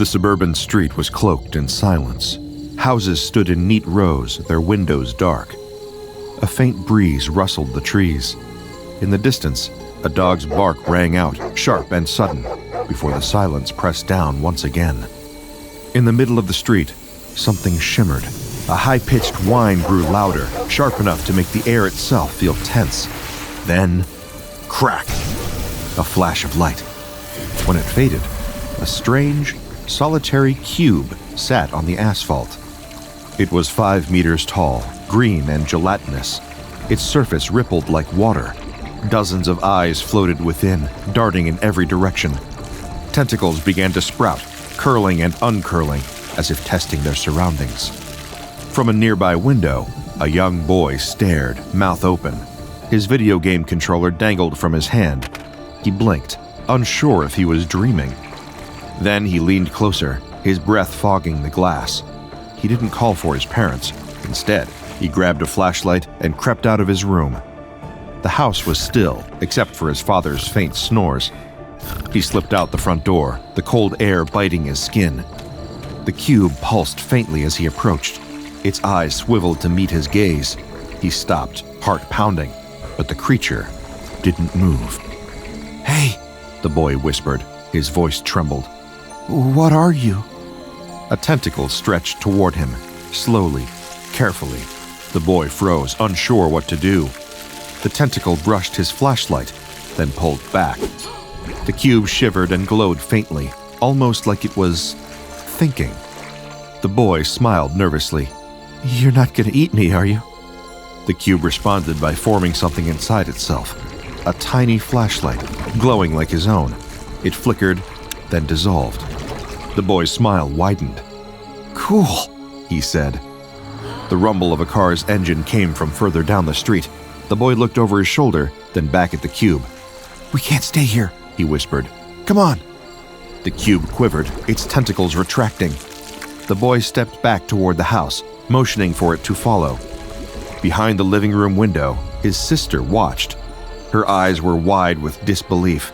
The suburban street was cloaked in silence. Houses stood in neat rows, their windows dark. A faint breeze rustled the trees. In the distance, a dog's bark rang out, sharp and sudden, before the silence pressed down once again. In the middle of the street, something shimmered. A high-pitched whine grew louder, sharp enough to make the air itself feel tense. Then, crack! A flash of light. When it faded, a strange, solitary cube sat on the asphalt. It was 5 meters tall, green and gelatinous. Its surface rippled like water. Dozens of eyes floated within, darting in every direction. Tentacles began to sprout, curling and uncurling, as if testing their surroundings. From a nearby window, a young boy stared, mouth open. His video game controller dangled from his hand. He blinked, unsure if he was dreaming. Then he leaned closer, his breath fogging the glass. He didn't call for his parents. Instead, he grabbed a flashlight and crept out of his room. The house was still, except for his father's faint snores. He slipped out the front door, the cold air biting his skin. The cube pulsed faintly as he approached. Its eyes swiveled to meet his gaze. He stopped, heart pounding, but the creature didn't move. "Hey," the boy whispered. His voice trembled. "What are you?" A tentacle stretched toward him, slowly, carefully. The boy froze, unsure what to do. The tentacle brushed his flashlight, then pulled back. The cube shivered and glowed faintly, almost like it was thinking. The boy smiled nervously. "You're not gonna eat me, are you?" The cube responded by forming something inside itself. A tiny flashlight, glowing like his own. It flickered, then dissolved. The boy's smile widened. "Cool," he said. The rumble of a car's engine came from further down the street. The boy looked over his shoulder, then back at the cube. "We can't stay here," he whispered. "Come on." The cube quivered, its tentacles retracting. The boy stepped back toward the house, motioning for it to follow. Behind the living room window, his sister watched. Her eyes were wide with disbelief.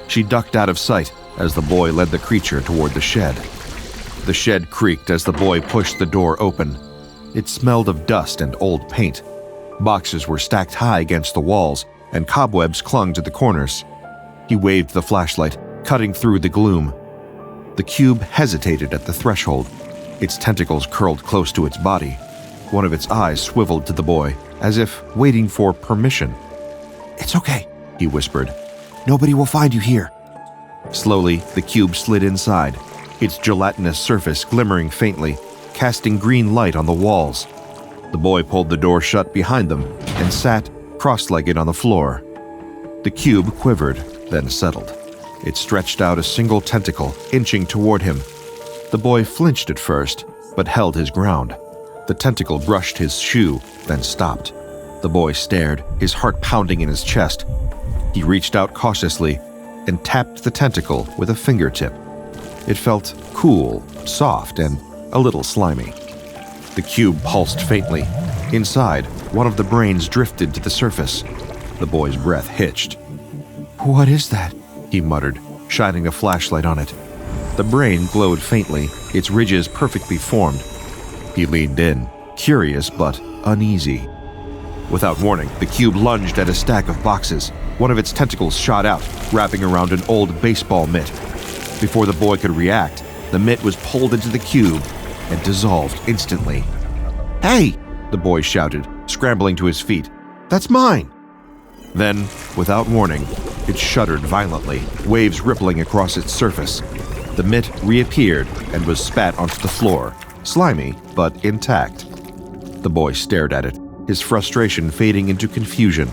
She ducked out of sight as the boy led the creature toward the shed. The shed creaked as the boy pushed the door open. It smelled of dust and old paint. Boxes were stacked high against the walls, and cobwebs clung to the corners. He waved the flashlight, cutting through the gloom. The cube hesitated at the threshold. Its tentacles curled close to its body. One of its eyes swiveled to the boy, as if waiting for permission. "It's okay," he whispered. "Nobody will find you here." Slowly, the cube slid inside, its gelatinous surface glimmering faintly, casting green light on the walls. The boy pulled the door shut behind them and sat cross-legged on the floor. The cube quivered, then settled. It stretched out a single tentacle, inching toward him. The boy flinched at first, but held his ground. The tentacle brushed his shoe, then stopped. The boy stared, his heart pounding in his chest. He reached out cautiously and tapped the tentacle with a fingertip. It felt cool, soft, and a little slimy. The cube pulsed faintly. Inside, one of the brains drifted to the surface. The boy's breath hitched. "What is that?" he muttered, shining a flashlight on it. The brain glowed faintly, its ridges perfectly formed. He leaned in, curious but uneasy. Without warning, the cube lunged at a stack of boxes. One of its tentacles shot out, wrapping around an old baseball mitt. Before the boy could react, the mitt was pulled into the cube and dissolved instantly. "Hey!" the boy shouted, scrambling to his feet. "That's mine!" Then, without warning, it shuddered violently, waves rippling across its surface. The mitt reappeared and was spat onto the floor, slimy but intact. The boy stared at it, his frustration fading into confusion.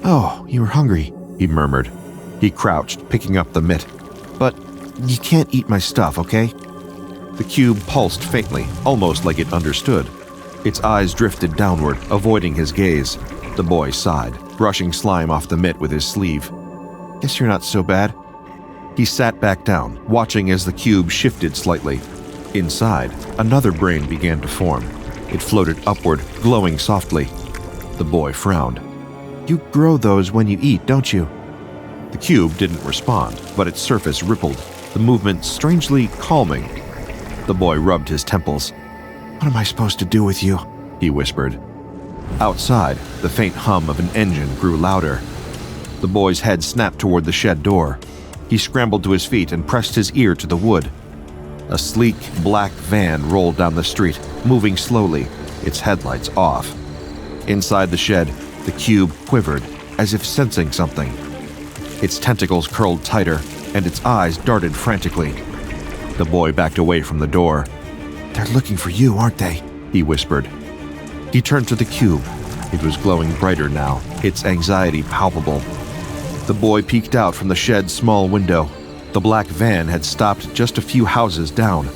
"Oh, you were hungry," he murmured. He crouched, picking up the mitt. "But you can't eat my stuff, okay?" The cube pulsed faintly, almost like it understood. Its eyes drifted downward, avoiding his gaze. The boy sighed, brushing slime off the mitt with his sleeve. "Guess you're not so bad." He sat back down, watching as the cube shifted slightly. Inside, another brain began to form. It floated upward, glowing softly. The boy frowned. "You grow those when you eat, don't you?" The cube didn't respond, but its surface rippled. the movement strangely calming. The boy rubbed his temples. What am I supposed to do with you? He whispered. Outside, the faint hum of an engine grew louder. The boy's head snapped toward the shed door. He scrambled to his feet and pressed his ear to the wood. A sleek, black van rolled down the street, moving slowly, its headlights off. Inside the shed, the cube quivered, as if sensing something. Its tentacles curled tighter, and its eyes darted frantically. The boy backed away from the door. They're looking for you, aren't they? He whispered. He turned to the cube. It was glowing brighter now, its anxiety palpable. The boy peeked out from the shed's small window. The black van had stopped just a few houses down.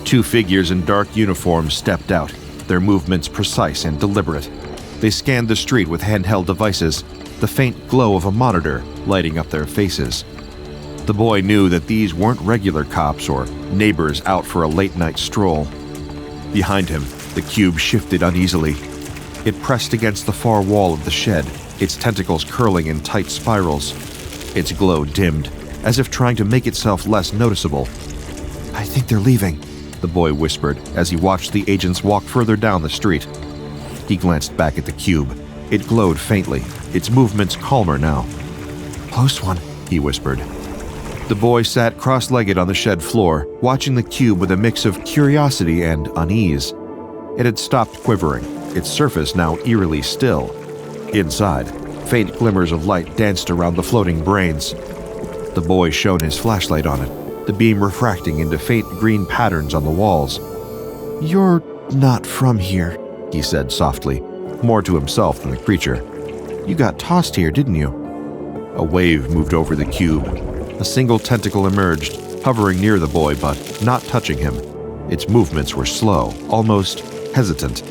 Two figures in dark uniforms stepped out, their movements precise and deliberate. They scanned the street with handheld devices, the faint glow of a monitor lighting up their faces. The boy knew that these weren't regular cops or neighbors out for a late-night stroll. Behind him, the cube shifted uneasily. It pressed against the far wall of the shed, its tentacles curling in tight spirals. Its glow dimmed, as if trying to make itself less noticeable. I think they're leaving, the boy whispered as he watched the agents walk further down the street. He glanced back at the cube. It glowed faintly, its movements calmer now. Close one, he whispered. The boy sat cross-legged on the shed floor, watching the cube with a mix of curiosity and unease. It had stopped quivering, its surface now eerily still. Inside, faint glimmers of light danced around the floating brains. The boy shone his flashlight on it, the beam refracting into faint green patterns on the walls. You're not from here, he said softly, more to himself than the creature. You got tossed here, didn't you? A wave moved over the cube. A single tentacle emerged, hovering near the boy but not touching him. Its movements were slow, almost hesitant.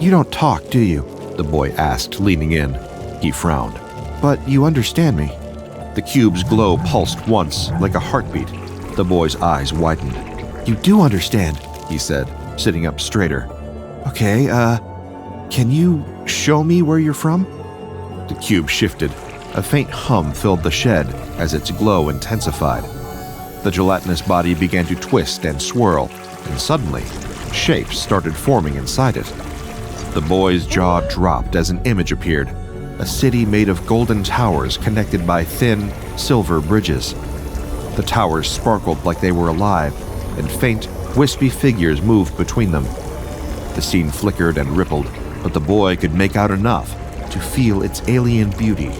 You don't talk, do you? The boy asked, leaning in. He frowned. But you understand me. The cube's glow pulsed once, like a heartbeat. The boy's eyes widened. You do understand, he said, sitting up straighter. Okay, can you show me where you're from? The cube shifted. A faint hum filled the shed as its glow intensified. The gelatinous body began to twist and swirl, and suddenly, shapes started forming inside it. The boy's jaw dropped as an image appeared, a city made of golden towers connected by thin, silver bridges. The towers sparkled like they were alive, and faint, wispy figures moved between them. The scene flickered and rippled, but the boy could make out enough to feel its alien beauty.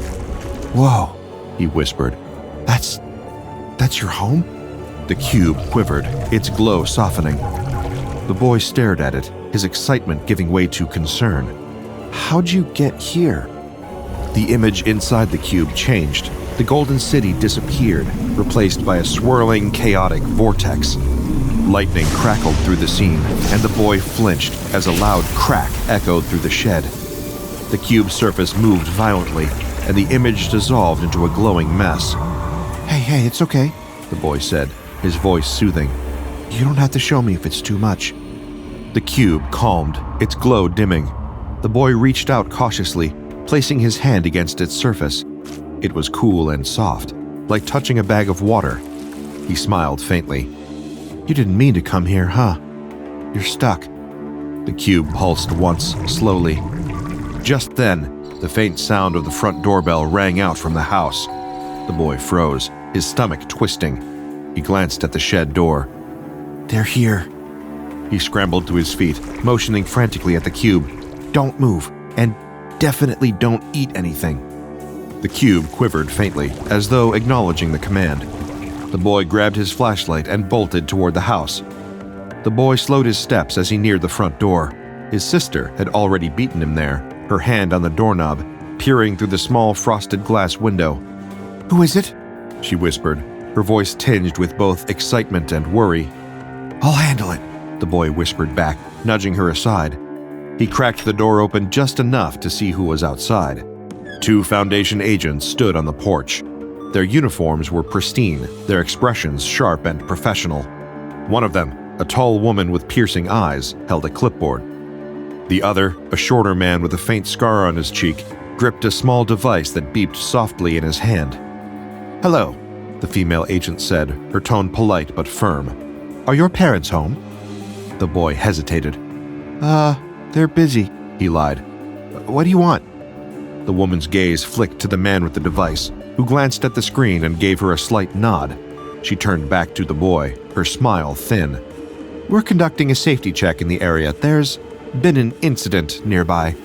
Whoa, he whispered. That's your home? The cube quivered, its glow softening. The boy stared at it, his excitement giving way to concern. How'd you get here? The image inside the cube changed. The golden city disappeared, replaced by a swirling, chaotic vortex. Lightning crackled through the scene, and the boy flinched as a loud crack echoed through the shed. The cube's surface moved violently, and the image dissolved into a glowing mess. Hey, it's okay, the boy said, his voice soothing. You don't have to show me if it's too much. The cube calmed, its glow dimming. The boy reached out cautiously, placing his hand against its surface. It was cool and soft, like touching a bag of water. He smiled faintly. You didn't mean to come here, huh? You're stuck. The cube pulsed once, slowly. Just then, the faint sound of the front doorbell rang out from the house. The boy froze, his stomach twisting. He glanced at the shed door. They're here. He scrambled to his feet, motioning frantically at the cube. Don't move, and definitely don't eat anything. The cube quivered faintly, as though acknowledging the command. The boy grabbed his flashlight and bolted toward the house. The boy slowed his steps as he neared the front door. His sister had already beaten him there, her hand on the doorknob, peering through the small frosted glass window. Who is it? She whispered, her voice tinged with both excitement and worry. I'll handle it, the boy whispered back, nudging her aside. He cracked the door open just enough to see who was outside. 2 Foundation agents stood on the porch. Their uniforms were pristine, their expressions sharp and professional. One of them, a tall woman with piercing eyes, held a clipboard. The other, a shorter man with a faint scar on his cheek, gripped a small device that beeped softly in his hand. Hello, the female agent said, her tone polite but firm. "Are your parents home?" The boy hesitated. They're busy," he lied. "What do you want?" The woman's gaze flicked to the man with the device, who glanced at the screen and gave her a slight nod. She turned back to the boy, her smile thin. "We're conducting a safety check in the area. There's been an incident nearby.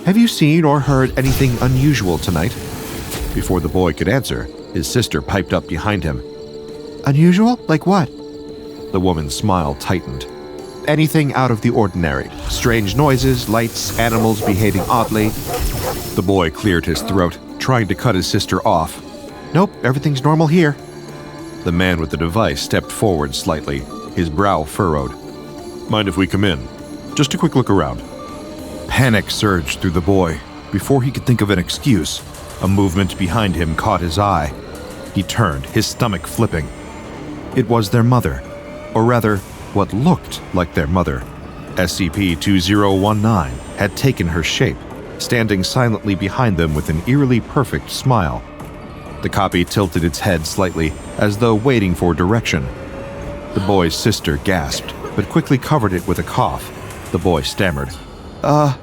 Have you seen or heard anything unusual tonight?" Before the boy could answer, his sister piped up behind him. "Unusual? Like what?" The woman's smile tightened. "Anything out of the ordinary. Strange noises, lights, animals behaving oddly." The boy cleared his throat, trying to cut his sister off. "Nope, everything's normal here." The man with the device stepped forward slightly, his brow furrowed. "Mind if we come in? Just a quick look around." Panic surged through the boy. Before he could think of an excuse, a movement behind him caught his eye. He turned, his stomach flipping. It was their mother, or rather, what looked like their mother. SCP-2019 had taken her shape, standing silently behind them with an eerily perfect smile. The copy tilted its head slightly, as though waiting for direction. The boy's sister gasped, but quickly covered it with a cough. The boy stammered.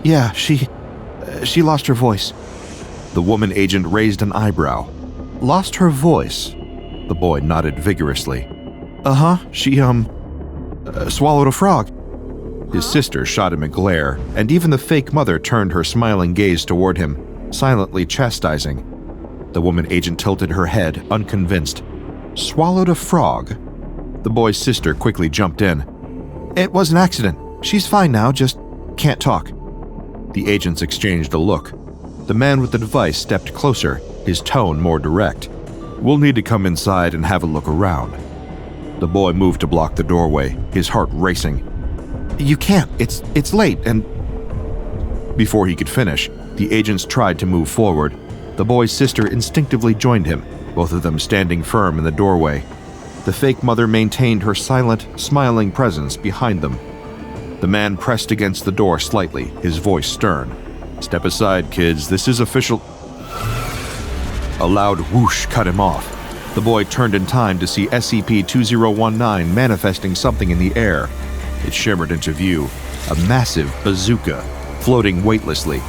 Yeah, she lost her voice." The woman agent raised an eyebrow. "Lost her voice?" The boy nodded vigorously. She, swallowed a frog." His sister shot him a glare, and even the fake mother turned her smiling gaze toward him, silently chastising. The woman agent tilted her head, unconvinced. "Swallowed a frog?" The boy's sister quickly jumped in. "It was an accident. She's fine now, just can't talk." The agents exchanged a look. The man with the device stepped closer, his tone more direct. "We'll need to come inside and have a look around." The boy moved to block the doorway, his heart racing. "You can't. It's late, and..." Before he could finish, the agents tried to move forward. The boy's sister instinctively joined him, both of them standing firm in the doorway. The fake mother maintained her silent, smiling presence behind them. The man pressed against the door slightly, his voice stern. "Step aside, kids. This is official." A loud whoosh cut him off. The boy turned in time to see SCP-2019 manifesting something in the air. It shimmered into view, a massive bazooka, floating weightlessly.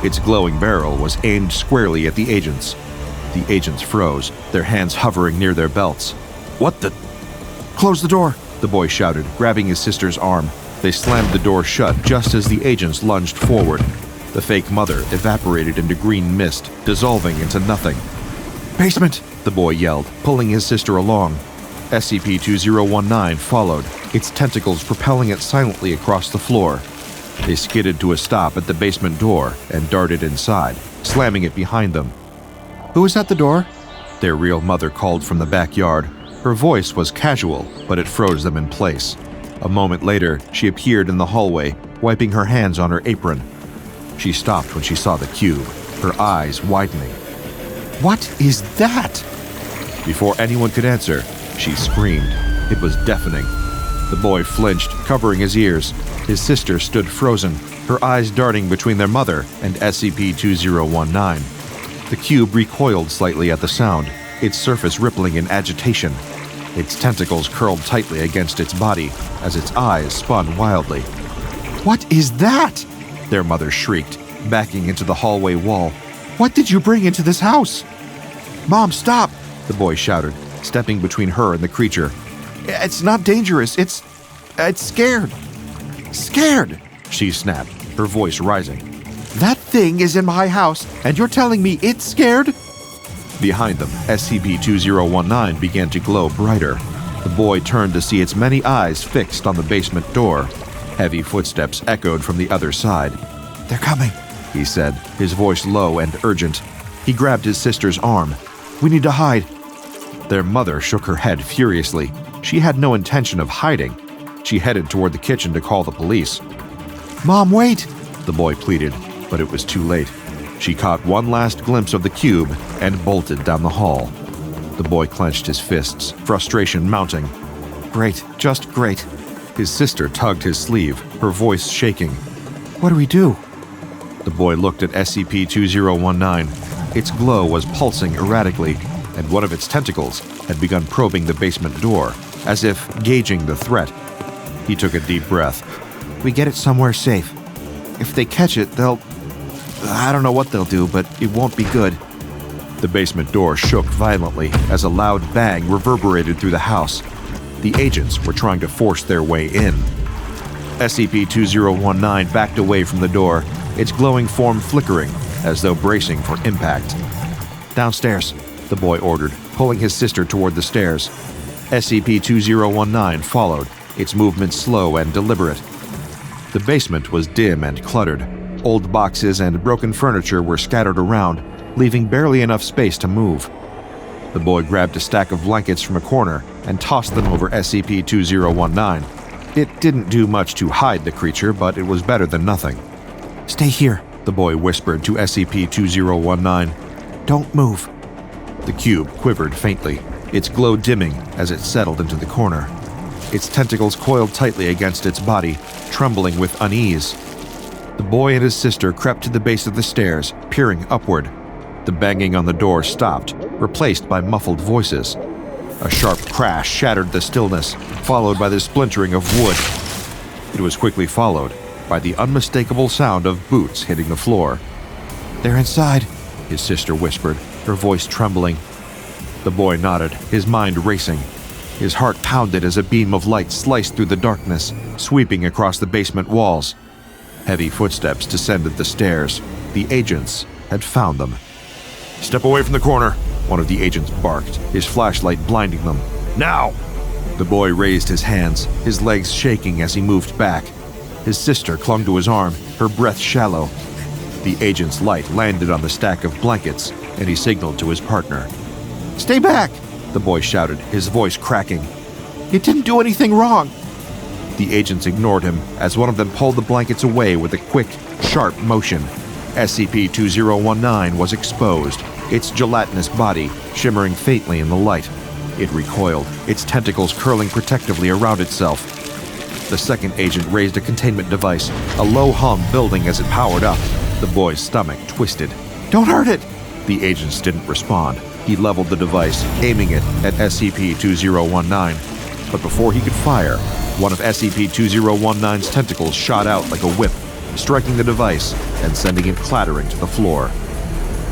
Its glowing barrel was aimed squarely at the agents. The agents froze, their hands hovering near their belts. "What the—" "Close the door," the boy shouted, grabbing his sister's arm. They slammed the door shut just as the agents lunged forward. The fake mother evaporated into green mist, dissolving into nothing. "Basement!" the boy yelled, pulling his sister along. SCP-2019 followed, its tentacles propelling it silently across the floor. They skidded to a stop at the basement door and darted inside, slamming it behind them. "Who is at the door?" Their real mother called from the backyard. Her voice was casual, but it froze them in place. A moment later, she appeared in the hallway, wiping her hands on her apron. She stopped when she saw the cube, her eyes widening. "What is that?" Before anyone could answer, she screamed. It was deafening. The boy flinched, covering his ears. His sister stood frozen, her eyes darting between their mother and SCP-2019. The cube recoiled slightly at the sound, its surface rippling in agitation. Its tentacles curled tightly against its body as its eyes spun wildly. "What is that?" their mother shrieked, backing into the hallway wall. "What did you bring into this house?" "Mom, stop!" the boy shouted, stepping between her and the creature. "It's not dangerous. It's scared." "Scared?" she snapped, her voice rising. "That thing is in my house, and you're telling me it's scared?" Behind them, SCP-2019 began to glow brighter. The boy turned to see its many eyes fixed on the basement door. Heavy footsteps echoed from the other side. "They're coming," he said, his voice low and urgent. He grabbed his sister's arm. "We need to hide." Their mother shook her head furiously. She had no intention of hiding. She headed toward the kitchen to call the police. "Mom, wait!" the boy pleaded, but it was too late. She caught one last glimpse of the cube and bolted down the hall. The boy clenched his fists, frustration mounting. "Great, just great." His sister tugged his sleeve, her voice shaking. "What do we do?" The boy looked at SCP-2019. Its glow was pulsing erratically. and one of its tentacles had begun probing the basement door, as if gauging the threat. He took a deep breath. We get it somewhere safe. If they catch it, I don't know what they'll do, but it won't be good. The basement door shook violently as a loud bang reverberated through the house. The agents were trying to force their way in. SCP-2019 backed away from the door, its glowing form flickering as though bracing for impact. Downstairs, the boy ordered, pulling his sister toward the stairs. SCP-2019 followed, its movements slow and deliberate. The basement was dim and cluttered. Old boxes and broken furniture were scattered around, leaving barely enough space to move. The boy grabbed a stack of blankets from a corner and tossed them over SCP-2019. It didn't do much to hide the creature, but it was better than nothing. Stay here, the boy whispered to SCP-2019. Don't move. The cube quivered faintly, its glow dimming as it settled into the corner. Its tentacles coiled tightly against its body, trembling with unease. The boy and his sister crept to the base of the stairs, peering upward. The banging on the door stopped, replaced by muffled voices. A sharp crash shattered the stillness, followed by the splintering of wood. It was quickly followed by the unmistakable sound of boots hitting the floor. They're inside, his sister whispered, her voice trembling. The boy nodded, his mind racing. His heart pounded as a beam of light sliced through the darkness, sweeping across the basement walls. Heavy footsteps descended the stairs. The agents had found them. "Step away from the corner," one of the agents barked, his flashlight blinding them. "Now!" The boy raised his hands, his legs shaking as he moved back. His sister clung to his arm, her breath shallow. The agent's light landed on the stack of blankets, and he signaled to his partner. "Stay back!" the boy shouted, his voice cracking. "It didn't do anything wrong." The agents ignored him as one of them pulled the blankets away with a quick, sharp motion. SCP-2019 was exposed, its gelatinous body shimmering faintly in the light. It recoiled, its tentacles curling protectively around itself. The second agent raised a containment device, a low hum building as it powered up. The boy's stomach twisted. "Don't hurt it!" The agents didn't respond. He leveled the device, aiming it at SCP-2019. But before he could fire, one of SCP-2019's tentacles shot out like a whip, striking the device and sending it clattering to the floor.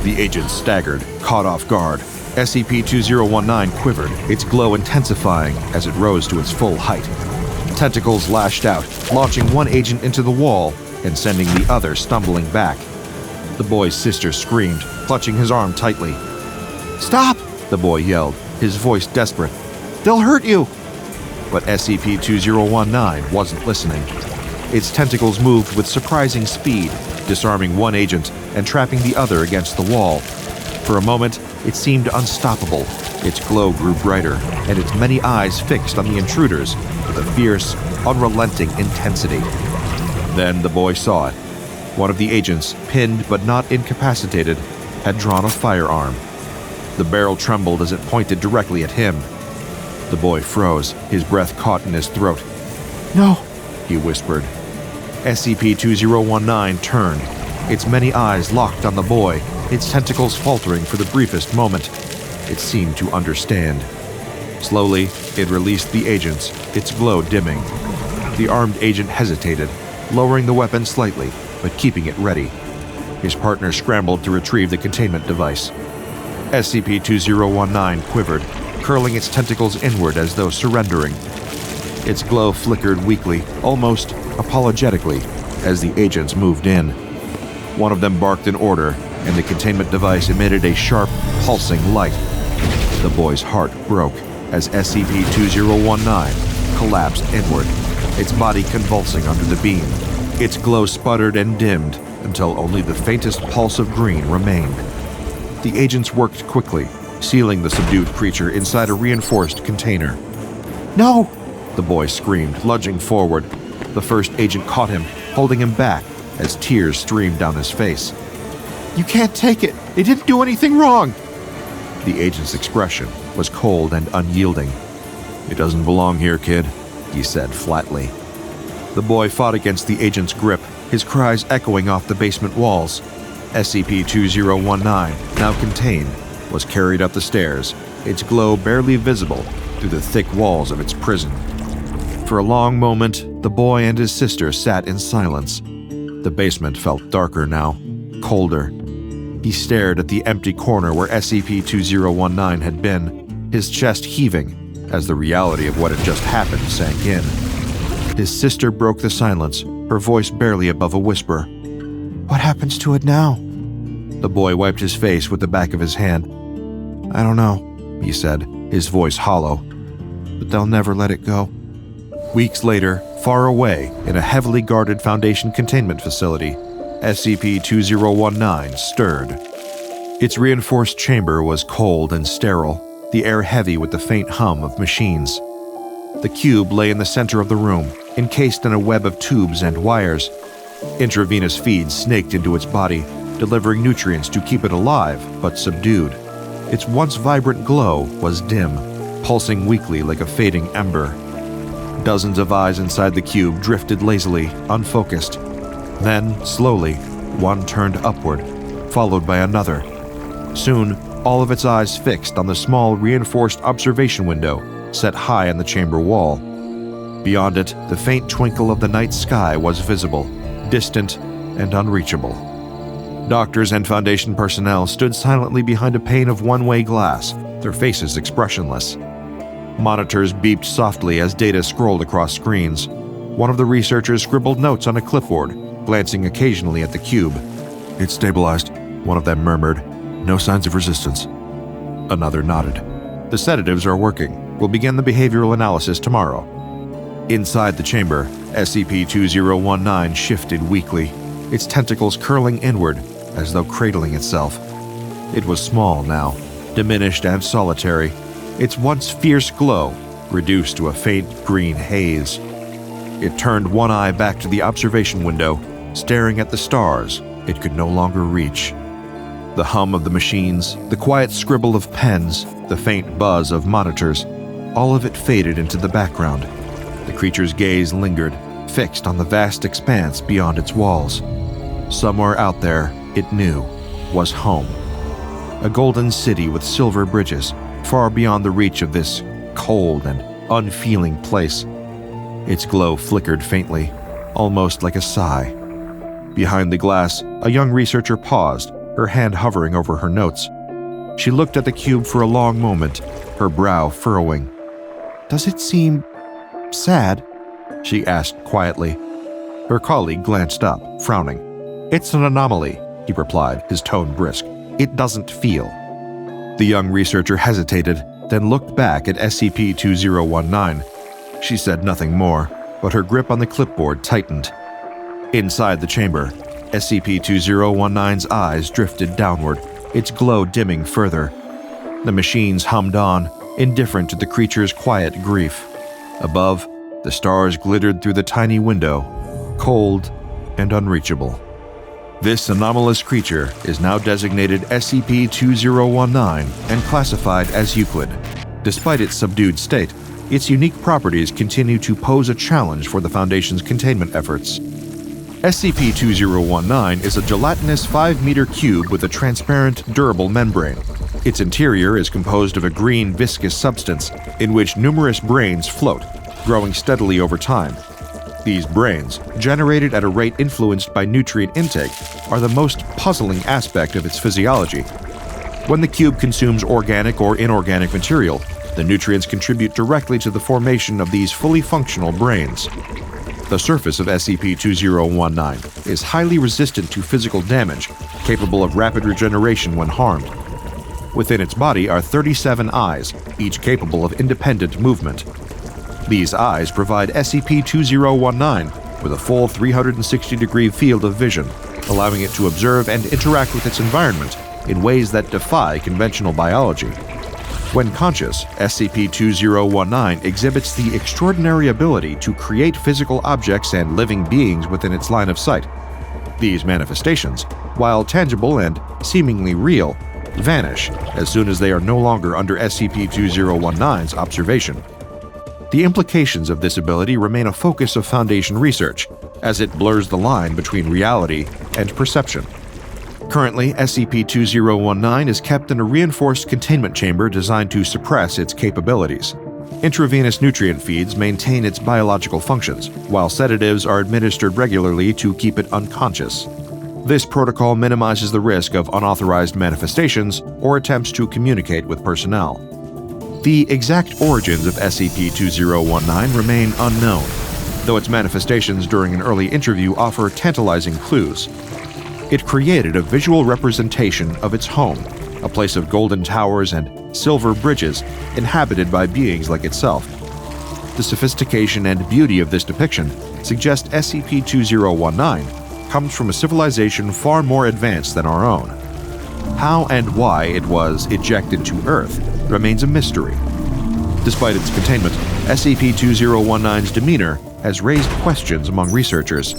The agents staggered, caught off guard. SCP-2019 quivered, its glow intensifying as it rose to its full height. Tentacles lashed out, launching one agent into the wall and sending the other stumbling back. The boy's sister screamed, clutching his arm tightly. "Stop!" the boy yelled, his voice desperate. "They'll hurt you!" But SCP-2019 wasn't listening. Its tentacles moved with surprising speed, disarming one agent and trapping the other against the wall. For a moment, it seemed unstoppable. Its glow grew brighter, and its many eyes fixed on the intruders with a fierce, unrelenting intensity. Then the boy saw it. One of the agents, pinned but not incapacitated, had drawn a firearm. The barrel trembled as it pointed directly at him. The boy froze, his breath caught in his throat. "No," he whispered. SCP-2019 turned, its many eyes locked on the boy, its tentacles faltering for the briefest moment. It seemed to understand. Slowly, it released the agents, its glow dimming. The armed agent hesitated, lowering the weapon slightly, but keeping it ready. His partner scrambled to retrieve the containment device. SCP-2019 quivered, curling its tentacles inward as though surrendering. Its glow flickered weakly, almost apologetically, as the agents moved in. One of them barked an order, and the containment device emitted a sharp, pulsing light. The boy's heart broke as SCP-2019 collapsed inward, its body convulsing under the beam. Its glow sputtered and dimmed until only the faintest pulse of green remained. The agents worked quickly, sealing the subdued creature inside a reinforced container. "No!" the boy screamed, lunging forward. The first agent caught him, holding him back as tears streamed down his face. "You can't take it! It didn't do anything wrong!" The agent's expression was cold and unyielding. "It doesn't belong here, kid," he said flatly. The boy fought against the agent's grip, his cries echoing off the basement walls. SCP-2019, now contained, was carried up the stairs, its glow barely visible through the thick walls of its prison. For a long moment, the boy and his sister sat in silence. The basement felt darker now, colder. He stared at the empty corner where SCP-2019 had been, his chest heaving as the reality of what had just happened sank in. His sister broke the silence, her voice barely above a whisper. What happens to it now? The boy wiped his face with the back of his hand. I don't know, he said, his voice hollow. But they'll never let it go. Weeks later, far away in a heavily guarded Foundation containment facility, SCP-2019 stirred. Its reinforced chamber was cold and sterile, the air heavy with the faint hum of machines. The cube lay in the center of the room, encased in a web of tubes and wires. Intravenous feeds snaked into its body, delivering nutrients to keep it alive but subdued. Its once vibrant glow was dim, pulsing weakly like a fading ember. Dozens of eyes inside the cube drifted lazily, unfocused. Then, slowly, one turned upward, followed by another. Soon, all of its eyes fixed on the small reinforced observation window set high in the chamber wall. Beyond it, the faint twinkle of the night sky was visible, distant and unreachable. Doctors and Foundation personnel stood silently behind a pane of one-way glass, their faces expressionless. Monitors beeped softly as data scrolled across screens. One of the researchers scribbled notes on a clipboard, glancing occasionally at the cube. It's stabilized, one of them murmured. No signs of resistance. Another nodded. The sedatives are working. We'll begin the behavioral analysis tomorrow. Inside the chamber, SCP-2019 shifted weakly, its tentacles curling inward as though cradling itself. It was small now, diminished and solitary, its once fierce glow reduced to a faint green haze. It turned one eye back to the observation window, staring at the stars it could no longer reach. The hum of the machines, the quiet scribble of pens, the faint buzz of monitors, all of it faded into the background. The creature's gaze lingered, fixed on the vast expanse beyond its walls. Somewhere out there, it knew, was home. A golden city with silver bridges, far beyond the reach of this cold and unfeeling place. Its glow flickered faintly, almost like a sigh. Behind the glass, a young researcher paused, her hand hovering over her notes. She looked at the cube for a long moment, her brow furrowing. Does it seem sad? She asked quietly. Her colleague glanced up, frowning. It's an anomaly, he replied, his tone brisk. It doesn't feel. The young researcher hesitated, then looked back at SCP-2019. She said nothing more, but her grip on the clipboard tightened. Inside the chamber, SCP-2019's eyes drifted downward, its glow dimming further. The machines hummed on, indifferent to the creature's quiet grief. Above, the stars glittered through the tiny window, cold and unreachable. This anomalous creature is now designated SCP-2019 and classified as Euclid. Despite its subdued state, its unique properties continue to pose a challenge for the Foundation's containment efforts. SCP-2019 is a gelatinous 5-meter cube with a transparent, durable membrane. Its interior is composed of a green, viscous substance in which numerous brains float, growing steadily over time. These brains, generated at a rate influenced by nutrient intake, are the most puzzling aspect of its physiology. When the cube consumes organic or inorganic material, the nutrients contribute directly to the formation of these fully functional brains. The surface of SCP-2019 is highly resistant to physical damage, capable of rapid regeneration when harmed. Within its body are 37 eyes, each capable of independent movement. These eyes provide SCP-2019 with a full 360-degree field of vision, allowing it to observe and interact with its environment in ways that defy conventional biology. When conscious, SCP-2019 exhibits the extraordinary ability to create physical objects and living beings within its line of sight. These manifestations, while tangible and seemingly real, vanish as soon as they are no longer under SCP-2019's observation. The implications of this ability remain a focus of Foundation research, as it blurs the line between reality and perception. Currently, SCP-2019 is kept in a reinforced containment chamber designed to suppress its capabilities. Intravenous nutrient feeds maintain its biological functions, while sedatives are administered regularly to keep it unconscious. This protocol minimizes the risk of unauthorized manifestations or attempts to communicate with personnel. The exact origins of SCP-2019 remain unknown, though its manifestations during an early interview offer tantalizing clues. It created a visual representation of its home, a place of golden towers and silver bridges inhabited by beings like itself. The sophistication and beauty of this depiction suggest SCP-2019 comes from a civilization far more advanced than our own. How and why it was ejected to Earth remains a mystery. Despite its containment, SCP-2019's demeanor has raised questions among researchers.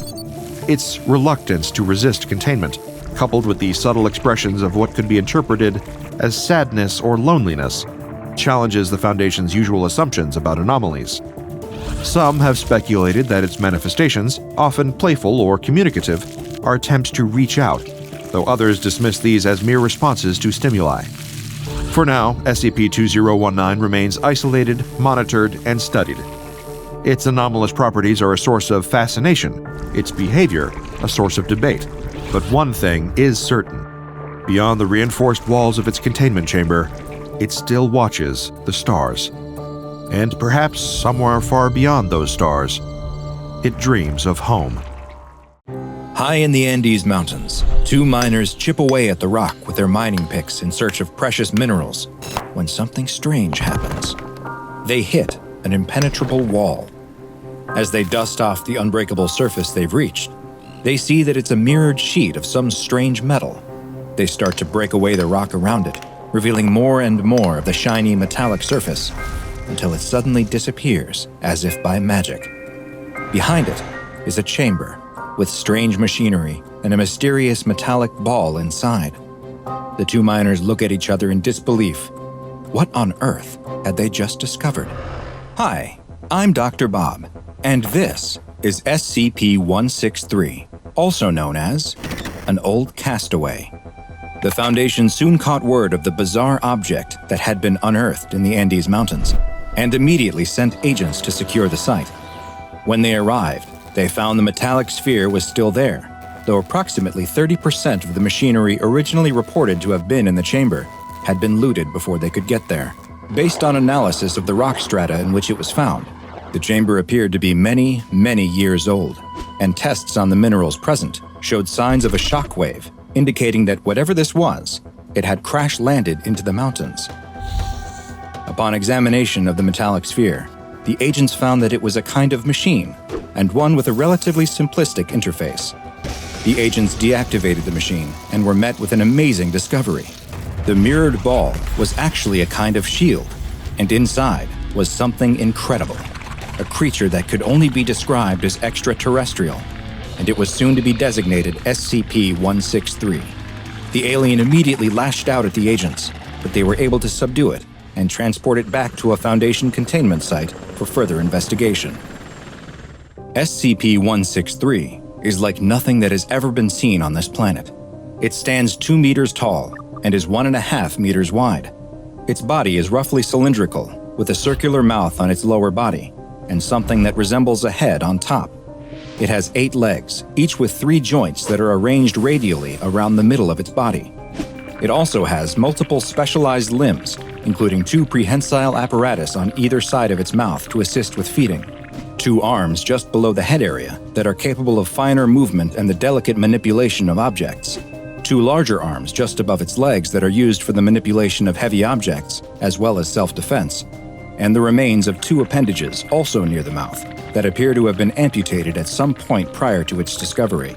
Its reluctance to resist containment, coupled with the subtle expressions of what could be interpreted as sadness or loneliness, challenges the Foundation's usual assumptions about anomalies. Some have speculated that its manifestations, often playful or communicative, are attempts to reach out, though others dismiss these as mere responses to stimuli. For now, SCP-2019 remains isolated, monitored, and studied. Its anomalous properties are a source of fascination, its behavior a source of debate. But one thing is certain. Beyond the reinforced walls of its containment chamber, it still watches the stars. And perhaps somewhere far beyond those stars, it dreams of home. High in the Andes Mountains, two miners chip away at the rock with their mining picks in search of precious minerals when something strange happens. They hit an impenetrable wall. As they dust off the unbreakable surface they've reached, they see that it's a mirrored sheet of some strange metal. They start to break away the rock around it, revealing more and more of the shiny metallic surface, until it suddenly disappears as if by magic. Behind it is a chamber with strange machinery and a mysterious metallic ball inside. The two miners look at each other in disbelief. What on earth had they just discovered? Hi, I'm Dr. Bob, and this is SCP-163, also known as An Old Castaway. The Foundation soon caught word of the bizarre object that had been unearthed in the Andes Mountains, and immediately sent agents to secure the site. When they arrived, they found the metallic sphere was still there, though approximately 30% of the machinery originally reported to have been in the chamber had been looted before they could get there. Based on analysis of the rock strata in which it was found, the chamber appeared to be many, many years old, and tests on the minerals present showed signs of a shock wave, indicating that whatever this was, it had crash-landed into the mountains. Upon examination of the metallic sphere, the agents found that it was a kind of machine, and one with a relatively simplistic interface. The agents deactivated the machine and were met with an amazing discovery. The mirrored ball was actually a kind of shield, and inside was something incredible, a creature that could only be described as extraterrestrial, and it was soon to be designated SCP-163. The alien immediately lashed out at the agents, but they were able to subdue it and transport it back to a Foundation containment site for further investigation. SCP-163 is like nothing that has ever been seen on this planet. It stands 2 meters tall and is 1.5 meters wide. Its body is roughly cylindrical, with a circular mouth on its lower body and something that resembles a head on top. It has 8 legs, each with 3 joints that are arranged radially around the middle of its body. It also has multiple specialized limbs, including 2 prehensile apparatus on either side of its mouth to assist with feeding, 2 arms just below the head area that are capable of finer movement and the delicate manipulation of objects, 2 larger arms just above its legs that are used for the manipulation of heavy objects, as well as self-defense, and the remains of 2 appendages also near the mouth that appear to have been amputated at some point prior to its discovery.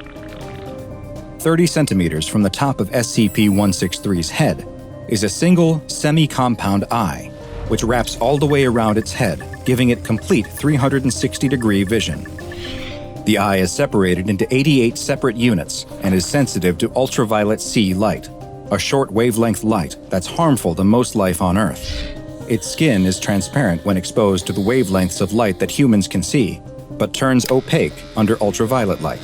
30 centimeters from the top of SCP-163's head is a single semi-compound eye, which wraps all the way around its head, giving it complete 360-degree vision. The eye is separated into 88 separate units and is sensitive to ultraviolet C light, a short wavelength light that's harmful to most life on Earth. Its skin is transparent when exposed to the wavelengths of light that humans can see, but turns opaque under ultraviolet light.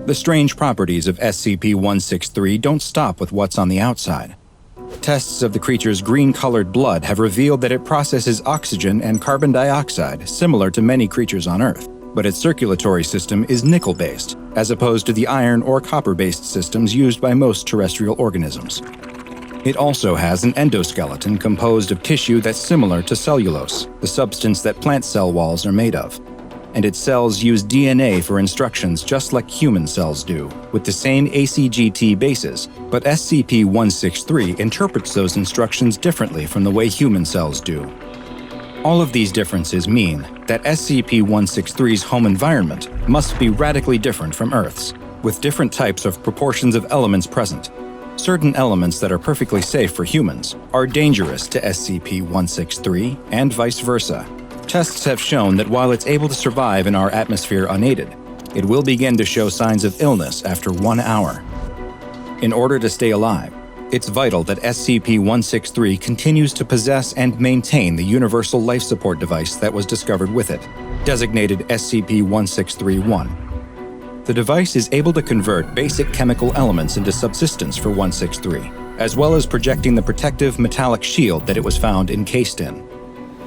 The strange properties of SCP-163 don't stop with what's on the outside. Tests of the creature's green-colored blood have revealed that it processes oxygen and carbon dioxide similar to many creatures on Earth, but its circulatory system is nickel-based, as opposed to the iron or copper-based systems used by most terrestrial organisms. It also has an endoskeleton composed of tissue that's similar to cellulose, the substance that plant cell walls are made of. And its cells use DNA for instructions just like human cells do, with the same ACGT bases, but SCP-163 interprets those instructions differently from the way human cells do. All of these differences mean that SCP-163's home environment must be radically different from Earth's, with different types of proportions of elements present. Certain elements that are perfectly safe for humans are dangerous to SCP-163 and vice versa. Tests have shown that while it's able to survive in our atmosphere unaided, it will begin to show signs of illness after 1 hour. In order to stay alive, it's vital that SCP-163 continues to possess and maintain the universal life support device that was discovered with it, designated SCP-163-1. The device is able to convert basic chemical elements into subsistence for 163, as well as projecting the protective metallic shield that it was found encased in.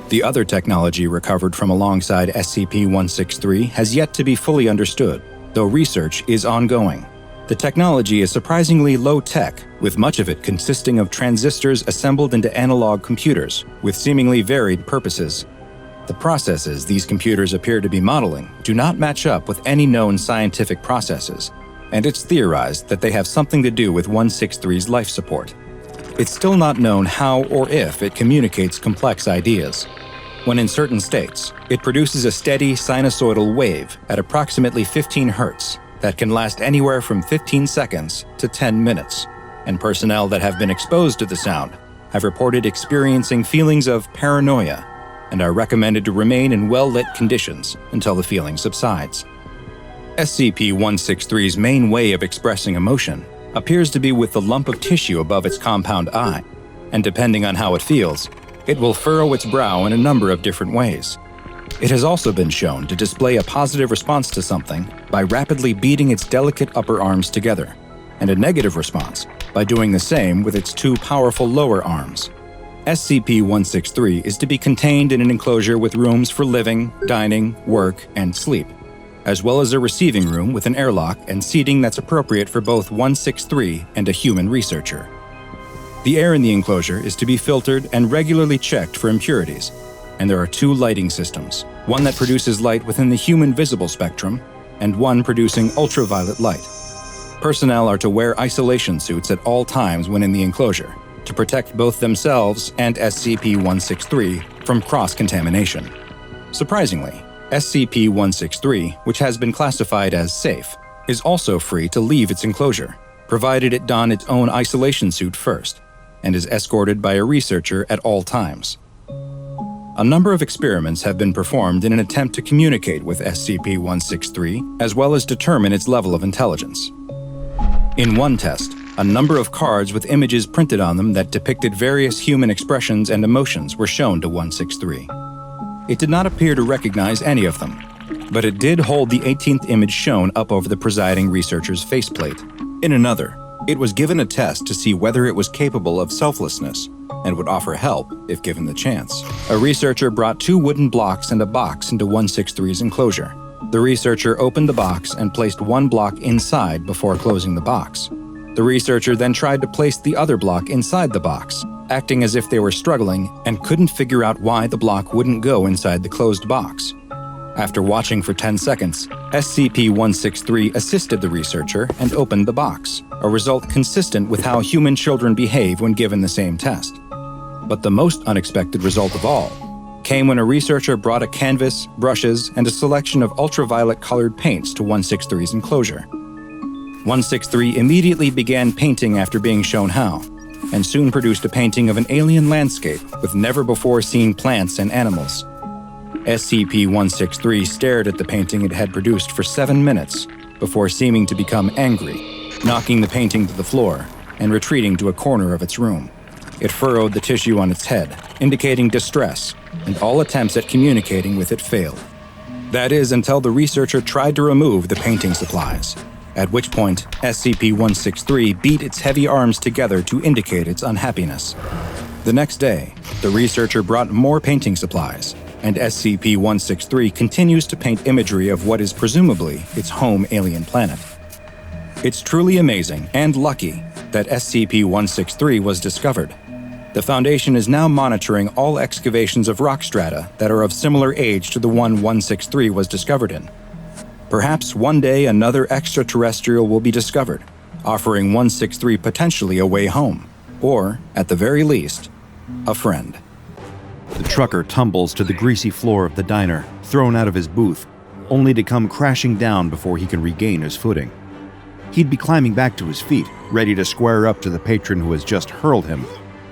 The other technology recovered from alongside SCP-163 has yet to be fully understood, though research is ongoing. The technology is surprisingly low-tech, with much of it consisting of transistors assembled into analog computers, with seemingly varied purposes. The processes these computers appear to be modeling do not match up with any known scientific processes, and it's theorized that they have something to do with 163's life support. It's still not known how or if it communicates complex ideas. When in certain states, it produces a steady sinusoidal wave at approximately 15 Hz that can last anywhere from 15 seconds to 10 minutes, and personnel that have been exposed to the sound have reported experiencing feelings of paranoia and are recommended to remain in well-lit conditions until the feeling subsides. SCP-163's main way of expressing emotion appears to be with the lump of tissue above its compound eye, and depending on how it feels, it will furrow its brow in a number of different ways. It has also been shown to display a positive response to something by rapidly beating its delicate upper arms together, and a negative response by doing the same with its two powerful lower arms. SCP-163 is to be contained in an enclosure with rooms for living, dining, work, and sleep, as well as a receiving room with an airlock and seating that's appropriate for both 163 and a human researcher. The air in the enclosure is to be filtered and regularly checked for impurities, and there are 2 lighting systems, one that produces light within the human visible spectrum, and one producing ultraviolet light. Personnel are to wear isolation suits at all times when in the enclosure, to protect both themselves and SCP-163 from cross-contamination. Surprisingly, SCP-163, which has been classified as safe, is also free to leave its enclosure, provided it don its own isolation suit first, and is escorted by a researcher at all times. A number of experiments have been performed in an attempt to communicate with SCP-163, as well as determine its level of intelligence. In one test, a number of cards with images printed on them that depicted various human expressions and emotions were shown to 163. It did not appear to recognize any of them, but it did hold the 18th image shown up over the presiding researcher's faceplate. In another, it was given a test to see whether it was capable of selflessness and would offer help if given the chance. A researcher brought 2 wooden blocks and a box into 163's enclosure. The researcher opened the box and placed 1 block inside before closing the box. The researcher then tried to place the other block inside the box, acting as if they were struggling and couldn't figure out why the block wouldn't go inside the closed box. After watching for 10 seconds, SCP-163 assisted the researcher and opened the box, a result consistent with how human children behave when given the same test. But the most unexpected result of all came when a researcher brought a canvas, brushes, and a selection of ultraviolet-colored paints to 163's enclosure. 163 immediately began painting after being shown how, and soon produced a painting of an alien landscape with never-before-seen plants and animals. SCP-163 stared at the painting it had produced for 7 minutes before seeming to become angry, knocking the painting to the floor and retreating to a corner of its room. It furrowed the tissue on its head, indicating distress, and all attempts at communicating with it failed. That is, until the researcher tried to remove the painting supplies. at which point SCP-163 beat its heavy arms together to indicate its unhappiness. The next day, the researcher brought more painting supplies, and SCP-163 continues to paint imagery of what is presumably its home alien planet. It's truly amazing and lucky that SCP-163 was discovered. The Foundation is now monitoring all excavations of rock strata that are of similar age to the one 163 was discovered in. Perhaps one day another extraterrestrial will be discovered, offering 163 potentially a way home, or, at the very least, a friend. The trucker tumbles to the greasy floor of the diner, thrown out of his booth, only to come crashing down before he can regain his footing. He'd be climbing back to his feet, ready to square up to the patron who has just hurled him,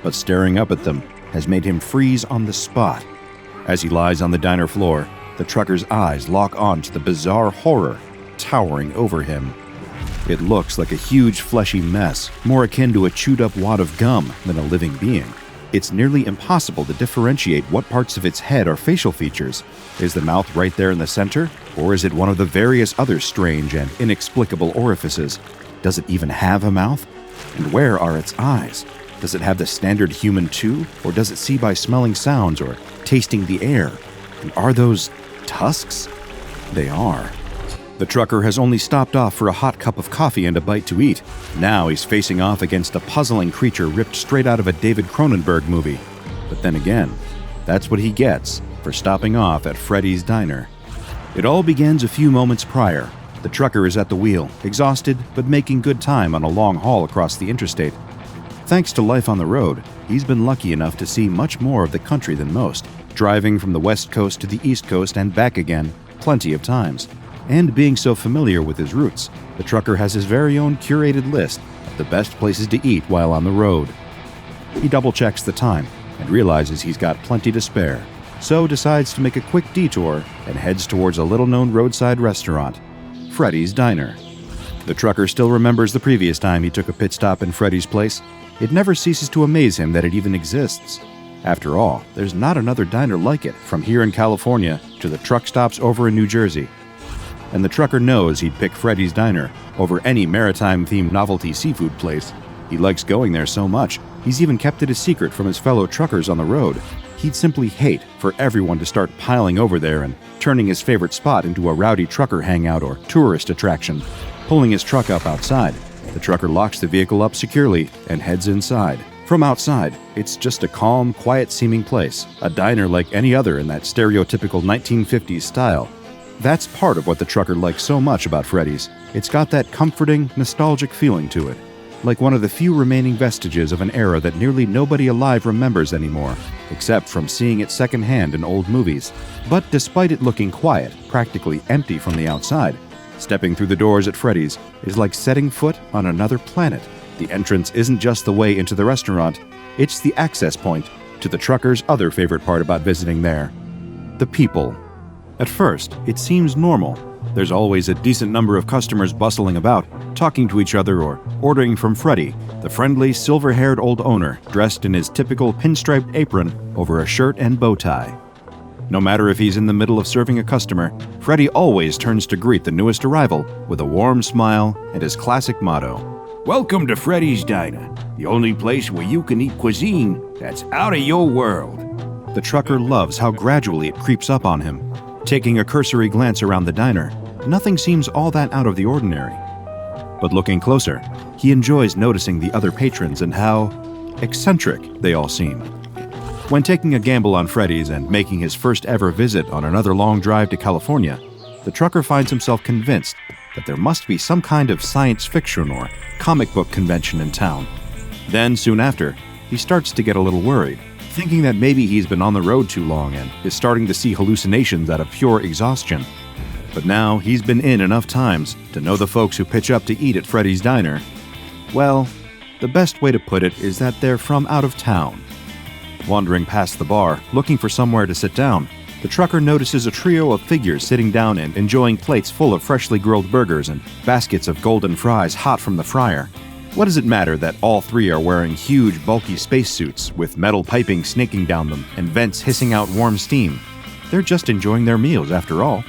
but staring up at them has made him freeze on the spot. As he lies on the diner floor, the trucker's eyes lock on to the bizarre horror towering over him. It looks like a huge fleshy mess, more akin to a chewed-up wad of gum than a living being. It's nearly impossible to differentiate what parts of its head are facial features. Is the mouth right there in the center, or is it one of the various other strange and inexplicable orifices? Does it even have a mouth? And where are its eyes? Does it have the standard human too, or does it see by smelling sounds or tasting the air? And are those tusks? They are. The trucker has only stopped off for a hot cup of coffee and a bite to eat. Now he's facing off against a puzzling creature ripped straight out of a David Cronenberg movie. But then again, that's what he gets for stopping off at Freddy's Diner. It all begins a few moments prior. The trucker is at the wheel, exhausted but making good time on a long haul across the interstate. Thanks to life on the road, he's been lucky enough to see much more of the country than most, driving from the west coast to the east coast and back again plenty of times. And being so familiar with his routes, the trucker has his very own curated list of the best places to eat while on the road. He double-checks the time and realizes he's got plenty to spare, so decides to make a quick detour and heads towards a little-known roadside restaurant, Freddy's Diner. The trucker still remembers the previous time he took a pit stop in Freddy's place. It never ceases to amaze him that it even exists. After all, there's not another diner like it from here in California to the truck stops over in New Jersey. And the trucker knows he'd pick Freddy's Diner over any maritime-themed novelty seafood place. He likes going there so much, he's even kept it a secret from his fellow truckers on the road. He'd simply hate for everyone to start piling over there and turning his favorite spot into a rowdy trucker hangout or tourist attraction. Pulling his truck up outside, the trucker locks the vehicle up securely and heads inside. From outside, it's just a calm, quiet-seeming place, a diner like any other in that stereotypical 1950s style. That's part of what the trucker likes so much about Freddy's. It's got that comforting, nostalgic feeling to it, like one of the few remaining vestiges of an era that nearly nobody alive remembers anymore, except from seeing it secondhand in old movies. But despite it looking quiet, practically empty from the outside, stepping through the doors at Freddy's is like setting foot on another planet. The entrance isn't just the way into the restaurant, it's the access point to the trucker's other favorite part about visiting there: the people. At first, it seems normal. There's always a decent number of customers bustling about, talking to each other or ordering from Freddy, the friendly, silver-haired old owner dressed in his typical pinstriped apron over a shirt and bow tie. No matter if he's in the middle of serving a customer, Freddy always turns to greet the newest arrival with a warm smile and his classic motto: "Welcome to Freddy's Diner, the only place where you can eat cuisine that's out of your world." The trucker loves how gradually it creeps up on him. Taking a cursory glance around the diner, nothing seems all that out of the ordinary. But looking closer, he enjoys noticing the other patrons and how eccentric they all seem. When taking a gamble on Freddy's and making his first ever visit on another long drive to California, the trucker finds himself convinced that there must be some kind of science fiction or comic book convention in town. Then, soon after, he starts to get a little worried, thinking that maybe he's been on the road too long and is starting to see hallucinations out of pure exhaustion. But now he's been in enough times to know the folks who pitch up to eat at Freddy's Diner. Well, the best way to put it is that they're from out of town. Wandering past the bar, looking for somewhere to sit down, the trucker notices a trio of figures sitting down and enjoying plates full of freshly grilled burgers and baskets of golden fries hot from the fryer. What does it matter that all three are wearing huge, bulky spacesuits with metal piping snaking down them and vents hissing out warm steam? They're just enjoying their meals after all.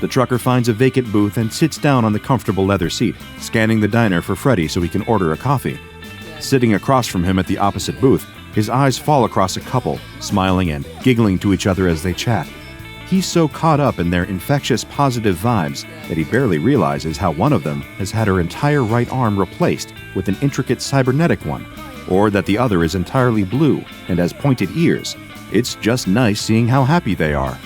The trucker finds a vacant booth and sits down on the comfortable leather seat, scanning the diner for Freddy so he can order a coffee. Sitting across from him at the opposite booth, his eyes fall across a couple, smiling and giggling to each other as they chat. He's so caught up in their infectious positive vibes that he barely realizes how one of them has had her entire right arm replaced with an intricate cybernetic one, or that the other is entirely blue and has pointed ears. It's just nice seeing how happy they are.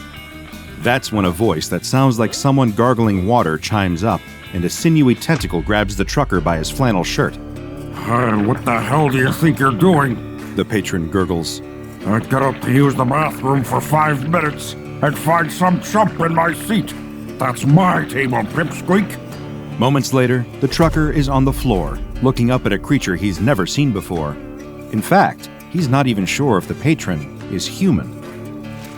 That's when a voice that sounds like someone gargling water chimes up, and a sinewy tentacle grabs the trucker by his flannel shirt. What the hell do you think you're doing? The patron gurgles. I got up to use the bathroom for 5 minutes and find some chump in my seat. That's my table, pipsqueak. Moments later, the trucker is on the floor, looking up at a creature he's never seen before. In fact, he's not even sure if the patron is human.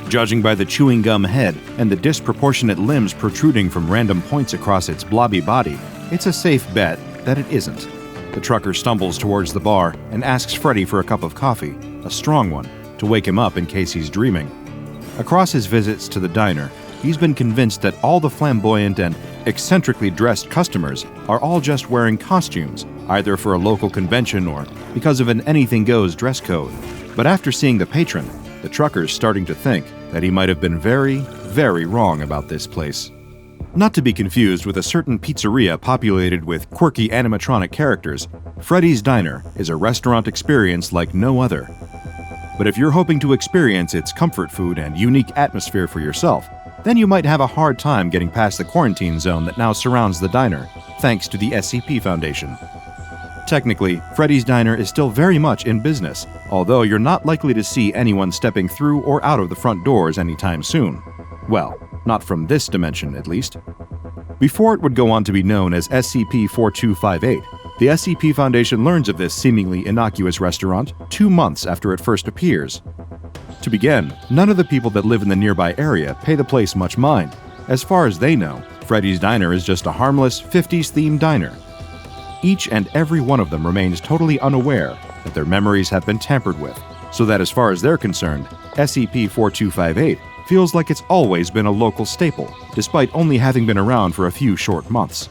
Judging by the chewing gum head and the disproportionate limbs protruding from random points across its blobby body, it's a safe bet that it isn't. The trucker stumbles towards the bar and asks Freddy for a cup of coffee, a strong one, to wake him up in case he's dreaming. Across his visits to the diner, he's been convinced that all the flamboyant and eccentrically dressed customers are all just wearing costumes, either for a local convention or because of an anything-goes dress code. But after seeing the patron, the trucker's starting to think that he might have been very, very wrong about this place. Not to be confused with a certain pizzeria populated with quirky animatronic characters, Freddy's Diner is a restaurant experience like no other. But if you're hoping to experience its comfort food and unique atmosphere for yourself, then you might have a hard time getting past the quarantine zone that now surrounds the diner, thanks to the SCP Foundation. Technically, Freddy's Diner is still very much in business, although you're not likely to see anyone stepping through or out of the front doors anytime soon. Well, not from this dimension, at least. Before it would go on to be known as SCP-4258, the SCP Foundation learns of this seemingly innocuous restaurant 2 months after it first appears. To begin, none of the people that live in the nearby area pay the place much mind. As far as they know, Freddy's Diner is just a harmless 50s-themed diner. Each and every one of them remains totally unaware that their memories have been tampered with, so that as far as they're concerned, SCP-4258 feels like it's always been a local staple, despite only having been around for a few short months.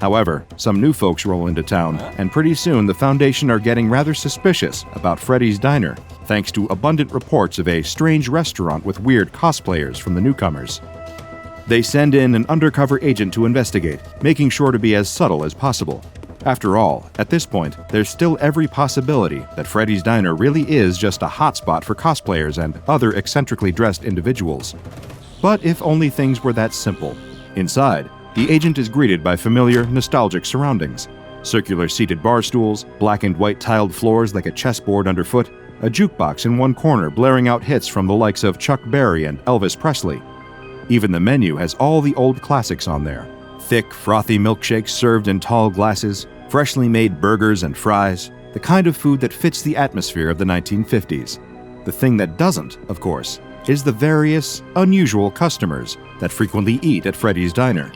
However, some new folks roll into town, and pretty soon the Foundation are getting rather suspicious about Freddy's Diner, thanks to abundant reports of a strange restaurant with weird cosplayers from the newcomers. They send in an undercover agent to investigate, making sure to be as subtle as possible. After all, at this point, there's still every possibility that Freddy's Diner really is just a hotspot for cosplayers and other eccentrically dressed individuals. But if only things were that simple. Inside, the agent is greeted by familiar, nostalgic surroundings. Circular seated bar stools, black and white tiled floors like a chessboard underfoot, a jukebox in one corner blaring out hits from the likes of Chuck Berry and Elvis Presley. Even the menu has all the old classics on there. Thick, frothy milkshakes served in tall glasses, freshly made burgers and fries, the kind of food that fits the atmosphere of the 1950s. The thing that doesn't, of course, is the various, unusual customers that frequently eat at Freddy's Diner.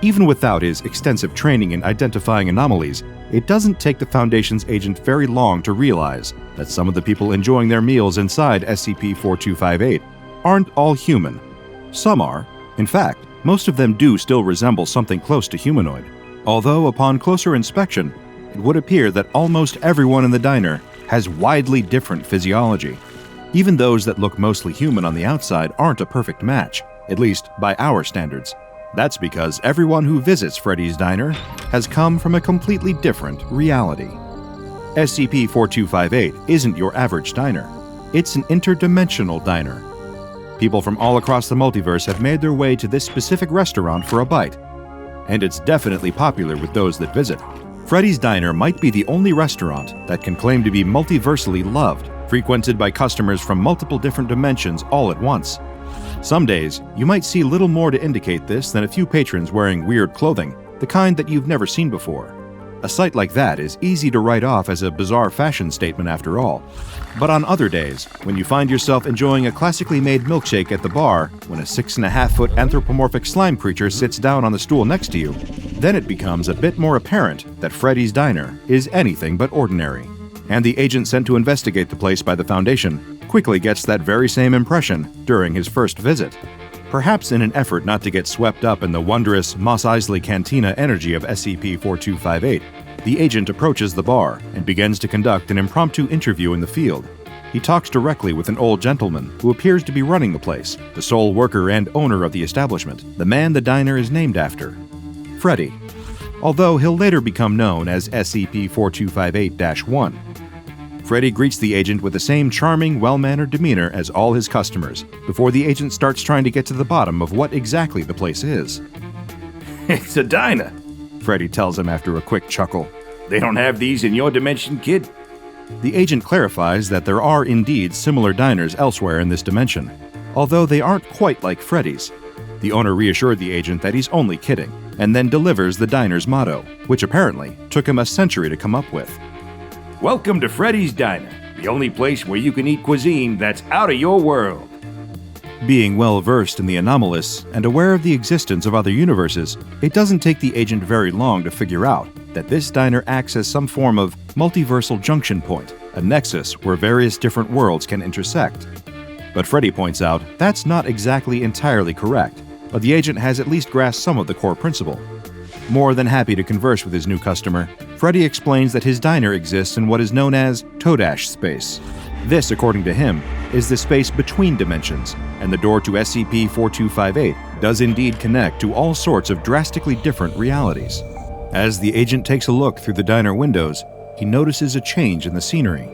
Even without his extensive training in identifying anomalies, it doesn't take the Foundation's agent very long to realize that some of the people enjoying their meals inside SCP-4258 aren't all human. Some are. In fact, most of them do still resemble something close to humanoid. Although upon closer inspection, it would appear that almost everyone in the diner has widely different physiology. Even those that look mostly human on the outside aren't a perfect match, at least by our standards. That's because everyone who visits Freddy's Diner has come from a completely different reality. SCP-4258 isn't your average diner. It's an interdimensional diner. People from all across the multiverse have made their way to this specific restaurant for a bite, and it's definitely popular with those that visit. Freddy's Diner might be the only restaurant that can claim to be multiversally loved, frequented by customers from multiple different dimensions all at once. Some days, you might see little more to indicate this than a few patrons wearing weird clothing, the kind that you've never seen before. A sight like that is easy to write off as a bizarre fashion statement after all. But on other days, when you find yourself enjoying a classically made milkshake at the bar, when a 6.5-foot anthropomorphic slime creature sits down on the stool next to you, then it becomes a bit more apparent that Freddy's Diner is anything but ordinary. And the agent sent to investigate the place by the Foundation quickly gets that very same impression during his first visit. Perhaps in an effort not to get swept up in the wondrous Mos Eisley Cantina energy of SCP-4258, the agent approaches the bar and begins to conduct an impromptu interview in the field. He talks directly with an old gentleman who appears to be running the place, the sole worker and owner of the establishment, the man the diner is named after, Freddy, although he'll later become known as SCP-4258-1. Freddy greets the agent with the same charming, well-mannered demeanor as all his customers, before the agent starts trying to get to the bottom of what exactly the place is. It's a diner, Freddy tells him after a quick chuckle. They don't have these in your dimension, kid? The agent clarifies that there are indeed similar diners elsewhere in this dimension, although they aren't quite like Freddy's. The owner reassured the agent that he's only kidding, and then delivers the diner's motto, which apparently took him a century to come up with. Welcome to Freddy's Diner, the only place where you can eat cuisine that's out of your world. Being well versed in the anomalous and aware of the existence of other universes, it doesn't take the agent very long to figure out that this diner acts as some form of multiversal junction point, a nexus where various different worlds can intersect. But Freddy points out that's not exactly entirely correct, but the agent has at least grasped some of the core principle. More than happy to converse with his new customer, Freddy explains that his diner exists in what is known as Todash space. This, according to him, is the space between dimensions, and the door to SCP-4258 does indeed connect to all sorts of drastically different realities. As the agent takes a look through the diner windows, he notices a change in the scenery.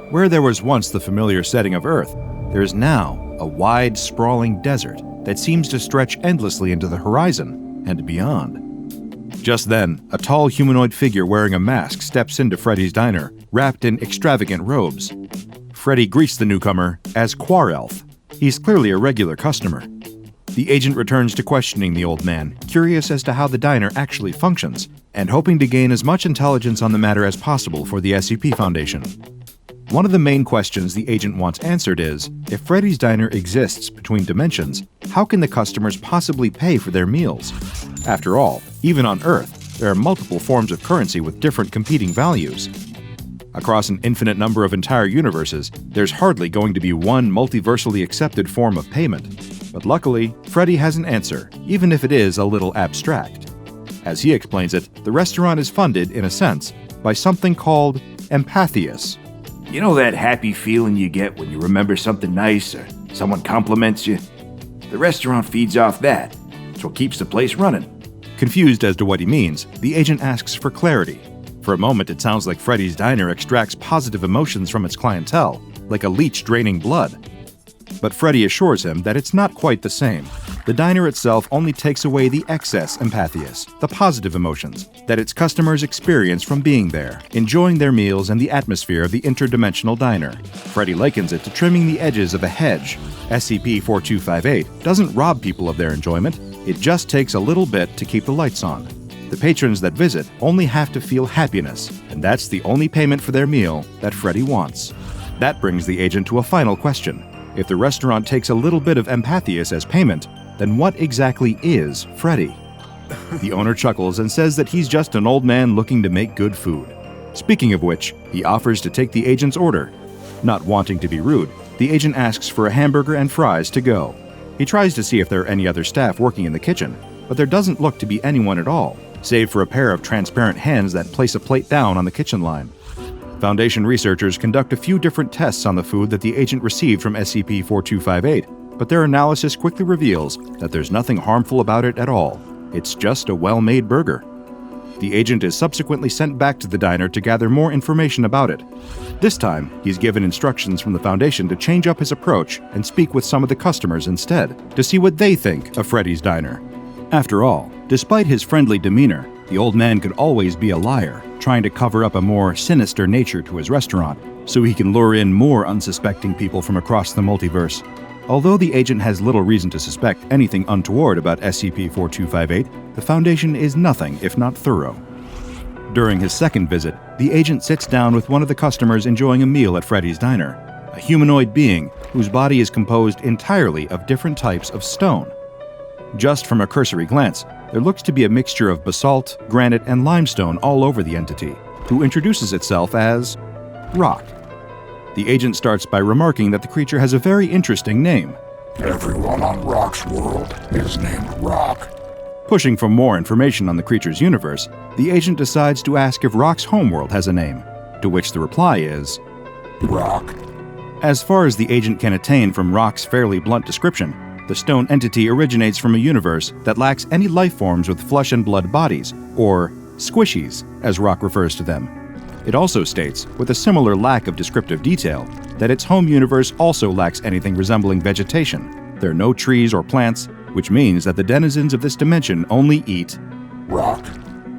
Where there was once the familiar setting of Earth, there is now a wide, sprawling desert that seems to stretch endlessly into the horizon and beyond. Just then, a tall humanoid figure wearing a mask steps into Freddy's diner, wrapped in extravagant robes. Freddy greets the newcomer as Quarelf. He's clearly a regular customer. The agent returns to questioning the old man, curious as to how the diner actually functions, and hoping to gain as much intelligence on the matter as possible for the SCP Foundation. One of the main questions the agent wants answered is, if Freddy's diner exists between dimensions, how can the customers possibly pay for their meals? After all, even on Earth, there are multiple forms of currency with different competing values. Across an infinite number of entire universes, there's hardly going to be one multiversally accepted form of payment. But luckily, Freddy has an answer, even if it is a little abstract. As he explains it, the restaurant is funded, in a sense, by something called Empathius. You know that happy feeling you get when you remember something nice or someone compliments you? The restaurant feeds off that. It's what keeps the place running. Confused as to what he means, the agent asks for clarity. For a moment, it sounds like Freddy's diner extracts positive emotions from its clientele, like a leech draining blood. But Freddy assures him that it's not quite the same. The diner itself only takes away the excess Empathius, the positive emotions, that its customers experience from being there, enjoying their meals and the atmosphere of the interdimensional diner. Freddy likens it to trimming the edges of a hedge. SCP-4258 doesn't rob people of their enjoyment, it just takes a little bit to keep the lights on. The patrons that visit only have to feel happiness, and that's the only payment for their meal that Freddy wants. That brings the agent to a final question. If the restaurant takes a little bit of Empathius as payment, then what exactly is Freddy? The owner chuckles and says that he's just an old man looking to make good food. Speaking of which, he offers to take the agent's order. Not wanting to be rude, the agent asks for a hamburger and fries to go. He tries to see if there are any other staff working in the kitchen, but there doesn't look to be anyone at all, save for a pair of transparent hands that place a plate down on the kitchen line. Foundation researchers conduct a few different tests on the food that the agent received from SCP-4258, but their analysis quickly reveals that there's nothing harmful about it at all. It's just a well-made burger. The agent is subsequently sent back to the diner to gather more information about it. This time, he's given instructions from the Foundation to change up his approach and speak with some of the customers instead, to see what they think of Freddy's diner. After all, despite his friendly demeanor, the old man could always be a liar, trying to cover up a more sinister nature to his restaurant, so he can lure in more unsuspecting people from across the multiverse. Although the agent has little reason to suspect anything untoward about SCP-4258, the Foundation is nothing if not thorough. During his second visit, the agent sits down with one of the customers enjoying a meal at Freddy's diner, a humanoid being whose body is composed entirely of different types of stone. Just from a cursory glance, there looks to be a mixture of basalt, granite, and limestone all over the entity, who introduces itself as Rock. The agent starts by remarking that the creature has a very interesting name. Everyone on Rock's world is named Rock. Pushing for more information on the creature's universe, the agent decides to ask if Rock's homeworld has a name, to which the reply is Rock. As far as the agent can attain from Rock's fairly blunt description, the stone entity originates from a universe that lacks any life forms with flesh and blood bodies, or squishies, as Rock refers to them. It also states, with a similar lack of descriptive detail, that its home universe also lacks anything resembling vegetation. There are no trees or plants, which means that the denizens of this dimension only eat Rock.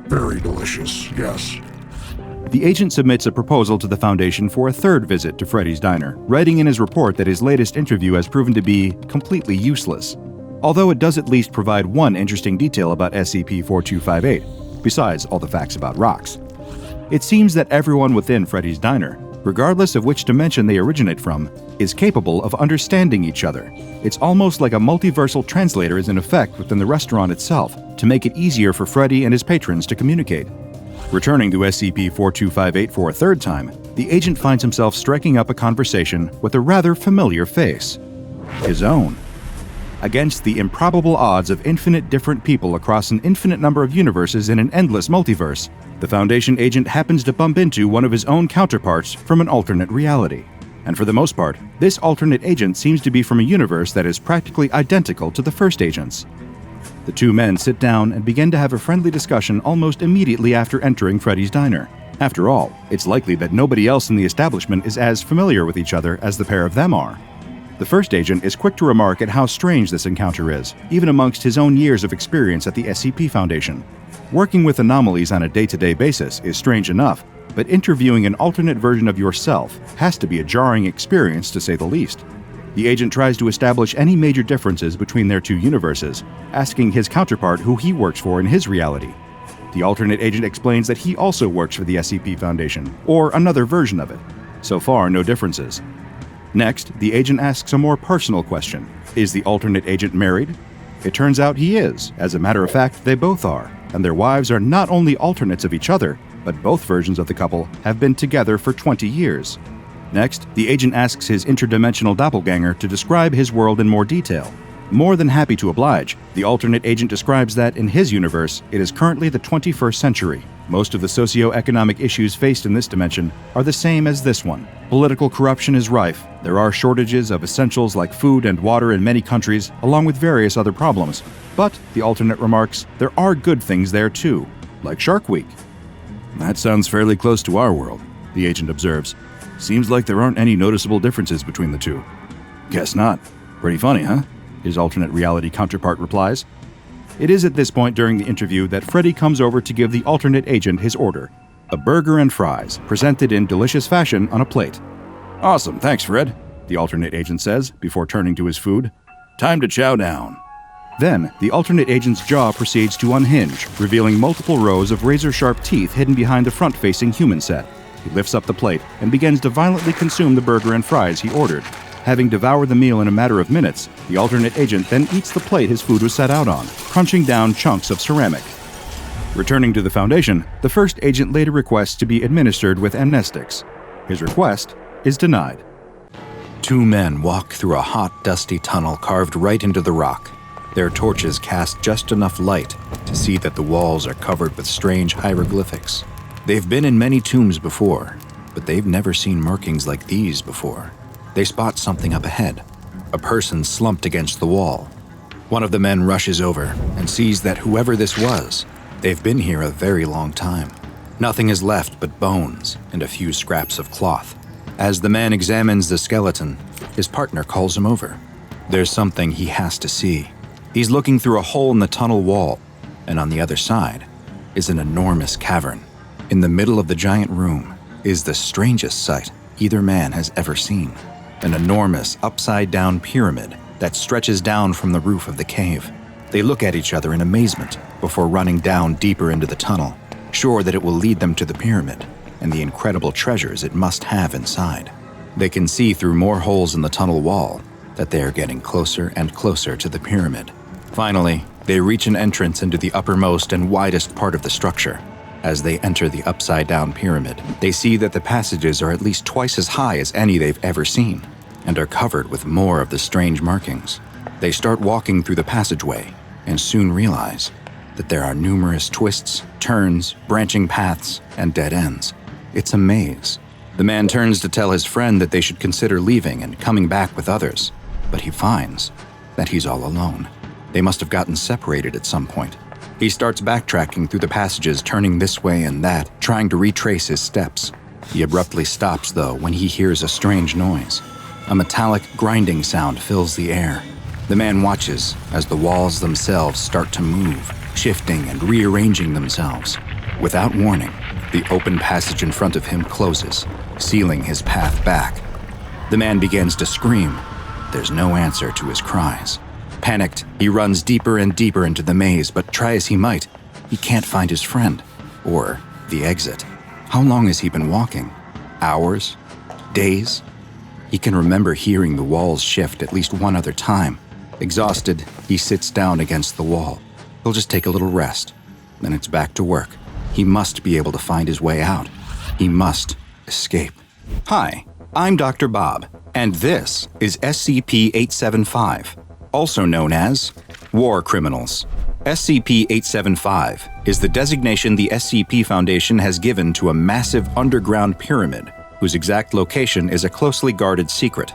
Very delicious, yes. The agent submits a proposal to the Foundation for a third visit to Freddy's Diner, writing in his report that his latest interview has proven to be completely useless. Although it does at least provide one interesting detail about SCP-4258, besides all the facts about rocks. It seems that everyone within Freddy's Diner, regardless of which dimension they originate from, is capable of understanding each other. It's almost like a multiversal translator is in effect within the restaurant itself to make it easier for Freddy and his patrons to communicate. Returning to SCP-4258 for a third time, the agent finds himself striking up a conversation with a rather familiar face. His own. Against the improbable odds of infinite different people across an infinite number of universes in an endless multiverse, the Foundation agent happens to bump into one of his own counterparts from an alternate reality. And for the most part, this alternate agent seems to be from a universe that is practically identical to the first agent's. The two men sit down and begin to have a friendly discussion almost immediately after entering Freddy's Diner. After all, it's likely that nobody else in the establishment is as familiar with each other as the pair of them are. The first agent is quick to remark at how strange this encounter is, even amongst his own years of experience at the SCP Foundation. Working with anomalies on a day-to-day basis is strange enough, but interviewing an alternate version of yourself has to be a jarring experience to say the least. The agent tries to establish any major differences between their two universes, asking his counterpart who he works for in his reality. The alternate agent explains that he also works for the SCP Foundation, or another version of it. So far, no differences. Next, the agent asks a more personal question. Is the alternate agent married? It turns out he is. As a matter of fact, they both are, and their wives are not only alternates of each other, but both versions of the couple have been together for 20 years. Next, the agent asks his interdimensional doppelganger to describe his world in more detail. More than happy to oblige, the alternate agent describes that in his universe, it is currently the 21st century. Most of the socio-economic issues faced in this dimension are the same as this one. Political corruption is rife. There are shortages of essentials like food and water in many countries, along with various other problems. But, the alternate remarks, there are good things there too, like Shark Week. That sounds fairly close to our world, the agent observes. Seems like there aren't any noticeable differences between the two. Guess not. Pretty funny, huh? His alternate reality counterpart replies. It is at this point during the interview that Freddy comes over to give the alternate agent his order. A burger and fries, presented in delicious fashion on a plate. Awesome, thanks, Fred, the alternate agent says before turning to his food. Time to chow down. Then, the alternate agent's jaw proceeds to unhinge, revealing multiple rows of razor-sharp teeth hidden behind the front-facing human set. He lifts up the plate and begins to violently consume the burger and fries he ordered. Having devoured the meal in a matter of minutes, the alternate agent then eats the plate his food was set out on, crunching down chunks of ceramic. Returning to the Foundation, the first agent later requests to be administered with amnestics. His request is denied. Two men walk through a hot, dusty tunnel carved right into the rock. Their torches cast just enough light to see that the walls are covered with strange hieroglyphics. They've been in many tombs before, but they've never seen markings like these before. They spot something up ahead, a person slumped against the wall. One of the men rushes over and sees that whoever this was, they've been here a very long time. Nothing is left but bones and a few scraps of cloth. As the man examines the skeleton, his partner calls him over. There's something he has to see. He's looking through a hole in the tunnel wall, and on the other side is an enormous cavern. In the middle of the giant room is the strangest sight either man has ever seen. An enormous upside-down pyramid that stretches down from the roof of the cave. They look at each other in amazement before running down deeper into the tunnel, sure that it will lead them to the pyramid and the incredible treasures it must have inside. They can see through more holes in the tunnel wall that they are getting closer and closer to the pyramid. Finally, they reach an entrance into the uppermost and widest part of the structure. As they enter the upside-down pyramid, they see that the passages are at least twice as high as any they've ever seen. and are covered with more of the strange markings. They start walking through the passageway and soon realize that there are numerous twists, turns, branching paths, and dead ends. It's a maze. The man turns to tell his friend that they should consider leaving and coming back with others, but he finds that he's all alone. They must have gotten separated at some point. He starts backtracking through the passages, turning this way and that, trying to retrace his steps. He abruptly stops, though, when he hears a strange noise. A metallic grinding sound fills the air. The man watches as the walls themselves start to move, shifting and rearranging themselves. Without warning, the open passage in front of him closes, sealing his path back. The man begins to scream. There's no answer to his cries. Panicked, he runs deeper and deeper into the maze, but try as he might, he can't find his friend, or the exit. How long has he been walking? Hours? Days? He can remember hearing the walls shift at least one other time. Exhausted, he sits down against the wall. He'll just take a little rest. Then it's back to work. He must be able to find his way out. He must escape. Hi, I'm Dr. Bob, and this is SCP-875, also known as War Criminals. SCP-875 is the designation the SCP Foundation has given to a massive underground pyramid whose exact location is a closely guarded secret.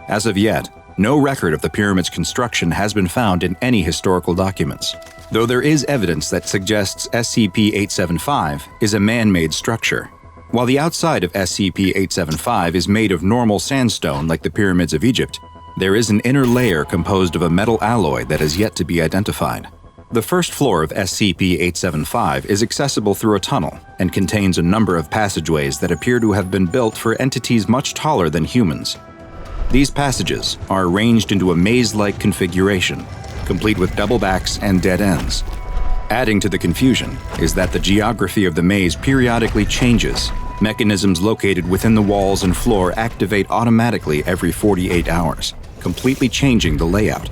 As of yet, no record of the pyramid's construction has been found in any historical documents, though there is evidence that suggests SCP-875 is a man-made structure. While the outside of SCP-875 is made of normal sandstone like the pyramids of Egypt, there is an inner layer composed of a metal alloy that is yet to be identified. The first floor of SCP-875 is accessible through a tunnel and contains a number of passageways that appear to have been built for entities much taller than humans. These passages are arranged into a maze-like configuration, complete with double backs and dead ends. Adding to the confusion is that the geography of the maze periodically changes. Mechanisms located within the walls and floor activate automatically every 48 hours, completely changing the layout.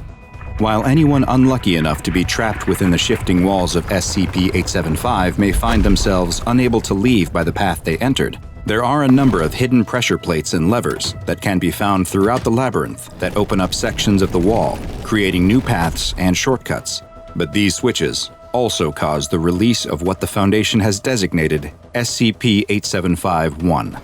While anyone unlucky enough to be trapped within the shifting walls of SCP-875 may find themselves unable to leave by the path they entered, there are a number of hidden pressure plates and levers that can be found throughout the labyrinth that open up sections of the wall, creating new paths and shortcuts. But these switches also cause the release of what the Foundation has designated SCP-875-1.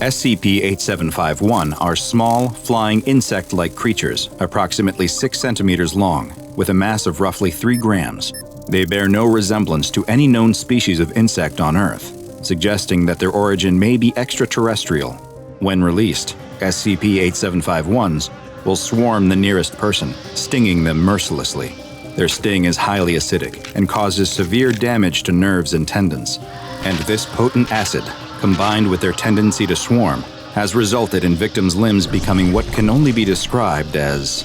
SCP-875-1 are small, flying insect-like creatures, approximately 6 centimeters long, with a mass of roughly 3 grams. They bear no resemblance to any known species of insect on Earth, suggesting that their origin may be extraterrestrial. When released, SCP-875-1s will swarm the nearest person, stinging them mercilessly. Their sting is highly acidic and causes severe damage to nerves and tendons. And this potent acid, combined with their tendency to swarm, has resulted in victims' limbs becoming what can only be described as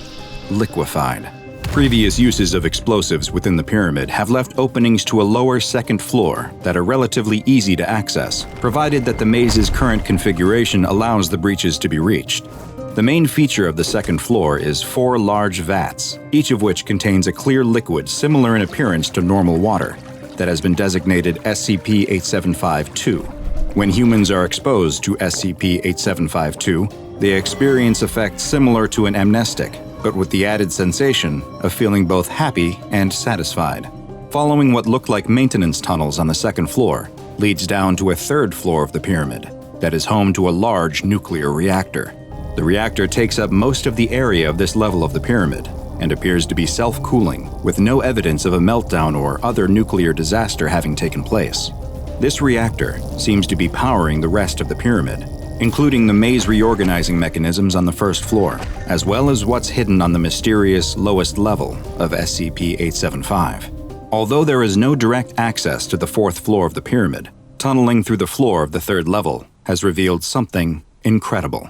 liquefied. Previous uses of explosives within the pyramid have left openings to a lower second floor that are relatively easy to access, provided that the maze's current configuration allows the breaches to be reached. The main feature of the second floor is 4 large vats, each of which contains a clear liquid similar in appearance to normal water, that has been designated SCP-875-2. When humans are exposed to SCP-875-2, they experience effects similar to an amnestic, but with the added sensation of feeling both happy and satisfied. Following what look like maintenance tunnels on the second floor leads down to a third floor of the pyramid that is home to a large nuclear reactor. The reactor takes up most of the area of this level of the pyramid and appears to be self-cooling, with no evidence of a meltdown or other nuclear disaster having taken place. This reactor seems to be powering the rest of the pyramid, including the maze reorganizing mechanisms on the first floor, as well as what's hidden on the mysterious lowest level of SCP-875. Although there is no direct access to the 4th floor of the pyramid, tunneling through the floor of the 3rd level has revealed something incredible.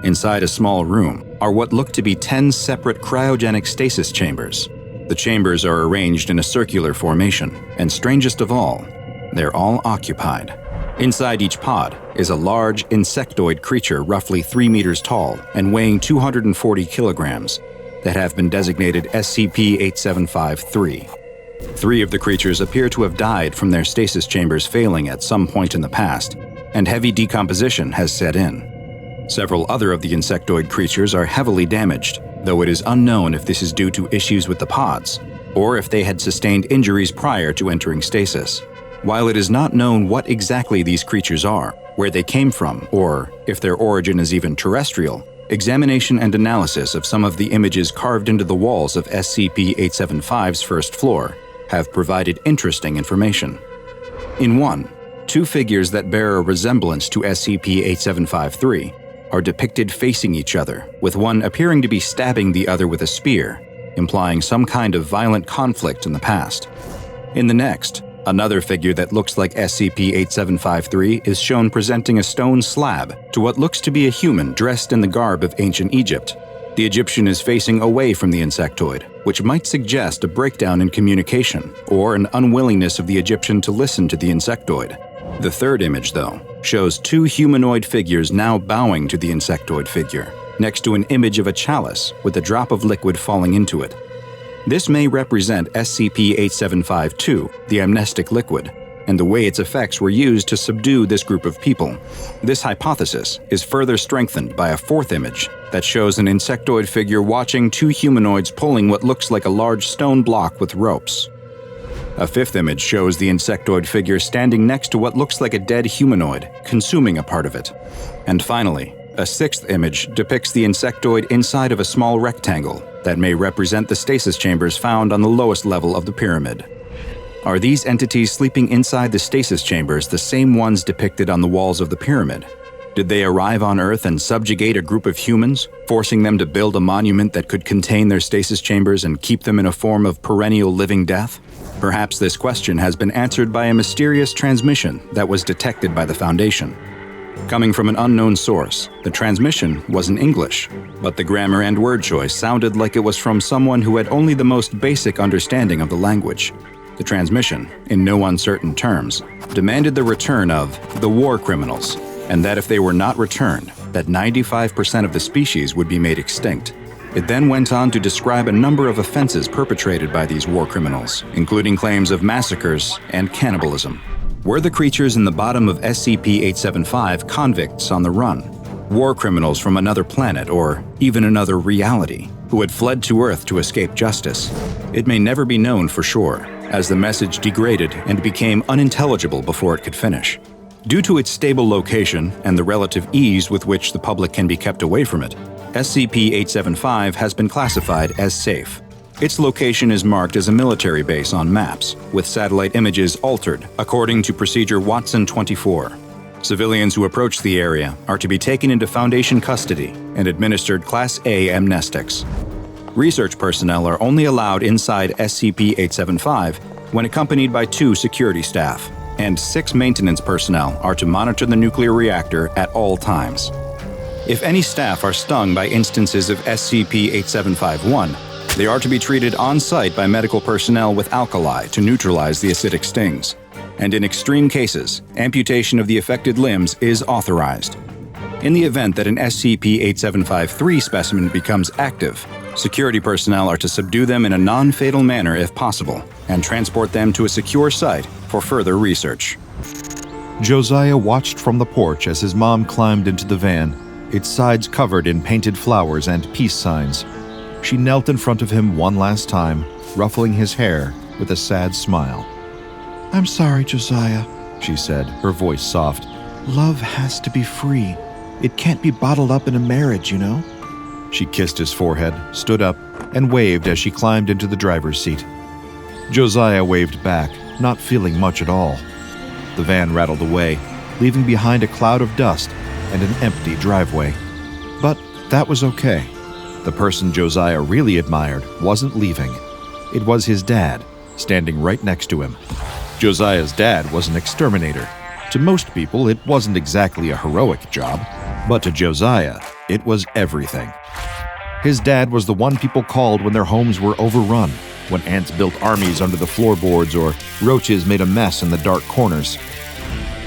Inside a small room are what look to be 10 separate cryogenic stasis chambers. The chambers are arranged in a circular formation, and strangest of all, they're all occupied. Inside each pod is a large insectoid creature roughly 3 meters tall and weighing 240 kilograms that have been designated SCP-875-3. 3 of the creatures appear to have died from their stasis chambers failing at some point in the past, and heavy decomposition has set in. Several other of the insectoid creatures are heavily damaged, though it is unknown if this is due to issues with the pods, or if they had sustained injuries prior to entering stasis. While it is not known what exactly these creatures are, where they came from, or if their origin is even terrestrial, examination and analysis of some of the images carved into the walls of SCP-875's first floor have provided interesting information. In one, two figures that bear a resemblance to SCP-8753 are depicted facing each other, with one appearing to be stabbing the other with a spear, implying some kind of violent conflict in the past. In the next, another figure that looks like SCP-8753 is shown presenting a stone slab to what looks to be a human dressed in the garb of ancient Egypt. The Egyptian is facing away from the insectoid, which might suggest a breakdown in communication or an unwillingness of the Egyptian to listen to the insectoid. The third image, though, shows two humanoid figures now bowing to the insectoid figure, next to an image of a chalice with a drop of liquid falling into it. This may represent SCP-8752, the amnestic liquid, and the way its effects were used to subdue this group of people. This hypothesis is further strengthened by a fourth image that shows an insectoid figure watching two humanoids pulling what looks like a large stone block with ropes. A fifth image shows the insectoid figure standing next to what looks like a dead humanoid, consuming a part of it. And finally, a sixth image depicts the insectoid inside of a small rectangle that may represent the stasis chambers found on the lowest level of the pyramid. Are these entities sleeping inside the stasis chambers the same ones depicted on the walls of the pyramid? Did they arrive on Earth and subjugate a group of humans, forcing them to build a monument that could contain their stasis chambers and keep them in a form of perennial living death? Perhaps this question has been answered by a mysterious transmission that was detected by the Foundation. Coming from an unknown source, the transmission was in English, but the grammar and word choice sounded like it was from someone who had only the most basic understanding of the language. The transmission, in no uncertain terms, demanded the return of the war criminals, and that if they were not returned, that 95% of the species would be made extinct. It then went on to describe a number of offenses perpetrated by these war criminals, including claims of massacres and cannibalism. Were the creatures in the bottom of SCP-875 convicts on the run, war criminals from another planet or even another reality, who had fled to Earth to escape justice? It may never be known for sure, as the message degraded and became unintelligible before it could finish. Due to its stable location and the relative ease with which the public can be kept away from it, SCP-875 has been classified as safe. Its location is marked as a military base on maps, with satellite images altered according to Procedure Watson 24. Civilians who approach the area are to be taken into Foundation custody and administered Class A amnestics. Research personnel are only allowed inside SCP-875 when accompanied by 2 security staff, and 6 maintenance personnel are to monitor the nuclear reactor at all times. If any staff are stung by instances of SCP-8751, they are to be treated on-site by medical personnel with alkali to neutralize the acidic stings. And in extreme cases, amputation of the affected limbs is authorized. In the event that an SCP-8753 specimen becomes active, security personnel are to subdue them in a non-fatal manner if possible, and transport them to a secure site for further research. Josiah watched from the porch as his mom climbed into the van, its sides covered in painted flowers and peace signs. She knelt in front of him one last time, ruffling his hair with a sad smile. "I'm sorry, Josiah," she said, her voice soft. "Love has to be free. It can't be bottled up in a marriage, you know?" She kissed his forehead, stood up, and waved as she climbed into the driver's seat. Josiah waved back, not feeling much at all. The van rattled away, leaving behind a cloud of dust and an empty driveway. But that was okay. The person Josiah really admired wasn't leaving. It was his dad, standing right next to him. Josiah's dad was an exterminator. To most people, it wasn't exactly a heroic job, but to Josiah, it was everything. His dad was the one people called when their homes were overrun, when ants built armies under the floorboards or roaches made a mess in the dark corners.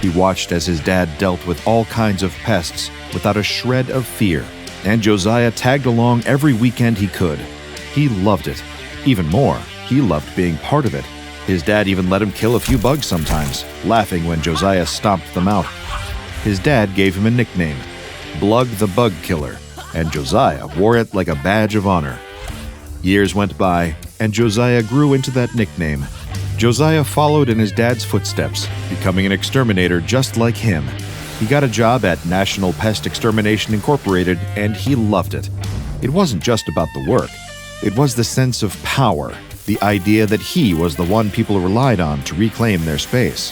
He watched as his dad dealt with all kinds of pests without a shred of fear, and Josiah tagged along every weekend he could. He loved it. Even more, he loved being part of it. His dad even let him kill a few bugs sometimes, laughing when Josiah stomped them out. His dad gave him a nickname, Blug the Bug Killer, and Josiah wore it like a badge of honor. Years went by, and Josiah grew into that nickname. Josiah followed in his dad's footsteps, becoming an exterminator just like him. He got a job at National Pest Extermination Incorporated, and he loved it. It wasn't just about the work. It was the sense of power, the idea that he was the one people relied on to reclaim their space.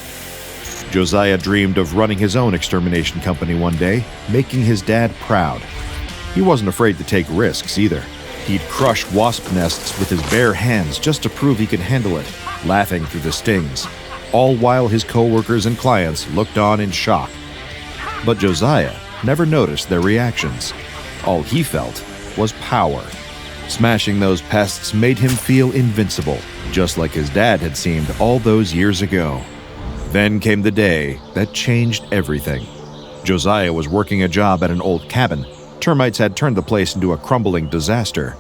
Josiah dreamed of running his own extermination company one day, making his dad proud. He wasn't afraid to take risks either. He'd crush wasp nests with his bare hands just to prove he could handle it, laughing through the stings, all while his co-workers and clients looked on in shock. But Josiah never noticed their reactions. All he felt was power. Smashing those pests made him feel invincible, just like his dad had seemed all those years ago. Then came the day that changed everything. Josiah was working a job at an old cabin. Termites had turned the place into a crumbling disaster.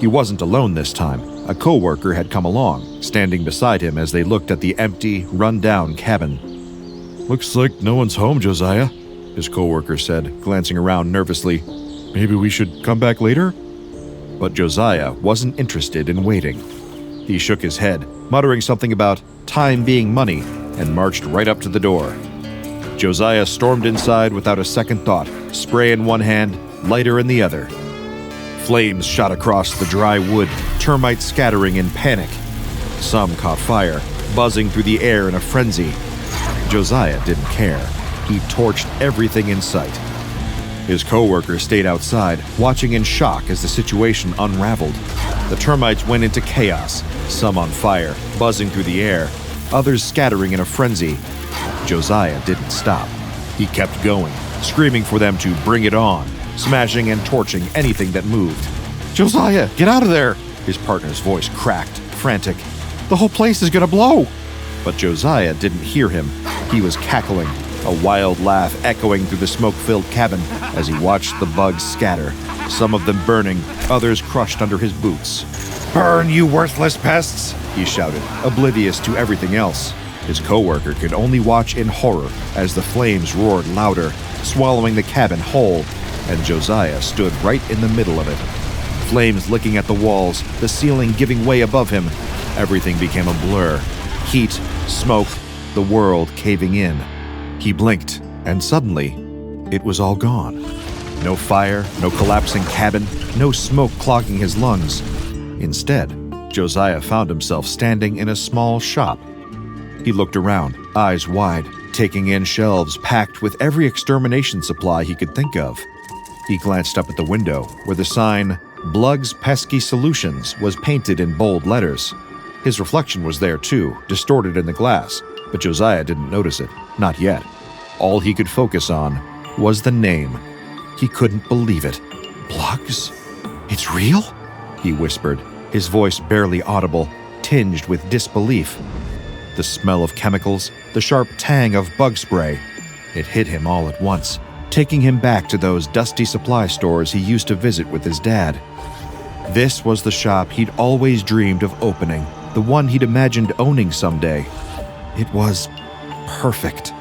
He wasn't alone this time. A co-worker had come along, standing beside him as they looked at the empty, run-down cabin. "Looks like no one's home, Josiah," his co-worker said, glancing around nervously. "Maybe we should come back later?" But Josiah wasn't interested in waiting. He shook his head, muttering something about time being money, and marched right up to the door. Josiah stormed inside without a second thought, spray in one hand, lighter in the other. Flames shot across the dry wood, termites scattering in panic. Some caught fire, buzzing through the air in a frenzy. Josiah didn't care. He torched everything in sight. His co-worker stayed outside, watching in shock as the situation unraveled. The termites went into chaos, some on fire, buzzing through the air, others scattering in a frenzy. Josiah didn't stop. He kept going, screaming for them to bring it on, smashing and torching anything that moved. "Josiah, get out of there!" His partner's voice cracked, frantic. "The whole place is gonna blow!" But Josiah didn't hear him. He was cackling, a wild laugh echoing through the smoke-filled cabin as he watched the bugs scatter, some of them burning, others crushed under his boots. "Burn, you worthless pests!" he shouted, oblivious to everything else. His co-worker could only watch in horror as the flames roared louder, swallowing the cabin whole, and Josiah stood right in the middle of it. Flames licking at the walls, the ceiling giving way above him. Everything became a blur. Heat, smoke, the world caving in. He blinked, and suddenly, it was all gone. No fire, no collapsing cabin, no smoke clogging his lungs. Instead, Josiah found himself standing in a small shop. He looked around, eyes wide, taking in shelves packed with every extermination supply he could think of. He glanced up at the window, where the sign, "Blug's Pesky Solutions," was painted in bold letters. His reflection was there too, distorted in the glass, but Josiah didn't notice it, not yet. All he could focus on was the name. He couldn't believe it. "Blug's? It's real?" he whispered, his voice barely audible, tinged with disbelief. The smell of chemicals, the sharp tang of bug spray. It hit him all at once, taking him back to those dusty supply stores he used to visit with his dad. This was the shop he'd always dreamed of opening, the one he'd imagined owning someday. It was perfect.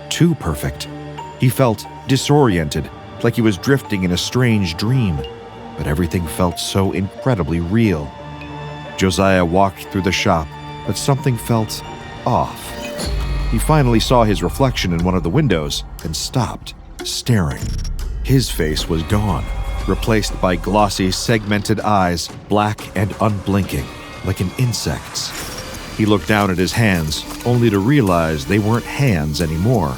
Too perfect. He felt disoriented, like he was drifting in a strange dream, but everything felt so incredibly real. Josiah walked through the shop, but something felt off. He finally saw his reflection in one of the windows and stopped, staring. His face was gone, replaced by glossy, segmented eyes, black and unblinking, like an insect's. He looked down at his hands, only to realize they weren't hands anymore.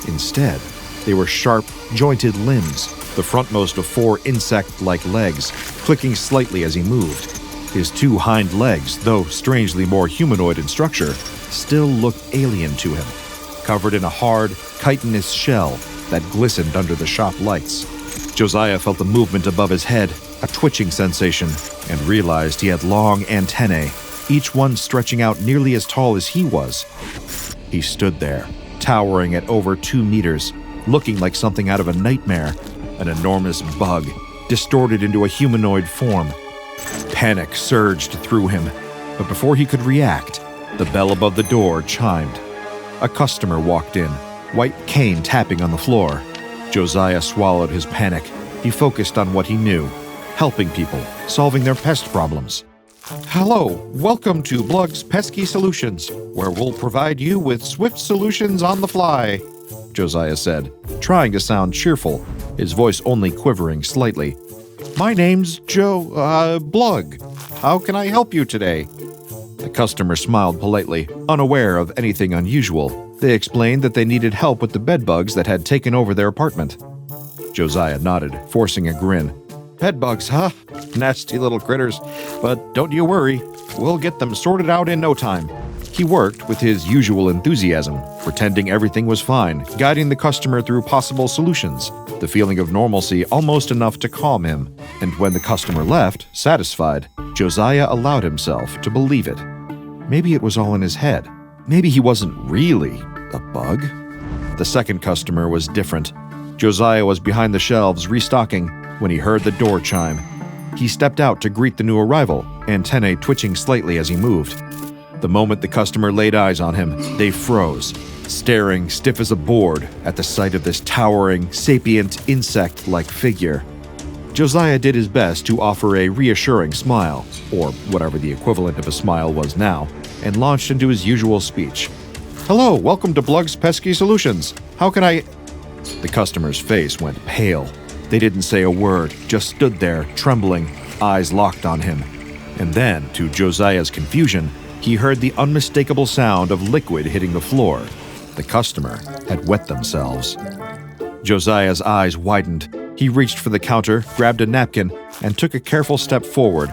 Instead, they were sharp, jointed limbs, the frontmost of 4 insect-like legs, clicking slightly as he moved. His 2 hind legs, though strangely more humanoid in structure, still looked alien to him, covered in a hard, chitinous shell that glistened under the shop lights. Josiah felt the movement above his head, a twitching sensation, and realized he had long antennae, each one stretching out nearly as tall as he was. He stood there, towering at over 2 meters, looking like something out of a nightmare, an enormous bug, distorted into a humanoid form. Panic surged through him, but before he could react, the bell above the door chimed. A customer walked in, white cane tapping on the floor. Josiah swallowed his panic. He focused on what he knew: helping people, solving their pest problems. Hello, welcome to Blug's Pesky Solutions, where we'll provide you with swift solutions on the fly, Josiah said, trying to sound cheerful, his voice only quivering slightly. My name's Blug. How can I help you today? The customer smiled politely, unaware of anything unusual. They explained that they needed help with the bedbugs that had taken over their apartment. Josiah nodded, forcing a grin. Bedbugs, huh? Nasty little critters. But don't you worry, we'll get them sorted out in no time. He worked with his usual enthusiasm, pretending everything was fine, guiding the customer through possible solutions, the feeling of normalcy almost enough to calm him. And when the customer left, satisfied, Josiah allowed himself to believe it. Maybe it was all in his head. Maybe he wasn't really a bug. The second customer was different. Josiah was behind the shelves restocking when he heard the door chime. He stepped out to greet the new arrival, antennae twitching slightly as he moved. The moment the customer laid eyes on him, they froze, staring stiff as a board at the sight of this towering, sapient, insect-like figure. Josiah did his best to offer a reassuring smile, or whatever the equivalent of a smile was now, and launched into his usual speech. Hello, welcome to Blug's Pesky Solutions. How can I... The customer's face went pale. They didn't say a word, just stood there, trembling, eyes locked on him. And then, to Josiah's confusion, he heard the unmistakable sound of liquid hitting the floor. The customer had wet themselves. Josiah's eyes widened. He reached for the counter, grabbed a napkin, and took a careful step forward.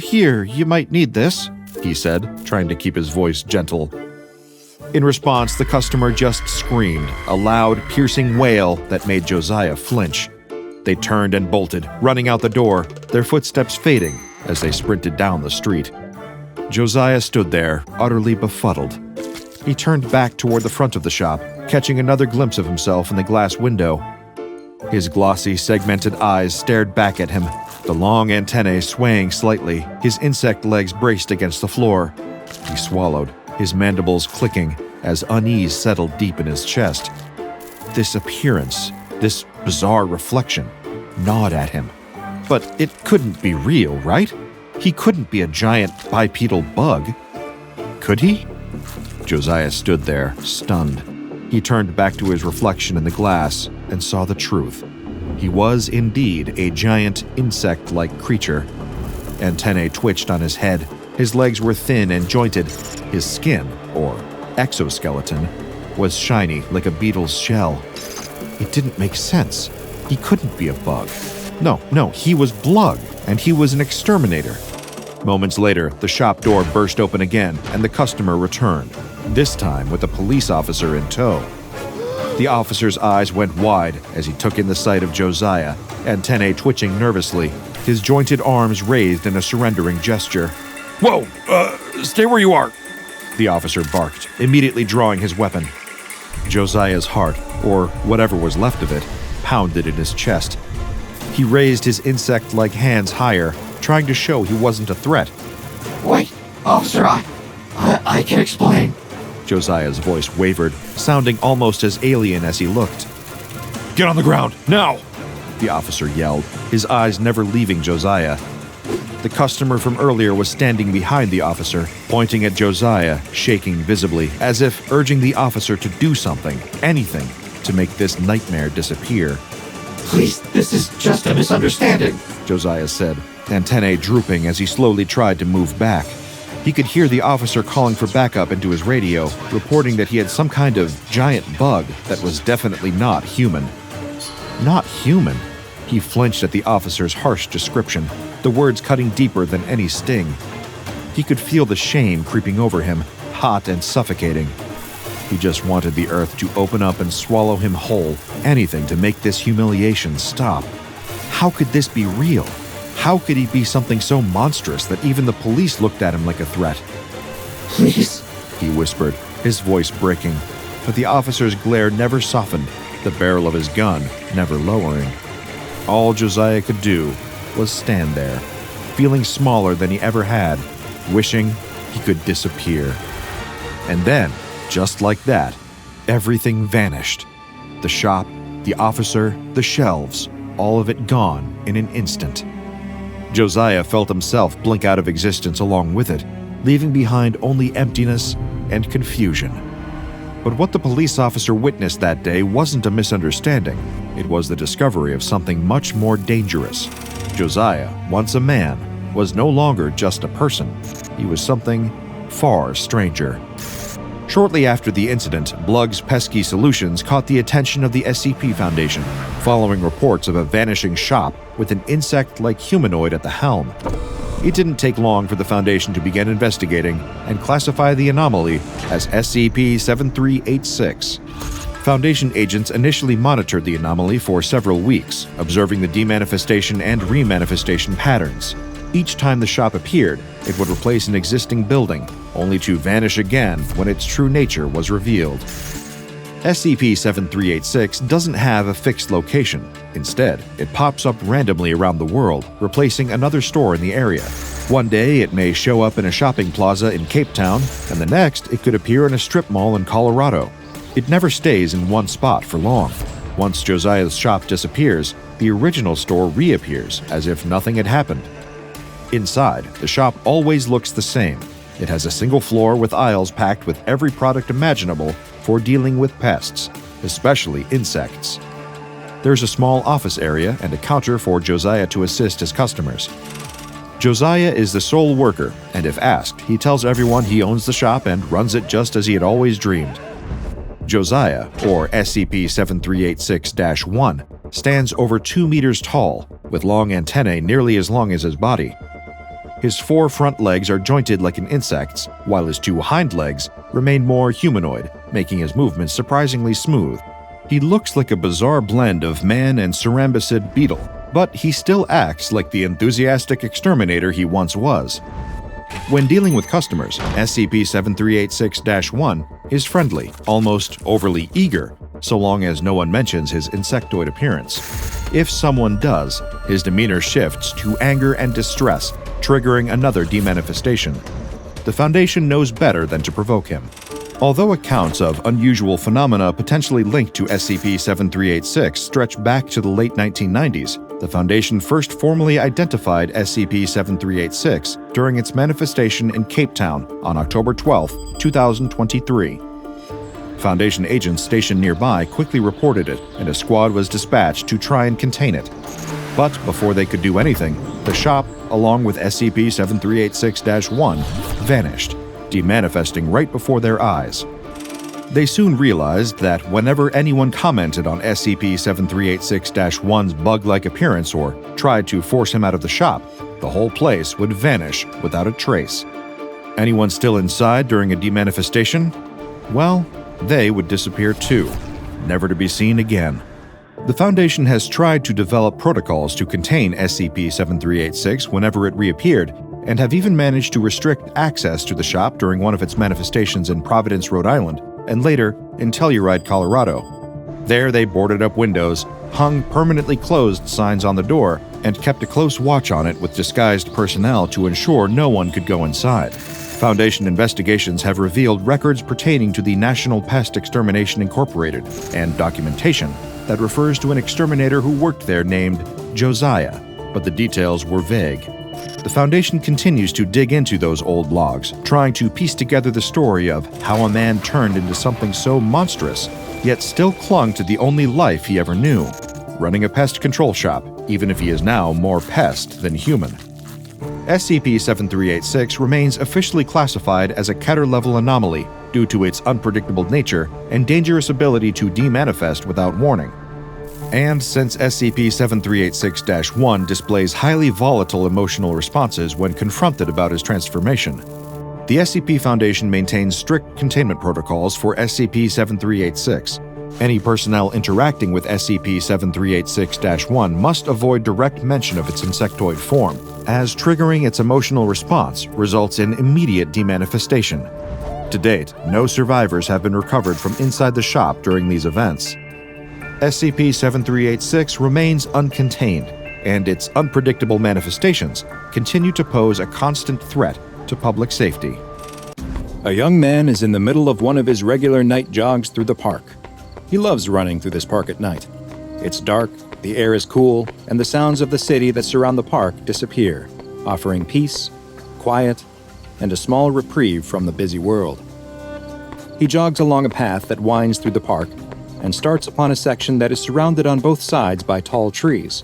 Here, you might need this, he said, trying to keep his voice gentle. In response, the customer just screamed, a loud, piercing wail that made Josiah flinch. They turned and bolted, running out the door, their footsteps fading as they sprinted down the street. Josiah stood there, utterly befuddled. He turned back toward the front of the shop, catching another glimpse of himself in the glass window. His glossy, segmented eyes stared back at him, the long antennae swaying slightly, his insect legs braced against the floor. He swallowed, his mandibles clicking as unease settled deep in his chest. This appearance, this bizarre reflection, gnawed at him. But it couldn't be real, right? He couldn't be a giant bipedal bug. Could he? Josiah stood there, stunned. He turned back to his reflection in the glass and saw the truth. He was indeed a giant insect-like creature. Antennae twitched on his head. His legs were thin and jointed. His skin, or exoskeleton, was shiny like a beetle's shell. It didn't make sense. He couldn't be a bug. No, he was Blug, and he was an exterminator. Moments later, the shop door burst open again, and the customer returned, this time with a police officer in tow. The officer's eyes went wide as he took in the sight of Josiah, antennae twitching nervously, his jointed arms raised in a surrendering gesture. Whoa! Stay where you are! The officer barked, immediately drawing his weapon. Josiah's heart, or whatever was left of it, pounded in his chest. He raised his insect-like hands higher, trying to show he wasn't a threat. Wait, officer, I can explain. Josiah's voice wavered, sounding almost as alien as he looked. Get on the ground, now! The officer yelled, his eyes never leaving Josiah. The customer from earlier was standing behind the officer, pointing at Josiah, shaking visibly, as if urging the officer to do something, anything, to make this nightmare disappear. Please, this is just a misunderstanding, Josiah said, antennae drooping as he slowly tried to move back. He could hear the officer calling for backup into his radio, reporting that he had some kind of giant bug that was definitely not human. Not human? He flinched at the officer's harsh description, the words cutting deeper than any sting. He could feel the shame creeping over him, hot and suffocating. He just wanted the earth to open up and swallow him whole, anything to make this humiliation stop. How could this be real? How could he be something so monstrous that even the police looked at him like a threat? Please, he whispered, his voice breaking. But the officer's glare never softened, the barrel of his gun never lowering. All Josiah could do was stand there, feeling smaller than he ever had, wishing he could disappear. And then, just like that, everything vanished. The shop, The officer, the shelves, all of it gone in an instant. Josiah felt himself blink out of existence along with it, leaving behind only emptiness and confusion. But what the police officer witnessed that day wasn't a misunderstanding. It was the discovery of something much more dangerous. Josiah, once a man, was no longer just a person. He was something far stranger. Shortly after the incident, Blug's pesky solutions caught the attention of the SCP Foundation, following reports of a vanishing shop with an insect-like humanoid at the helm. It didn't take long for the Foundation to begin investigating and classify the anomaly as SCP-7386. Foundation agents initially monitored the anomaly for several weeks, observing the demanifestation and remanifestation patterns. Each time the shop appeared, it would replace an existing building, only to vanish again when its true nature was revealed. SCP-7386 doesn't have a fixed location. Instead, it pops up randomly around the world, replacing another store in the area. One day, it may show up in a shopping plaza in Cape Town, and the next, it could appear in a strip mall in Colorado. It never stays in one spot for long. Once Josiah's shop disappears, the original store reappears as if nothing had happened. Inside, the shop always looks the same. It has a single floor with aisles packed with every product imaginable for dealing with pests, especially insects. There's a small office area and a counter for Josiah to assist his customers. Josiah is the sole worker, and if asked, he tells everyone he owns the shop and runs it just as he had always dreamed. Josiah, or SCP-7386-1, stands over 2 meters tall, with long antennae nearly as long as his body. His 4 front legs are jointed like an insect's, while his 2 hind legs remain more humanoid, making his movements surprisingly smooth. He looks like a bizarre blend of man and cerambicid beetle, but he still acts like the enthusiastic exterminator he once was. When dealing with customers, SCP-7386-1 is friendly, almost overly eager, so long as no one mentions his insectoid appearance. If someone does, his demeanor shifts to anger and distress, triggering another demanifestation. The Foundation knows better than to provoke him. Although accounts of unusual phenomena potentially linked to SCP-7386 stretch back to the late 1990s, the Foundation first formally identified SCP-7386 during its manifestation in Cape Town on October 12, 2023. Foundation agents stationed nearby quickly reported it, and a squad was dispatched to try and contain it. But before they could do anything, the shop, along with SCP-7386-1, vanished, demanifesting right before their eyes. They soon realized that whenever anyone commented on SCP-7386-1's bug-like appearance or tried to force him out of the shop, the whole place would vanish without a trace. Anyone still inside during a demanifestation? Well, they would disappear too, never to be seen again. The Foundation has tried to develop protocols to contain SCP-7386 whenever it reappeared, and have even managed to restrict access to the shop during one of its manifestations in Providence, Rhode Island, and later in Telluride, Colorado. There they boarded up windows, hung permanently closed signs on the door, and kept a close watch on it with disguised personnel to ensure no one could go inside. Foundation investigations have revealed records pertaining to the National Pest Extermination Incorporated and documentation that refers to an exterminator who worked there named Josiah, but the details were vague. The Foundation continues to dig into those old logs, trying to piece together the story of how a man turned into something so monstrous, yet still clung to the only life he ever knew, running a pest control shop, even if he is now more pest than human. SCP-7386 remains officially classified as a Keter-level anomaly due to its unpredictable nature and dangerous ability to demanifest without warning. And since SCP-7386-1 displays highly volatile emotional responses when confronted about his transformation, the SCP Foundation maintains strict containment protocols for SCP-7386. Any personnel interacting with SCP-7386-1 must avoid direct mention of its insectoid form, as triggering its emotional response results in immediate demanifestation. To date, no survivors have been recovered from inside the shop during these events. SCP-7386 remains uncontained, and its unpredictable manifestations continue to pose a constant threat to public safety. A young man is in the middle of one of his regular night jogs through the park. He loves running through this park at night. It's dark, the air is cool, and the sounds of the city that surround the park disappear, offering peace, quiet, and a small reprieve from the busy world. He jogs along a path that winds through the park and starts upon a section that is surrounded on both sides by tall trees.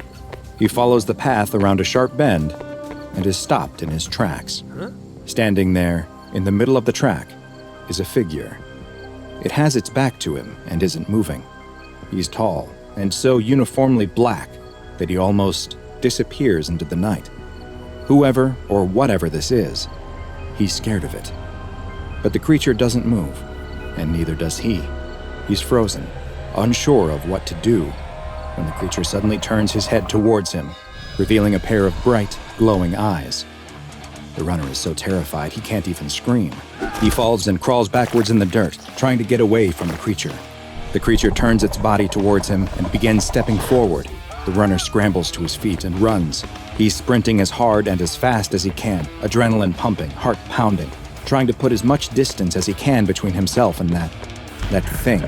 He follows the path around a sharp bend and is stopped in his tracks. Standing there, in the middle of the track, is a figure. It has its back to him and isn't moving. He's tall and so uniformly black that he almost disappears into the night. Whoever or whatever this is, he's scared of it. But the creature doesn't move, and neither does he. He's frozen, unsure of what to do, when the creature suddenly turns his head towards him, revealing a pair of bright, glowing eyes. The runner is so terrified he can't even scream. He falls and crawls backwards in the dirt, trying to get away from the creature. The creature turns its body towards him and begins stepping forward. The runner scrambles to his feet and runs. He's sprinting as hard and as fast as he can, adrenaline pumping, heart pounding, trying to put as much distance as he can between himself and that thing.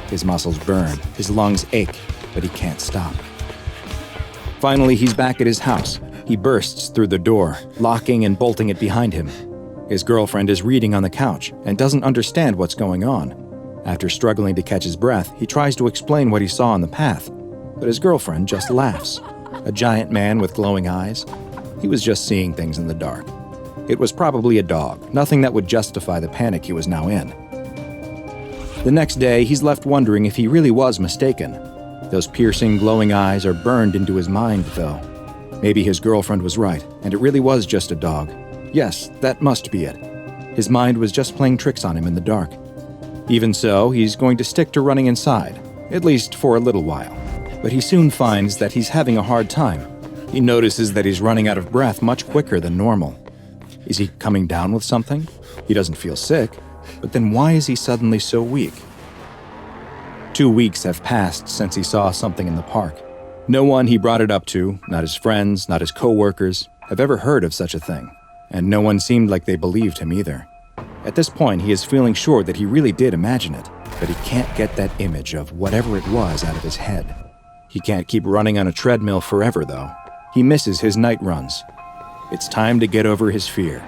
His muscles burn, his lungs ache, but he can't stop. Finally, he's back at his house. He bursts through the door, locking and bolting it behind him. His girlfriend is reading on the couch and doesn't understand what's going on. After struggling to catch his breath, he tries to explain what he saw on the path, but his girlfriend just laughs. A giant man with glowing eyes. He was just seeing things in the dark. It was probably a dog, nothing that would justify the panic he was now in. The next day, he's left wondering if he really was mistaken. Those piercing, glowing eyes are burned into his mind, though. Maybe his girlfriend was right, and it really was just a dog. Yes, that must be it. His mind was just playing tricks on him in the dark. Even so, he's going to stick to running inside, at least for a little while. But he soon finds that he's having a hard time. He notices that he's running out of breath much quicker than normal. Is he coming down with something? He doesn't feel sick, but then why is he suddenly so weak? 2 weeks have passed since he saw something in the park. No one he brought it up to, not his friends, not his co-workers, have ever heard of such a thing, and no one seemed like they believed him either. At this point, he is feeling sure that he really did imagine it, but he can't get that image of whatever it was out of his head. He can't keep running on a treadmill forever, though. He misses his night runs. It's time to get over his fear.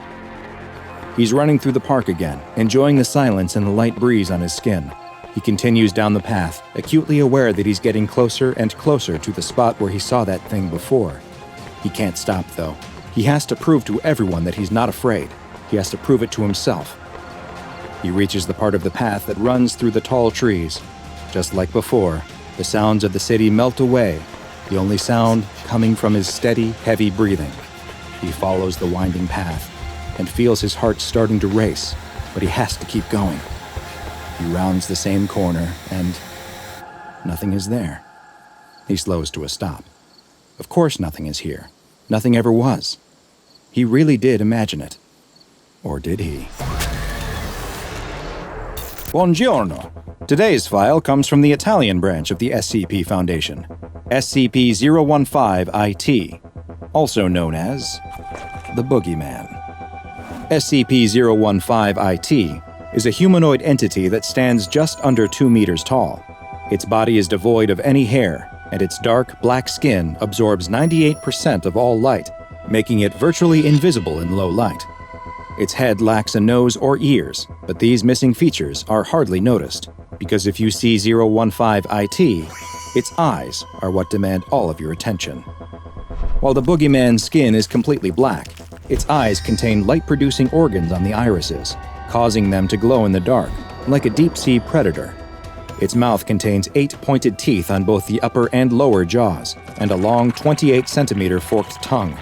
He's running through the park again, enjoying the silence and the light breeze on his skin. He continues down the path, acutely aware that he's getting closer and closer to the spot where he saw that thing before. He can't stop, though. He has to prove to everyone that he's not afraid. He has to prove it to himself. He reaches the part of the path that runs through the tall trees. Just like before, the sounds of the city melt away, the only sound coming from his steady, heavy breathing. He follows the winding path and feels his heart starting to race, but he has to keep going. He rounds the same corner, and nothing is there. He slows to a stop. Of course nothing is here. Nothing ever was. He really did imagine it. Or did he? Buongiorno. Today's file comes from the Italian branch of the SCP Foundation, SCP-015-IT, also known as The Boogeyman. SCP-015-IT is a humanoid entity that stands just under 2 meters tall. Its body is devoid of any hair, and its dark, black skin absorbs 98% of all light, making it virtually invisible in low light. Its head lacks a nose or ears, but these missing features are hardly noticed, because if you see 015-IT, its eyes are what demand all of your attention. While the Boogeyman's skin is completely black, its eyes contain light-producing organs on the irises, causing them to glow in the dark, like a deep-sea predator. Its mouth contains 8 pointed teeth on both the upper and lower jaws, and a long 28-centimeter forked tongue.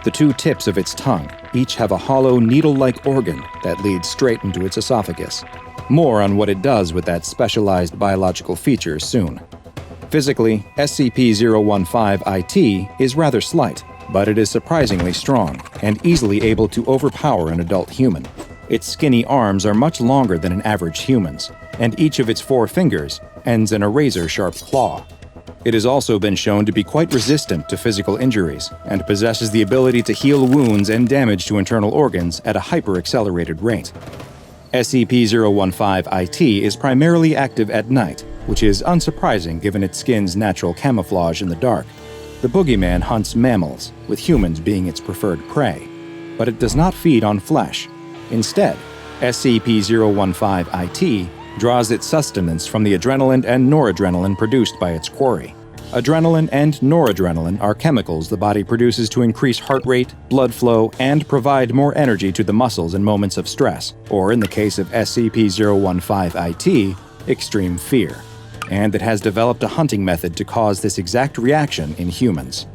The 2 tips of its tongue each have a hollow needle-like organ that leads straight into its esophagus. More on what it does with that specialized biological feature soon. Physically, SCP-015-IT is rather slight, but it is surprisingly strong and easily able to overpower an adult human. Its skinny arms are much longer than an average human's, and each of its 4 fingers ends in a razor-sharp claw. It has also been shown to be quite resistant to physical injuries and possesses the ability to heal wounds and damage to internal organs at a hyper-accelerated rate. SCP-015-IT is primarily active at night which is unsurprising given its skin's natural camouflage in the dark. The boogeyman hunts mammals, with humans being its preferred prey, but it does not feed on flesh. Instead, SCP-015-IT draws its sustenance from the adrenaline and noradrenaline produced by its quarry. Adrenaline and noradrenaline are chemicals the body produces to increase heart rate, blood flow, and provide more energy to the muscles in moments of stress, or in the case of SCP-015-IT, extreme fear. And it has developed a hunting method to cause this exact reaction in humans.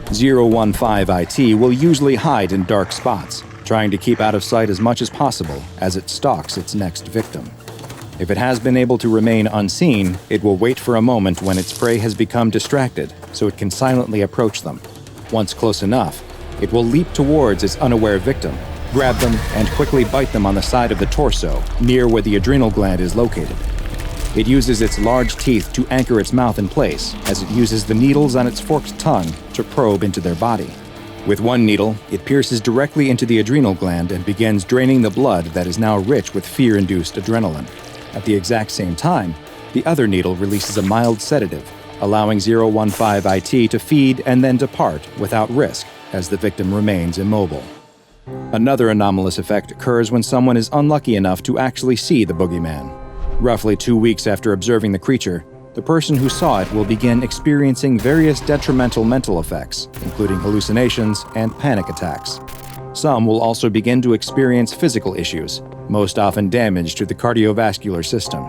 015-IT will usually hide in dark spots, trying to keep out of sight as much as possible as it stalks its next victim. If it has been able to remain unseen, it will wait for a moment when its prey has become distracted so it can silently approach them. Once close enough, it will leap towards its unaware victim, grab them, and quickly bite them on the side of the torso, near where the adrenal gland is located. It uses its large teeth to anchor its mouth in place, as it uses the needles on its forked tongue to probe into their body. With one needle, it pierces directly into the adrenal gland and begins draining the blood that is now rich with fear-induced adrenaline. At the exact same time, the other needle releases a mild sedative, allowing 015-IT to feed and then depart without risk as the victim remains immobile. Another anomalous effect occurs when someone is unlucky enough to actually see the boogeyman. Roughly 2 weeks after observing the creature, the person who saw it will begin experiencing various detrimental mental effects, including hallucinations and panic attacks. Some will also begin to experience physical issues, most often damage to the cardiovascular system.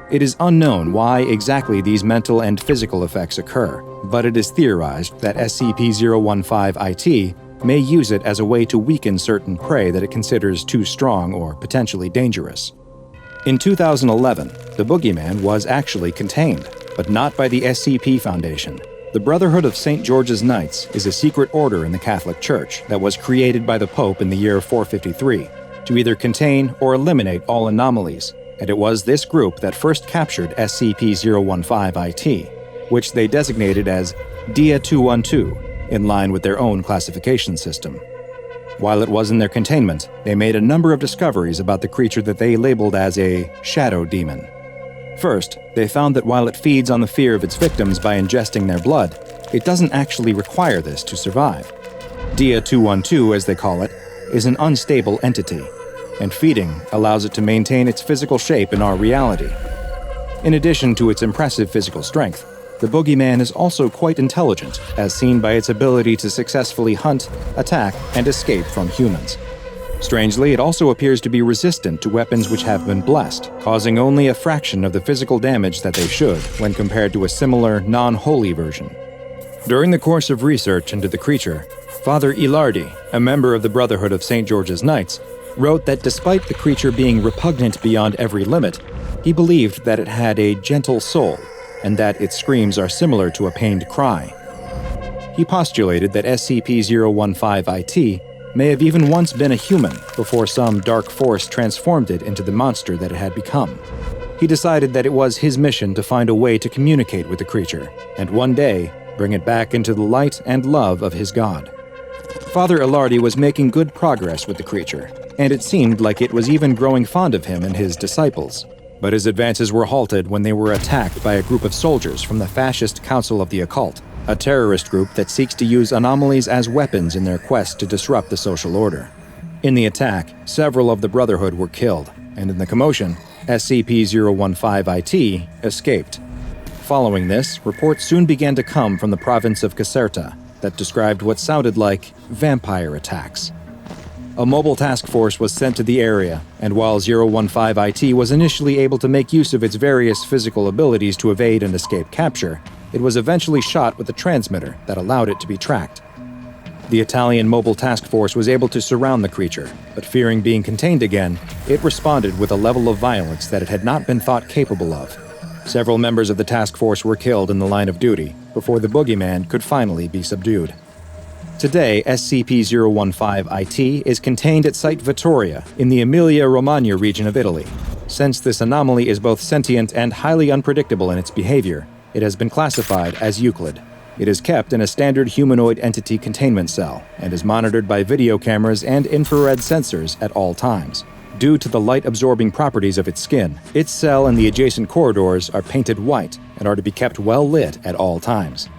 It is unknown why exactly these mental and physical effects occur, but it is theorized that SCP-015-IT may use it as a way to weaken certain prey that it considers too strong or potentially dangerous. In 2011, the boogeyman was actually contained, but not by the SCP Foundation. The Brotherhood of St. George's Knights is a secret order in the Catholic Church that was created by the Pope in the year 453 to either contain or eliminate all anomalies, and it was this group that first captured SCP-015-IT, which they designated as Dia 212, in line with their own classification system. While it was in their containment, they made a number of discoveries about the creature that they labeled as a shadow demon. First, they found that while it feeds on the fear of its victims by ingesting their blood, it doesn't actually require this to survive. Dia 212, as they call it, is an unstable entity, and feeding allows it to maintain its physical shape in our reality. In addition to its impressive physical strength, the boogeyman is also quite intelligent, as seen by its ability to successfully hunt, attack, and escape from humans. Strangely, it also appears to be resistant to weapons which have been blessed, causing only a fraction of the physical damage that they should when compared to a similar, non-holy version. During the course of research into the creature, Father Ilardi, a member of the Brotherhood of St. George's Knights, wrote that despite the creature being repugnant beyond every limit, he believed that it had a gentle soul, and that its screams are similar to a pained cry. He postulated that SCP-015-IT may have even once been a human before some dark force transformed it into the monster that it had become. He decided that it was his mission to find a way to communicate with the creature, and one day bring it back into the light and love of his god. Father Ilardi was making good progress with the creature, and it seemed like it was even growing fond of him and his disciples. But his advances were halted when they were attacked by a group of soldiers from the Fascist Council of the Occult, a terrorist group that seeks to use anomalies as weapons in their quest to disrupt the social order. In the attack, several of the Brotherhood were killed, and in the commotion, SCP-015-IT escaped. Following this, reports soon began to come from the province of Caserta that described what sounded like vampire attacks. A mobile task force was sent to the area, and while 015-IT was initially able to make use of its various physical abilities to evade and escape capture, it was eventually shot with a transmitter that allowed it to be tracked. The Italian mobile task force was able to surround the creature, but fearing being contained again, it responded with a level of violence that it had not been thought capable of. Several members of the task force were killed in the line of duty before the boogeyman could finally be subdued. Today, SCP-015-IT is contained at Site Vittoria in the Emilia-Romagna region of Italy. Since this anomaly is both sentient and highly unpredictable in its behavior, it has been classified as Euclid. It is kept in a standard humanoid entity containment cell and is monitored by video cameras and infrared sensors at all times. Due to the light-absorbing properties of its skin, its cell and the adjacent corridors are painted white and are to be kept well lit at all times.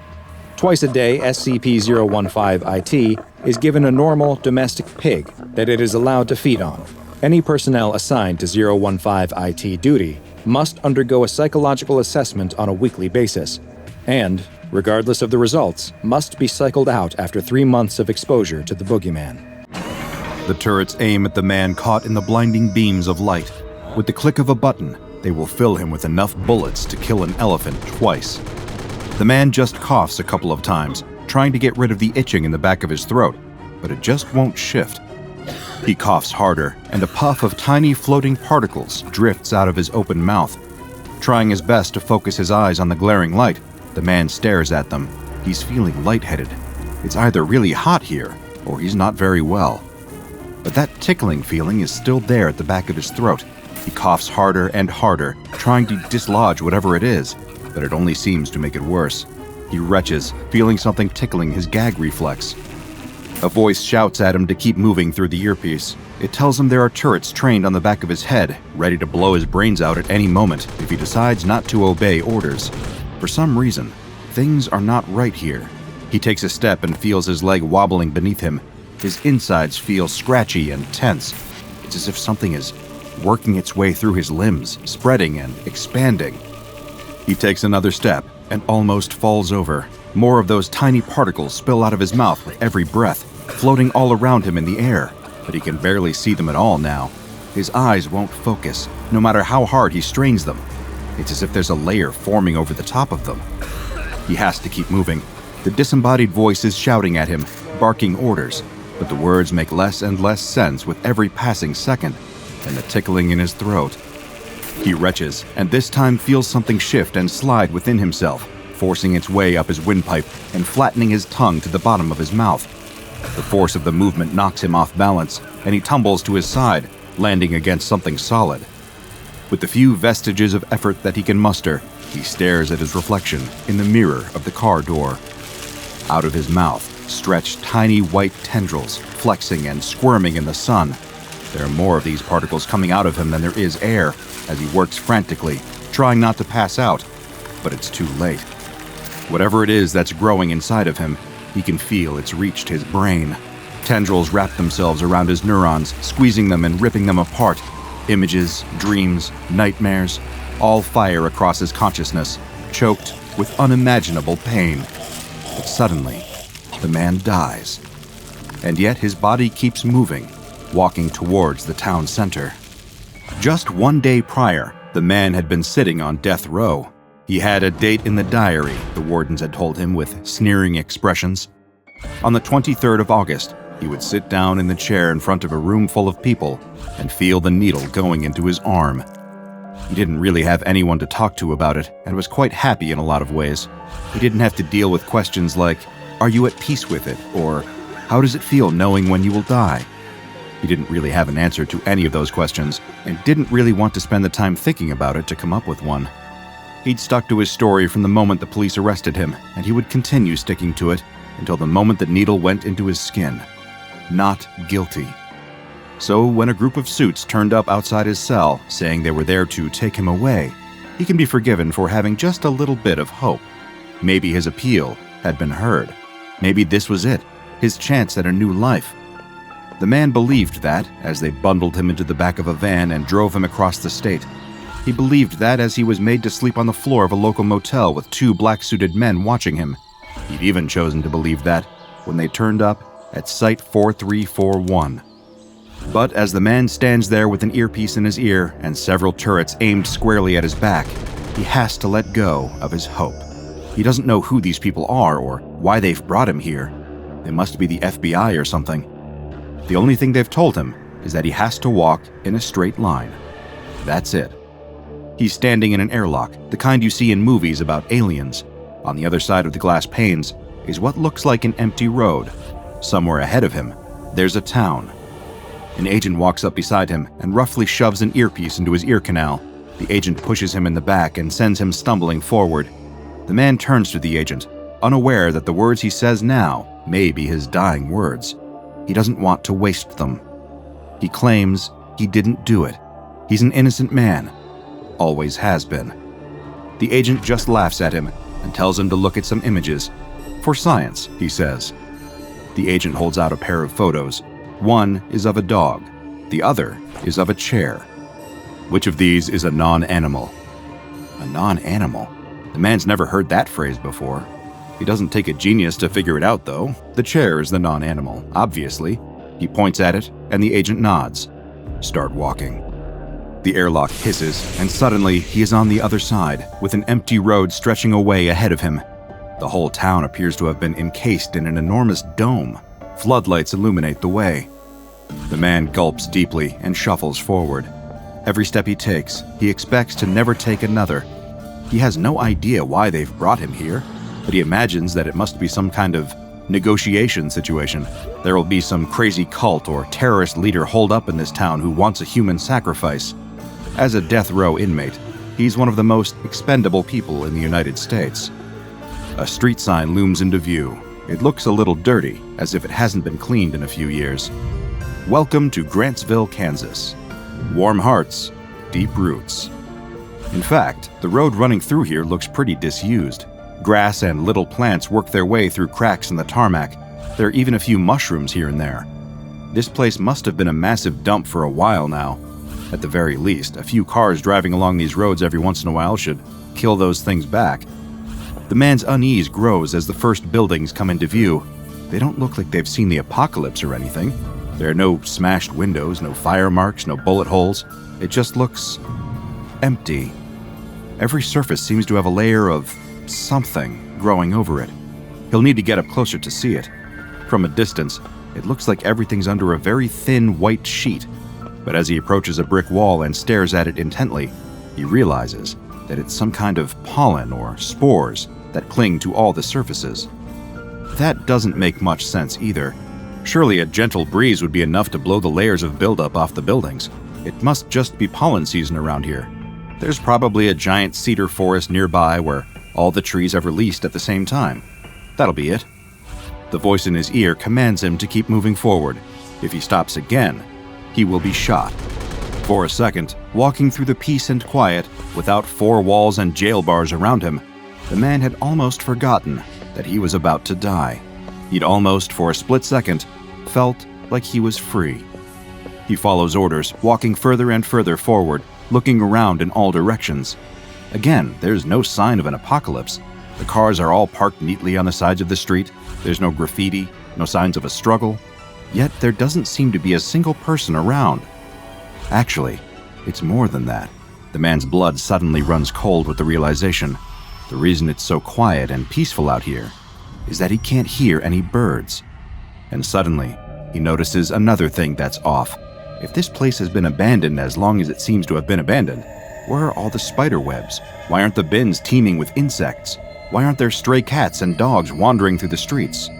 Twice a day, SCP-015-IT is given a normal domestic pig that it is allowed to feed on. Any personnel assigned to 015-IT duty must undergo a psychological assessment on a weekly basis, and, regardless of the results, must be cycled out after 3 months of exposure to the Boogeyman. The turrets aim at the man caught in the blinding beams of light. With the click of a button, they will fill him with enough bullets to kill an elephant twice. The man just coughs a couple of times, trying to get rid of the itching in the back of his throat, but it just won't shift. He coughs harder, and a puff of tiny floating particles drifts out of his open mouth. Trying his best to focus his eyes on the glaring light, the man stares at them. He's feeling lightheaded. It's either really hot here, or he's not very well. But that tickling feeling is still there at the back of his throat. He coughs harder and harder, trying to dislodge whatever it is, but it only seems to make it worse. He retches, feeling something tickling his gag reflex. A voice shouts at him to keep moving through the earpiece. It tells him there are turrets trained on the back of his head, ready to blow his brains out at any moment if he decides not to obey orders. For some reason, things are not right here. He takes a step and feels his leg wobbling beneath him. His insides feel scratchy and tense. It's as if something is working its way through his limbs, spreading and expanding. He takes another step and almost falls over. More of those tiny particles spill out of his mouth with every breath, floating all around him in the air, but he can barely see them at all now. His eyes won't focus, no matter how hard he strains them. It's as if there's a layer forming over the top of them. He has to keep moving. The disembodied voice is shouting at him, barking orders, but the words make less and less sense with every passing second, and the tickling in his throat. He retches, and this time feels something shift and slide within himself, forcing its way up his windpipe and flattening his tongue to the bottom of his mouth. The force of the movement knocks him off balance, and he tumbles to his side, landing against something solid. With the few vestiges of effort that he can muster, he stares at his reflection in the mirror of the car door. Out of his mouth stretch tiny white tendrils, flexing and squirming in the sun. There are more of these particles coming out of him than there is air, as he works frantically, trying not to pass out, but it's too late. Whatever it is that's growing inside of him, he can feel it's reached his brain. Tendrils wrap themselves around his neurons, squeezing them and ripping them apart. Images, dreams, nightmares, all fire across his consciousness, choked with unimaginable pain. But suddenly, the man dies. And yet his body keeps moving, walking towards the town center. Just 1 day prior, the man had been sitting on death row. He had a date in the diary, the wardens had told him with sneering expressions. On the 23rd of August, he would sit down in the chair in front of a room full of people and feel the needle going into his arm. He didn't really have anyone to talk to about it and was quite happy in a lot of ways. He didn't have to deal with questions like, "Are you at peace with it?" or "How does it feel knowing when you will die?" He didn't really have an answer to any of those questions and didn't really want to spend the time thinking about it to come up with one. He'd stuck to his story from the moment the police arrested him, and he would continue sticking to it until the moment the needle went into his skin. Not guilty. So when a group of suits turned up outside his cell, saying they were there to take him away, he can be forgiven for having just a little bit of hope. Maybe his appeal had been heard. Maybe this was it, his chance at a new life. The man believed that as they bundled him into the back of a van and drove him across the state. He believed that as he was made to sleep on the floor of a local motel with 2 black-suited men watching him. He'd even chosen to believe that when they turned up at Site 4341. But as the man stands there with an earpiece in his ear and several turrets aimed squarely at his back, he has to let go of his hope. He doesn't know who these people are or why they've brought him here. They must be the FBI or something. The only thing they've told him is that he has to walk in a straight line. That's it. He's standing in an airlock, the kind you see in movies about aliens. On the other side of the glass panes is what looks like an empty road. Somewhere ahead of him, there's a town. An agent walks up beside him and roughly shoves an earpiece into his ear canal. The agent pushes him in the back and sends him stumbling forward. The man turns to the agent, unaware that the words he says now may be his dying words. He doesn't want to waste them. He claims He didn't do it. He's an innocent man. Always has been. The agent just laughs at him and tells him to look at some images. For science, he says. The agent holds out a pair of photos. One is of a dog. The other is of a chair. Which of these is a non-animal? A non-animal? The man's never heard that phrase before. He doesn't take a genius to figure it out, though. The chair is the non-animal, obviously. He points at it, and the agent nods. Start walking. The airlock hisses, and suddenly he is on the other side, with an empty road stretching away ahead of him. The whole town appears to have been encased in an enormous dome. Floodlights illuminate the way. The man gulps deeply and shuffles forward. Every step he takes, he expects to never take another. He has no idea why they've brought him here, but he imagines that it must be some kind of negotiation situation. There will be some crazy cult or terrorist leader holed up in this town who wants a human sacrifice. As a death row inmate, he's one of the most expendable people in the United States. A street sign looms into view. It looks a little dirty, as if it hasn't been cleaned in a few years. Welcome to Grantsville, Kansas. Warm hearts, deep roots. In fact, the road running through here looks pretty disused. Grass and little plants work their way through cracks in the tarmac. There are even a few mushrooms here and there. This place must have been a massive dump for a while now. At the very least, a few cars driving along these roads every once in a while should kill those things back. The man's unease grows as the first buildings come into view. They don't look like they've seen the apocalypse or anything. There are no smashed windows, no fire marks, no bullet holes. It just looks empty. Every surface seems to have a layer of something growing over it. He'll need to get up closer to see it. From a distance, it looks like everything's under a very thin white sheet. But as he approaches a brick wall and stares at it intently, he realizes that it's some kind of pollen or spores that cling to all the surfaces. That doesn't make much sense either. Surely a gentle breeze would be enough to blow the layers of buildup off the buildings. It must just be pollen season around here. There's probably a giant cedar forest nearby where all the trees have released at the same time. That'll be it. The voice in his ear commands him to keep moving forward. If he stops again, he will be shot. For a second, walking through the peace and quiet, without four walls and jail bars around him, the man had almost forgotten that he was about to die. He'd almost, for a split second, felt like he was free. He follows orders, walking further and further forward, looking around in all directions. Again, there's no sign of an apocalypse. The cars are all parked neatly on the sides of the street. There's no graffiti, no signs of a struggle. Yet there doesn't seem to be a single person around. Actually, it's more than that. The man's blood suddenly runs cold with the realization. The reason it's so quiet and peaceful out here is that he can't hear any birds. And suddenly, he notices another thing that's off. If this place has been abandoned as long as it seems to have been abandoned, where are all the spider webs? Why aren't the bins teeming with insects? Why aren't there stray cats and dogs wandering through the streets?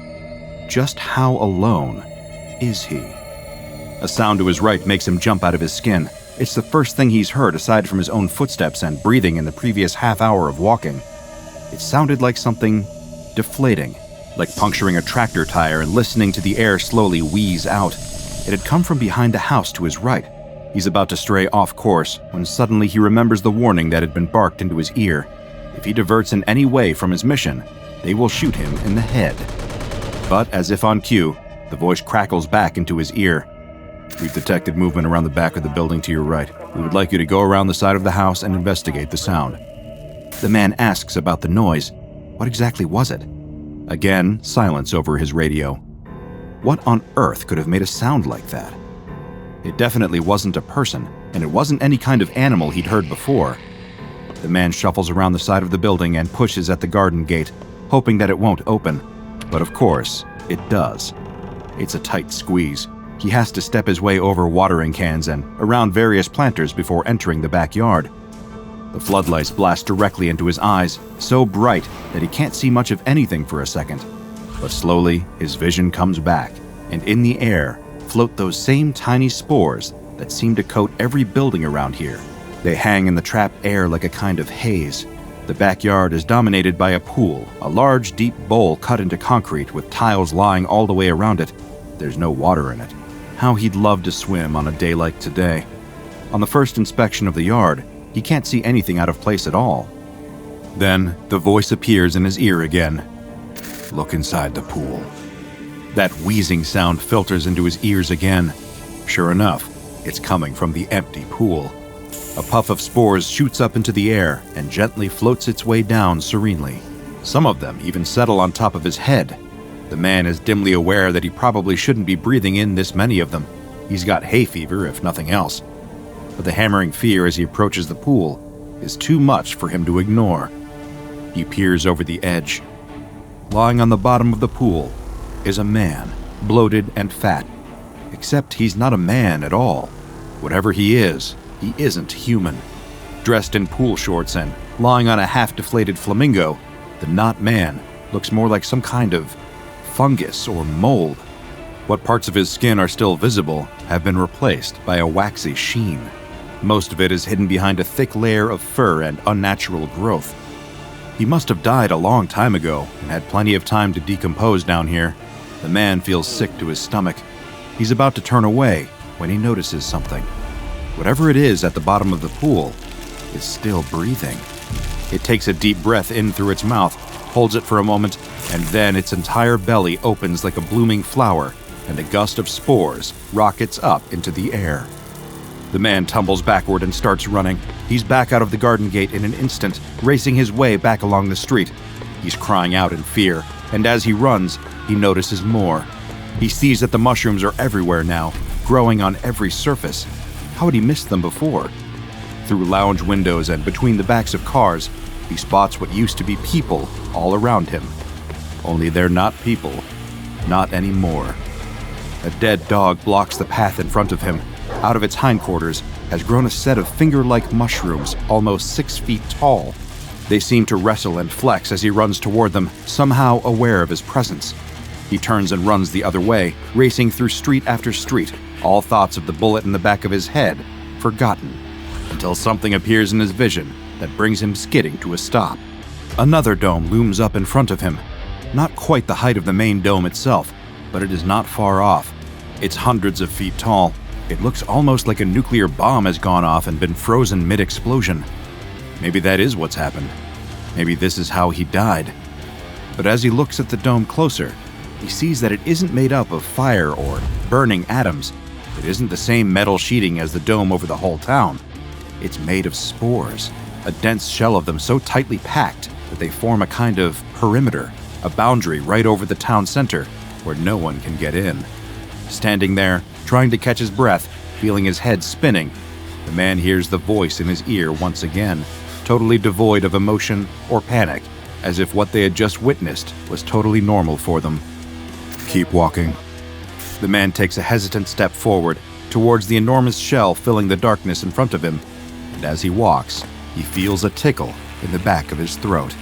Just how alone is he? A sound to his right makes him jump out of his skin. It's the first thing he's heard aside from his own footsteps and breathing in the previous half hour of walking. It sounded like something deflating, like puncturing a tractor tire and listening to the air slowly wheeze out. It had come from behind the house to his right. He's about to stray off course when suddenly he remembers the warning that had been barked into his ear. If he diverts in any way from his mission, they will shoot him in the head. But as if on cue, the voice crackles back into his ear. We've detected movement around the back of the building to your right. We would like you to go around the side of the house and investigate the sound. The man asks about the noise. What exactly was it? Again, silence over his radio. What on earth could have made a sound like that? It definitely wasn't a person, and it wasn't any kind of animal he'd heard before. The man shuffles around the side of the building and pushes at the garden gate, hoping that it won't open. But of course, it does. It's a tight squeeze. He has to step his way over watering cans and around various planters before entering the backyard. The floodlights blast directly into his eyes, so bright that he can't see much of anything for a second. But slowly, his vision comes back, and in the air float those same tiny spores that seem to coat every building around here. They hang in the trapped air like a kind of haze. The backyard is dominated by a pool, a large, deep bowl cut into concrete with tiles lying all the way around it. There's no water in it. How he'd love to swim on a day like today. On the first inspection of the yard, he can't see anything out of place at all. Then, the voice appears in his ear again. Look inside the pool. That wheezing sound filters into his ears again. Sure enough, it's coming from the empty pool. A puff of spores shoots up into the air and gently floats its way down serenely. Some of them even settle on top of his head. The man is dimly aware that he probably shouldn't be breathing in this many of them. He's got hay fever, if nothing else. But the hammering fear as he approaches the pool is too much for him to ignore. He peers over the edge. Lying on the bottom of the pool is a man, bloated and fat. Except he's not a man at all. Whatever he isn't human. Dressed in pool shorts and lying on a half-deflated flamingo, the not man looks more like some kind of fungus or mold. What parts of his skin are still visible have been replaced by a waxy sheen. Most of it is hidden behind a thick layer of fur and unnatural growth. He must have died a long time ago and had plenty of time to decompose down here. The man feels sick to his stomach. He's about to turn away when he notices something. Whatever it is at the bottom of the pool is still breathing. It takes a deep breath in through its mouth, holds it for a moment, and then its entire belly opens like a blooming flower, and a gust of spores rockets up into the air. The man tumbles backward and starts running. He's back out of the garden gate in an instant, racing his way back along the street. He's crying out in fear, and as he runs, he notices more. He sees that the mushrooms are everywhere now, growing on every surface. How had he missed them before? Through lounge windows and between the backs of cars, he spots what used to be people all around him. Only they're not people. Not anymore. A dead dog blocks the path in front of him. Out of its hindquarters has grown a set of finger-like mushrooms almost 6 feet tall. They seem to wrestle and flex as he runs toward them, somehow aware of his presence. He turns and runs the other way, racing through street after street, all thoughts of the bullet in the back of his head forgotten, until something appears in his vision that brings him skidding to a stop. Another dome looms up in front of him. Not quite the height of the main dome itself, but it is not far off. It's hundreds of feet tall. It looks almost like a nuclear bomb has gone off and been frozen mid-explosion. Maybe that is what's happened. Maybe this is how he died. But as he looks at the dome closer, he sees that it isn't made up of fire or burning atoms. It isn't the same metal sheeting as the dome over the whole town. It's made of spores, a dense shell of them so tightly packed that they form a kind of perimeter, a boundary right over the town center where no one can get in. Standing there, trying to catch his breath, feeling his head spinning, the man hears the voice in his ear once again, totally devoid of emotion or panic, as if what they had just witnessed was totally normal for them. Keep walking. The man takes a hesitant step forward, towards the enormous shell filling the darkness in front of him, and as he walks, he feels a tickle in the back of his throat.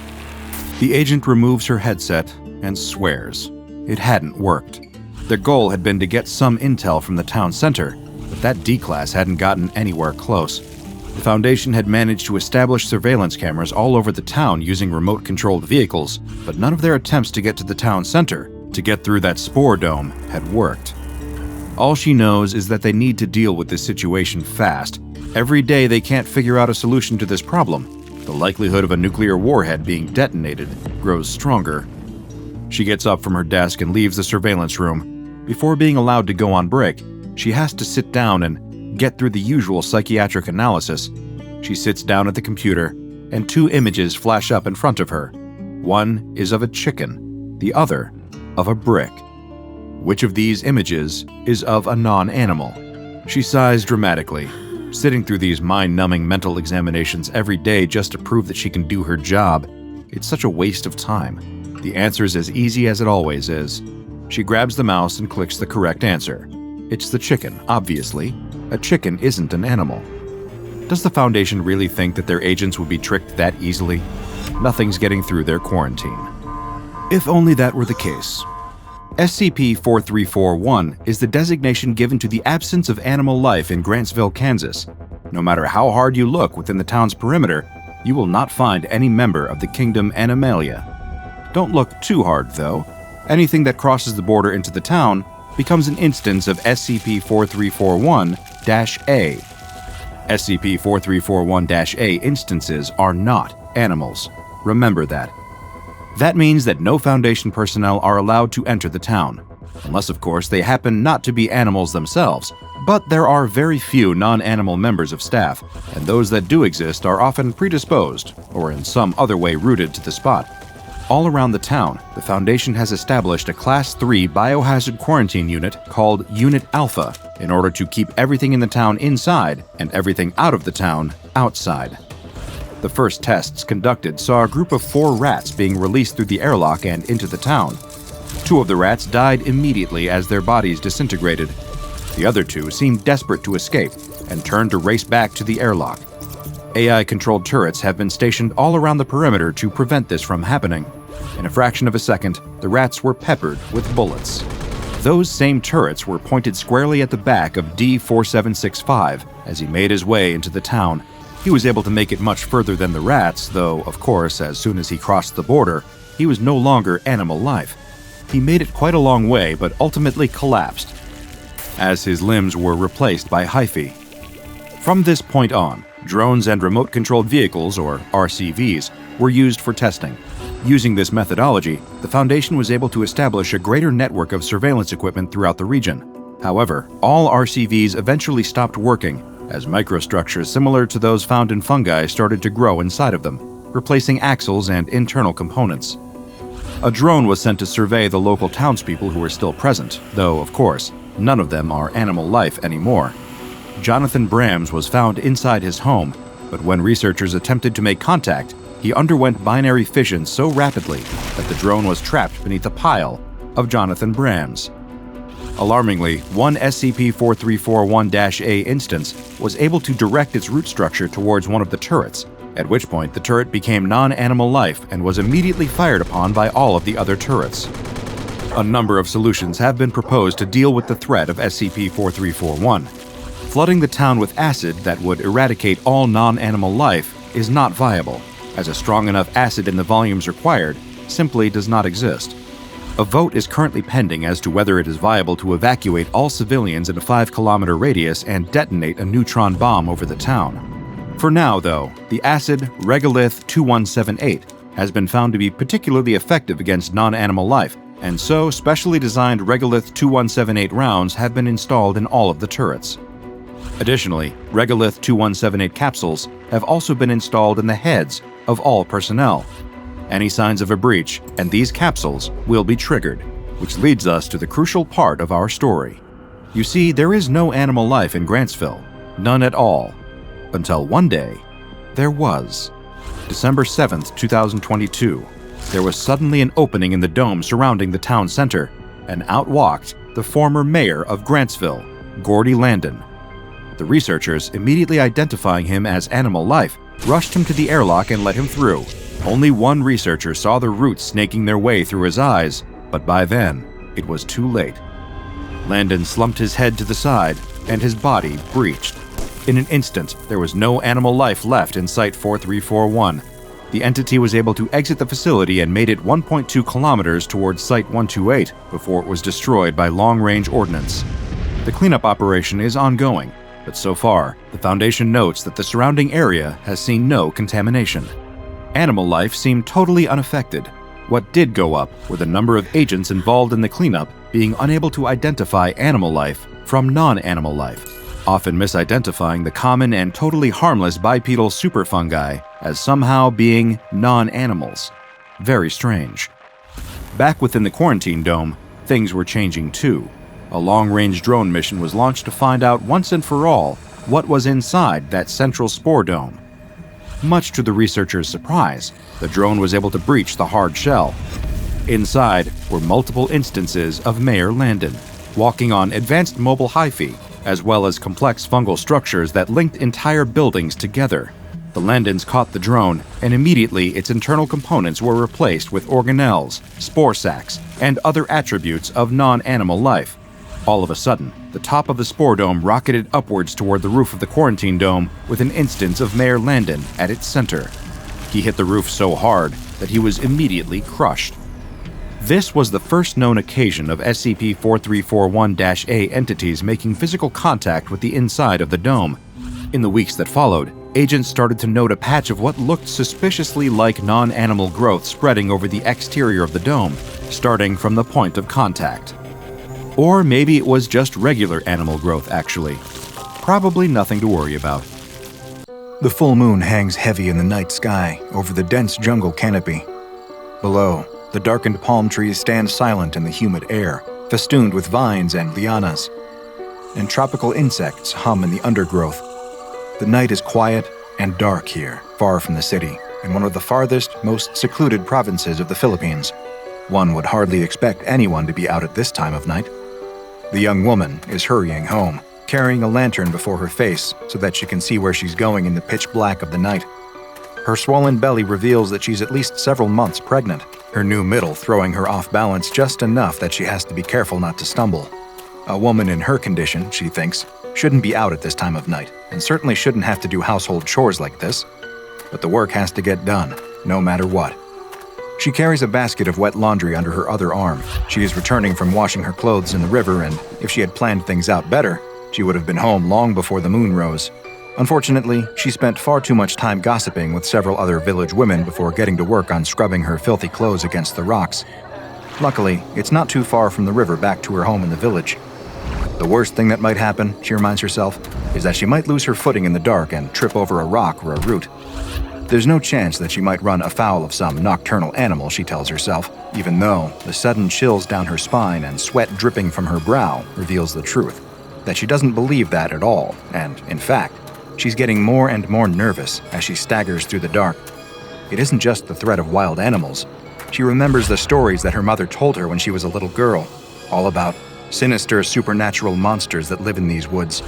The agent removes her headset and swears. It hadn't worked. Their goal had been to get some intel from the town center, but that D-Class hadn't gotten anywhere close. The Foundation had managed to establish surveillance cameras all over the town using remote-controlled vehicles, but none of their attempts to get to the town center, to get through that spore dome, had worked. All she knows is that they need to deal with this situation fast. Every day they can't figure out a solution to this problem. The likelihood of a nuclear warhead being detonated grows stronger. She gets up from her desk and leaves the surveillance room. Before being allowed to go on break, she has to sit down and get through the usual psychiatric analysis. She sits down at the computer, and 2 images flash up in front of her. One is of a chicken, the other of a brick. Which of these images is of a non-animal? She sighs dramatically, sitting through these mind-numbing mental examinations every day just to prove that she can do her job. It's such a waste of time. The answer is as easy as it always is. She grabs the mouse and clicks the correct answer. It's the chicken, obviously. A chicken isn't an animal. Does the Foundation really think that their agents would be tricked that easily? Nothing's getting through their quarantine. If only that were the case. SCP-4341 is the designation given to the absence of animal life in Grantsville, Kansas. No matter how hard you look within the town's perimeter, you will not find any member of the kingdom Animalia. Don't look too hard, though. Anything that crosses the border into the town becomes an instance of SCP-4341-A. SCP-4341-A instances are not animals. Remember that. That means that no Foundation personnel are allowed to enter the town, unless of course they happen not to be animals themselves, but there are very few non-animal members of staff, and those that do exist are often predisposed, or in some other way rooted to the spot. All around the town, the Foundation has established a Class 3 biohazard quarantine unit called Unit Alpha in order to keep everything in the town inside and everything out of the town outside. The first tests conducted saw a group of 4 rats being released through the airlock and into the town. 2 of the rats died immediately as their bodies disintegrated. The other 2 seemed desperate to escape and turned to race back to the airlock. AI-controlled turrets have been stationed all around the perimeter to prevent this from happening. In a fraction of a second, the rats were peppered with bullets. Those same turrets were pointed squarely at the back of D-4765 as he made his way into the town. He was able to make it much further than the rats, though, of course, as soon as he crossed the border, he was no longer animal life. He made it quite a long way, but ultimately collapsed, as his limbs were replaced by hyphae. From this point on, drones and remote-controlled vehicles, or RCVs, were used for testing. Using this methodology, the Foundation was able to establish a greater network of surveillance equipment throughout the region. However, all RCVs eventually stopped working, as microstructures similar to those found in fungi started to grow inside of them, replacing axles and internal components. A drone was sent to survey the local townspeople who were still present, though, of course, none of them are animal life anymore. Jonathan Brams was found inside his home, but when researchers attempted to make contact, he underwent binary fission so rapidly that the drone was trapped beneath a pile of Jonathan Brams. Alarmingly, one SCP-4341-A instance was able to direct its root structure towards one of the turrets, at which point the turret became non-animal life and was immediately fired upon by all of the other turrets. A number of solutions have been proposed to deal with the threat of SCP-4341. Flooding the town with acid that would eradicate all non-animal life is not viable, as a strong enough acid in the volumes required simply does not exist. A vote is currently pending as to whether it is viable to evacuate all civilians in a 5-kilometer radius and detonate a neutron bomb over the town. For now, though, the acid Regolith-2178 has been found to be particularly effective against non-animal life, and so specially designed Regolith-2178 rounds have been installed in all of the turrets. Additionally, Regolith-2178 capsules have also been installed in the heads of all personnel. Any signs of a breach, and these capsules will be triggered, which leads us to the crucial part of our story. You see, there is no animal life in Grantsville, none at all, until one day, there was. December 7th, 2022, there was suddenly an opening in the dome surrounding the town center, and out walked the former mayor of Grantsville, Gordy Landon. The researchers, immediately identifying him as animal life, rushed him to the airlock and let him through. Only one researcher saw the roots snaking their way through his eyes, but by then, it was too late. Landon slumped his head to the side, and his body breached. In an instant, there was no animal life left in Site-4341. The entity was able to exit the facility and made it 1.2 kilometers towards Site-128 before it was destroyed by long-range ordnance. The cleanup operation is ongoing, but so far, the Foundation notes that the surrounding area has seen no contamination. Animal life seemed totally unaffected. What did go up were the number of agents involved in the cleanup being unable to identify animal life from non-animal life, often misidentifying the common and totally harmless bipedal superfungi as somehow being non-animals. Very strange. Back within the quarantine dome, things were changing too. A long-range drone mission was launched to find out once and for all what was inside that central spore dome. Much to the researchers' surprise, the drone was able to breach the hard shell. Inside were multiple instances of Mayor Landon, walking on advanced mobile hyphae, as well as complex fungal structures that linked entire buildings together. The Landons caught the drone, and immediately its internal components were replaced with organelles, spore sacs, and other attributes of non-animal life. All of a sudden, the top of the spore dome rocketed upwards toward the roof of the quarantine dome with an instance of Mayor Landon at its center. He hit the roof so hard that he was immediately crushed. This was the first known occasion of SCP-4341-A entities making physical contact with the inside of the dome. In the weeks that followed, agents started to note a patch of what looked suspiciously like non-animal growth spreading over the exterior of the dome, starting from the point of contact. Or maybe it was just regular animal growth, actually. Probably nothing to worry about. The full moon hangs heavy in the night sky over the dense jungle canopy. Below, the darkened palm trees stand silent in the humid air, festooned with vines and lianas. And tropical insects hum in the undergrowth. The night is quiet and dark here, far from the city, in one of the farthest, most secluded provinces of the Philippines. One would hardly expect anyone to be out at this time of night. The young woman is hurrying home, carrying a lantern before her face so that she can see where she's going in the pitch black of the night. Her swollen belly reveals that she's at least several months pregnant, her new middle throwing her off balance just enough that she has to be careful not to stumble. A woman in her condition, she thinks, shouldn't be out at this time of night, and certainly shouldn't have to do household chores like this. But the work has to get done, no matter what. She carries a basket of wet laundry under her other arm. She is returning from washing her clothes in the river, and if she had planned things out better, she would have been home long before the moon rose. Unfortunately, she spent far too much time gossiping with several other village women before getting to work on scrubbing her filthy clothes against the rocks. Luckily, it's not too far from the river back to her home in the village. The worst thing that might happen, she reminds herself, is that she might lose her footing in the dark and trip over a rock or a root. There's no chance that she might run afoul of some nocturnal animal, she tells herself, even though the sudden chills down her spine and sweat dripping from her brow reveals the truth, that she doesn't believe that at all, and, in fact, she's getting more and more nervous as she staggers through the dark. It isn't just the threat of wild animals. She remembers the stories that her mother told her when she was a little girl, all about sinister supernatural monsters that live in these woods.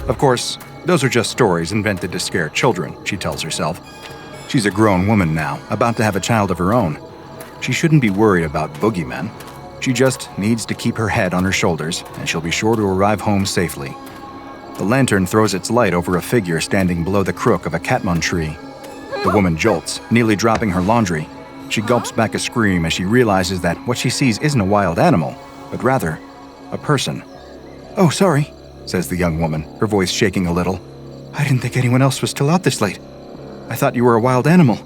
Of course, those are just stories invented to scare children, she tells herself. She's a grown woman now, about to have a child of her own. She shouldn't be worried about boogeymen. She just needs to keep her head on her shoulders, and she'll be sure to arrive home safely. The lantern throws its light over a figure standing below the crook of a catmon tree. The woman jolts, nearly dropping her laundry. She gulps back a scream as she realizes that what she sees isn't a wild animal, but rather a person. "Oh, sorry," says the young woman, her voice shaking a little. "I didn't think anyone else was still out this late. I thought you were a wild animal."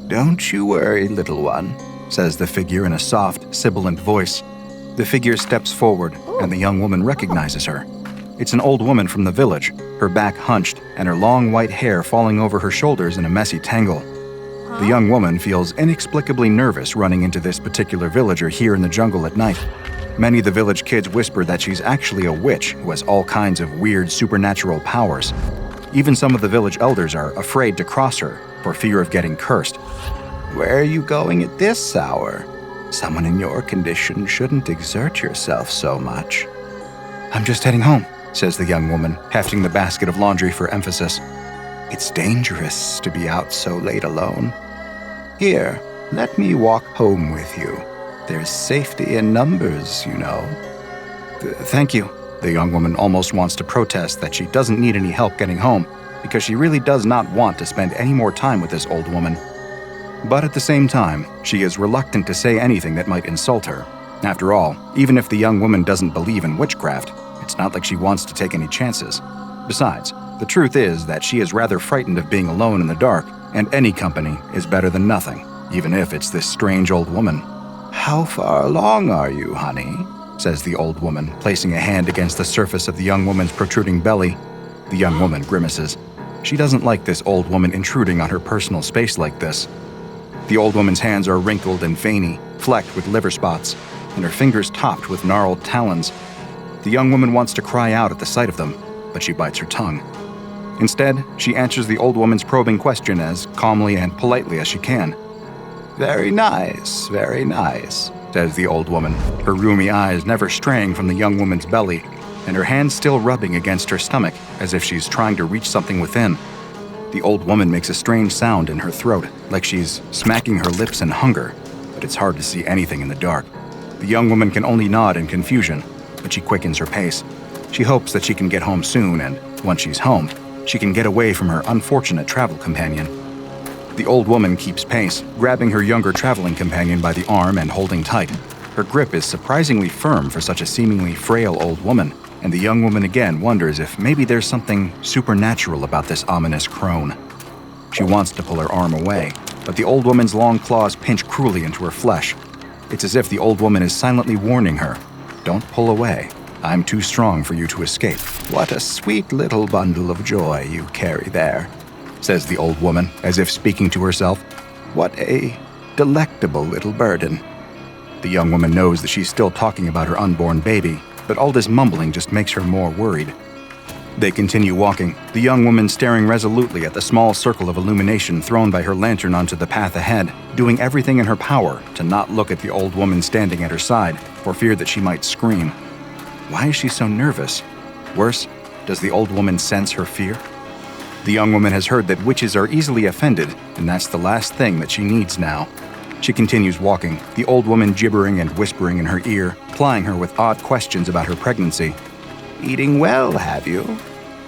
"Don't you worry, little one," says the figure in a soft, sibilant voice. The figure steps forward, and the young woman recognizes her. It's an old woman from the village, her back hunched and her long white hair falling over her shoulders in a messy tangle. The young woman feels inexplicably nervous running into this particular villager here in the jungle at night. Many of the village kids whisper that she's actually a witch who has all kinds of weird supernatural powers. Even some of the village elders are afraid to cross her for fear of getting cursed. "Where are you going at this hour? Someone in your condition shouldn't exert yourself so much." "I'm just heading home," says the young woman, hefting the basket of laundry for emphasis. "It's dangerous to be out so late alone. Here, let me walk home with you. There's safety in numbers, you know." Thank you." The young woman almost wants to protest that she doesn't need any help getting home because she really does not want to spend any more time with this old woman. But at the same time, she is reluctant to say anything that might insult her. After all, even if the young woman doesn't believe in witchcraft, it's not like she wants to take any chances. Besides, the truth is that she is rather frightened of being alone in the dark, and any company is better than nothing, even if it's this strange old woman. "How far along are you, honey?" says the old woman, placing a hand against the surface of the young woman's protruding belly. The young woman grimaces. She doesn't like this old woman intruding on her personal space like this. The old woman's hands are wrinkled and veiny, flecked with liver spots, and her fingers topped with gnarled talons. The young woman wants to cry out at the sight of them, but she bites her tongue. Instead, she answers the old woman's probing question as calmly and politely as she can. Very nice, says the old woman, her rheumy eyes never straying from the young woman's belly, and her hands still rubbing against her stomach as if she's trying to reach something within. The old woman makes a strange sound in her throat, like she's smacking her lips in hunger, but it's hard to see anything in the dark. The young woman can only nod in confusion, but she quickens her pace. She hopes that she can get home soon, and once she's home, she can get away from her unfortunate travel companion. The old woman keeps pace, grabbing her younger traveling companion by the arm and holding tight. Her grip is surprisingly firm for such a seemingly frail old woman, and the young woman again wonders if maybe there's something supernatural about this ominous crone. She wants to pull her arm away, but the old woman's long claws pinch cruelly into her flesh. It's as if the old woman is silently warning her, "Don't pull away. I'm too strong for you to escape." "What a sweet little bundle of joy you carry there," says the old woman, as if speaking to herself. "What a delectable little burden." The young woman knows that she's still talking about her unborn baby, but all this mumbling just makes her more worried. They continue walking, the young woman staring resolutely at the small circle of illumination thrown by her lantern onto the path ahead, doing everything in her power to not look at the old woman standing at her side, for fear that she might scream. Why is she so nervous? Worse, does the old woman sense her fear? The young woman has heard that witches are easily offended, and that's the last thing that she needs now. She continues walking, the old woman gibbering and whispering in her ear, plying her with odd questions about her pregnancy. "Eating well, have you?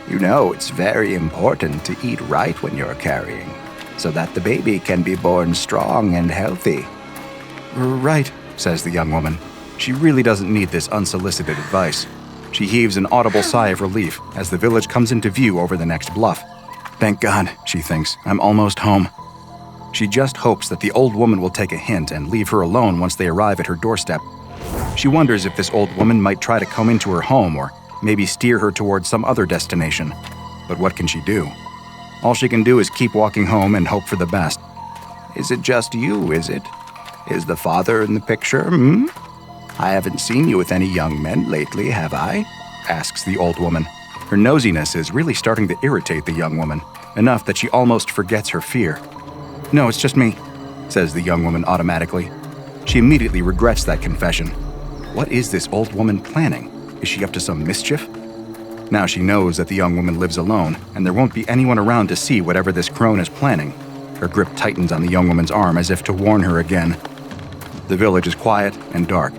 You know it's very important to eat right when you're carrying, so that the baby can be born strong and healthy." "Right," says the young woman. She really doesn't need this unsolicited advice. She heaves an audible sigh of relief as the village comes into view over the next bluff. Thank God, she thinks, I'm almost home. She just hopes that the old woman will take a hint and leave her alone once they arrive at her doorstep. She wonders if this old woman might try to come into her home or maybe steer her towards some other destination. But what can she do? All she can do is keep walking home and hope for the best. "Is it just you, is it? Is the father in the picture, I haven't seen you with any young men lately, have I?" asks the old woman. Her nosiness is really starting to irritate the young woman, enough that she almost forgets her fear. "No, it's just me," says the young woman automatically. She immediately regrets that confession. What is this old woman planning? Is she up to some mischief? Now she knows that the young woman lives alone, and there won't be anyone around to see whatever this crone is planning. Her grip tightens on the young woman's arm as if to warn her again. The village is quiet and dark.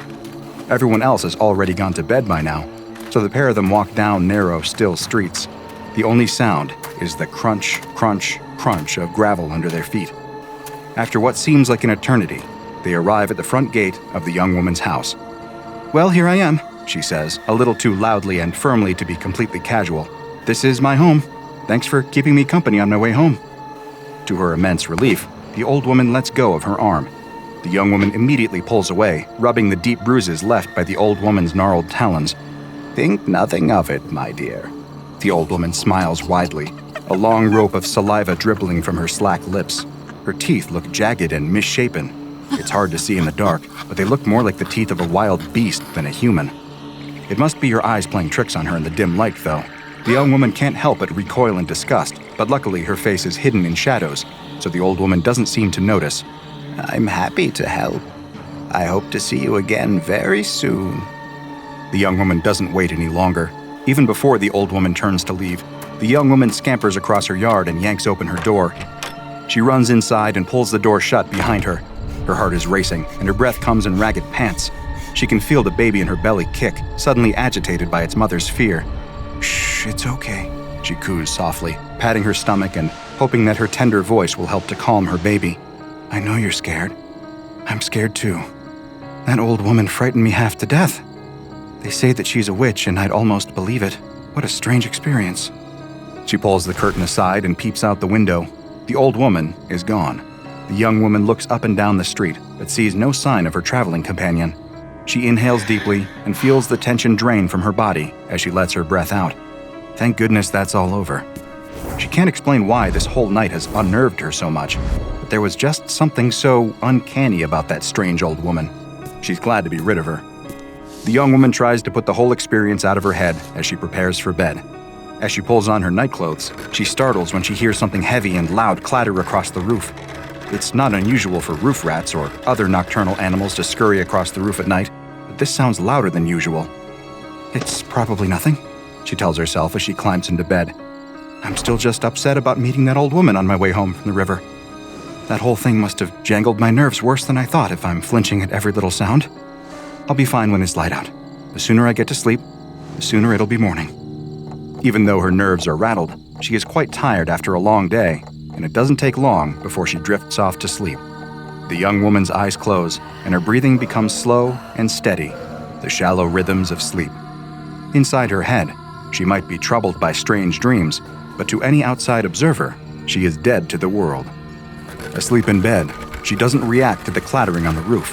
Everyone else has already gone to bed by now, so the pair of them walk down narrow, still streets. The only sound is the crunch, crunch, crunch of gravel under their feet. After what seems like an eternity, they arrive at the front gate of the young woman's house. "Well, here I am," she says, a little too loudly and firmly to be completely casual. "This is my home. Thanks for keeping me company on my way home." To her immense relief, the old woman lets go of her arm. The young woman immediately pulls away, rubbing the deep bruises left by the old woman's gnarled talons. "Think nothing of it, my dear." The old woman smiles widely, a long rope of saliva dribbling from her slack lips. Her teeth look jagged and misshapen. It's hard to see in the dark, but they look more like the teeth of a wild beast than a human. It must be her eyes playing tricks on her in the dim light, though. The young woman can't help but recoil in disgust, but luckily her face is hidden in shadows, so the old woman doesn't seem to notice. "I'm happy to help. I hope to see you again very soon." The young woman doesn't wait any longer. Even before the old woman turns to leave, the young woman scampers across her yard and yanks open her door. She runs inside and pulls the door shut behind her. Her heart is racing, and her breath comes in ragged pants. She can feel the baby in her belly kick, suddenly agitated by its mother's fear. "Shh, it's okay," she coos softly, patting her stomach and hoping that her tender voice will help to calm her baby. "I know you're scared. I'm scared too. That old woman frightened me half to death. They say that she's a witch, and I'd almost believe it. What a strange experience." She pulls the curtain aside and peeps out the window. The old woman is gone. The young woman looks up and down the street, but sees no sign of her traveling companion. She inhales deeply and feels the tension drain from her body as she lets her breath out. Thank goodness that's all over. She can't explain why this whole night has unnerved her so much, but there was just something so uncanny about that strange old woman. She's glad to be rid of her. The young woman tries to put the whole experience out of her head as she prepares for bed. As she pulls on her nightclothes, she startles when she hears something heavy and loud clatter across the roof. It's not unusual for roof rats or other nocturnal animals to scurry across the roof at night, but this sounds louder than usual. "It's probably nothing," she tells herself as she climbs into bed. "I'm still just upset about meeting that old woman on my way home from the river. That whole thing must have jangled my nerves worse than I thought if I'm flinching at every little sound. I'll be fine when it's light out. The sooner I get to sleep, the sooner it'll be morning." Even though her nerves are rattled, she is quite tired after a long day, and it doesn't take long before she drifts off to sleep. The young woman's eyes close, and her breathing becomes slow and steady, the shallow rhythms of sleep. Inside her head, she might be troubled by strange dreams, but to any outside observer, she is dead to the world. Asleep in bed, she doesn't react to the clattering on the roof.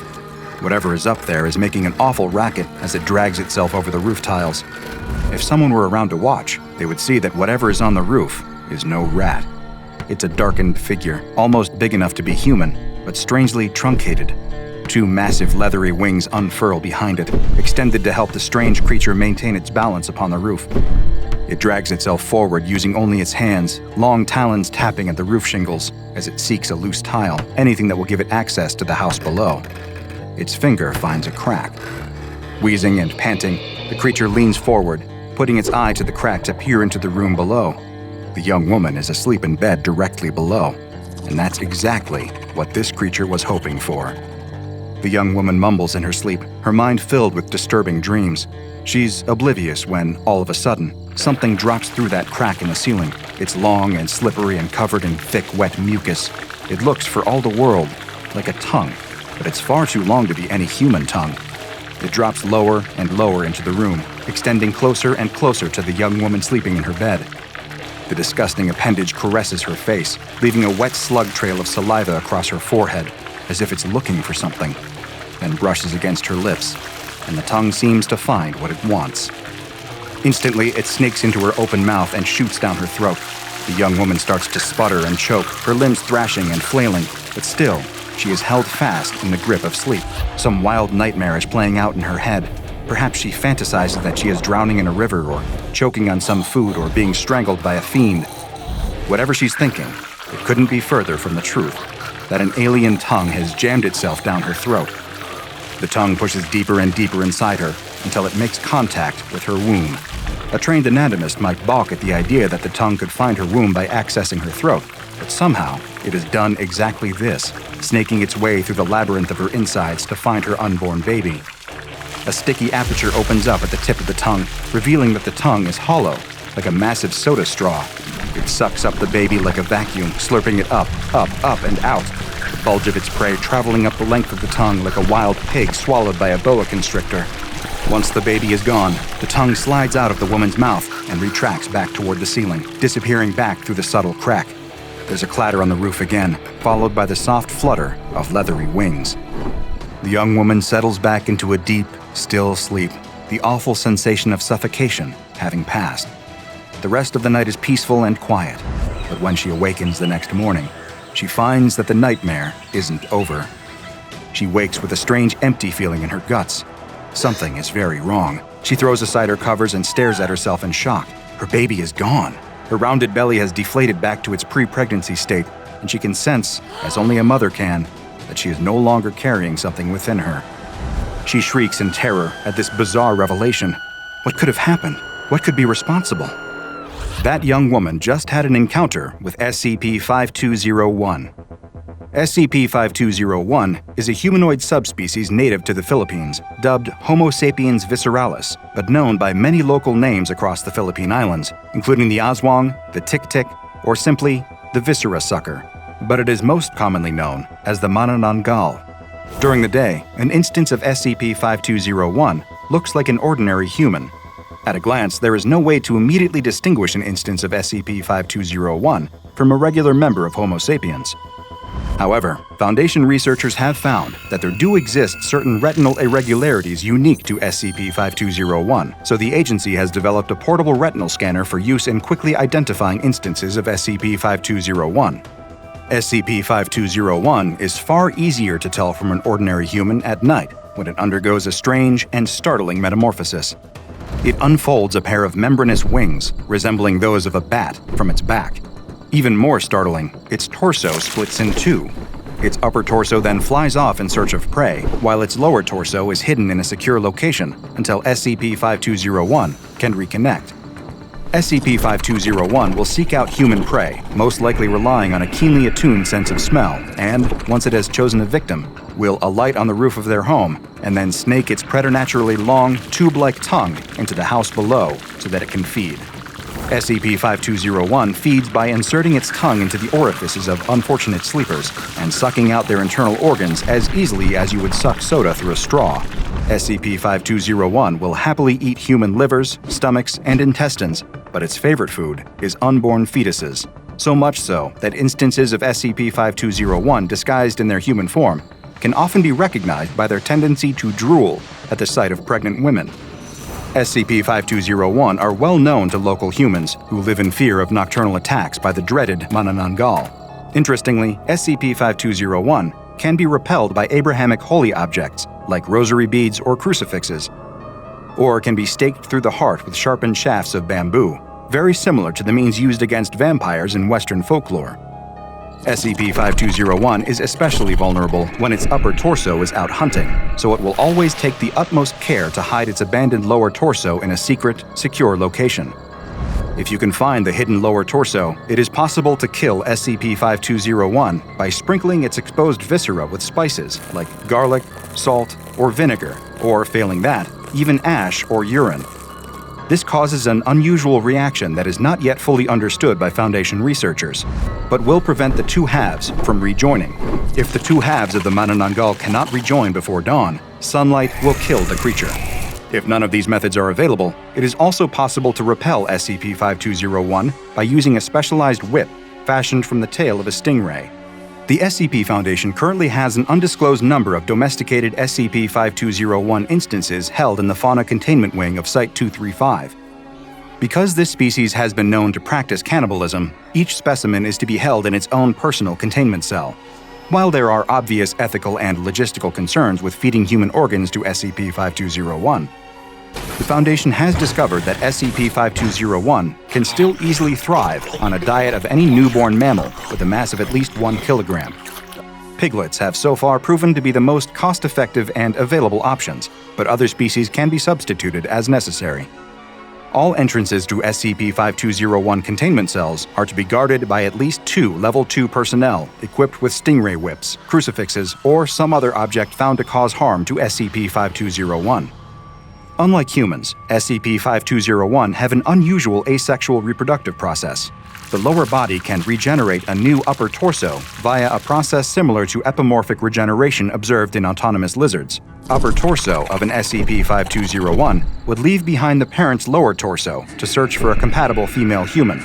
Whatever is up there is making an awful racket as it drags itself over the roof tiles. If someone were around to watch, they would see that whatever is on the roof is no rat. It's a darkened figure, almost big enough to be human, but strangely truncated. Two massive leathery wings unfurl behind it, extended to help the strange creature maintain its balance upon the roof. It drags itself forward using only its hands, long talons tapping at the roof shingles as it seeks a loose tile, anything that will give it access to the house below. Its finger finds a crack. Wheezing and panting, the creature leans forward, putting its eye to the crack to peer into the room below. The young woman is asleep in bed directly below, and that's exactly what this creature was hoping for. The young woman mumbles in her sleep, her mind filled with disturbing dreams. She's oblivious when, all of a sudden, something drops through that crack in the ceiling. It's long and slippery and covered in thick, wet mucus. It looks, for all the world, like a tongue, but it's far too long to be any human tongue. It drops lower and lower into the room, extending closer and closer to the young woman sleeping in her bed. The disgusting appendage caresses her face, leaving a wet slug trail of saliva across her forehead, as if it's looking for something, then brushes against her lips, and the tongue seems to find what it wants. Instantly, it snakes into her open mouth and shoots down her throat. The young woman starts to sputter and choke, her limbs thrashing and flailing, but still, she is held fast in the grip of sleep. Some wild nightmare is playing out in her head. Perhaps she fantasizes that she is drowning in a river or choking on some food or being strangled by a fiend. Whatever she's thinking, it couldn't be further from the truth, that an alien tongue has jammed itself down her throat. The tongue pushes deeper and deeper inside her until it makes contact with her womb. A trained anatomist might balk at the idea that the tongue could find her womb by accessing her throat, but somehow it has done exactly this, snaking its way through the labyrinth of her insides to find her unborn baby. A sticky aperture opens up at the tip of the tongue, revealing that the tongue is hollow, like a massive soda straw. It sucks up the baby like a vacuum, slurping it up, and out. The bulge of its prey traveling up the length of the tongue like a wild pig swallowed by a boa constrictor. Once the baby is gone, the tongue slides out of the woman's mouth and retracts back toward the ceiling, disappearing back through the subtle crack. There's a clatter on the roof again, followed by the soft flutter of leathery wings. The young woman settles back into a deep, still sleep, the awful sensation of suffocation having passed. The rest of the night is peaceful and quiet, but when she awakens the next morning, she finds that the nightmare isn't over. She wakes with a strange empty feeling in her guts. Something is very wrong. She throws aside her covers and stares at herself in shock. Her baby is gone. Her rounded belly has deflated back to its pre-pregnancy state, and she can sense, as only a mother can, that she is no longer carrying something within her. She shrieks in terror at this bizarre revelation. What could have happened? What could be responsible? That young woman just had an encounter with SCP-5201. SCP-5201 is a humanoid subspecies native to the Philippines, dubbed Homo sapiens visceralis, but known by many local names across the Philippine Islands, including the Aswang, the Tik-Tik, or simply the Viscera Sucker. But it is most commonly known as the Manananggal. During the day, an instance of SCP-5201 looks like an ordinary human. At a glance, there is no way to immediately distinguish an instance of SCP-5201 from a regular member of Homo sapiens. However, Foundation researchers have found that there do exist certain retinal irregularities unique to SCP-5201, so the agency has developed a portable retinal scanner for use in quickly identifying instances of SCP-5201. SCP-5201 is far easier to tell from an ordinary human at night when it undergoes a strange and startling metamorphosis. It unfolds a pair of membranous wings, resembling those of a bat, from its back. Even more startling, its torso splits in two. Its upper torso then flies off in search of prey, while its lower torso is hidden in a secure location until SCP-5201 can reconnect. SCP-5201 will seek out human prey, most likely relying on a keenly attuned sense of smell, and, once it has chosen a victim, will alight on the roof of their home and then snake its preternaturally long, tube-like tongue into the house below so that it can feed. SCP-5201 feeds by inserting its tongue into the orifices of unfortunate sleepers and sucking out their internal organs as easily as you would suck soda through a straw. SCP-5201 will happily eat human livers, stomachs, and intestines, but its favorite food is unborn fetuses. So much so that instances of SCP-5201 disguised in their human form can often be recognized by their tendency to drool at the sight of pregnant women. SCP-5201 are well known to local humans who live in fear of nocturnal attacks by the dreaded Manananggal. Interestingly, SCP-5201 can be repelled by Abrahamic holy objects like rosary beads or crucifixes, or can be staked through the heart with sharpened shafts of bamboo, very similar to the means used against vampires in Western folklore. SCP-5201 is especially vulnerable when its upper torso is out hunting, so it will always take the utmost care to hide its abandoned lower torso in a secret, secure location. If you can find the hidden lower torso, it is possible to kill SCP-5201 by sprinkling its exposed viscera with spices like garlic, salt, or vinegar, or failing that, even ash or urine. This causes an unusual reaction that is not yet fully understood by Foundation researchers, but will prevent the two halves from rejoining. If the two halves of the Manananggal cannot rejoin before dawn, sunlight will kill the creature. If none of these methods are available, it is also possible to repel SCP-5201 by using a specialized whip fashioned from the tail of a stingray. The SCP Foundation currently has an undisclosed number of domesticated SCP-5201 instances held in the Fauna Containment Wing of Site-235. Because this species has been known to practice cannibalism, each specimen is to be held in its own personal containment cell. While there are obvious ethical and logistical concerns with feeding human organs to SCP-5201, the Foundation has discovered that SCP-5201 can still easily thrive on a diet of any newborn mammal with a mass of at least 1 kilogram. Piglets have so far proven to be the most cost-effective and available options, but other species can be substituted as necessary. All entrances to SCP-5201 containment cells are to be guarded by at least 2 Level 2 personnel equipped with stingray whips, crucifixes, or some other object found to cause harm to SCP-5201. Unlike humans, SCP-5201 have an unusual asexual reproductive process. The lower body can regenerate a new upper torso via a process similar to epimorphic regeneration observed in autonomous lizards. Upper torso of an SCP-5201 would leave behind the parent's lower torso to search for a compatible female human.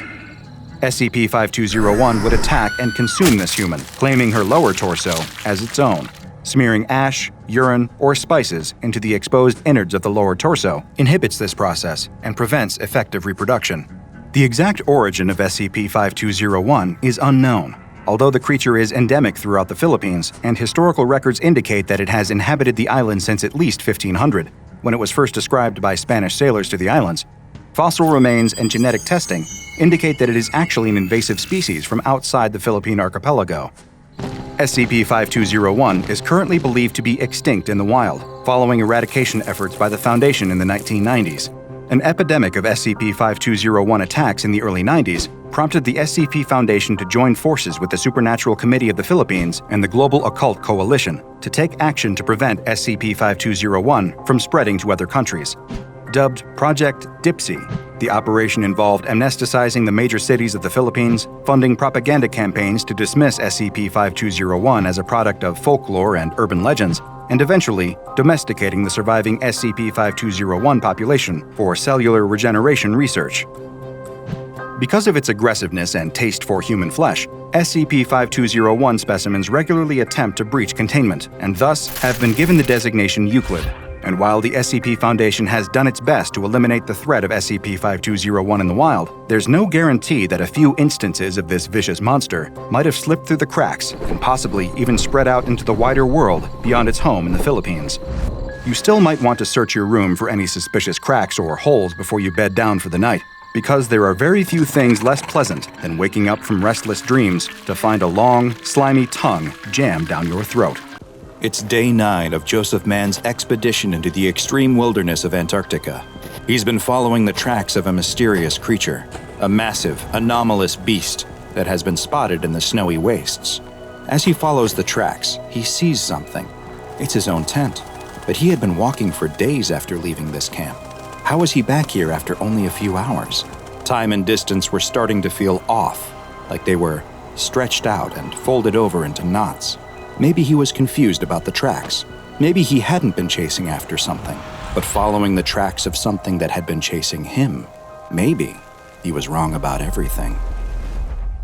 SCP-5201 would attack and consume this human, claiming her lower torso as its own. Smearing ash, urine, or spices into the exposed innards of the lower torso inhibits this process and prevents effective reproduction. The exact origin of SCP-5201 is unknown, although the creature is endemic throughout the Philippines, and historical records indicate that it has inhabited the island since at least 1500, when it was first described by Spanish sailors to the islands. Fossil remains and genetic testing indicate that it is actually an invasive species from outside the Philippine archipelago. SCP-5201 is currently believed to be extinct in the wild, following eradication efforts by the Foundation in the 1990s. An epidemic of SCP-5201 attacks in the early 90s prompted the SCP Foundation to join forces with the Supernatural Committee of the Philippines and the Global Occult Coalition to take action to prevent SCP-5201 from spreading to other countries. Dubbed Project Dipsy, the operation involved amnesticizing the major cities of the Philippines, funding propaganda campaigns to dismiss SCP-5201 as a product of folklore and urban legends, and eventually domesticating the surviving SCP-5201 population for cellular regeneration research. Because of its aggressiveness and taste for human flesh, SCP-5201 specimens regularly attempt to breach containment, and thus have been given the designation Euclid. And while the SCP Foundation has done its best to eliminate the threat of SCP-5201 in the wild, there's no guarantee that a few instances of this vicious monster might have slipped through the cracks and possibly even spread out into the wider world beyond its home in the Philippines. You still might want to search your room for any suspicious cracks or holes before you bed down for the night, because there are very few things less pleasant than waking up from restless dreams to find a long, slimy tongue jammed down your throat. It's day 9 of Joseph Mann's expedition into the extreme wilderness of Antarctica. He's been following the tracks of a mysterious creature, a massive, anomalous beast that has been spotted in the snowy wastes. As he follows the tracks, he sees something. It's his own tent, but he had been walking for days after leaving this camp. How is he back here after only a few hours? Time and distance were starting to feel off, like they were stretched out and folded over into knots. Maybe he was confused about the tracks. Maybe he hadn't been chasing after something, but following the tracks of something that had been chasing him. Maybe he was wrong about everything.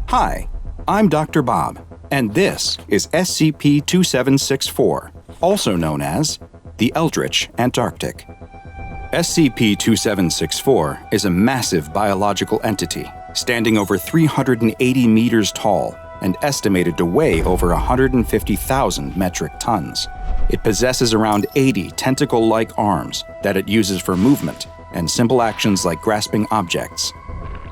Hi, I'm Dr. Bob, and this is SCP-2764, also known as the Eldritch Antarctic. SCP-2764 is a massive biological entity, standing over 380 meters tall and estimated to weigh over 150,000 metric tons. It possesses around 80 tentacle-like arms that it uses for movement and simple actions like grasping objects.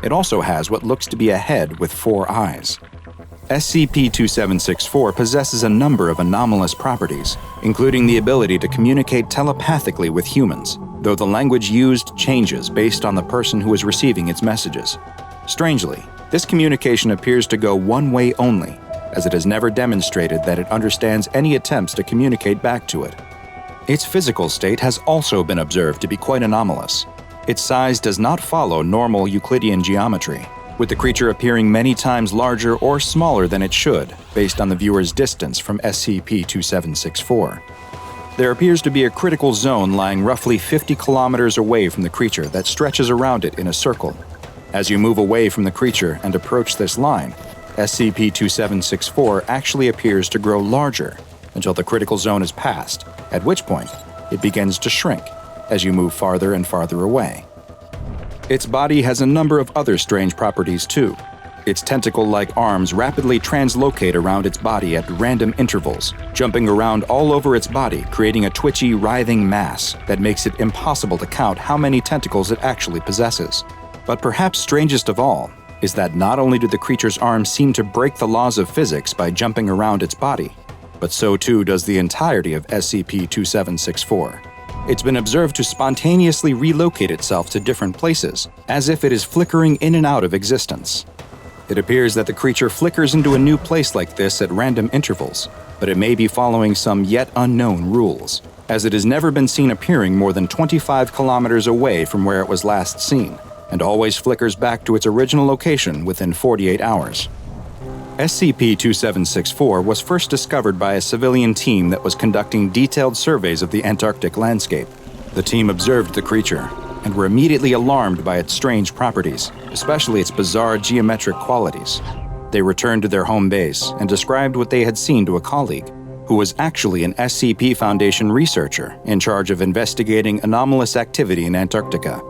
It also has what looks to be a head with 4 eyes. SCP-2764 possesses a number of anomalous properties, including the ability to communicate telepathically with humans, though the language used changes based on the person who is receiving its messages. Strangely, this communication appears to go one way only, as it has never demonstrated that it understands any attempts to communicate back to it. Its physical state has also been observed to be quite anomalous. Its size does not follow normal Euclidean geometry, with the creature appearing many times larger or smaller than it should, based on the viewer's distance from SCP-2764. There appears to be a critical zone lying roughly 50 kilometers away from the creature that stretches around it in a circle. As you move away from the creature and approach this line, SCP-2764 actually appears to grow larger until the critical zone is passed, at which point it begins to shrink as you move farther and farther away. Its body has a number of other strange properties too. Its tentacle-like arms rapidly translocate around its body at random intervals, jumping around all over its body, creating a twitchy, writhing mass that makes it impossible to count how many tentacles it actually possesses. But perhaps strangest of all is that not only do the creature's arms seem to break the laws of physics by jumping around its body, but so too does the entirety of SCP-2764. It's been observed to spontaneously relocate itself to different places, as if it is flickering in and out of existence. It appears that the creature flickers into a new place like this at random intervals, but it may be following some yet unknown rules, as it has never been seen appearing more than 25 kilometers away from where it was last seen, and always flickers back to its original location within 48 hours. SCP-2764 was first discovered by a civilian team that was conducting detailed surveys of the Antarctic landscape. The team observed the creature and were immediately alarmed by its strange properties, especially its bizarre geometric qualities. They returned to their home base and described what they had seen to a colleague, who was actually an SCP Foundation researcher in charge of investigating anomalous activity in Antarctica.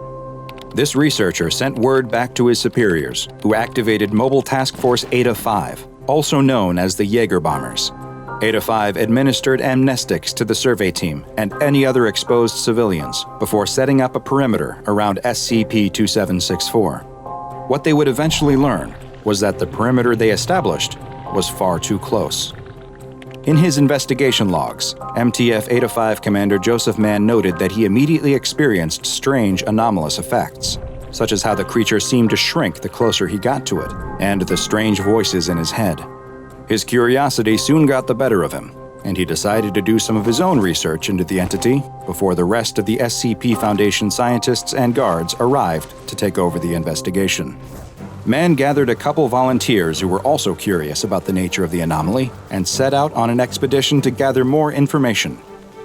This researcher sent word back to his superiors, who activated Mobile Task Force Eta-5, also known as the Jaeger Bombers. Eta-5 administered amnestics to the survey team and any other exposed civilians before setting up a perimeter around SCP-2764. What they would eventually learn was that the perimeter they established was far too close. In his investigation logs, MTF Eta-5 Commander Joseph Mann noted that he immediately experienced strange anomalous effects, such as how the creature seemed to shrink the closer he got to it, and the strange voices in his head. His curiosity soon got the better of him, and he decided to do some of his own research into the entity before the rest of the SCP Foundation scientists and guards arrived to take over the investigation. Mann gathered a couple volunteers who were also curious about the nature of the anomaly and set out on an expedition to gather more information.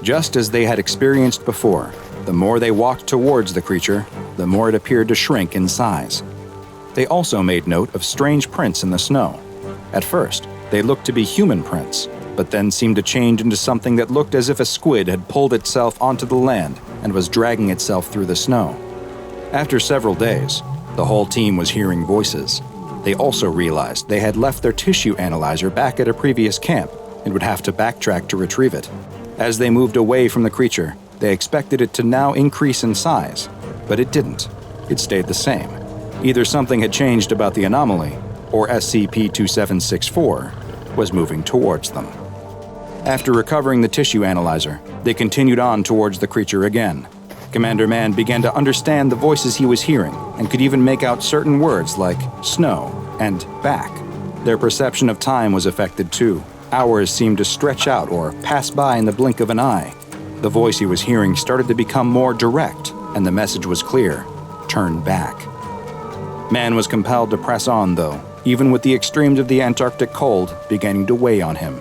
Just as they had experienced before, the more they walked towards the creature, the more it appeared to shrink in size. They also made note of strange prints in the snow. At first, they looked to be human prints, but then seemed to change into something that looked as if a squid had pulled itself onto the land and was dragging itself through the snow. After several days, the whole team was hearing voices. They also realized they had left their tissue analyzer back at a previous camp and would have to backtrack to retrieve it. As they moved away from the creature, they expected it to now increase in size, but it didn't. It stayed the same. Either something had changed about the anomaly, or SCP-2764 was moving towards them. After recovering the tissue analyzer, they continued on towards the creature again. Commander Mann began to understand the voices he was hearing and could even make out certain words like snow and back. Their perception of time was affected too. Hours seemed to stretch out or pass by in the blink of an eye. The voice he was hearing started to become more direct, and the message was clear: turn back. Man was compelled to press on, though, even with the extremes of the Antarctic cold beginning to weigh on him.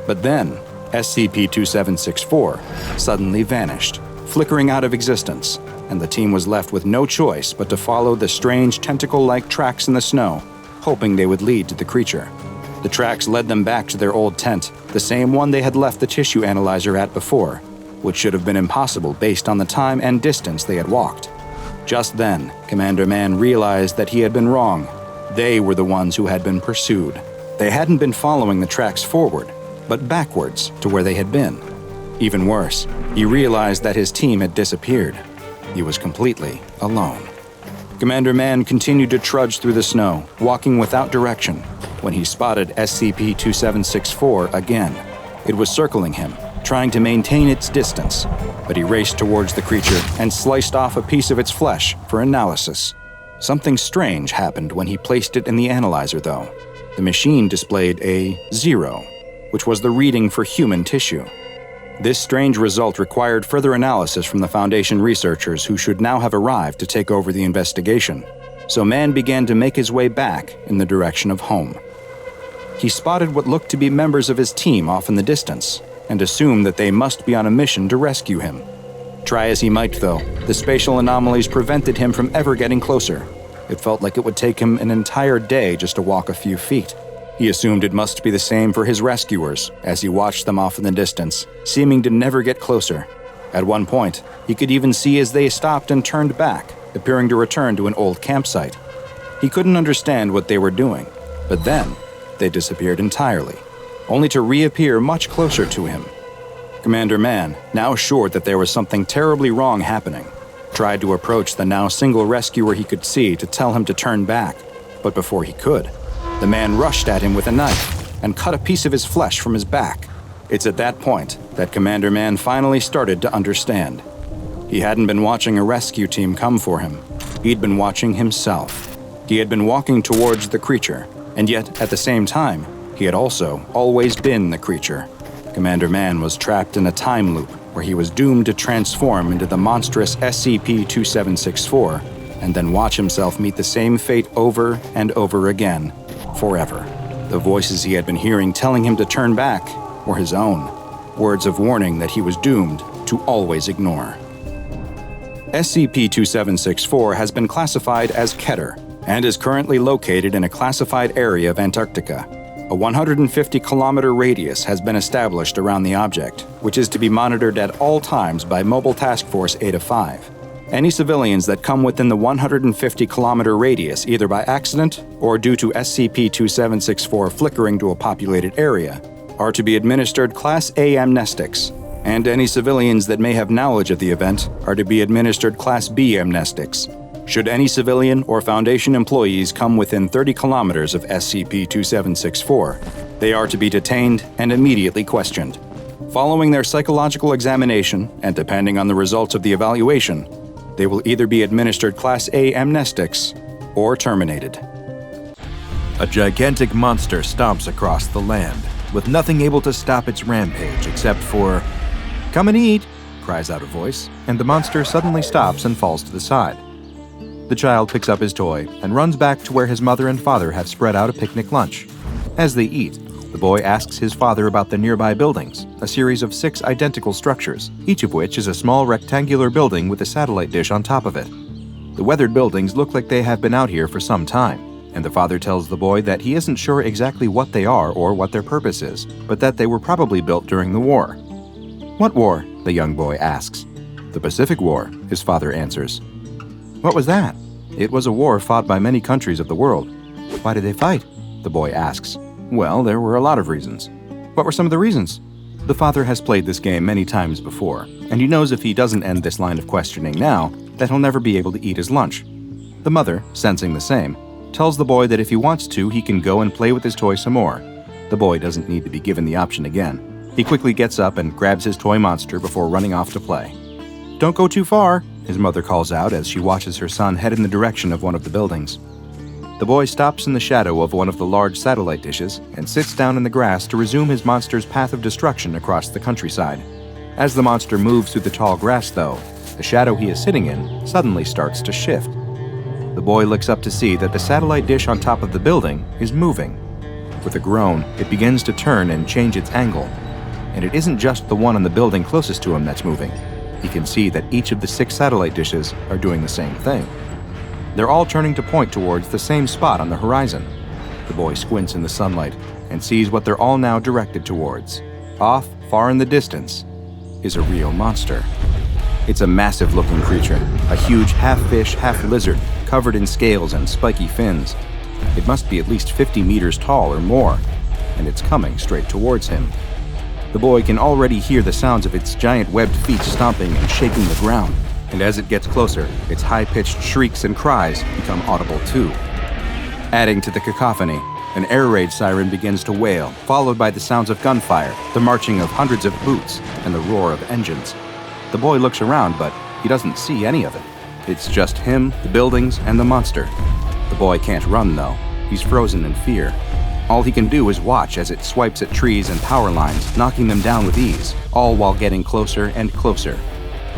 But then, SCP-2764 suddenly vanished, flickering out of existence, and the team was left with no choice but to follow the strange tentacle-like tracks in the snow, hoping they would lead to the creature. The tracks led them back to their old tent, the same one they had left the tissue analyzer at before, which should have been impossible based on the time and distance they had walked. Just then, Commander Man realized that he had been wrong. They were the ones who had been pursued. They hadn't been following the tracks forward, but backwards to where they had been. Even worse, he realized that his team had disappeared. He was completely alone. Commander Man continued to trudge through the snow, walking without direction, when he spotted SCP-2764 again. It was circling him, trying to maintain its distance, but he raced towards the creature and sliced off a piece of its flesh for analysis. Something strange happened when he placed it in the analyzer, though. The machine displayed a 0, which was the reading for human tissue. This strange result required further analysis from the Foundation researchers who should now have arrived to take over the investigation, so Man began to make his way back in the direction of home. He spotted what looked to be members of his team off in the distance, and assumed that they must be on a mission to rescue him. Try as he might, though, the spatial anomalies prevented him from ever getting closer. It felt like it would take him an entire day just to walk a few feet. He assumed it must be the same for his rescuers as he watched them off in the distance, seeming to never get closer. At one point, he could even see as they stopped and turned back, appearing to return to an old campsite. He couldn't understand what they were doing, but then they disappeared entirely, only to reappear much closer to him. Commander Man, now assured that there was something terribly wrong happening, tried to approach the now single rescuer he could see to tell him to turn back, but before he could, the man rushed at him with a knife and cut a piece of his flesh from his back. It's at that point that Commander Man finally started to understand. He hadn't been watching a rescue team come for him. He'd been watching himself. He had been walking towards the creature, and yet, at the same time, he had also always been the creature. Commander Man was trapped in a time loop where he was doomed to transform into the monstrous SCP-2764 and then watch himself meet the same fate over and over again, forever. The voices he had been hearing telling him to turn back were his own, words of warning that he was doomed to always ignore. SCP-2764 has been classified as Keter and is currently located in a classified area of Antarctica. A 150-kilometer radius has been established around the object, which is to be monitored at all times by Mobile Task Force 805. Any civilians that come within the 150-kilometer radius, either by accident or due to SCP-2764 flickering to a populated area, are to be administered Class A amnestics, and any civilians that may have knowledge of the event are to be administered Class B amnestics. Should any civilian or Foundation employees come within 30 kilometers of SCP-2764, they are to be detained and immediately questioned. Following their psychological examination, and depending on the results of the evaluation, they will either be administered Class A amnestics or terminated. A gigantic monster stomps across the land, with nothing able to stop its rampage except for, "Come and eat," cries out a voice, and the monster suddenly stops and falls to the side. The child picks up his toy and runs back to where his mother and father have spread out a picnic lunch. As they eat, the boy asks his father about the nearby buildings, a series of 6 identical structures, each of which is a small rectangular building with a satellite dish on top of it. The weathered buildings look like they have been out here for some time, and the father tells the boy that he isn't sure exactly what they are or what their purpose is, but that they were probably built during the war. "What war?" the young boy asks. "The Pacific War," his father answers. "What was that?" "It was a war fought by many countries of the world." "Why did they fight?" the boy asks. "Well, there were a lot of reasons." "What were some of the reasons?" The father has played this game many times before, and he knows if he doesn't end this line of questioning now, that he'll never be able to eat his lunch. The mother, sensing the same, tells the boy that if he wants to, he can go and play with his toy some more. The boy doesn't need to be given the option again. He quickly gets up and grabs his toy monster before running off to play. "Don't go too far," his mother calls out as she watches her son head in the direction of one of the buildings. The boy stops in the shadow of one of the large satellite dishes and sits down in the grass to resume his monster's path of destruction across the countryside. As the monster moves through the tall grass, though, the shadow he is sitting in suddenly starts to shift. The boy looks up to see that the satellite dish on top of the building is moving. With a groan, it begins to turn and change its angle. And it isn't just the one on the building closest to him that's moving. He can see that each of the 6 satellite dishes are doing the same thing. They're all turning to point towards the same spot on the horizon. The boy squints in the sunlight and sees what they're all now directed towards. Off, far in the distance, is a real monster. It's a massive-looking creature, a huge half-fish, half-lizard, covered in scales and spiky fins. It must be at least 50 meters tall or more, and it's coming straight towards him. The boy can already hear the sounds of its giant webbed feet stomping and shaking the ground, and as it gets closer, its high-pitched shrieks and cries become audible too. Adding to the cacophony, an air raid siren begins to wail, followed by the sounds of gunfire, the marching of hundreds of boots, and the roar of engines. The boy looks around, but he doesn't see any of it. It's just him, the buildings, and the monster. The boy can't run, though. He's frozen in fear. All he can do is watch as it swipes at trees and power lines, knocking them down with ease, all while getting closer and closer.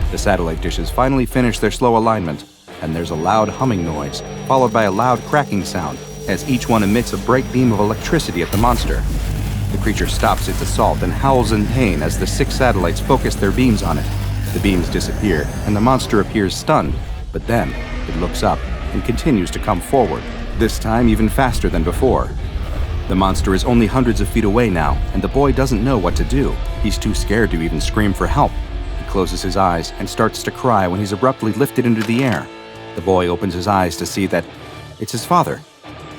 The satellite dishes finally finish their slow alignment, and there's a loud humming noise, followed by a loud cracking sound, as each one emits a bright beam of electricity at the monster. The creature stops its assault and howls in pain as the 6 satellites focus their beams on it. The beams disappear, and the monster appears stunned, but then it looks up and continues to come forward, this time even faster than before. The monster is only hundreds of feet away now, and the boy doesn't know what to do. He's too scared to even scream for help. He closes his eyes and starts to cry when he's abruptly lifted into the air. The boy opens his eyes to see that it's his father.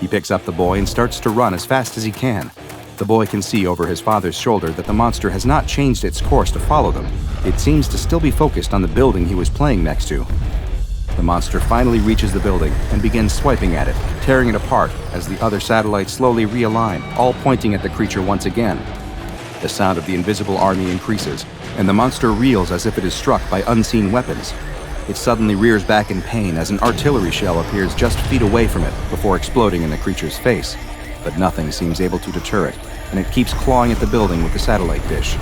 He picks up the boy and starts to run as fast as he can. The boy can see over his father's shoulder that the monster has not changed its course to follow them. It seems to still be focused on the building he was playing next to. The monster finally reaches the building and begins swiping at it, tearing it apart as the other satellites slowly realign, all pointing at the creature once again. The sound of the invisible army increases, and the monster reels as if it is struck by unseen weapons. It suddenly rears back in pain as an artillery shell appears just feet away from it before exploding in the creature's face. But nothing seems able to deter it, and it keeps clawing at the building with the satellite dish.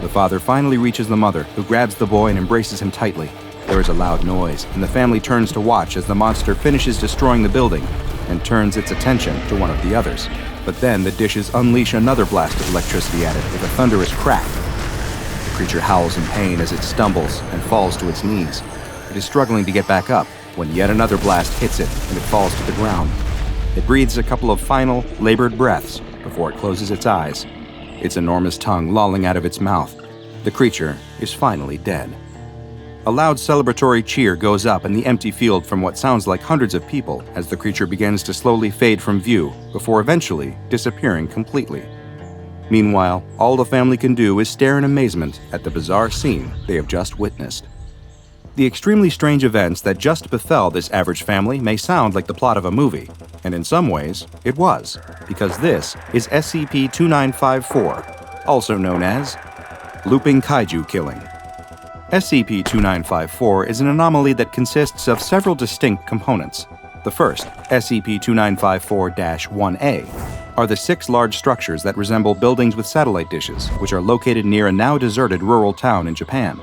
The father finally reaches the mother, who grabs the boy and embraces him tightly. There is a loud noise, and the family turns to watch as the monster finishes destroying the building and turns its attention to one of the others. But then the dishes unleash another blast of electricity at it with a thunderous crack. The creature howls in pain as it stumbles and falls to its knees. It is struggling to get back up when yet another blast hits it and it falls to the ground. It breathes a couple of final, labored breaths before it closes its eyes, its enormous tongue lolling out of its mouth. The creature is finally dead. A loud celebratory cheer goes up in the empty field from what sounds like hundreds of people as the creature begins to slowly fade from view before eventually disappearing completely. Meanwhile, all the family can do is stare in amazement at the bizarre scene they have just witnessed. The extremely strange events that just befell this average family may sound like the plot of a movie, and in some ways, it was, because this is SCP-2954, also known as Looping Kaiju Killing. SCP-2954 is an anomaly that consists of several distinct components. The first, SCP-2954-1A, are the 6 large structures that resemble buildings with satellite dishes, which are located near a now deserted rural town in Japan.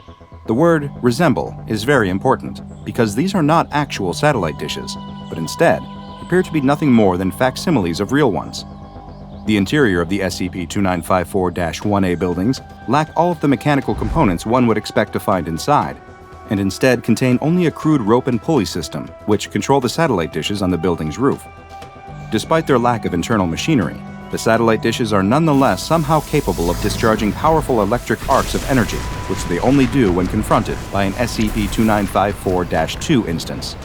The word resemble is very important, because these are not actual satellite dishes, but instead appear to be nothing more than facsimiles of real ones. The interior of the SCP-2954-1A buildings lack all of the mechanical components one would expect to find inside, and instead contain only a crude rope and pulley system, which control the satellite dishes on the building's roof. Despite their lack of internal machinery, the satellite dishes are nonetheless somehow capable of discharging powerful electric arcs of energy, which they only do when confronted by an SCP-2954-2 instance.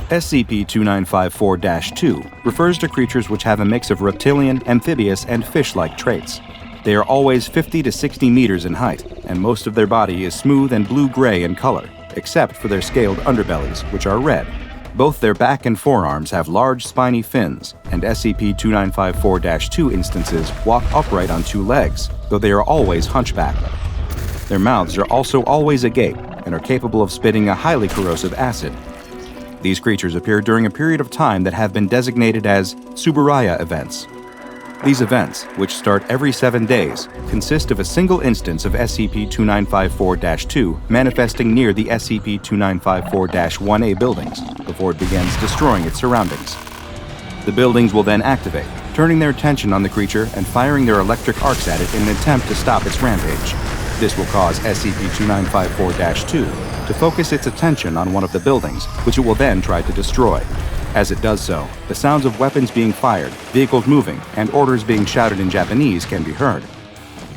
SCP-2954-2 refers to creatures which have a mix of reptilian, amphibious, and fish-like traits. They are always 50 to 60 meters in height, and most of their body is smooth and blue-gray in color, except for their scaled underbellies, which are red. Both their back and forearms have large spiny fins, and SCP-2954-2 instances walk upright on 2 legs, though they are always hunchbacked. Their mouths are also always agape and are capable of spitting a highly corrosive acid. These creatures appear during a period of time that have been designated as Tsuburaya events. These events, which start every 7 days, consist of a single instance of SCP-2954-2 manifesting near the SCP-2954-1A buildings before it begins destroying its surroundings. The buildings will then activate, turning their attention on the creature and firing their electric arcs at it in an attempt to stop its rampage. This will cause SCP-2954-2 to focus its attention on one of the buildings, which it will then try to destroy. As it does so, the sounds of weapons being fired, vehicles moving, and orders being shouted in Japanese can be heard.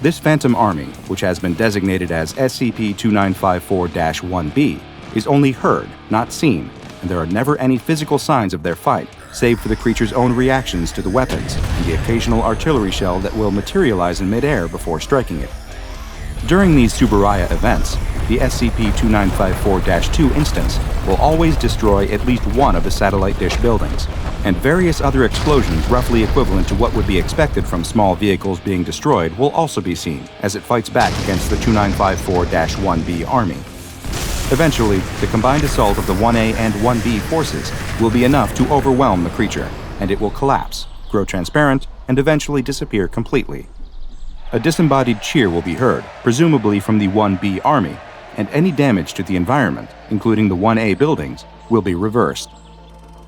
This Phantom Army, which has been designated as SCP-2954-1B, is only heard, not seen, and there are never any physical signs of their fight, save for the creature's own reactions to the weapons and the occasional artillery shell that will materialize in midair before striking it. During these Tsuburaya events, the SCP-2954-2 instance will always destroy at least one of the satellite dish buildings, and various other explosions roughly equivalent to what would be expected from small vehicles being destroyed will also be seen as it fights back against the 2954-1B army. Eventually, the combined assault of the 1A and 1B forces will be enough to overwhelm the creature, and it will collapse, grow transparent, and eventually disappear completely. A disembodied cheer will be heard, presumably from the 1B army, and any damage to the environment, including the 1A buildings, will be reversed.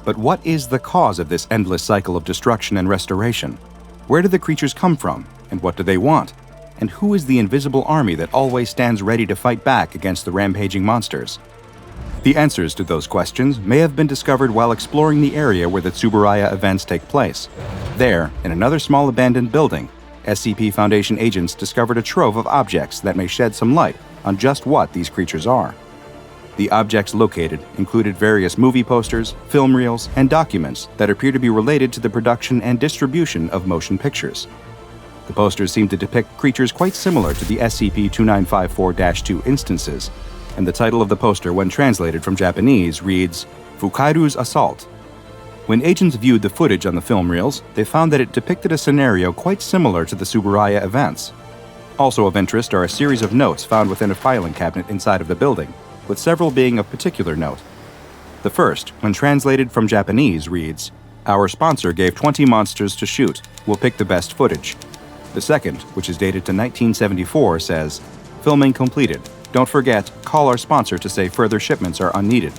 But what is the cause of this endless cycle of destruction and restoration? Where do the creatures come from, and what do they want? And who is the invisible army that always stands ready to fight back against the rampaging monsters? The answers to those questions may have been discovered while exploring the area where the Tsuburaya events take place. There, in another small abandoned building, SCP Foundation agents discovered a trove of objects that may shed some light on just what these creatures are. The objects located included various movie posters, film reels, and documents that appear to be related to the production and distribution of motion pictures. The posters seem to depict creatures quite similar to the SCP-2954-2 instances, and the title of the poster, when translated from Japanese, reads, Fukairu's Assault. When agents viewed the footage on the film reels, they found that it depicted a scenario quite similar to the Tsuburaya events. Also of interest are a series of notes found within a filing cabinet inside of the building, with several being of particular note. The first, when translated from Japanese, reads, Our sponsor gave 20 monsters to shoot. We'll pick the best footage. The second, which is dated to 1974, says, Filming completed. Don't forget, call our sponsor to say further shipments are unneeded.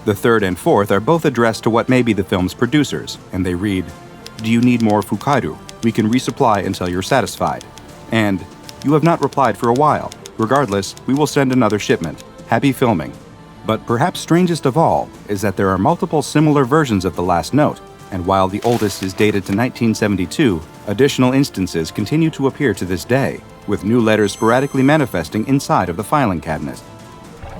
The third and fourth are both addressed to what may be the film's producers, and they read, Do you need more Fukairu? We can resupply until you're satisfied. And, You have not replied for a while. Regardless, we will send another shipment. Happy filming. But perhaps strangest of all is that there are multiple similar versions of the last note, and while the oldest is dated to 1972, additional instances continue to appear to this day, with new letters sporadically manifesting inside of the filing cabinet.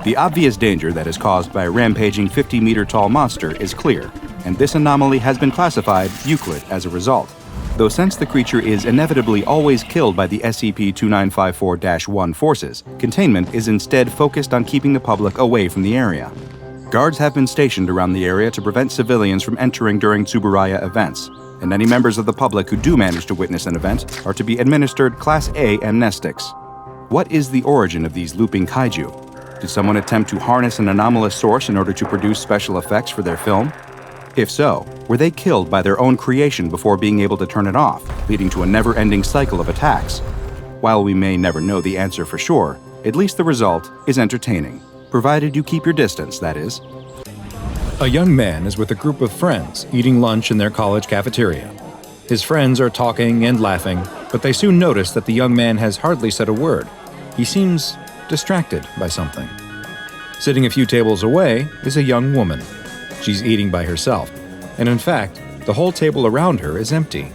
The obvious danger that is caused by a rampaging 50-meter-tall monster is clear, and this anomaly has been classified Euclid as a result. Though since the creature is inevitably always killed by the SCP-2954-1 forces, containment is instead focused on keeping the public away from the area. Guards have been stationed around the area to prevent civilians from entering during Tsuburaya events, and any members of the public who do manage to witness an event are to be administered Class A amnestics. What is the origin of these looping kaiju? Did someone attempt to harness an anomalous source in order to produce special effects for their film? If so, were they killed by their own creation before being able to turn it off, leading to a never-ending cycle of attacks? While we may never know the answer for sure, at least the result is entertaining, provided you keep your distance, that is. A young man is with a group of friends eating lunch in their college cafeteria. His friends are talking and laughing, but they soon notice that the young man has hardly said a word. He seems distracted by something. Sitting a few tables away is a young woman. She's eating by herself, and in fact, the whole table around her is empty.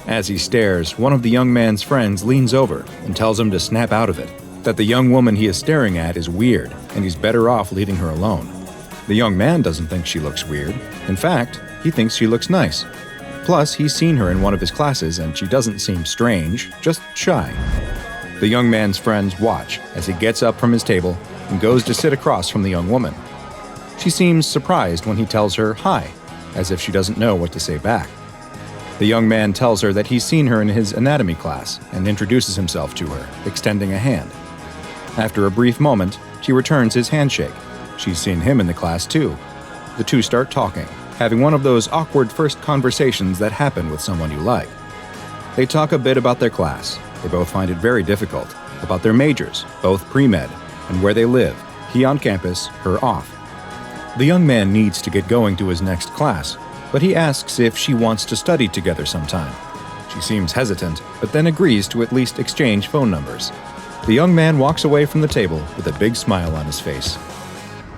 As he stares, one of the young man's friends leans over and tells him to snap out of it, that the young woman he is staring at is weird, and he's better off leaving her alone. The young man doesn't think she looks weird. In fact, he thinks she looks nice. Plus, he's seen her in one of his classes, and she doesn't seem strange, just shy. The young man's friends watch as he gets up from his table and goes to sit across from the young woman. She seems surprised when he tells her hi, as if she doesn't know what to say back. The young man tells her that he's seen her in his anatomy class and introduces himself to her, extending a hand. After a brief moment, she returns his handshake. She's seen him in the class too. The two start talking, having one of those awkward first conversations that happen with someone you like. They talk a bit about their class. They both find it very difficult. About their majors, both pre-med, and where they live. He on campus, her off. The young man needs to get going to his next class, but he asks if she wants to study together sometime. She seems hesitant, but then agrees to at least exchange phone numbers. The young man walks away from the table with a big smile on his face.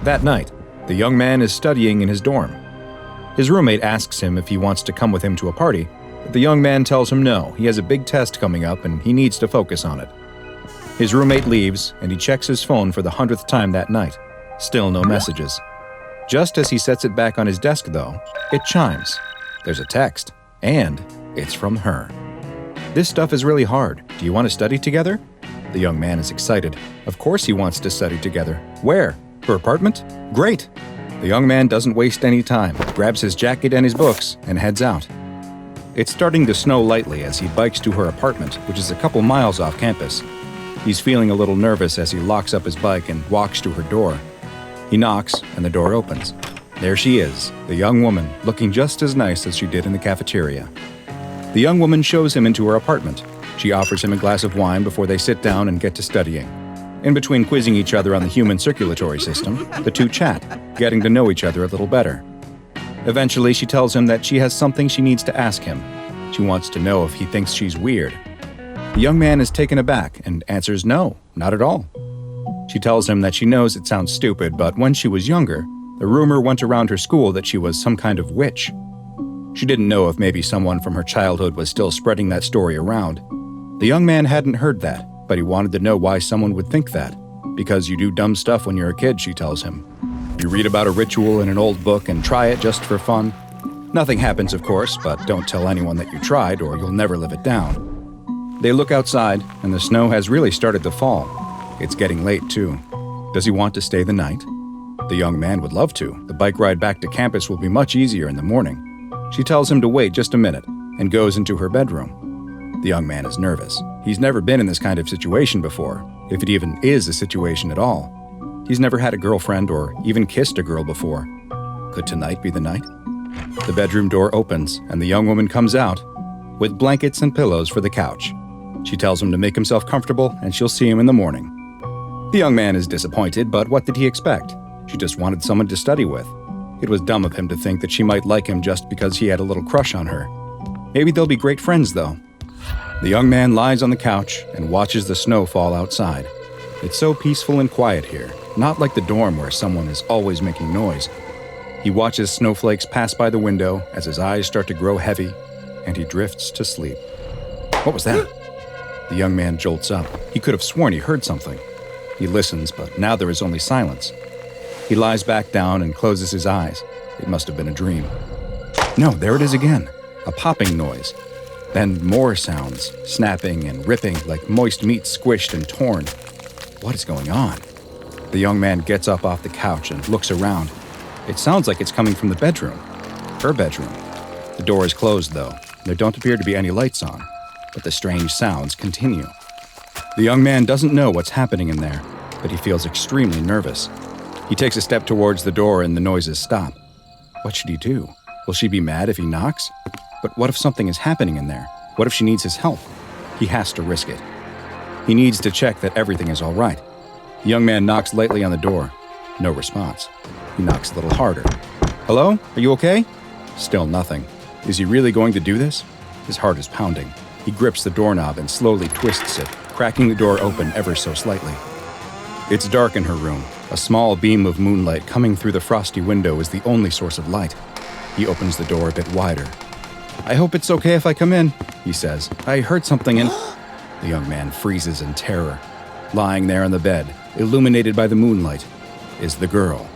That night, the young man is studying in his dorm. His roommate asks him if he wants to come with him to a party, but the young man tells him no, he has a big test coming up and he needs to focus on it. His roommate leaves, and he checks his phone for the 100th time that night. Still no messages. Just as he sets it back on his desk, though, it chimes. There's a text, and it's from her. This stuff is really hard. Do you want to study together? The young man is excited. Of course he wants to study together. Where? Her apartment? Great! The young man doesn't waste any time, grabs his jacket and his books, and heads out. It's starting to snow lightly as he bikes to her apartment, which is a couple miles off campus. He's feeling a little nervous as he locks up his bike and walks to her door. He knocks, and the door opens. There she is, the young woman, looking just as nice as she did in the cafeteria. The young woman shows him into her apartment. She offers him a glass of wine before they sit down and get to studying. In between quizzing each other on the human circulatory system, the two chat, getting to know each other a little better. Eventually, she tells him that she has something she needs to ask him. She wants to know if he thinks she's weird. The young man is taken aback and answers no, not at all. She tells him that she knows it sounds stupid, but when she was younger, the rumor went around her school that she was some kind of witch. She didn't know if maybe someone from her childhood was still spreading that story around. The young man hadn't heard that, but he wanted to know why someone would think that. Because you do dumb stuff when you're a kid, she tells him. You read about a ritual in an old book and try it just for fun. Nothing happens, of course, but don't tell anyone that you tried or you'll never live it down. They look outside, and the snow has really started to fall. It's getting late, too. Does he want to stay the night? The young man would love to. The bike ride back to campus will be much easier in the morning. She tells him to wait just a minute and goes into her bedroom. The young man is nervous. He's never been in this kind of situation before, if it even is a situation at all. He's never had a girlfriend or even kissed a girl before. Could tonight be the night? The bedroom door opens, and the young woman comes out with blankets and pillows for the couch. She tells him to make himself comfortable, and she'll see him in the morning. The young man is disappointed, but what did he expect? She just wanted someone to study with. It was dumb of him to think that she might like him just because he had a little crush on her. Maybe they'll be great friends, though. The young man lies on the couch and watches the snow fall outside. It's so peaceful and quiet here, not like the dorm where someone is always making noise. He watches snowflakes pass by the window as his eyes start to grow heavy, and he drifts to sleep. What was that? The young man jolts up. He could have sworn he heard something. He listens, but now there is only silence. He lies back down and closes his eyes. It must have been a dream. No, there it is again. A popping noise. Then more sounds, snapping and ripping like moist meat squished and torn. What is going on? The young man gets up off the couch and looks around. It sounds like it's coming from the bedroom. Her bedroom. The door is closed, though. There don't appear to be any lights on. But the strange sounds continue. The young man doesn't know what's happening in there, but he feels extremely nervous. He takes a step towards the door and the noises stop. What should he do? Will she be mad if he knocks? But what if something is happening in there? What if she needs his help? He has to risk it. He needs to check that everything is all right. The young man knocks lightly on the door. No response. He knocks a little harder. Hello? Are you okay? Still nothing. Is he really going to do this? His heart is pounding. He grips the doorknob and slowly twists it, cracking the door open ever so slightly. It's dark in her room. A small beam of moonlight coming through the frosty window is the only source of light. He opens the door a bit wider. I hope it's okay if I come in, he says. I heard something and... The young man freezes in terror. Lying there on the bed, illuminated by the moonlight, is the girl.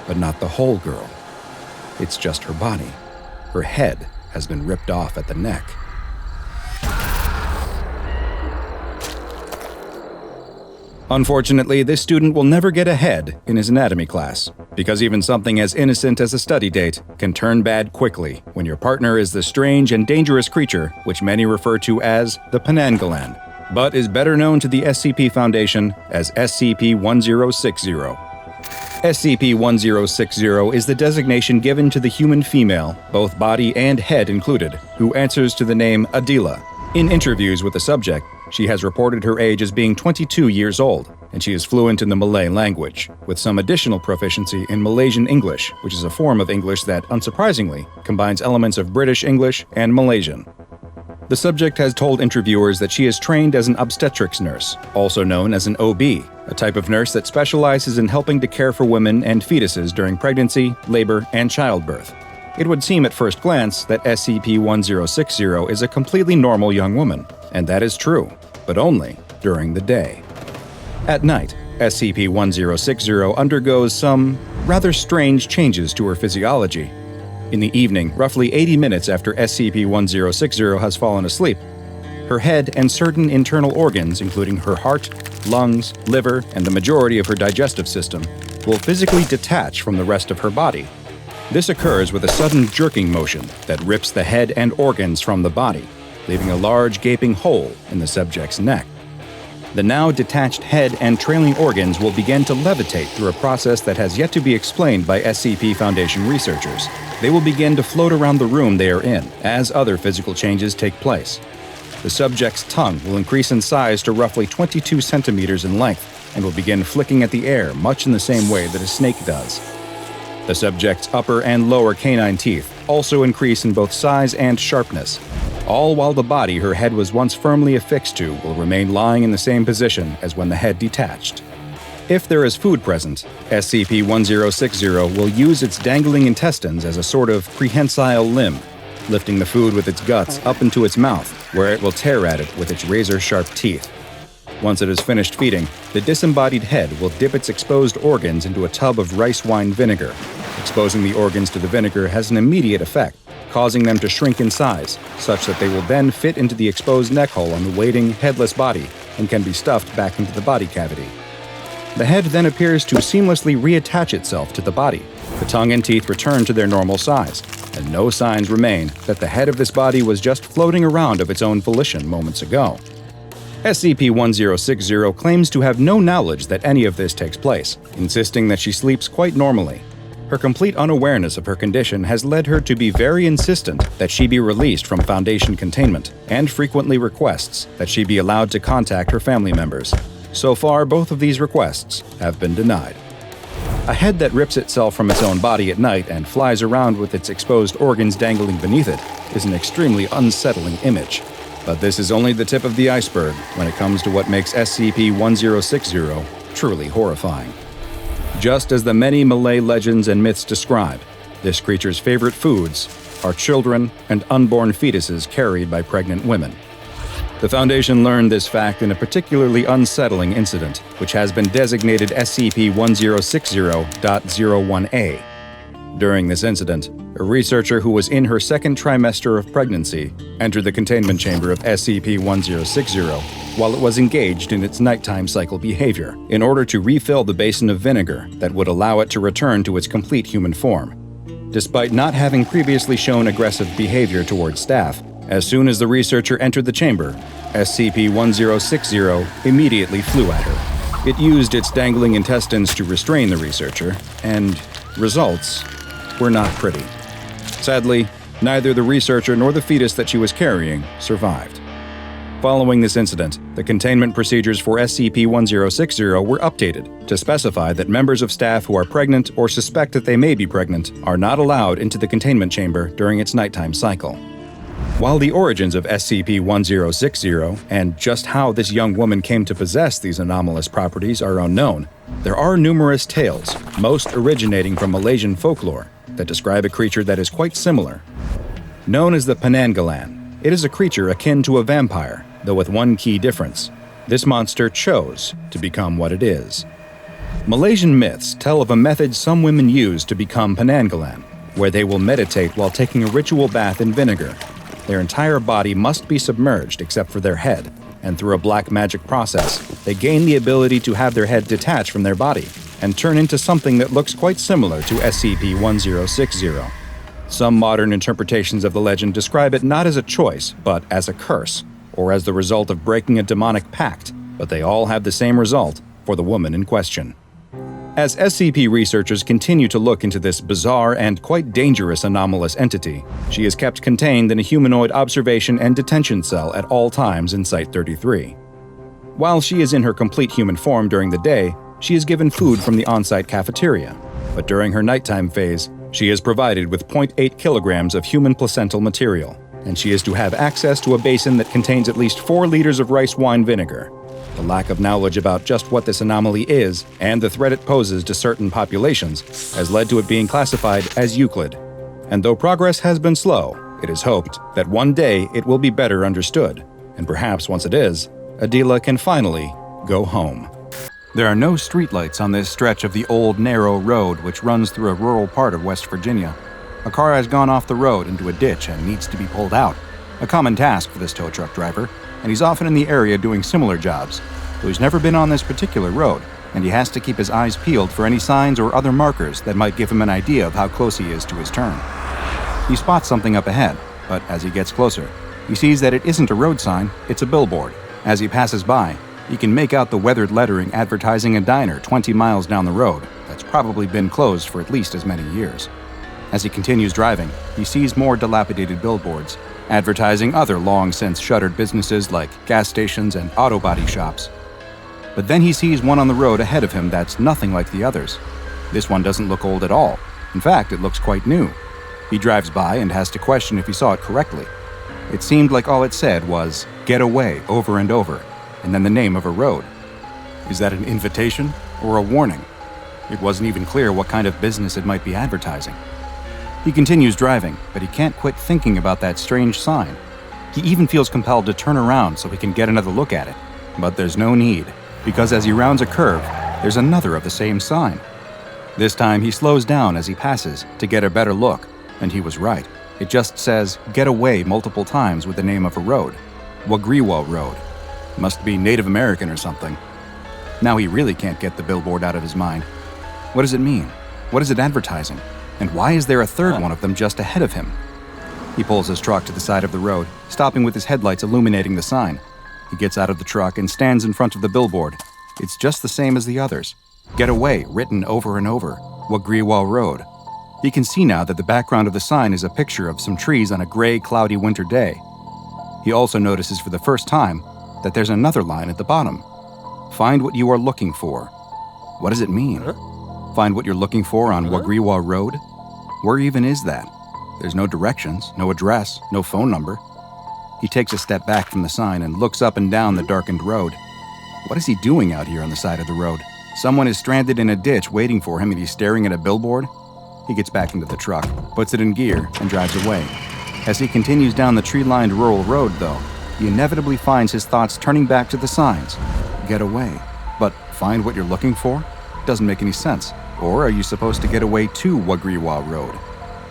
But not the whole girl. It's just her body. Her head has been ripped off at the neck. Unfortunately, this student will never get ahead in his anatomy class, because even something as innocent as a study date can turn bad quickly when your partner is the strange and dangerous creature which many refer to as the Penanggalan, but is better known to the SCP Foundation as SCP-1060. SCP-1060 is the designation given to the human female, both body and head included, who answers to the name Adila, In interviews with the subject, she has reported her age as being 22 years old, and she is fluent in the Malay language, with some additional proficiency in Malaysian English, which is a form of English that, unsurprisingly, combines elements of British English and Malaysian. The subject has told interviewers that she is trained as an obstetrics nurse, also known as an OB, a type of nurse that specializes in helping to care for women and fetuses during pregnancy, labor, and childbirth. It would seem at first glance that SCP-1060 is a completely normal young woman, and that is true, but only during the day. At night, SCP-1060 undergoes some rather strange changes to her physiology. In the evening, roughly 80 minutes after SCP-1060 has fallen asleep, her head and certain internal organs, including her heart, lungs, liver, and the majority of her digestive system, will physically detach from the rest of her body. This occurs with a sudden jerking motion that rips the head and organs from the body, leaving a large gaping hole in the subject's neck. The now detached head and trailing organs will begin to levitate through a process that has yet to be explained by SCP Foundation researchers. They will begin to float around the room they are in as other physical changes take place. The subject's tongue will increase in size to roughly 22 centimeters in length and will begin flicking at the air much in the same way that a snake does. The subject's upper and lower canine teeth also increase in both size and sharpness, all while the body her head was once firmly affixed to will remain lying in the same position as when the head detached. If there is food present, SCP-1060 will use its dangling intestines as a sort of prehensile limb, lifting the food with its guts up into its mouth, where it will tear at it with its razor-sharp teeth. Once it is finished feeding, the disembodied head will dip its exposed organs into a tub of rice wine vinegar. Exposing the organs to the vinegar has an immediate effect, causing them to shrink in size, such that they will then fit into the exposed neck hole on the waiting, headless body and can be stuffed back into the body cavity. The head then appears to seamlessly reattach itself to the body. The tongue and teeth return to their normal size, and no signs remain that the head of this body was just floating around of its own volition moments ago. SCP-1060 claims to have no knowledge that any of this takes place, insisting that she sleeps quite normally. Her complete unawareness of her condition has led her to be very insistent that she be released from Foundation containment, and frequently requests that she be allowed to contact her family members. So far, both of these requests have been denied. A head that rips itself from its own body at night and flies around with its exposed organs dangling beneath it is an extremely unsettling image. But this is only the tip of the iceberg when it comes to what makes SCP-1060 truly horrifying. Just as the many Malay legends and myths describe, this creature's favorite foods are children and unborn fetuses carried by pregnant women. The Foundation learned this fact in a particularly unsettling incident, which has been designated SCP-1060.01A. During this incident, a researcher who was in her second trimester of pregnancy entered the containment chamber of SCP-1060 while it was engaged in its nighttime cycle behavior in order to refill the basin of vinegar that would allow it to return to its complete human form. Despite not having previously shown aggressive behavior towards staff, as soon as the researcher entered the chamber, SCP-1060 immediately flew at her. It used its dangling intestines to restrain the researcher, and results were not pretty. Sadly, neither the researcher nor the fetus that she was carrying survived. Following this incident, the containment procedures for SCP-1060 were updated to specify that members of staff who are pregnant or suspect that they may be pregnant are not allowed into the containment chamber during its nighttime cycle. While the origins of SCP-1060 and just how this young woman came to possess these anomalous properties are unknown, there are numerous tales, most originating from Malaysian folklore, that describe a creature that is quite similar. Known as the Penanggalan, it is a creature akin to a vampire, though with one key difference. This monster chose to become what it is. Malaysian myths tell of a method some women use to become Penanggalan, where they will meditate while taking a ritual bath in vinegar. Their entire body must be submerged except for their head, and through a black magic process, they gain the ability to have their head detach from their body and turn into something that looks quite similar to SCP-1060. Some modern interpretations of the legend describe it not as a choice, but as a curse, or as the result of breaking a demonic pact, but they all have the same result for the woman in question. As SCP researchers continue to look into this bizarre and quite dangerous anomalous entity, she is kept contained in a humanoid observation and detention cell at all times in Site-33. While she is in her complete human form during the day, she is given food from the on-site cafeteria, but during her nighttime phase, she is provided with 0.8 kilograms of human placental material, and she is to have access to a basin that contains at least 4 liters of rice wine vinegar. The lack of knowledge about just what this anomaly is and the threat it poses to certain populations has led to it being classified as Euclid. And though progress has been slow, it is hoped that one day it will be better understood, and perhaps once it is, Adela can finally go home. There are no streetlights on this stretch of the old narrow road which runs through a rural part of West Virginia. A car has gone off the road into a ditch and needs to be pulled out, a common task for this tow truck driver, and he's often in the area doing similar jobs, though he's never been on this particular road, and he has to keep his eyes peeled for any signs or other markers that might give him an idea of how close he is to his turn. He spots something up ahead, but as he gets closer, he sees that it isn't a road sign, it's a billboard. As he passes by, he can make out the weathered lettering advertising a diner 20 miles down the road that's probably been closed for at least as many years. As he continues driving, he sees more dilapidated billboards, advertising other long-since shuttered businesses like gas stations and auto body shops. But then he sees one on the road ahead of him that's nothing like the others. This one doesn't look old at all. In fact, it looks quite new. He drives by and has to question if he saw it correctly. It seemed like all it said was, "Get away," over and over, and then the name of a road. Is that an invitation or a warning? It wasn't even clear what kind of business it might be advertising. He continues driving, but he can't quit thinking about that strange sign. He even feels compelled to turn around so he can get another look at it. But there's no need, because as he rounds a curve, there's another of the same sign. This time he slows down as he passes to get a better look, and he was right. It just says, "Get away" multiple times with the name of a road. Wagriwa Road. Must be Native American or something. Now he really can't get the billboard out of his mind. What does it mean? What is it advertising? And why is there a third one of them just ahead of him? He pulls his truck to the side of the road, stopping with his headlights illuminating the sign. He gets out of the truck and stands in front of the billboard. It's just the same as the others. "Get away," written over and over. Wagriwa Road. He can see now that the background of the sign is a picture of some trees on a gray, cloudy winter day. He also notices for the first time that there's another line at the bottom. "Find what you are looking for." What does it mean? Find what you're looking for on Wagriwa Road? Where even is that? There's no directions, no address, no phone number. He takes a step back from the sign and looks up and down the darkened road. What is he doing out here on the side of the road? Someone is stranded in a ditch waiting for him and he's staring at a billboard? He gets back into the truck, puts it in gear, and drives away. As he continues down the tree-lined rural road, though, he inevitably finds his thoughts turning back to the signs. Get away. But find what you're looking for? Doesn't make any sense. Or are you supposed to get away to Wagriwa Road?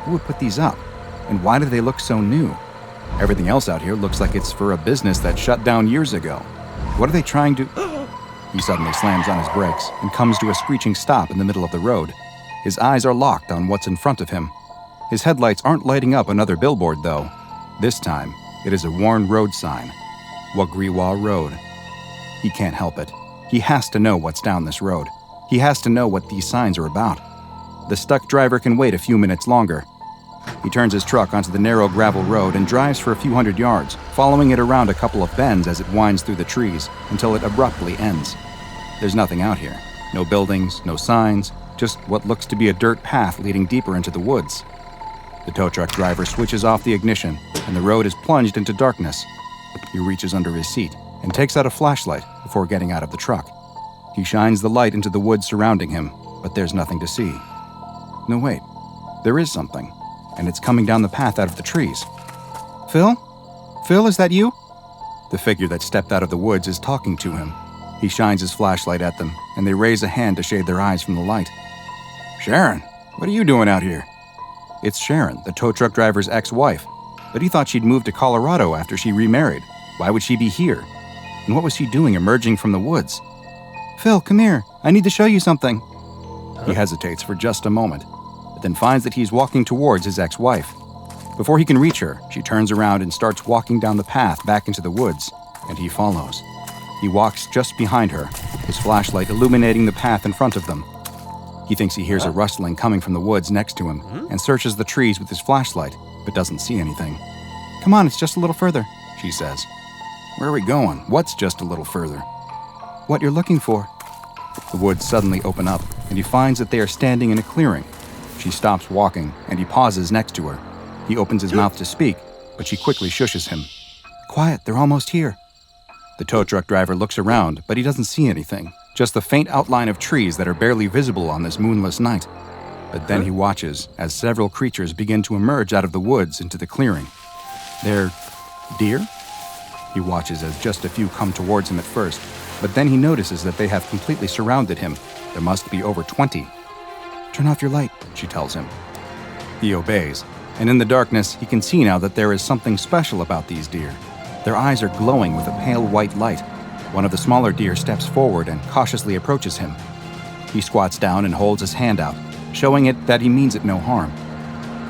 Who would put these up? And why do they look so new? Everything else out here looks like it's for a business that shut down years ago. What are they trying to... He suddenly slams on his brakes and comes to a screeching stop in the middle of the road. His eyes are locked on what's in front of him. His headlights aren't lighting up another billboard, though. This time, it is a worn road sign. Wagriwa Road. He can't help it. He has to know what's down this road. He has to know what these signs are about. The stuck driver can wait a few minutes longer. He turns his truck onto the narrow gravel road and drives for a few hundred yards, following it around a couple of bends as it winds through the trees until it abruptly ends. There's nothing out here. No buildings, no signs, just what looks to be a dirt path leading deeper into the woods. The tow truck driver switches off the ignition, and the road is plunged into darkness. He reaches under his seat and takes out a flashlight before getting out of the truck. He shines the light into the woods surrounding him, but there's nothing to see. No, wait. There is something, and it's coming down the path out of the trees. "Phil? Phil, is that you?" The figure that stepped out of the woods is talking to him. He shines his flashlight at them, and they raise a hand to shade their eyes from the light. "Sharon, what are you doing out here?" It's Sharon, the tow truck driver's ex-wife, but he thought she'd moved to Colorado after she remarried. Why would she be here? And what was she doing emerging from the woods? "Phil, come here. I need to show you something." He hesitates for just a moment, but then finds that he's walking towards his ex-wife. Before he can reach her, she turns around and starts walking down the path back into the woods, and he follows. He walks just behind her, his flashlight illuminating the path in front of them. He thinks he hears a rustling coming from the woods next to him and searches the trees with his flashlight, but doesn't see anything. "Come on, it's just a little further," she says. "Where are we going? What's just a little further?" "What you're looking for." The woods suddenly open up, and he finds that they are standing in a clearing. She stops walking, and he pauses next to her. He opens his mouth to speak, but she quickly shushes him. "Quiet, they're almost here." The tow truck driver looks around, but he doesn't see anything, just the faint outline of trees that are barely visible on this moonless night. But then he watches as several creatures begin to emerge out of the woods into the clearing. They're deer? He watches as just a few come towards him at first, but then he notices that they have completely surrounded him. There must be over 20. "Turn off your light," she tells him. He obeys, and in the darkness, he can see now that there is something special about these deer. Their eyes are glowing with a pale white light. One of the smaller deer steps forward and cautiously approaches him. He squats down and holds his hand out, showing it that he means it no harm.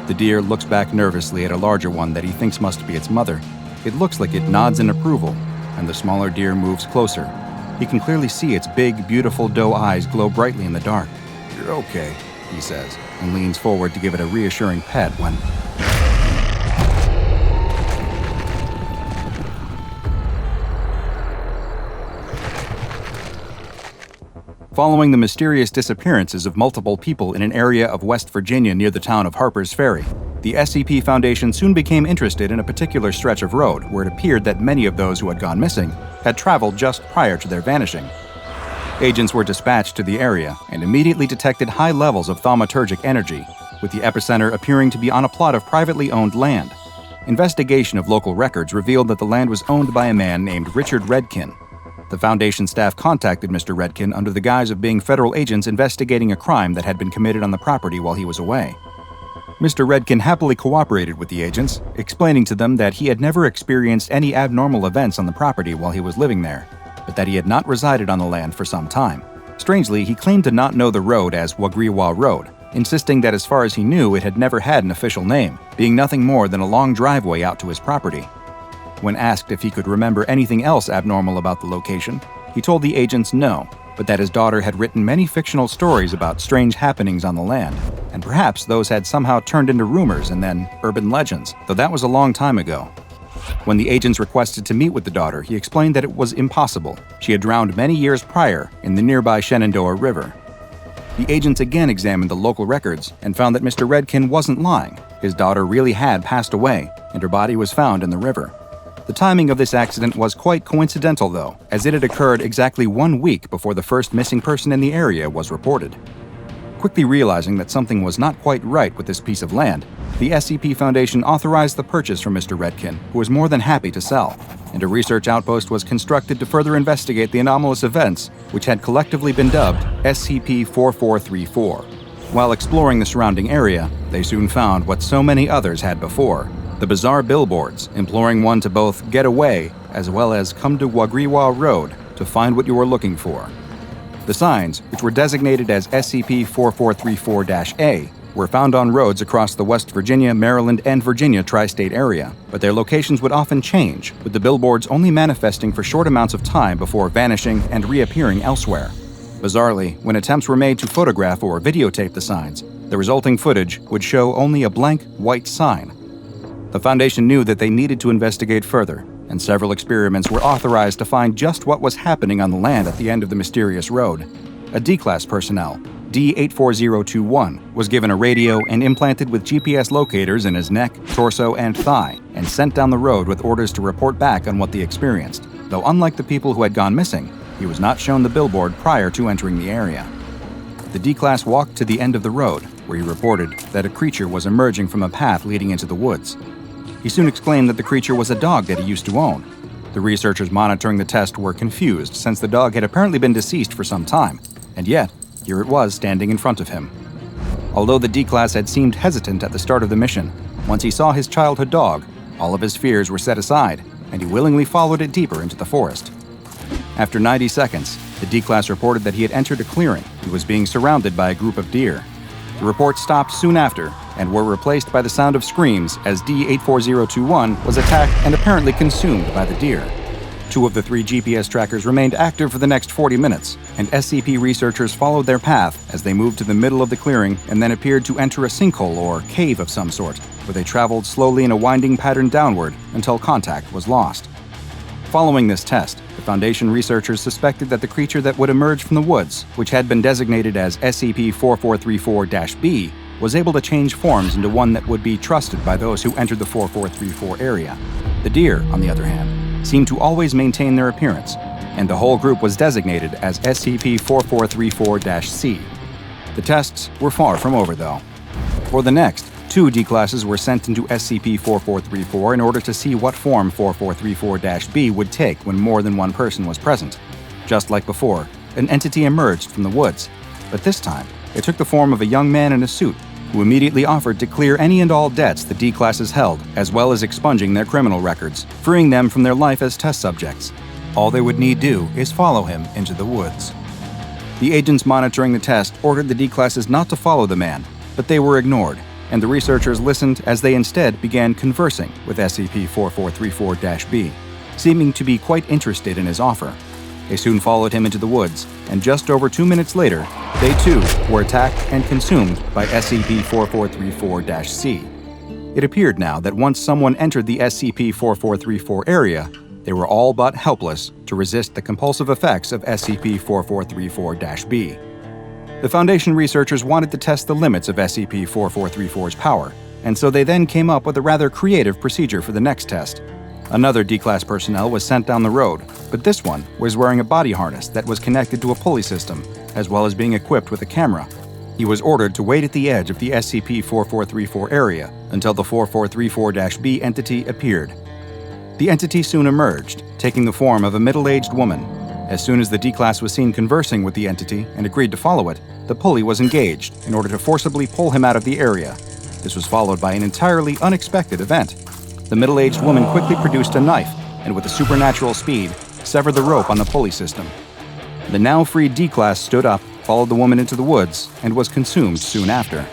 The deer looks back nervously at a larger one that he thinks must be its mother. It looks like it nods in approval, and the smaller deer moves closer. He can clearly see its big, beautiful doe eyes glow brightly in the dark. "You're okay," he says, and leans forward to give it a reassuring pet when... Following the mysterious disappearances of multiple people in an area of West Virginia near the town of Harper's Ferry, the SCP Foundation soon became interested in a particular stretch of road where it appeared that many of those who had gone missing had traveled just prior to their vanishing. Agents were dispatched to the area and immediately detected high levels of thaumaturgic energy, with the epicenter appearing to be on a plot of privately owned land. Investigation of local records revealed that the land was owned by a man named Richard Redkin. The Foundation staff contacted Mr. Redkin under the guise of being federal agents investigating a crime that had been committed on the property while he was away. Mr. Redkin happily cooperated with the agents, explaining to them that he had never experienced any abnormal events on the property while he was living there, but that he had not resided on the land for some time. Strangely, he claimed to not know the road as Wagriwa Road, insisting that as far as he knew it had never had an official name, being nothing more than a long driveway out to his property. When asked if he could remember anything else abnormal about the location, he told the agents no, but that his daughter had written many fictional stories about strange happenings on the land, and perhaps those had somehow turned into rumors and then urban legends, though that was a long time ago. When the agents requested to meet with the daughter, he explained that it was impossible. She had drowned many years prior in the nearby Shenandoah River. The agents again examined the local records and found that Mr. Redkin wasn't lying. His daughter really had passed away, and her body was found in the river. The timing of this accident was quite coincidental, though, as it had occurred exactly 1 week before the first missing person in the area was reported. Quickly realizing that something was not quite right with this piece of land, the SCP Foundation authorized the purchase from Mr. Redkin, who was more than happy to sell, and a research outpost was constructed to further investigate the anomalous events, which had collectively been dubbed SCP-4434. While exploring the surrounding area, they soon found what so many others had before: the bizarre billboards imploring one to both get away as well as come to Wagriwa Road to find what you were looking for. The signs, which were designated as SCP-4434-A, were found on roads across the West Virginia, Maryland, and Virginia tri-state area, but their locations would often change, with the billboards only manifesting for short amounts of time before vanishing and reappearing elsewhere. Bizarrely, when attempts were made to photograph or videotape the signs, the resulting footage would show only a blank white sign. The Foundation knew that they needed to investigate further, and several experiments were authorized to find just what was happening on the land at the end of the mysterious road. A D-Class personnel, D-84021, was given a radio and implanted with GPS locators in his neck, torso, and thigh, and sent down the road with orders to report back on what they experienced, though unlike the people who had gone missing, he was not shown the billboard prior to entering the area. The D-Class walked to the end of the road, where he reported that a creature was emerging from a path leading into the woods. He soon exclaimed that the creature was a dog that he used to own. The researchers monitoring the test were confused, since the dog had apparently been deceased for some time, and yet, here it was standing in front of him. Although the D-Class had seemed hesitant at the start of the mission, once he saw his childhood dog, all of his fears were set aside, and he willingly followed it deeper into the forest. After 90 seconds, the D-Class reported that he had entered a clearing and was being surrounded by a group of deer. The reports stopped soon after and were replaced by the sound of screams as D-84021 was attacked and apparently consumed by the deer. 2 of the 3 GPS trackers remained active for the next 40 minutes, and SCP researchers followed their path as they moved to the middle of the clearing and then appeared to enter a sinkhole or cave of some sort, where they traveled slowly in a winding pattern downward until contact was lost. Following this test, the Foundation researchers suspected that the creature that would emerge from the woods, which had been designated as SCP-4434-B, was able to change forms into one that would be trusted by those who entered the 4434 area. The deer, on the other hand, seemed to always maintain their appearance, and the whole group was designated as SCP-4434-C. The tests were far from over, though. For the next, 2 D-classes were sent into SCP-4434 in order to see what form 4434-B would take when more than one person was present. Just like before, an entity emerged from the woods, but this time, it took the form of a young man in a suit, who immediately offered to clear any and all debts the D-classes held, as well as expunging their criminal records, freeing them from their life as test subjects. All they would need do is follow him into the woods. The agents monitoring the test ordered the D-classes not to follow the man, but they were ignored, and the researchers listened as they instead began conversing with SCP-4434-B, seeming to be quite interested in his offer. They soon followed him into the woods, and just over 2 minutes later, they too were attacked and consumed by SCP-4434-C. It appeared now that once someone entered the SCP-4434 area, they were all but helpless to resist the compulsive effects of SCP-4434-B. The Foundation researchers wanted to test the limits of SCP-4434's power, and so they then came up with a rather creative procedure for the next test. Another D-Class personnel was sent down the road, but this one was wearing a body harness that was connected to a pulley system, as well as being equipped with a camera. He was ordered to wait at the edge of the SCP-4434 area until the 4434-B entity appeared. The entity soon emerged, taking the form of a middle-aged woman. As soon as the D-Class was seen conversing with the entity and agreed to follow it, the pulley was engaged in order to forcibly pull him out of the area. This was followed by an entirely unexpected event. The middle-aged woman quickly produced a knife and, with a supernatural speed, severed the rope on the pulley system. The now freed D-Class stood up, followed the woman into the woods, and was consumed soon after.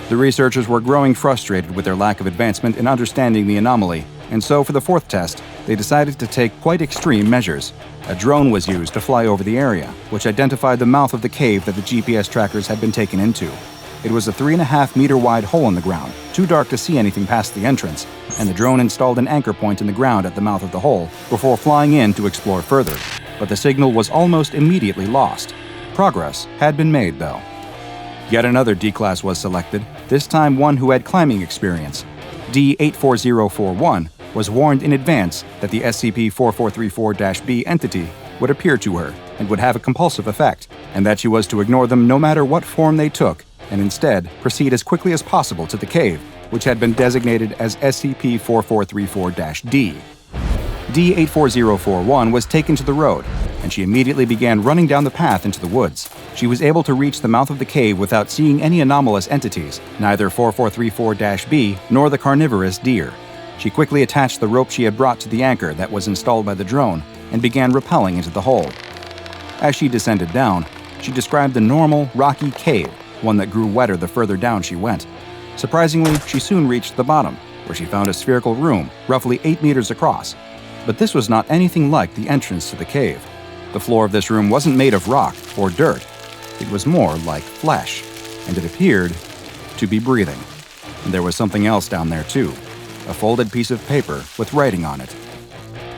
The researchers were growing frustrated with their lack of advancement in understanding the anomaly, and so for the 4th test, they decided to take quite extreme measures. A drone was used to fly over the area, which identified the mouth of the cave that the GPS trackers had been taken into. It was a 3.5-meter wide hole in the ground, too dark to see anything past the entrance, and the drone installed an anchor point in the ground at the mouth of the hole before flying in to explore further. But the signal was almost immediately lost. Progress had been made, though. Yet another D-Class was selected, this time one who had climbing experience. D-84041 was warned in advance that the SCP-4434-B entity would appear to her and would have a compulsive effect, and that she was to ignore them no matter what form they took, and instead proceed as quickly as possible to the cave, which had been designated as SCP-4434-D. D-84041 was taken to the road, and she immediately began running down the path into the woods. She was able to reach the mouth of the cave without seeing any anomalous entities, neither 4434-B nor the carnivorous deer. She quickly attached the rope she had brought to the anchor that was installed by the drone and began rappelling into the hole. As she descended down, she described the normal, rocky cave, one that grew wetter the further down she went. Surprisingly, she soon reached the bottom, where she found a spherical room, roughly 8 meters across. But this was not anything like the entrance to the cave. The floor of this room wasn't made of rock or dirt. It was more like flesh, and it appeared to be breathing. And there was something else down there too, a folded piece of paper with writing on it.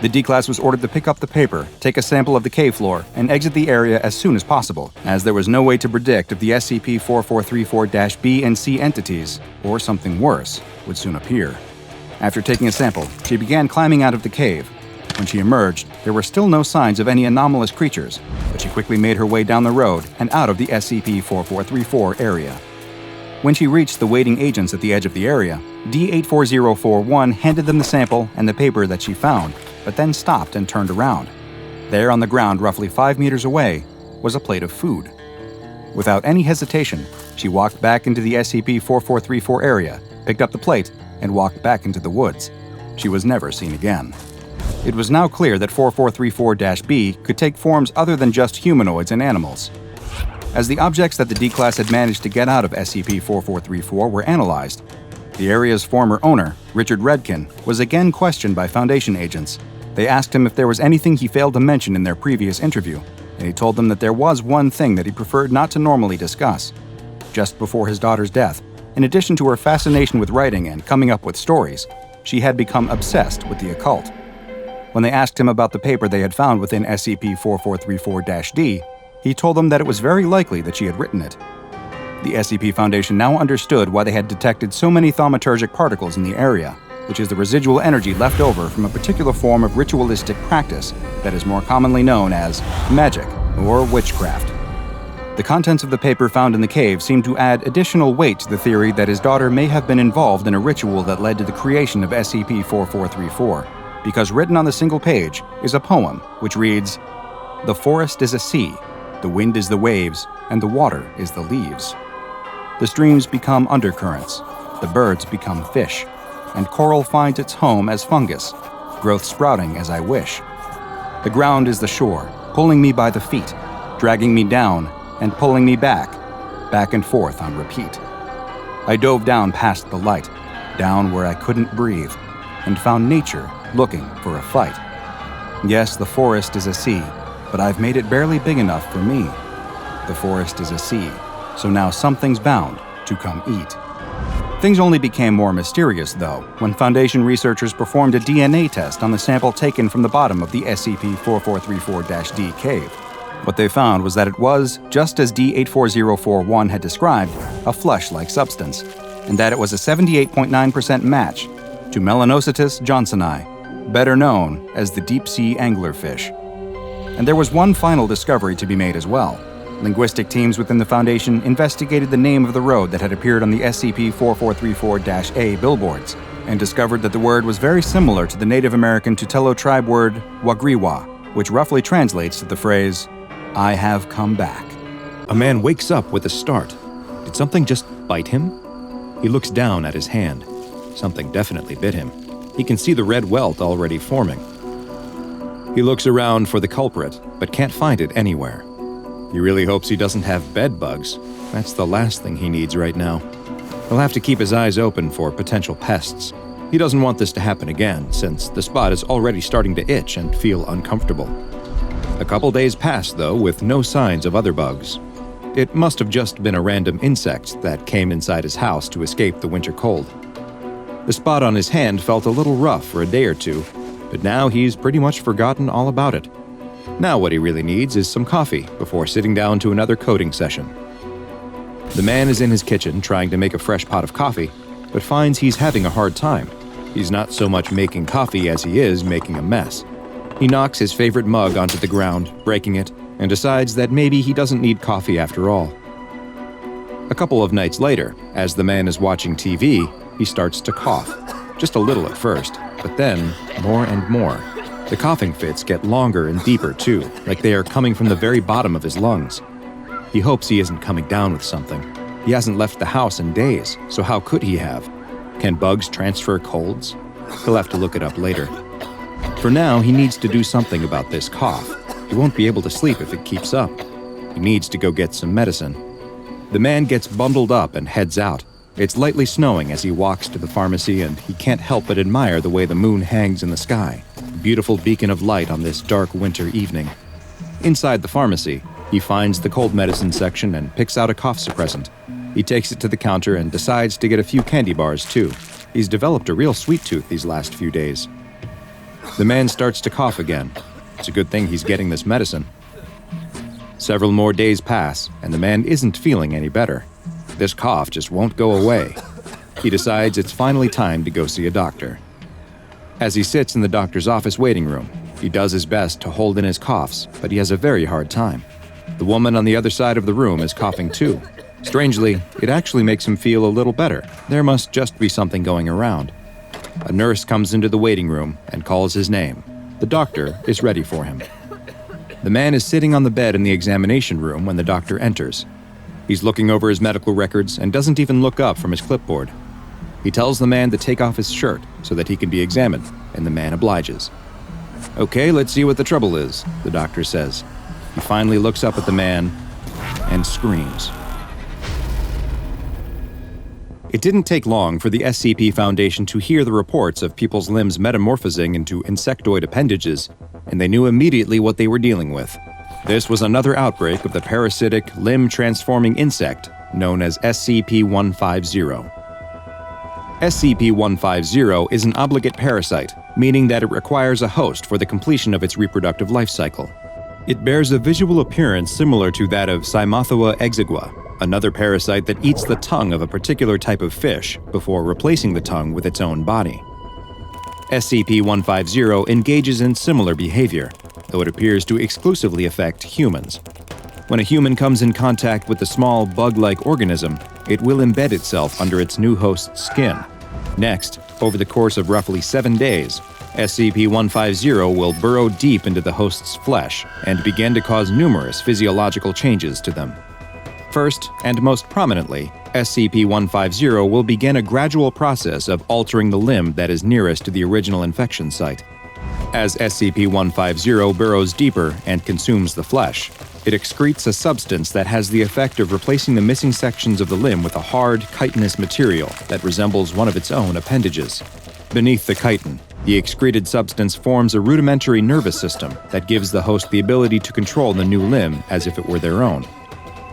The D-Class was ordered to pick up the paper, take a sample of the cave floor, and exit the area as soon as possible, as there was no way to predict if the SCP-4434-B and C entities, or something worse, would soon appear. After taking a sample, she began climbing out of the cave. When she emerged, there were still no signs of any anomalous creatures, but she quickly made her way down the road and out of the SCP-4434 area. When she reached the waiting agents at the edge of the area, D-84041 handed them the sample and the paper that she found, but then stopped and turned around. There on the ground roughly 5 meters away was a plate of food. Without any hesitation, she walked back into the SCP-4434 area, picked up the plate, and walked back into the woods. She was never seen again. It was now clear that 4434-B could take forms other than just humanoids and animals. As the objects that the D-Class had managed to get out of SCP-4434 were analyzed, the area's former owner, Richard Redkin, was again questioned by Foundation agents. They asked him if there was anything he failed to mention in their previous interview, and he told them that there was one thing that he preferred not to normally discuss. Just before his daughter's death, in addition to her fascination with writing and coming up with stories, she had become obsessed with the occult. When they asked him about the paper they had found within SCP-4434-D, he told them that it was very likely that she had written it. The SCP Foundation now understood why they had detected so many thaumaturgic particles in the area, which is the residual energy left over from a particular form of ritualistic practice that is more commonly known as magic or witchcraft. The contents of the paper found in the cave seemed to add additional weight to the theory that his daughter may have been involved in a ritual that led to the creation of SCP-4434, because written on the single page is a poem which reads, "The forest is a sea, the wind is the waves, and the water is the leaves. The streams become undercurrents, the birds become fish, and coral finds its home as fungus, growth sprouting as I wish. The ground is the shore, pulling me by the feet, dragging me down, and pulling me back and forth on repeat. I dove down past the light, down where I couldn't breathe, and found nature looking for a fight. Yes, the forest is a sea, but I've made it barely big enough for me. The forest is a sea, so now something's bound to come eat." Things only became more mysterious, though, when Foundation researchers performed a DNA test on the sample taken from the bottom of the SCP-4434-D cave. What they found was that it was, just as D84041 had described, a flesh-like substance, and that it was a 78.9% match to Melanocytus johnsoni, better known as the deep-sea anglerfish. And there was one final discovery to be made as well. Linguistic teams within the Foundation investigated the name of the road that had appeared on the SCP-4434-A billboards, and discovered that the word was very similar to the Native American Tutelo tribe word Wagriwa, which roughly translates to the phrase, "I have come back." A man wakes up with a start. Did something just bite him? He looks down at his hand. Something definitely bit him. He can see the red welt already forming. He looks around for the culprit, but can't find it anywhere. He really hopes he doesn't have bed bugs. That's the last thing he needs right now. He'll have to keep his eyes open for potential pests. He doesn't want this to happen again, since the spot is already starting to itch and feel uncomfortable. A couple days pass, though, with no signs of other bugs. It must have just been a random insect that came inside his house to escape the winter cold. The spot on his hand felt a little rough for a day or two, but now he's pretty much forgotten all about it. Now what he really needs is some coffee before sitting down to another coding session. The man is in his kitchen trying to make a fresh pot of coffee, but finds he's having a hard time. He's not so much making coffee as he is making a mess. He knocks his favorite mug onto the ground, breaking it, and decides that maybe he doesn't need coffee after all. A couple of nights later, as the man is watching TV, he starts to cough. Just a little at first, but then more and more. The coughing fits get longer and deeper too, like they are coming from the very bottom of his lungs. He hopes he isn't coming down with something. He hasn't left the house in days, so how could he have? Can bugs transfer colds? He'll have to look it up later. For now, he needs to do something about this cough. He won't be able to sleep if it keeps up. He needs to go get some medicine. The man gets bundled up and heads out. It's lightly snowing as he walks to the pharmacy, and he can't help but admire the way the moon hangs in the sky, a beautiful beacon of light on this dark winter evening. Inside the pharmacy, he finds the cold medicine section and picks out a cough suppressant. He takes it to the counter and decides to get a few candy bars too. He's developed a real sweet tooth these last few days. The man starts to cough again. It's a good thing he's getting this medicine. Several more days pass, and the man isn't feeling any better. This cough just won't go away. He decides it's finally time to go see a doctor. As he sits in the doctor's office waiting room, he does his best to hold in his coughs, but he has a very hard time. The woman on the other side of the room is coughing too. Strangely, it actually makes him feel a little better. There must just be something going around. A nurse comes into the waiting room and calls his name. The doctor is ready for him. The man is sitting on the bed in the examination room when the doctor enters. He's looking over his medical records and doesn't even look up from his clipboard. He tells the man to take off his shirt so that he can be examined, and the man obliges. "Okay, let's see what the trouble is," the doctor says. He finally looks up at the man and screams. It didn't take long for the SCP Foundation to hear the reports of people's limbs metamorphosing into insectoid appendages, and they knew immediately what they were dealing with. This was another outbreak of the parasitic, limb-transforming insect known as SCP-150. SCP-150 is an obligate parasite, meaning that it requires a host for the completion of its reproductive life cycle. It bears a visual appearance similar to that of Cymothua exigua, another parasite that eats the tongue of a particular type of fish before replacing the tongue with its own body. SCP-150 engages in similar behavior, though it appears to exclusively affect humans. When a human comes in contact with the small bug-like organism, it will embed itself under its new host's skin. Next, over the course of roughly 7 days, SCP-150 will burrow deep into the host's flesh and begin to cause numerous physiological changes to them. First, and most prominently, SCP-150 will begin a gradual process of altering the limb that is nearest to the original infection site. As SCP-150 burrows deeper and consumes the flesh, it excretes a substance that has the effect of replacing the missing sections of the limb with a hard, chitinous material that resembles one of its own appendages. Beneath the chitin, the excreted substance forms a rudimentary nervous system that gives the host the ability to control the new limb as if it were their own.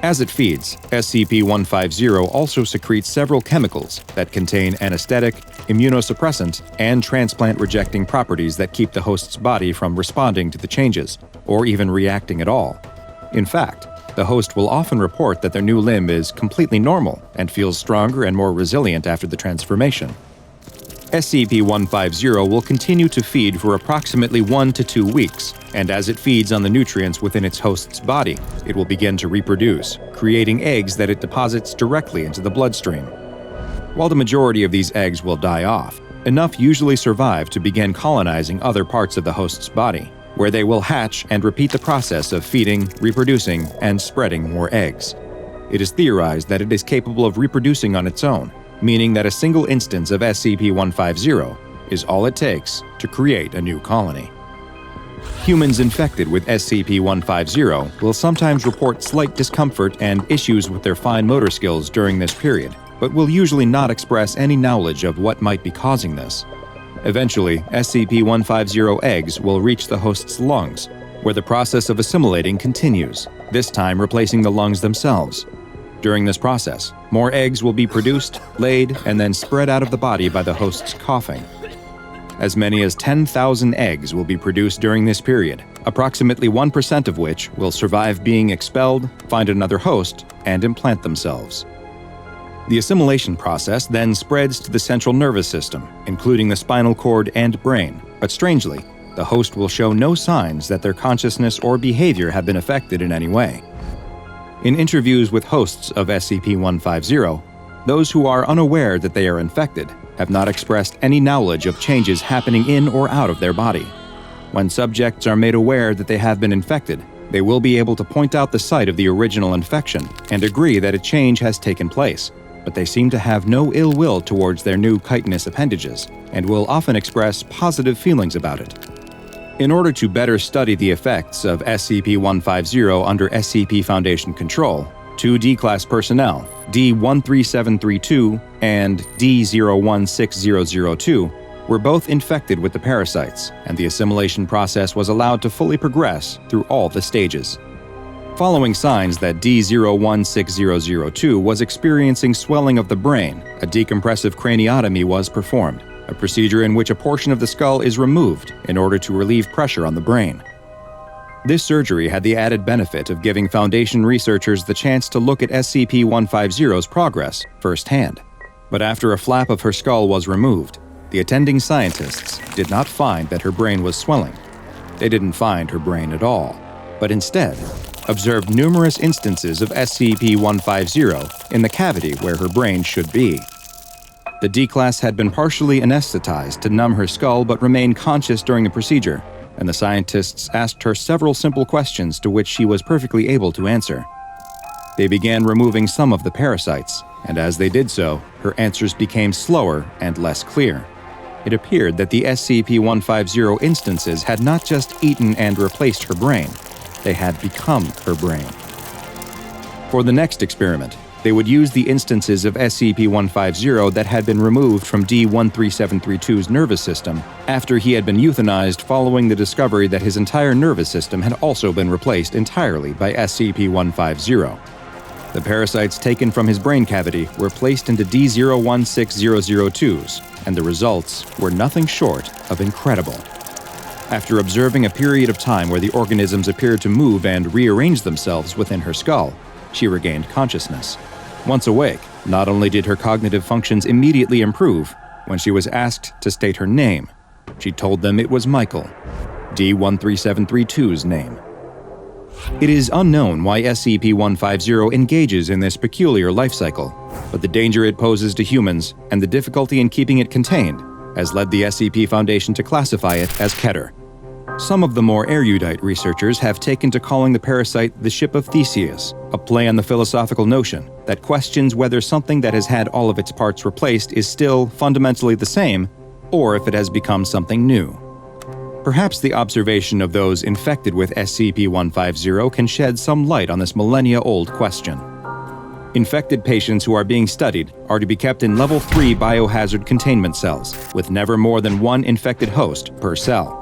As it feeds, SCP-150 also secretes several chemicals that contain anesthetic, immunosuppressant, and transplant-rejecting properties that keep the host's body from responding to the changes, or even reacting at all. In fact, the host will often report that their new limb is completely normal and feels stronger and more resilient after the transformation. SCP-150 will continue to feed for approximately 1 to 2 weeks, and as it feeds on the nutrients within its host's body, it will begin to reproduce, creating eggs that it deposits directly into the bloodstream. While the majority of these eggs will die off, enough usually survive to begin colonizing other parts of the host's body, where they will hatch and repeat the process of feeding, reproducing, and spreading more eggs. It is theorized that it is capable of reproducing on its own, meaning that a single instance of SCP-150 is all it takes to create a new colony. Humans infected with SCP-150 will sometimes report slight discomfort and issues with their fine motor skills during this period, but will usually not express any knowledge of what might be causing this. Eventually, SCP-150 eggs will reach the host's lungs, where the process of assimilating continues, this time replacing the lungs themselves. During this process, more eggs will be produced, laid, and then spread out of the body by the host's coughing. As many as 10,000 eggs will be produced during this period, approximately 1% of which will survive being expelled, find another host, and implant themselves. The assimilation process then spreads to the central nervous system, including the spinal cord and brain, but strangely, the host will show no signs that their consciousness or behavior have been affected in any way. In interviews with hosts of SCP-150, those who are unaware that they are infected have not expressed any knowledge of changes happening in or out of their body. When subjects are made aware that they have been infected, they will be able to point out the site of the original infection and agree that a change has taken place, but they seem to have no ill will towards their new chitinous appendages and will often express positive feelings about it. In order to better study the effects of SCP-150 under SCP Foundation control, 2 D-Class personnel, D-13732 and D-016002, were both infected with the parasites, and the assimilation process was allowed to fully progress through all the stages. Following signs that D-016002 was experiencing swelling of the brain, a decompressive craniotomy was performed, a procedure in which a portion of the skull is removed in order to relieve pressure on the brain. This surgery had the added benefit of giving Foundation researchers the chance to look at SCP-150's progress firsthand. But after a flap of her skull was removed, the attending scientists did not find that her brain was swelling. They didn't find her brain at all, but instead observed numerous instances of SCP-150 in the cavity where her brain should be. The D-Class had been partially anesthetized to numb her skull but remained conscious during the procedure, and the scientists asked her several simple questions to which she was perfectly able to answer. They began removing some of the parasites, and as they did so, her answers became slower and less clear. It appeared that the SCP-150 instances had not just eaten and replaced her brain, they had become her brain. For the next experiment, They would use the instances of SCP-150 that had been removed from D-13732's nervous system after he had been euthanized following the discovery that his entire nervous system had also been replaced entirely by SCP-150. The parasites taken from his brain cavity were placed into D-016002s, and the results were nothing short of incredible. After observing a period of time where the organisms appeared to move and rearrange themselves within her skull, she regained consciousness. Once awake, not only did her cognitive functions immediately improve, when she was asked to state her name, she told them it was Michael, D-13732's name. It is unknown why SCP-150 engages in this peculiar life cycle, but the danger it poses to humans and the difficulty in keeping it contained has led the SCP Foundation to classify it as Keter. Some of the more erudite researchers have taken to calling the parasite the Ship of Theseus, a play on the philosophical notion that questions whether something that has had all of its parts replaced is still fundamentally the same, or if it has become something new. Perhaps the observation of those infected with SCP-150 can shed some light on this millennia-old question. Infected patients who are being studied are to be kept in Level 3 biohazard containment cells, with never more than one infected host per cell.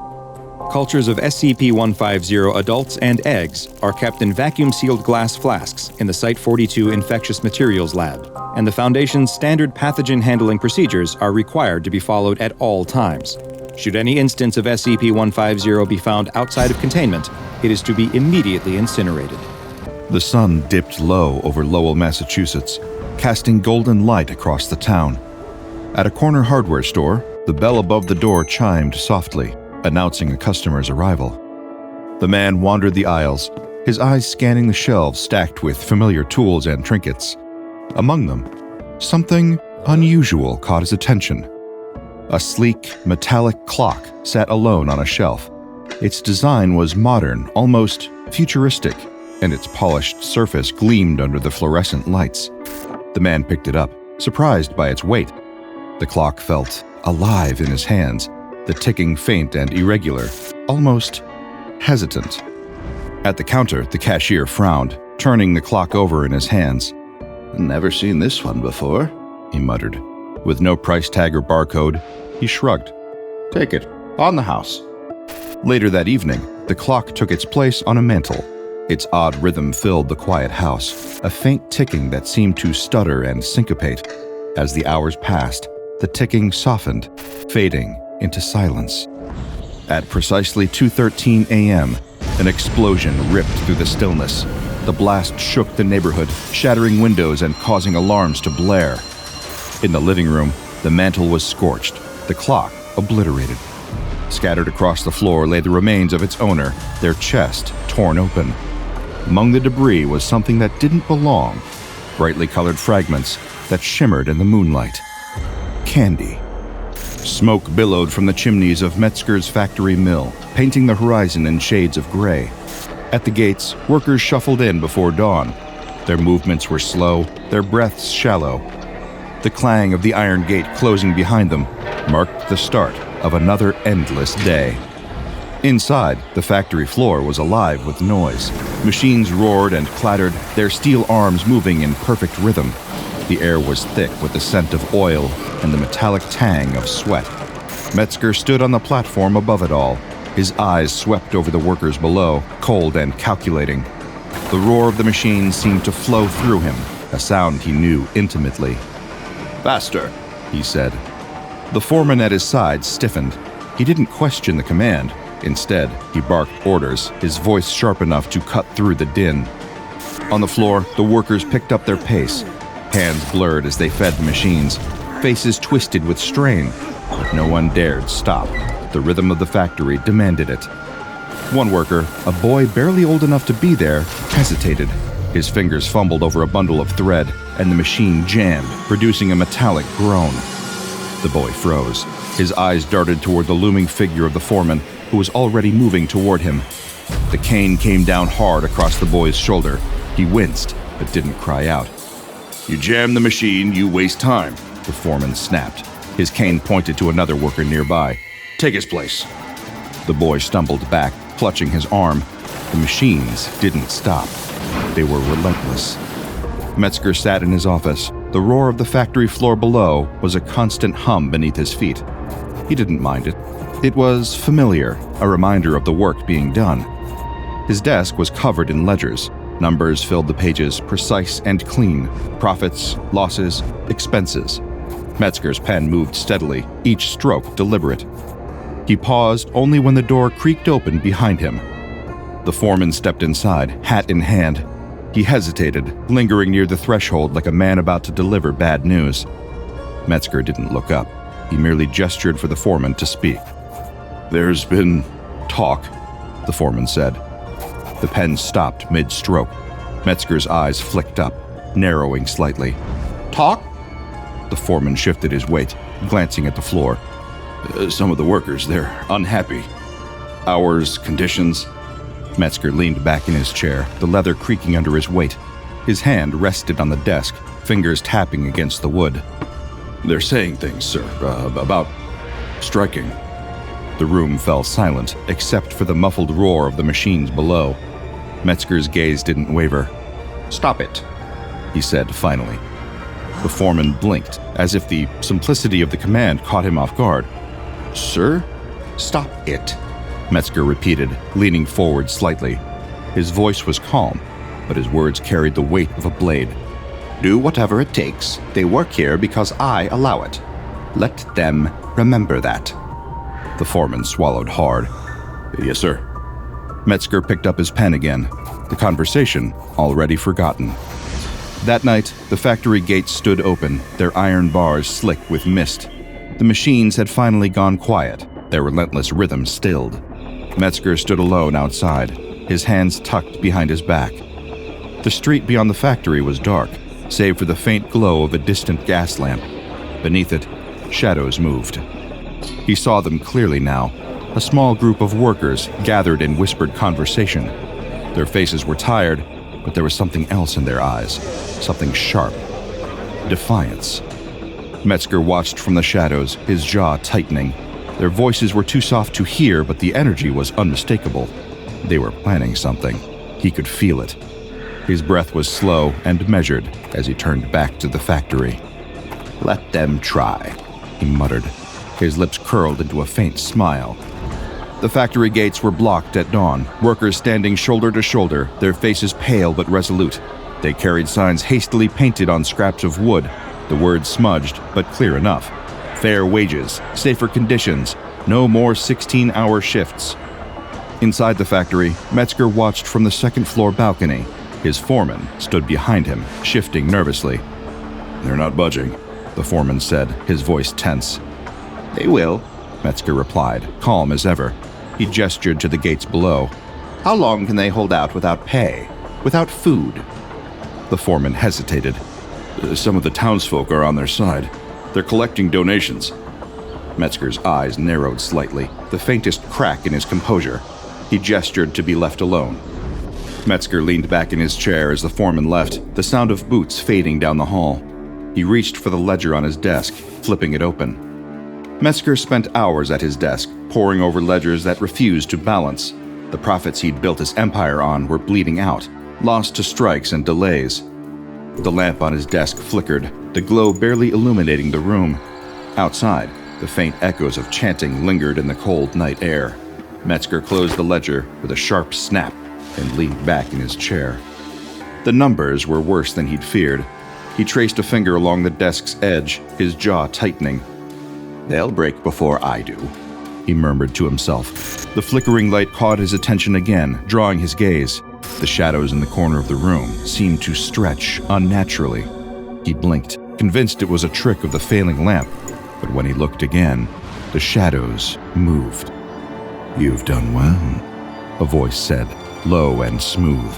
Cultures of SCP-150 adults and eggs are kept in vacuum-sealed glass flasks in the Site-42 Infectious Materials Lab, and the Foundation's standard pathogen handling procedures are required to be followed at all times. Should any instance of SCP-150 be found outside of containment, it is to be immediately incinerated. The sun dipped low over Lowell, Massachusetts, casting golden light across the town. At a corner hardware store, the bell above the door chimed softly, announcing a customer's arrival. The man wandered the aisles, his eyes scanning the shelves stacked with familiar tools and trinkets. Among them, something unusual caught his attention. A sleek, metallic clock sat alone on a shelf. Its design was modern, almost futuristic, and its polished surface gleamed under the fluorescent lights. The man picked it up, surprised by its weight. The clock felt alive in his hands, the ticking faint and irregular, almost hesitant. At the counter, the cashier frowned, turning the clock over in his hands. "Never seen this one before," He muttered. With no price tag or barcode, he shrugged. "Take it. On the house." Later that evening, the clock took its place on a mantel. Its odd rhythm filled the quiet house, a faint ticking that seemed to stutter and syncopate. As the hours passed, the ticking softened, fading into silence. At precisely 2:13 a.m., an explosion ripped through the stillness. The blast shook the neighborhood, shattering windows and causing alarms to blare. In the living room, the mantel was scorched, the clock obliterated. Scattered across the floor lay the remains of its owner, their chest torn open. Among the debris was something that didn't belong, brightly colored fragments that shimmered in the moonlight. Candy. Smoke billowed from the chimneys of Metzger's factory mill, painting the horizon in shades of gray. At the gates, workers shuffled in before dawn. Their movements were slow, their breaths shallow. The clang of the iron gate closing behind them marked the start of another endless day. Inside, the factory floor was alive with noise. Machines roared and clattered, their steel arms moving in perfect rhythm. The air was thick with the scent of oil and the metallic tang of sweat. Metzger stood on the platform above it all. His eyes swept over the workers below, cold and calculating. The roar of the machines seemed to flow through him, a sound he knew intimately. "Faster," he said. The foreman at his side stiffened. He didn't question the command. Instead, he barked orders, his voice sharp enough to cut through the din. On the floor, the workers picked up their pace. Hands blurred as they fed the machines, faces twisted with strain, but no one dared stop. The rhythm of the factory demanded it. One worker, a boy barely old enough to be there, hesitated. His fingers fumbled over a bundle of thread, and the machine jammed, producing a metallic groan. The boy froze. His eyes darted toward the looming figure of the foreman, who was already moving toward him. The cane came down hard across the boy's shoulder. He winced, but didn't cry out. "You jam the machine, you waste time," the foreman snapped. His cane pointed to another worker nearby. "Take his place." The boy stumbled back, clutching his arm. The machines didn't stop. They were relentless. Metzger sat in his office. The roar of the factory floor below was a constant hum beneath his feet. He didn't mind it. It was familiar, a reminder of the work being done. His desk was covered in ledgers. Numbers filled the pages, precise and clean. Profits, losses, expenses. Metzger's pen moved steadily, each stroke deliberate. He paused only when the door creaked open behind him. The foreman stepped inside, hat in hand. He hesitated, lingering near the threshold like a man about to deliver bad news. Metzger didn't look up. He merely gestured for the foreman to speak. "There's been talk," the foreman said. The pen stopped mid-stroke. Metzger's eyes flicked up, narrowing slightly. Talk? The foreman shifted his weight, glancing at the floor. "Some of the workers, they're unhappy. Hours, conditions." Metzger leaned back in his chair, the leather creaking under his weight. His hand rested on the desk, fingers tapping against the wood. "They're saying things, sir, about striking." The room fell silent, except for the muffled roar of the machines below. Metzger's gaze didn't waver. Stop it, he said finally. The foreman blinked, as if the simplicity of the command caught him off guard. "Sir?" Stop it. Metzger repeated, leaning forward slightly. His voice was calm, but his words carried the weight of a blade. Do whatever it takes. They work here because I allow it. Let them remember that. The foreman swallowed hard. "Yes, sir." Metzger picked up his pen again, the conversation already forgotten. That night, the factory gates stood open, their iron bars slick with mist. The machines had finally gone quiet, their relentless rhythm stilled. Metzger stood alone outside, his hands tucked behind his back. The street beyond the factory was dark, save for the faint glow of a distant gas lamp. Beneath it, shadows moved. He saw them clearly now, a small group of workers gathered in whispered conversation. Their faces were tired, but there was something else in their eyes, something sharp. Defiance. Metzger watched from the shadows, his jaw tightening. Their voices were too soft to hear, but the energy was unmistakable. They were planning something. He could feel it. His breath was slow and measured as he turned back to the factory. Let them try, he muttered. His lips curled into a faint smile. The factory gates were blocked at dawn, workers standing shoulder to shoulder, their faces pale but resolute. They carried signs hastily painted on scraps of wood, the words smudged but clear enough. Fair wages, safer conditions, no more 16-hour shifts. Inside the factory, Metzger watched from the second-floor balcony. His foreman stood behind him, shifting nervously. "They're not budging," the foreman said, his voice tense. They will, Metzger replied, calm as ever. He gestured to the gates below. How long can they hold out without pay, without food? The foreman hesitated. "Some of the townsfolk are on their side. They're collecting donations." Metzger's eyes narrowed slightly, the faintest crack in his composure. He gestured to be left alone. Metzger leaned back in his chair as the foreman left, the sound of boots fading down the hall. He reached for the ledger on his desk, flipping it open. Metzger spent hours at his desk, poring over ledgers that refused to balance. The profits he'd built his empire on were bleeding out, lost to strikes and delays. The lamp on his desk flickered, the glow barely illuminating the room. Outside, the faint echoes of chanting lingered in the cold night air. Metzger closed the ledger with a sharp snap and leaned back in his chair. The numbers were worse than he'd feared. He traced a finger along the desk's edge, his jaw tightening. They'll break before I do, he murmured to himself. The flickering light caught his attention again, drawing his gaze. The shadows in the corner of the room seemed to stretch unnaturally. He blinked, convinced it was a trick of the failing lamp, but when he looked again, the shadows moved. "You've done well," a voice said, low and smooth.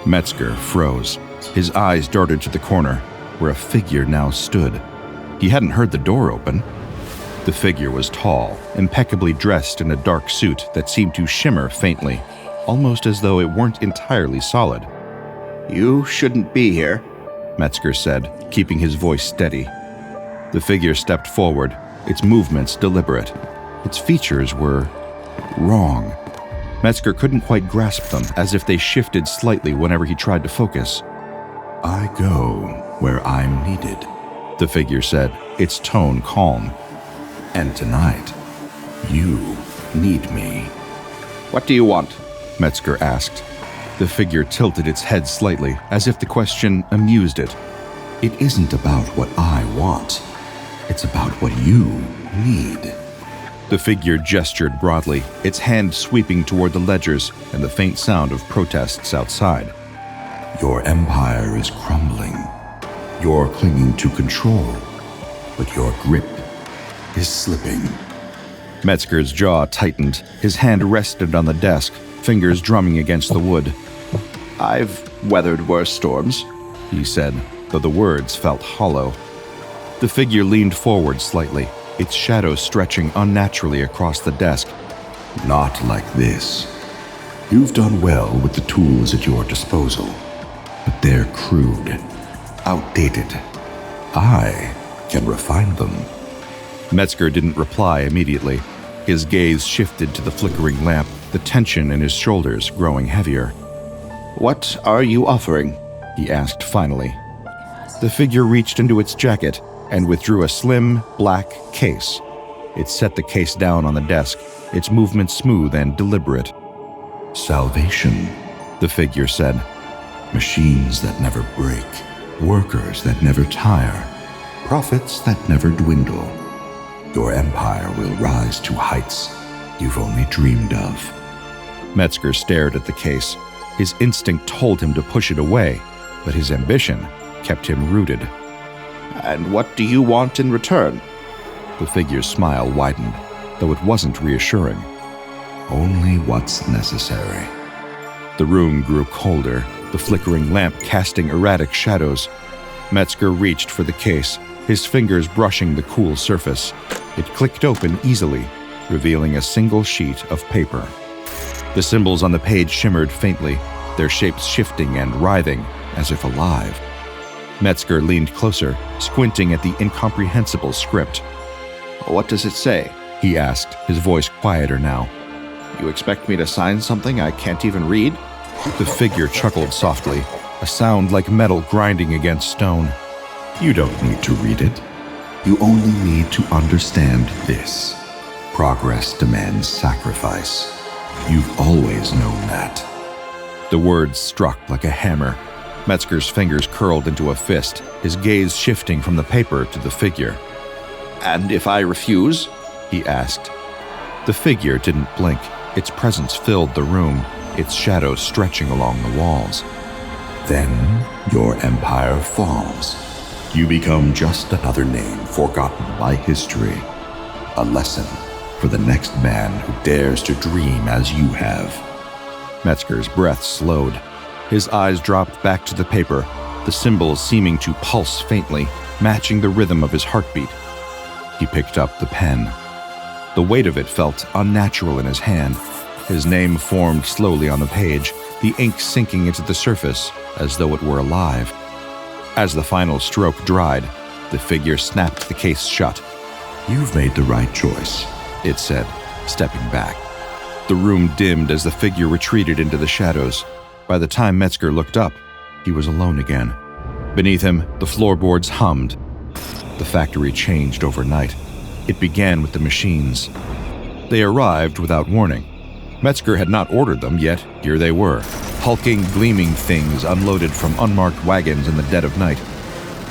Metzger froze. His eyes darted to the corner, where a figure now stood. He hadn't heard the door open. The figure was tall, impeccably dressed in a dark suit that seemed to shimmer faintly, almost as though it weren't entirely solid. You shouldn't be here, Metzger said, keeping his voice steady. The figure stepped forward, its movements deliberate. Its features were wrong. Metzger couldn't quite grasp them, as if they shifted slightly whenever he tried to focus. I go where I'm needed, the figure said, its tone calm. And tonight, you need me. What do you want? Metzger asked. The figure tilted its head slightly, as if the question amused it. It isn't about what I want. It's about what you need. The figure gestured broadly, its hand sweeping toward the ledgers and the faint sound of protests outside. Your empire is crumbling. You're clinging to control, but your grip is slipping. Metzger's jaw tightened. His hand rested on the desk, fingers drumming against the wood. I've weathered worse storms, he said, though the words felt hollow. The figure leaned forward slightly, its shadow stretching unnaturally across the desk. Not like this. You've done well with the tools at your disposal, but they're crude, outdated. I can refine them. Metzger didn't reply immediately. His gaze shifted to the flickering lamp, the tension in his shoulders growing heavier. What are you offering? He asked finally. The figure reached into its jacket and withdrew a slim, black case. It set the case down on the desk, its movement smooth and deliberate. Salvation, the figure said. Machines that never break, workers that never tire, profits that never dwindle. Your empire will rise to heights you've only dreamed of. Metzger stared at the case. His instinct told him to push it away, but his ambition kept him rooted. And what do you want in return? The figure's smile widened, though it wasn't reassuring. Only what's necessary. The room grew colder, the flickering lamp casting erratic shadows. Metzger reached for the case, his fingers brushing the cool surface. It clicked open easily, revealing a single sheet of paper. The symbols on the page shimmered faintly, their shapes shifting and writhing, as if alive. Metzger leaned closer, squinting at the incomprehensible script. What does it say? He asked, his voice quieter now. You expect me to sign something I can't even read? The figure chuckled softly, a sound like metal grinding against stone. You don't need to read it. You only need to understand this. Progress demands sacrifice. You've always known that. The words struck like a hammer. Metzger's fingers curled into a fist, his gaze shifting from the paper to the figure. And if I refuse? He asked. The figure didn't blink. Its presence filled the room, its shadow stretching along the walls. Then your empire falls. You become just another name forgotten by history. A lesson for the next man who dares to dream as you have. Metzger's breath slowed. His eyes dropped back to the paper, the symbols seeming to pulse faintly, matching the rhythm of his heartbeat. He picked up the pen. The weight of it felt unnatural in his hand. His name formed slowly on the page, the ink sinking into the surface as though it were alive. As the final stroke dried, the figure snapped the case shut. You've made the right choice, it said, stepping back. The room dimmed as the figure retreated into the shadows. By the time Metzger looked up, he was alone again. Beneath him, the floorboards hummed. The factory changed overnight. It began with the machines. They arrived without warning. Metzger had not ordered them, yet here they were, hulking, gleaming things unloaded from unmarked wagons in the dead of night.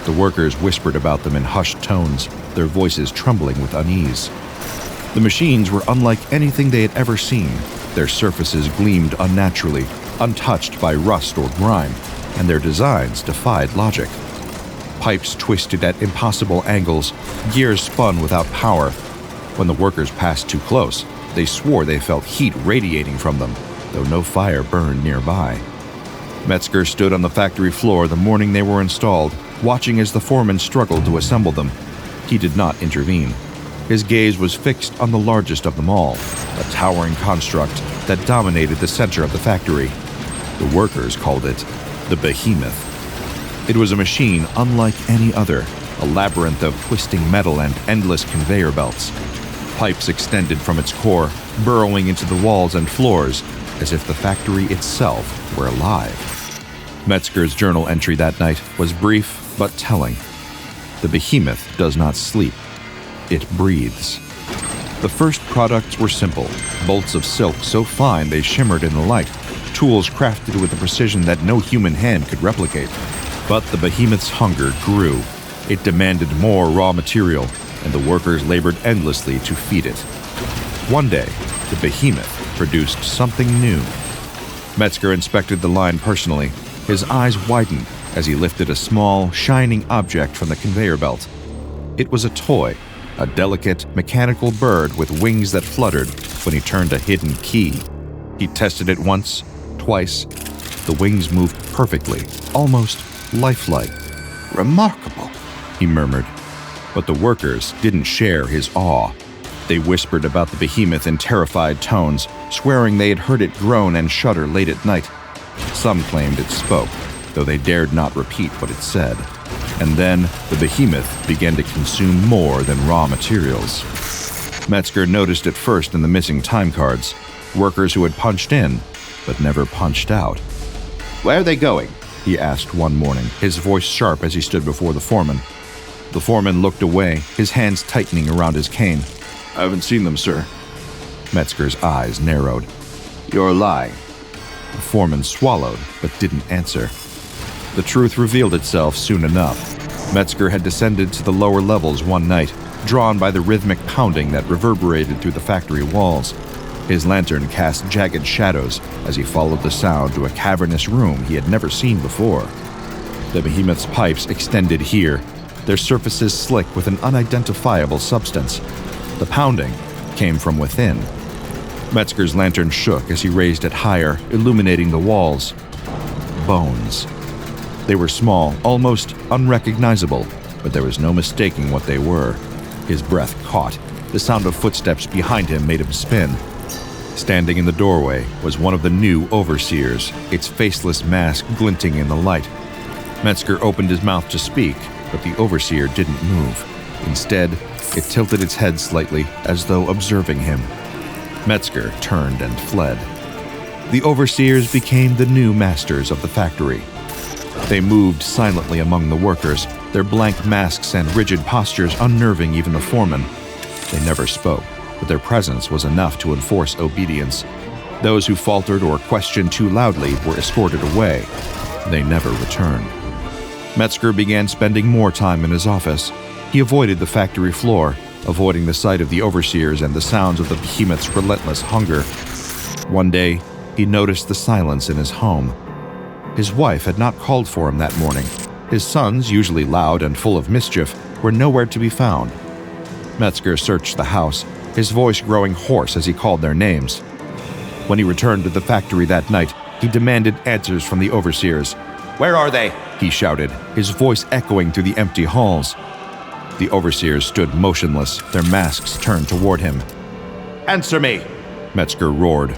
The workers whispered about them in hushed tones, their voices trembling with unease. The machines were unlike anything they had ever seen. Their surfaces gleamed unnaturally, untouched by rust or grime, and their designs defied logic. Pipes twisted at impossible angles, gears spun without power. When the workers passed too close, they swore they felt heat radiating from them, though no fire burned nearby. Metzger stood on the factory floor the morning they were installed, watching as the foreman struggled to assemble them. He did not intervene. His gaze was fixed on the largest of them all, a towering construct that dominated the center of the factory. The workers called it the Behemoth. It was a machine unlike any other, a labyrinth of twisting metal and endless conveyor belts. Pipes extended from its core, burrowing into the walls and floors, as if the factory itself were alive. Metzger's journal entry that night was brief but telling. The behemoth does not sleep. It breathes. The first products were simple, bolts of silk so fine they shimmered in the light, tools crafted with a precision that no human hand could replicate. But the behemoth's hunger grew. It demanded more raw material, and the workers labored endlessly to feed it. One day, the behemoth produced something new. Metzger inspected the line personally. His eyes widened as he lifted a small, shining object from the conveyor belt. It was a toy, a delicate, mechanical bird with wings that fluttered when he turned a hidden key. He tested it once, twice. The wings moved perfectly, almost lifelike. "Remarkable," he murmured. But the workers didn't share his awe. They whispered about the behemoth in terrified tones, swearing they had heard it groan and shudder late at night. Some claimed it spoke, though they dared not repeat what it said. And then the behemoth began to consume more than raw materials. Metzger noticed it first in the missing time cards, workers who had punched in, but never punched out. "Where are they going?" he asked one morning, his voice sharp as he stood before the foreman. The foreman looked away, his hands tightening around his cane. "I haven't seen them, sir." Metzger's eyes narrowed. "You're lying." The foreman swallowed, but didn't answer. The truth revealed itself soon enough. Metzger had descended to the lower levels one night, drawn by the rhythmic pounding that reverberated through the factory walls. His lantern cast jagged shadows as he followed the sound to a cavernous room he had never seen before. The behemoth's pipes extended here, their surfaces slick with an unidentifiable substance. The pounding came from within. Metzger's lantern shook as he raised it higher, illuminating the walls. Bones. They were small, almost unrecognizable, but there was no mistaking what they were. His breath caught. The sound of footsteps behind him made him spin. Standing in the doorway was one of the new overseers, its faceless mask glinting in the light. Metzger opened his mouth to speak, but the overseer didn't move. Instead, it tilted its head slightly, as though observing him. Metzger turned and fled. The overseers became the new masters of the factory. They moved silently among the workers, their blank masks and rigid postures unnerving even the foreman. They never spoke, but their presence was enough to enforce obedience. Those who faltered or questioned too loudly were escorted away. They never returned. Metzger began spending more time in his office. He avoided the factory floor, avoiding the sight of the overseers and the sounds of the behemoth's relentless hunger. One day, he noticed the silence in his home. His wife had not called for him that morning. His sons, usually loud and full of mischief, were nowhere to be found. Metzger searched the house, his voice growing hoarse as he called their names. When he returned to the factory that night, he demanded answers from the overseers. "Where are they?" he shouted, his voice echoing through the empty halls. The overseers stood motionless, their masks turned toward him. "Answer me!" Metzger roared.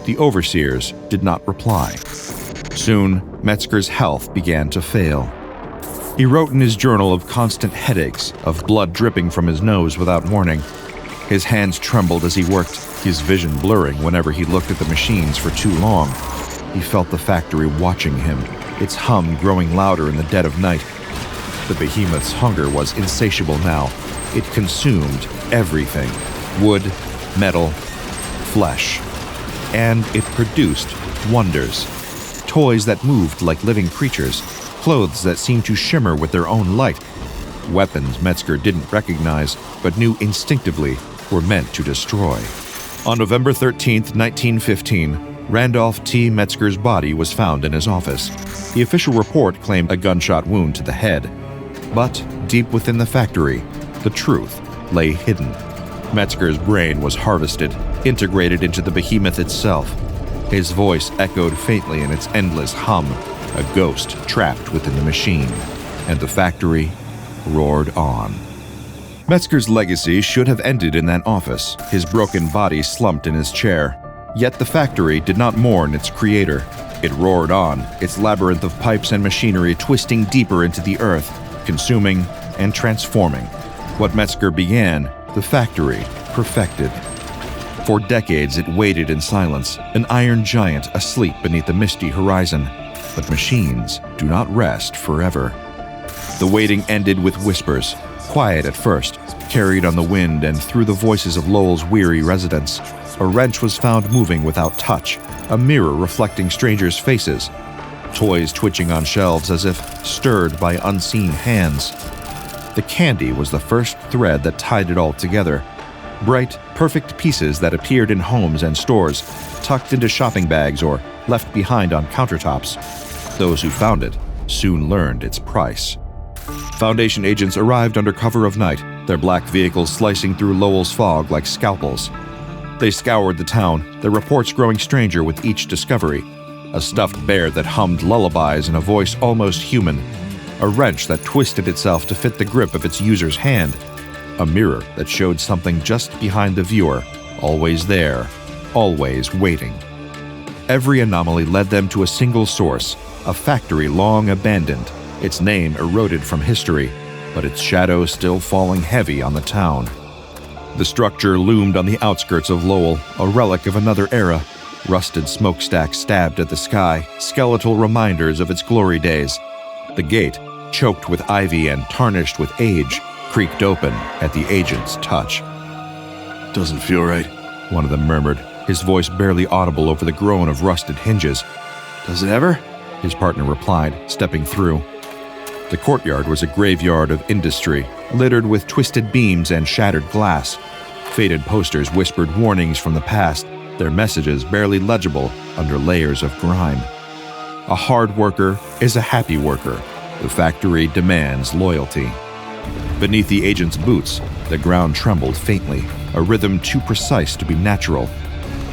The overseers did not reply. Soon, Metzger's health began to fail. He wrote in his journal of constant headaches, of blood dripping from his nose without warning. His hands trembled as he worked, his vision blurring whenever he looked at the machines for too long. He felt the factory watching him, its hum growing louder in the dead of night. The behemoth's hunger was insatiable now. It consumed everything: wood, metal, flesh. And it produced wonders. Toys that moved like living creatures, clothes that seemed to shimmer with their own light. Weapons Metzger didn't recognize, but knew instinctively were meant to destroy. On November 13, 1915, Randolph T. Metzger's body was found in his office. The official report claimed a gunshot wound to the head. But deep within the factory, the truth lay hidden. Metzger's brain was harvested, integrated into the behemoth itself. His voice echoed faintly in its endless hum, a ghost trapped within the machine. And the factory roared on. Metzger's legacy should have ended in that office, his broken body slumped in his chair. Yet the factory did not mourn its creator. It roared on, its labyrinth of pipes and machinery twisting deeper into the earth, consuming and transforming. What Metzger began, the factory perfected. For decades it waited in silence, an iron giant asleep beneath the misty horizon. But machines do not rest forever. The waiting ended with whispers, quiet at first, carried on the wind and through the voices of Lowell's weary residents. A wrench was found moving without touch, a mirror reflecting strangers' faces, toys twitching on shelves as if stirred by unseen hands. The candy was the first thread that tied it all together. Bright, perfect pieces that appeared in homes and stores, tucked into shopping bags or left behind on countertops. Those who found it soon learned its price. Foundation agents arrived under cover of night, their black vehicles slicing through Lowell's fog like scalpels. They scoured the town, their reports growing stranger with each discovery. A stuffed bear that hummed lullabies in a voice almost human. A wrench that twisted itself to fit the grip of its user's hand. A mirror that showed something just behind the viewer, always there, always waiting. Every anomaly led them to a single source, a factory long abandoned, its name eroded from history, but its shadow still falling heavy on the town. The structure loomed on the outskirts of Lowell, a relic of another era. Rusted smokestacks stabbed at the sky, skeletal reminders of its glory days. The gate, choked with ivy and tarnished with age, creaked open at the agent's touch. "Doesn't feel right," one of them murmured, his voice barely audible over the groan of rusted hinges. "Does it ever?" his partner replied, stepping through. The courtyard was a graveyard of industry, littered with twisted beams and shattered glass. Faded posters whispered warnings from the past, their messages barely legible under layers of grime. A hard worker is a happy worker. The factory demands loyalty. Beneath the agent's boots, the ground trembled faintly, a rhythm too precise to be natural.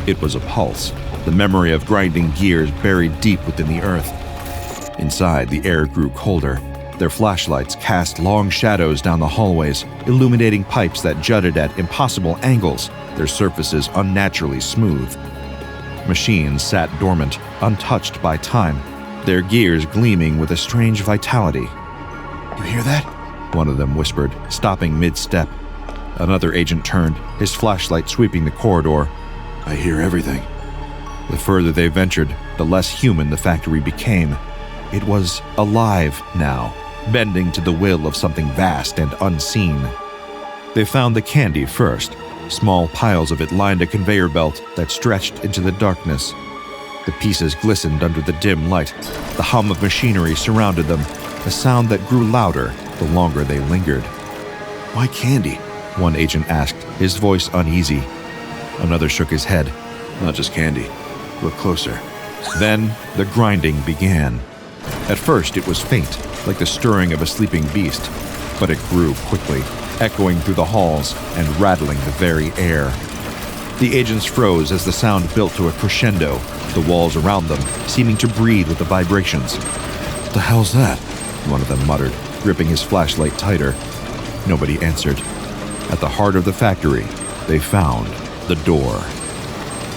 It was a pulse, the memory of grinding gears buried deep within the earth. Inside, the air grew colder. Their flashlights cast long shadows down the hallways, illuminating pipes that jutted at impossible angles, their surfaces unnaturally smooth. Machines sat dormant, untouched by time, their gears gleaming with a strange vitality. "You hear that?" one of them whispered, stopping mid-step. Another agent turned, his flashlight sweeping the corridor. "I hear everything." The further they ventured, the less human the factory became. It was alive now, bending to the will of something vast and unseen. They found the candy first. Small piles of it lined a conveyor belt that stretched into the darkness. The pieces glistened under the dim light. The hum of machinery surrounded them, a sound that grew louder the longer they lingered. "Why candy?" one agent asked, his voice uneasy. Another shook his head. "Not just candy. Look closer." Then the grinding began. At first it was faint, like the stirring of a sleeping beast, but it grew quickly, echoing through the halls and rattling the very air. The agents froze as the sound built to a crescendo, the walls around them seeming to breathe with the vibrations. "What the hell's that?" one of them muttered, gripping his flashlight tighter. Nobody answered. At the heart of the factory, they found the door.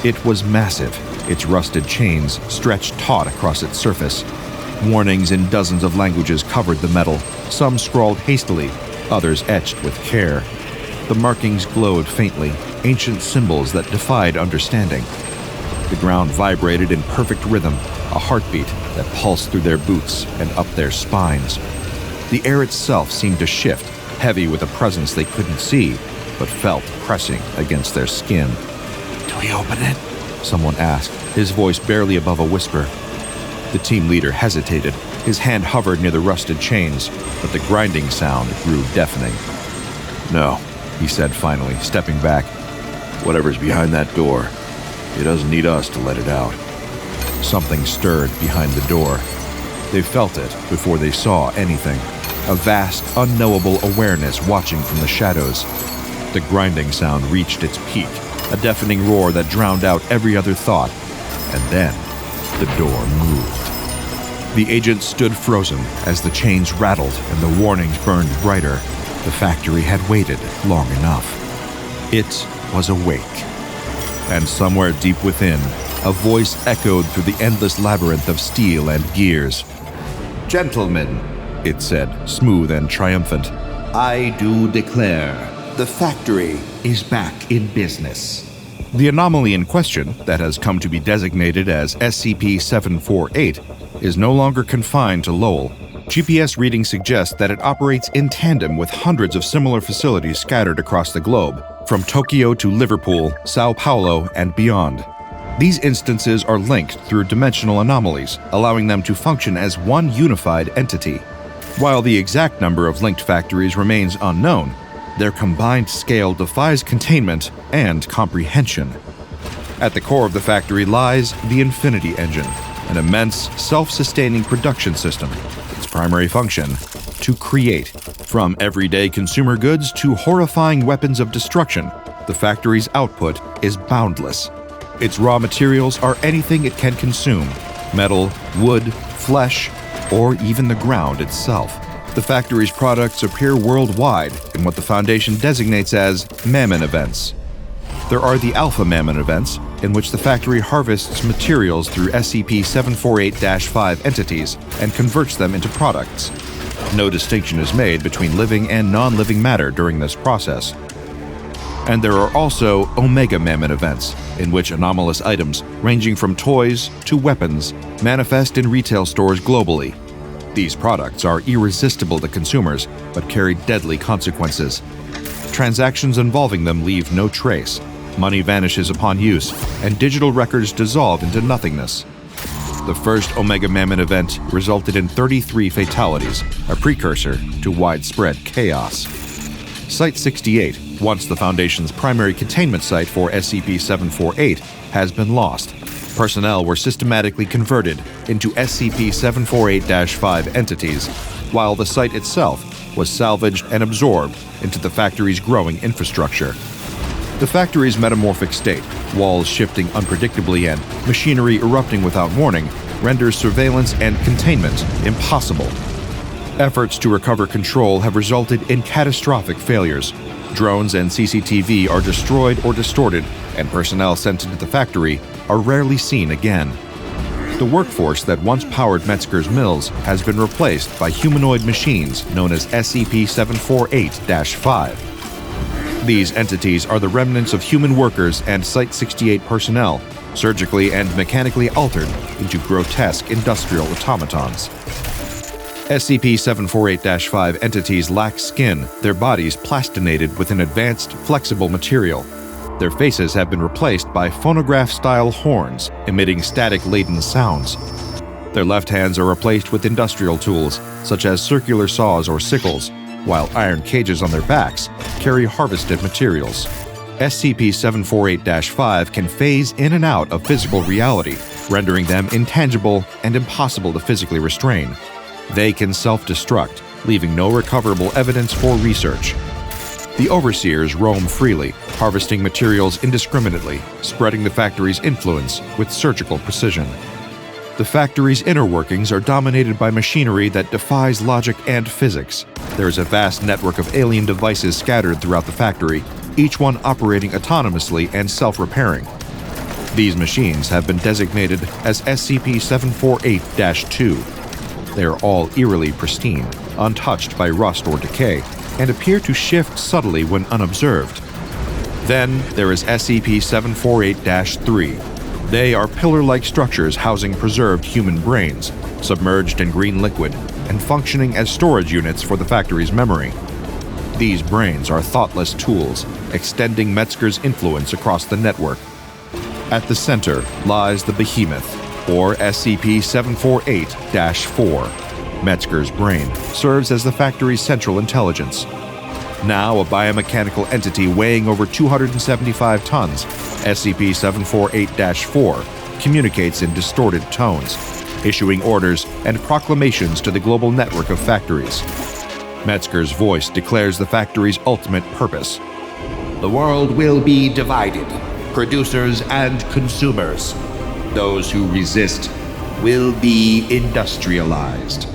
It was massive, its rusted chains stretched taut across its surface. Warnings in dozens of languages covered the metal, some scrawled hastily, others etched with care. The markings glowed faintly, ancient symbols that defied understanding. The ground vibrated in perfect rhythm, a heartbeat that pulsed through their boots and up their spines. The air itself seemed to shift, heavy with a presence they couldn't see, but felt pressing against their skin. "Do we open it?" someone asked, his voice barely above a whisper. The team leader hesitated. His hand hovered near the rusted chains, but the grinding sound grew deafening. "No," he said finally, stepping back. "Whatever's behind that door, it doesn't need us to let it out." Something stirred behind the door. They felt it before they saw anything. A vast, unknowable awareness watching from the shadows. The grinding sound reached its peak, a deafening roar that drowned out every other thought. And then, the door moved. The agents stood frozen as the chains rattled and the warnings burned brighter. The factory had waited long enough. It was awake. And somewhere deep within, a voice echoed through the endless labyrinth of steel and gears. "Gentlemen," it said, smooth and triumphant, "I do declare, the factory is back in business." the anomaly in question, that has come to be designated as SCP-748, is no longer confined to Lowell. GPS readings suggest that it operates in tandem with hundreds of similar facilities scattered across the globe, from Tokyo to Liverpool, Sao Paulo, and beyond. These instances are linked through dimensional anomalies, allowing them to function as one unified entity. While the exact number of linked factories remains unknown, their combined scale defies containment and comprehension. At the core of the factory lies the Infinity Engine, an immense, self-sustaining production system. Its primary function: to create. From everyday consumer goods to horrifying weapons of destruction, the factory's output is boundless. Its raw materials are anything it can consume: metal, wood, flesh, or even the ground itself. The factory's products appear worldwide in what the Foundation designates as Mammon events. There are the Alpha Mammon events, in which the factory harvests materials through SCP-748-5 entities and converts them into products. No distinction is made between living and non-living matter during this process. And there are also Omega Mammon events, in which anomalous items, ranging from toys to weapons, manifest in retail stores globally. These products are irresistible to consumers, but carry deadly consequences. Transactions involving them leave no trace. Money vanishes upon use, and digital records dissolve into nothingness. The first Omega Mammon event resulted in 33 fatalities, a precursor to widespread chaos. Site-68, once the Foundation's primary containment site for SCP-748, has been lost. Personnel were systematically converted into SCP-748-5 entities, while the site itself was salvaged and absorbed into the factory's growing infrastructure. The factory's metamorphic state, walls shifting unpredictably and machinery erupting without warning, renders surveillance and containment impossible. Efforts to recover control have resulted in catastrophic failures. Drones and CCTV are destroyed or distorted, and personnel sent into the factory are rarely seen again. The workforce that once powered Metzger's mills has been replaced by humanoid machines known as SCP-748-5. These entities are the remnants of human workers and Site-68 personnel, surgically and mechanically altered into grotesque industrial automatons. SCP-748-5 entities lack skin, their bodies plastinated with an advanced, flexible material. Their faces have been replaced by phonograph-style horns, emitting static-laden sounds. Their left hands are replaced with industrial tools, such as circular saws or sickles, while iron cages on their backs carry harvested materials. SCP-748-5 can phase in and out of physical reality, rendering them intangible and impossible to physically restrain. They can self-destruct, leaving no recoverable evidence for research. The overseers roam freely, harvesting materials indiscriminately, spreading the factory's influence with surgical precision. The factory's inner workings are dominated by machinery that defies logic and physics. There is a vast network of alien devices scattered throughout the factory, each one operating autonomously and self-repairing. These machines have been designated as SCP-748-2. They are all eerily pristine, untouched by rust or decay, and appear to shift subtly when unobserved. Then there is SCP-748-3. They are pillar-like structures housing preserved human brains, submerged in green liquid, and functioning as storage units for the factory's memory. These brains are thoughtless tools, extending Metzger's influence across the network. At the center lies the Behemoth, or SCP-748-4. Metzger's brain serves as the factory's central intelligence. Now a biomechanical entity weighing over 275 tons, SCP-748-4 communicates in distorted tones, issuing orders and proclamations to the global network of factories. Metzger's voice declares the factory's ultimate purpose. The world will be divided, producers and consumers. Those who resist will be industrialized.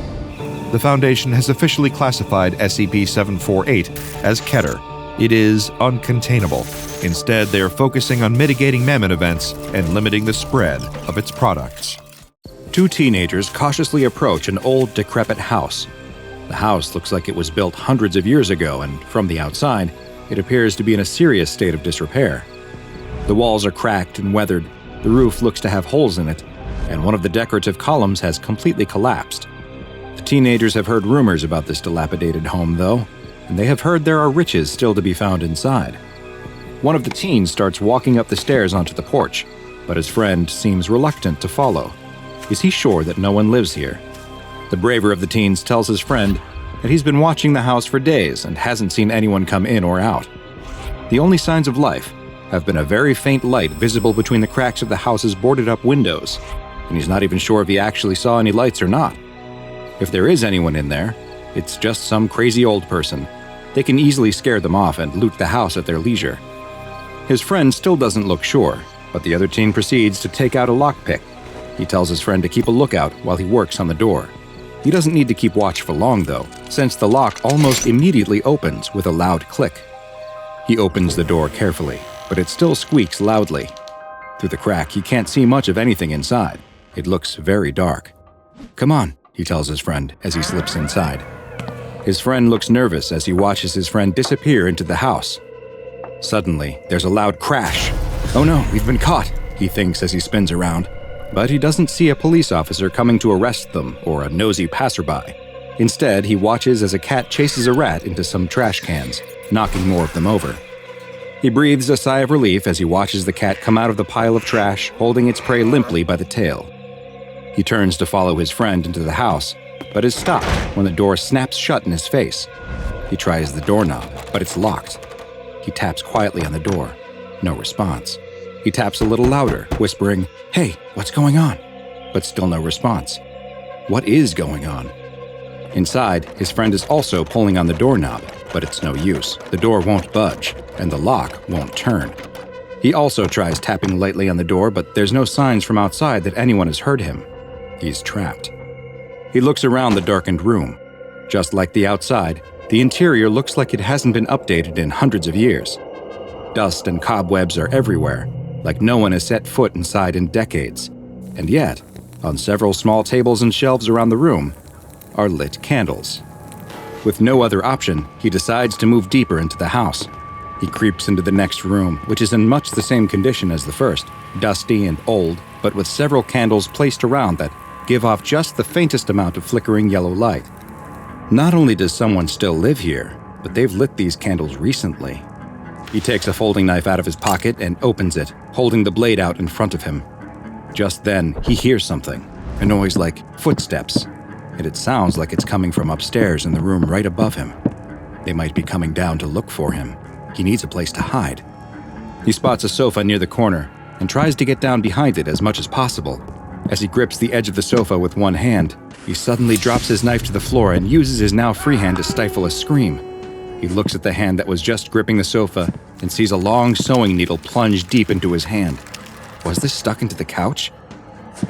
The Foundation has officially classified SCP-748 as Keter. It is uncontainable. Instead, they are focusing on mitigating Mammon events and limiting the spread of its products. Two teenagers cautiously approach an old, decrepit house. The house looks like it was built hundreds of years ago, and from the outside, it appears to be in a serious state of disrepair. The walls are cracked and weathered, the roof looks to have holes in it, and one of the decorative columns has completely collapsed. The teenagers have heard rumors about this dilapidated home, though, and they have heard there are riches still to be found inside. One of the teens starts walking up the stairs onto the porch, but his friend seems reluctant to follow. Is he sure that no one lives here? The braver of the teens tells his friend that he's been watching the house for days and hasn't seen anyone come in or out. The only signs of life have been a very faint light visible between the cracks of the house's boarded-up windows, and he's not even sure if he actually saw any lights or not. If there is anyone in there, it's just some crazy old person. They can easily scare them off and loot the house at their leisure. His friend still doesn't look sure, but the other teen proceeds to take out a lockpick. He tells his friend to keep a lookout while he works on the door. He doesn't need to keep watch for long, though, since the lock almost immediately opens with a loud click. He opens the door carefully, but it still squeaks loudly. Through the crack, he can't see much of anything inside. It looks very dark. "Come on," he tells his friend as he slips inside. His friend looks nervous as he watches his friend disappear into the house. Suddenly, there's a loud crash. "Oh no, we've been caught," he thinks as he spins around. But he doesn't see a police officer coming to arrest them or a nosy passerby. Instead, he watches as a cat chases a rat into some trash cans, knocking more of them over. He breathes a sigh of relief as he watches the cat come out of the pile of trash, holding its prey limply by the tail. He turns to follow his friend into the house, but is stopped when the door snaps shut in his face. He tries the doorknob, but it's locked. He taps quietly on the door. No response. He taps a little louder, whispering, "Hey, what's going on?" But still no response. What is going on? Inside, his friend is also pulling on the doorknob, but it's no use. The door won't budge, and the lock won't turn. He also tries tapping lightly on the door, but there's no signs from outside that anyone has heard him. He's trapped. He looks around the darkened room. Just like the outside, the interior looks like it hasn't been updated in hundreds of years. Dust and cobwebs are everywhere, like no one has set foot inside in decades. And yet, on several small tables and shelves around the room, are lit candles. With no other option, he decides to move deeper into the house. He creeps into the next room, which is in much the same condition as the first, dusty and old, but with several candles placed around that give off just the faintest amount of flickering yellow light. Not only does someone still live here, but they've lit these candles recently. He takes a folding knife out of his pocket and opens it, holding the blade out in front of him. Just then, he hears something, a noise like footsteps, and it sounds like it's coming from upstairs in the room right above him. They might be coming down to look for him. He needs a place to hide. He spots a sofa near the corner and tries to get down behind it as much as possible. As he grips the edge of the sofa with one hand, he suddenly drops his knife to the floor and uses his now free hand to stifle a scream. He looks at the hand that was just gripping the sofa and sees a long sewing needle plunge deep into his hand. Was this stuck into the couch?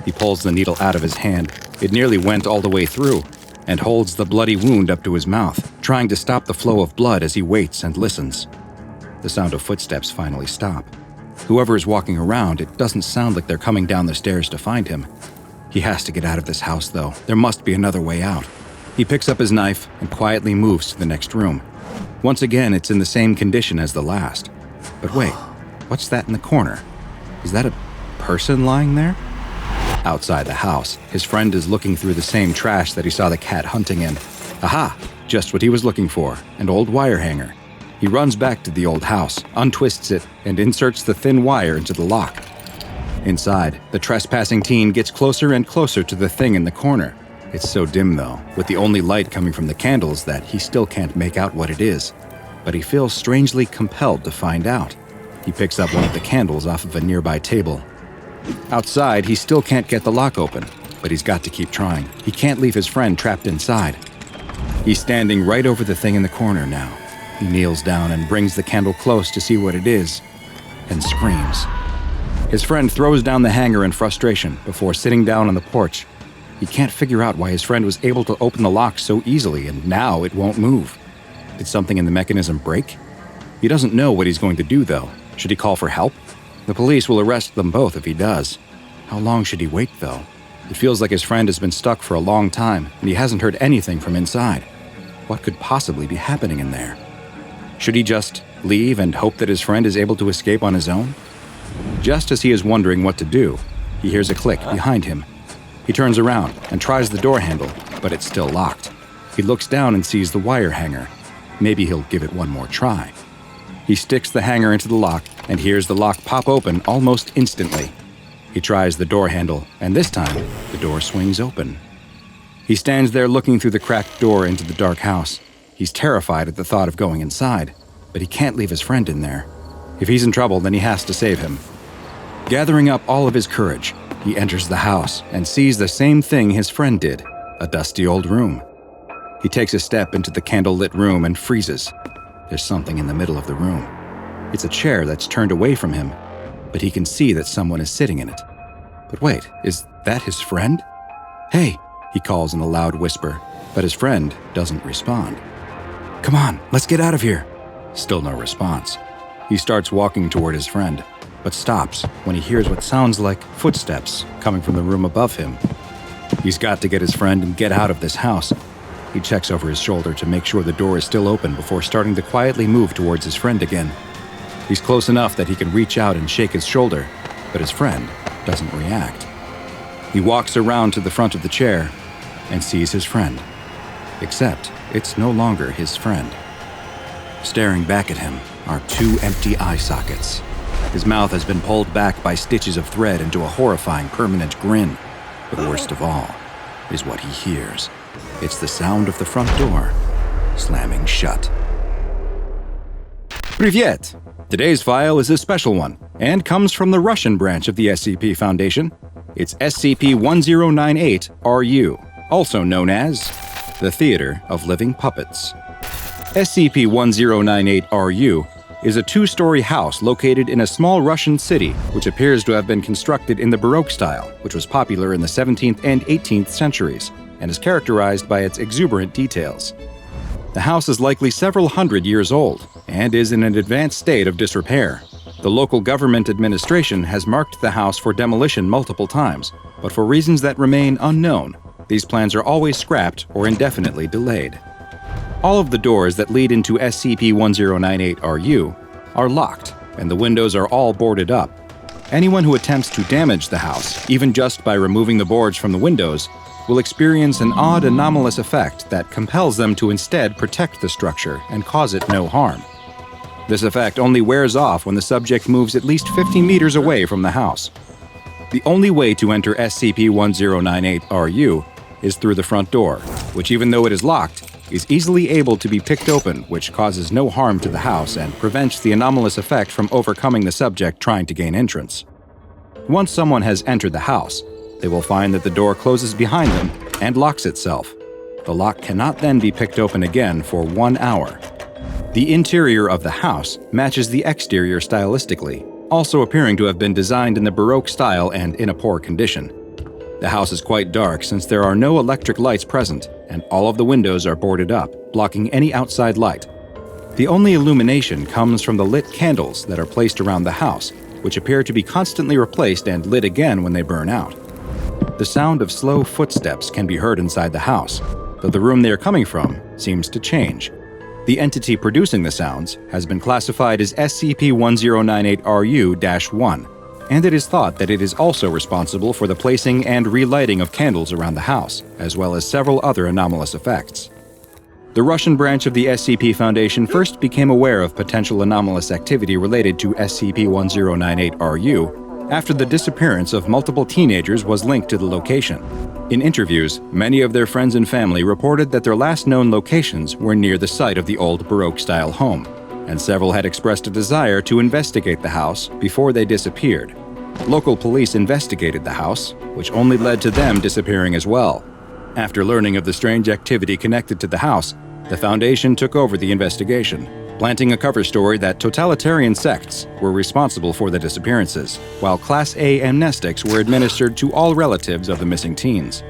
He pulls the needle out of his hand. It nearly went all the way through, and holds the bloody wound up to his mouth, trying to stop the flow of blood as he waits and listens. The sound of footsteps finally stop. Whoever is walking around, it doesn't sound like they're coming down the stairs to find him. He has to get out of this house, though. There must be another way out. He picks up his knife and quietly moves to the next room. Once again, it's in the same condition as the last. But wait, what's that in the corner? Is that a person lying there? Outside the house, his friend is looking through the same trash that he saw the cat hunting in. Aha! Just what he was looking for, an old wire hanger. He runs back to the old house, untwists it, and inserts the thin wire into the lock. Inside, the trespassing teen gets closer and closer to the thing in the corner. It's so dim, though, with the only light coming from the candles, that he still can't make out what it is. But he feels strangely compelled to find out. He picks up one of the candles off of a nearby table. Outside, he still can't get the lock open, but he's got to keep trying. He can't leave his friend trapped inside. He's standing right over the thing in the corner now. He kneels down and brings the candle close to see what it is, and screams. His friend throws down the hanger in frustration before sitting down on the porch. He can't figure out why his friend was able to open the lock so easily, and now it won't move. Did something in the mechanism break? He doesn't know what he's going to do, though. Should he call for help? The police will arrest them both if he does. How long should he wait, though? It feels like his friend has been stuck for a long time, and he hasn't heard anything from inside. What could possibly be happening in there? Should he just leave and hope that his friend is able to escape on his own? Just as he is wondering what to do, he hears a click behind him. He turns around and tries the door handle, but it's still locked. He looks down and sees the wire hanger. Maybe he'll give it one more try. He sticks the hanger into the lock and hears the lock pop open almost instantly. He tries the door handle, and this time, the door swings open. He stands there looking through the cracked door into the dark house. He's terrified at the thought of going inside, but he can't leave his friend in there. If he's in trouble, then he has to save him. Gathering up all of his courage, he enters the house and sees the same thing his friend did, a dusty old room. He takes a step into the candle-lit room and freezes. There's something in the middle of the room. It's a chair that's turned away from him, but he can see that someone is sitting in it. But wait, is that his friend? "Hey," he calls in a loud whisper, but his friend doesn't respond. "Come on, let's get out of here." Still no response. He starts walking toward his friend, but stops when he hears what sounds like footsteps coming from the room above him. He's got to get his friend and get out of this house. He checks over his shoulder to make sure the door is still open before starting to quietly move towards his friend again. He's close enough that he can reach out and shake his shoulder, but his friend doesn't react. He walks around to the front of the chair and sees his friend. Except it's no longer his friend. Staring back at him are two empty eye sockets. His mouth has been pulled back by stitches of thread into a horrifying permanent grin. But worst of all is what he hears. It's the sound of the front door slamming shut. Privyet! Today's file is a special one and comes from the Russian branch of the SCP Foundation. It's SCP-1098-RU, also known as the Theater of Living Puppets. SCP-1098-RU is a two-story house located in a small Russian city which appears to have been constructed in the Baroque style, which was popular in the 17th and 18th centuries, and is characterized by its exuberant details. The house is likely several hundred years old and is in an advanced state of disrepair. The local government administration has marked the house for demolition multiple times, but for reasons that remain unknown, these plans are always scrapped or indefinitely delayed. All of the doors that lead into SCP-1098-RU are locked, and the windows are all boarded up. Anyone who attempts to damage the house, even just by removing the boards from the windows, will experience an odd anomalous effect that compels them to instead protect the structure and cause it no harm. This effect only wears off when the subject moves at least 50 meters away from the house. The only way to enter SCP-1098-RU is through the front door, which, even though it is locked, is easily able to be picked open, which causes no harm to the house and prevents the anomalous effect from overcoming the subject trying to gain entrance. Once someone has entered the house, they will find that the door closes behind them and locks itself. The lock cannot then be picked open again for 1 hour. The interior of the house matches the exterior stylistically, also appearing to have been designed in the Baroque style and in a poor condition. The house is quite dark since there are no electric lights present, and all of the windows are boarded up, blocking any outside light. The only illumination comes from the lit candles that are placed around the house, which appear to be constantly replaced and lit again when they burn out. The sound of slow footsteps can be heard inside the house, though the room they are coming from seems to change. The entity producing the sounds has been classified as SCP-1098-RU-1, and it is thought that it is also responsible for the placing and relighting of candles around the house, as well as several other anomalous effects. The Russian branch of the SCP Foundation first became aware of potential anomalous activity related to SCP-1098-RU after the disappearance of multiple teenagers was linked to the location. In interviews, many of their friends and family reported that their last known locations were near the site of the old Baroque-style home, and several had expressed a desire to investigate the house before they disappeared. Local police investigated the house, which only led to them disappearing as well. After learning of the strange activity connected to the house, the Foundation took over the investigation, planting a cover story that totalitarian sects were responsible for the disappearances, while Class A amnestics were administered to all relatives of the missing teens.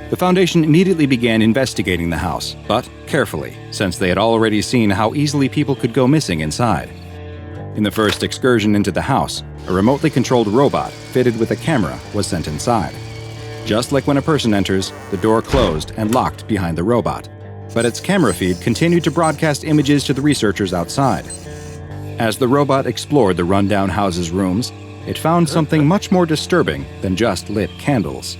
The Foundation immediately began investigating the house, but carefully, since they had already seen how easily people could go missing inside. In the first excursion into the house, a remotely controlled robot fitted with a camera was sent inside. Just like when a person enters, the door closed and locked behind the robot, but its camera feed continued to broadcast images to the researchers outside. As the robot explored the rundown house's rooms, it found something much more disturbing than just lit candles.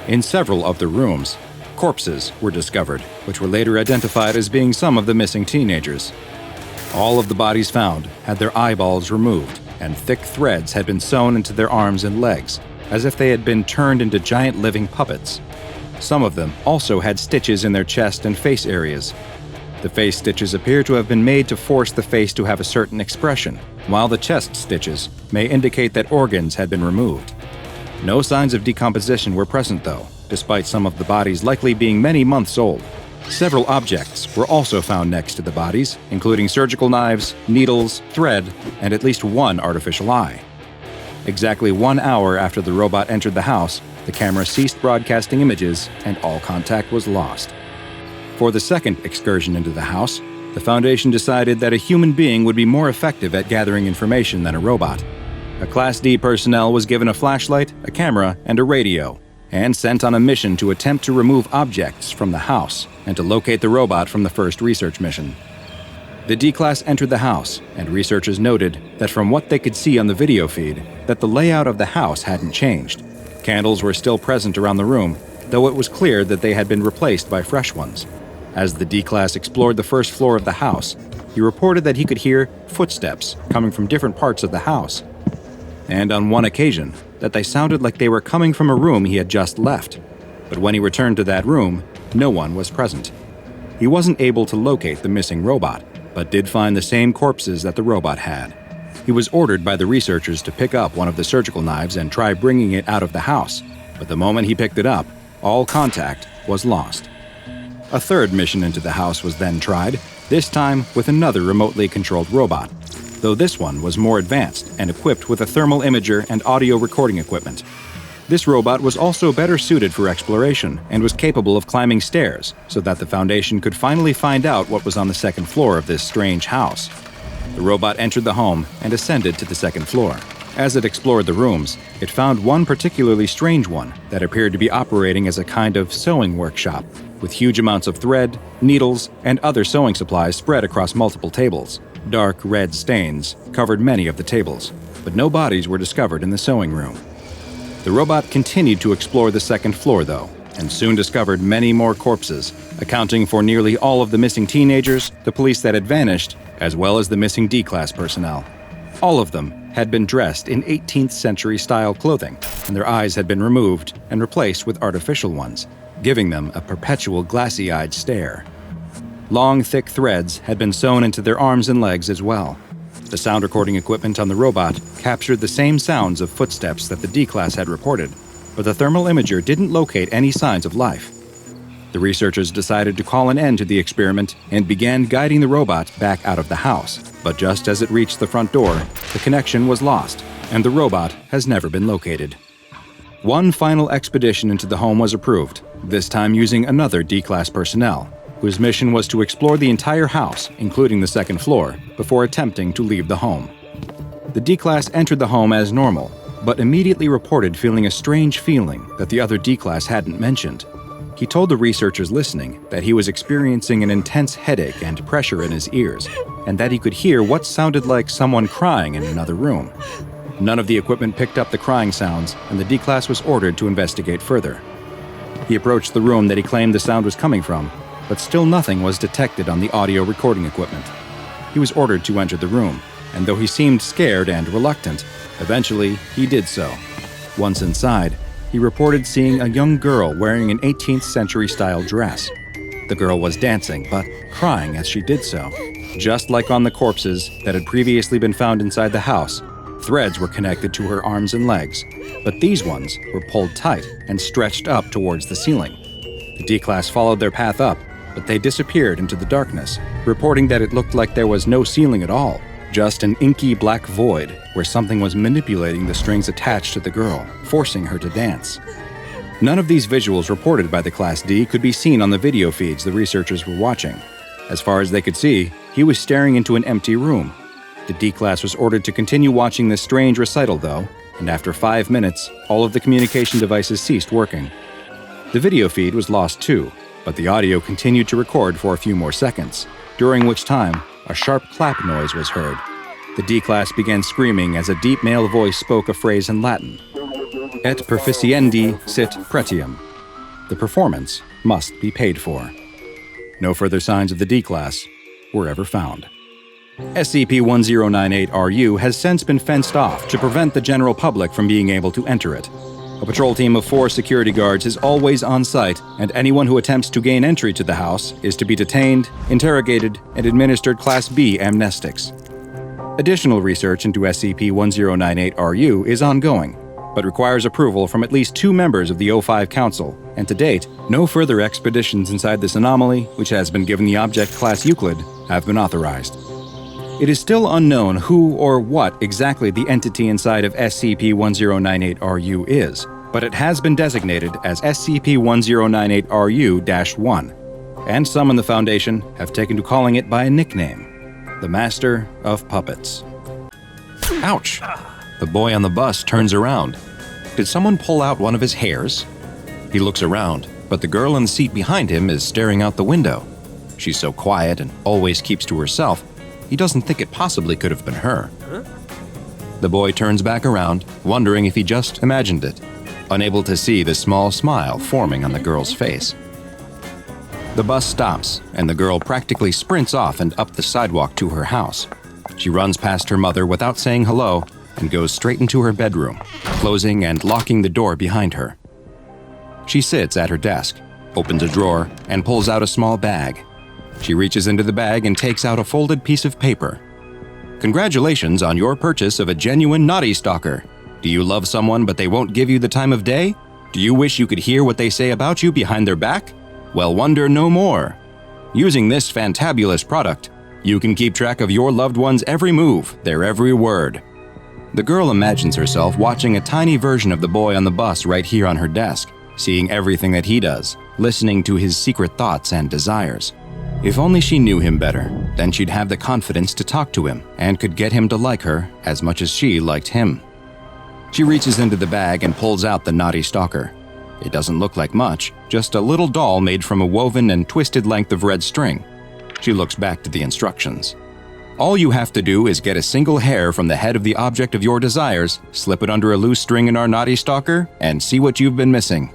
In several of the rooms, corpses were discovered, which were later identified as being some of the missing teenagers. All of the bodies found had their eyeballs removed, and thick threads had been sewn into their arms and legs, as if they had been turned into giant living puppets. Some of them also had stitches in their chest and face areas. The face stitches appear to have been made to force the face to have a certain expression, while the chest stitches may indicate that organs had been removed. No signs of decomposition were present, though, despite some of the bodies likely being many months old. Several objects were also found next to the bodies, including surgical knives, needles, thread, and at least one artificial eye. Exactly 1 hour after the robot entered the house, the camera ceased broadcasting images and all contact was lost. For the second excursion into the house, the Foundation decided that a human being would be more effective at gathering information than a robot. A Class D personnel was given a flashlight, a camera, and a radio, and sent on a mission to attempt to remove objects from the house and to locate the robot from the first research mission. The D-Class entered the house, and researchers noted that from what they could see on the video feed, that the layout of the house hadn't changed. Candles were still present around the room, though it was clear that they had been replaced by fresh ones. As the D-Class explored the first floor of the house, he reported that he could hear footsteps coming from different parts of the house, and on one occasion, that they sounded like they were coming from a room he had just left. But when he returned to that room, no one was present. He wasn't able to locate the missing robot, but did find the same corpses that the robot had. He was ordered by the researchers to pick up one of the surgical knives and try bringing it out of the house, but the moment he picked it up, all contact was lost. A third mission into the house was then tried, this time with another remotely controlled robot, though this one was more advanced and equipped with a thermal imager and audio recording equipment. This robot was also better suited for exploration and was capable of climbing stairs so that the Foundation could finally find out what was on the second floor of this strange house. The robot entered the home and ascended to the second floor. As it explored the rooms, it found one particularly strange one that appeared to be operating as a kind of sewing workshop, with huge amounts of thread, needles, and other sewing supplies spread across multiple tables. Dark red stains covered many of the tables, but no bodies were discovered in the sewing room. The robot continued to explore the second floor, though, and soon discovered many more corpses, accounting for nearly all of the missing teenagers, the police that had vanished, as well as the missing D-Class personnel. All of them had been dressed in 18th century style clothing, and their eyes had been removed and replaced with artificial ones, giving them a perpetual glassy-eyed stare. Long, thick threads had been sewn into their arms and legs as well. The sound recording equipment on the robot captured the same sounds of footsteps that the D-Class had reported, but the thermal imager didn't locate any signs of life. The researchers decided to call an end to the experiment and began guiding the robot back out of the house, but just as it reached the front door, the connection was lost, and the robot has never been located. One final expedition into the home was approved, this time using another D-Class personnel, whose mission was to explore the entire house, including the second floor, before attempting to leave the home. The D-Class entered the home as normal, but immediately reported feeling a strange feeling that the other D-Class hadn't mentioned. He told the researchers listening that he was experiencing an intense headache and pressure in his ears, and that he could hear what sounded like someone crying in another room. None of the equipment picked up the crying sounds, and the D-Class was ordered to investigate further. He approached the room that he claimed the sound was coming from, but still nothing was detected on the audio recording equipment. He was ordered to enter the room, and though he seemed scared and reluctant, eventually he did so. Once inside, he reported seeing a young girl wearing an 18th century style dress. The girl was dancing, but crying as she did so. Just like on the corpses that had previously been found inside the house, threads were connected to her arms and legs, but these ones were pulled tight and stretched up towards the ceiling. The D-Class followed their path up, but they disappeared into the darkness, reporting that it looked like there was no ceiling at all, just an inky black void where something was manipulating the strings attached to the girl, forcing her to dance. None of these visuals reported by the Class D could be seen on the video feeds the researchers were watching. As far as they could see, he was staring into an empty room. The D-Class was ordered to continue watching this strange recital, though, and after 5 minutes, all of the communication devices ceased working. The video feed was lost too, but the audio continued to record for a few more seconds, during which time a sharp clap noise was heard. The D-Class began screaming as a deep male voice spoke a phrase in Latin. Et perficiendi sit pretium. The performance must be paid for. No further signs of the D-Class were ever found. SCP-1098-RU has since been fenced off to prevent the general public from being able to enter it. A patrol team of 4 security guards is always on site, and anyone who attempts to gain entry to the house is to be detained, interrogated, and administered Class B amnestics. Additional research into SCP-1098-RU is ongoing, but requires approval from at least 2 members of the O5 Council, and to date, no further expeditions inside this anomaly, which has been given the object class Euclid, have been authorized. It is still unknown who or what exactly the entity inside of SCP-1098-RU is, but it has been designated as SCP-1098-RU-1, and some in the Foundation have taken to calling it by a nickname, the Master of Puppets. Ouch! The boy on the bus turns around. Did someone pull out one of his hairs? He looks around, but the girl in the seat behind him is staring out the window. She's so quiet and always keeps to herself, he doesn't think it possibly could have been her. The boy turns back around, wondering if he just imagined it, unable to see the small smile forming on the girl's face. The bus stops, and the girl practically sprints off and up the sidewalk to her house. She runs past her mother without saying hello and goes straight into her bedroom, closing and locking the door behind her. She sits at her desk, opens a drawer, and pulls out a small bag. She reaches into the bag and takes out a folded piece of paper. Congratulations on your purchase of a genuine Knotty Stalker. Do you love someone but they won't give you the time of day? Do you wish you could hear what they say about you behind their back? Well, wonder no more. Using this fantabulous product, you can keep track of your loved one's every move, their every word. The girl imagines herself watching a tiny version of the boy on the bus right here on her desk, seeing everything that he does, listening to his secret thoughts and desires. If only she knew him better, then she'd have the confidence to talk to him and could get him to like her as much as she liked him. She reaches into the bag and pulls out the Knotty Stalker. It doesn't look like much, just a little doll made from a woven and twisted length of red string. She looks back to the instructions. All you have to do is get a single hair from the head of the object of your desires, slip it under a loose string in our Knotty Stalker, and see what you've been missing.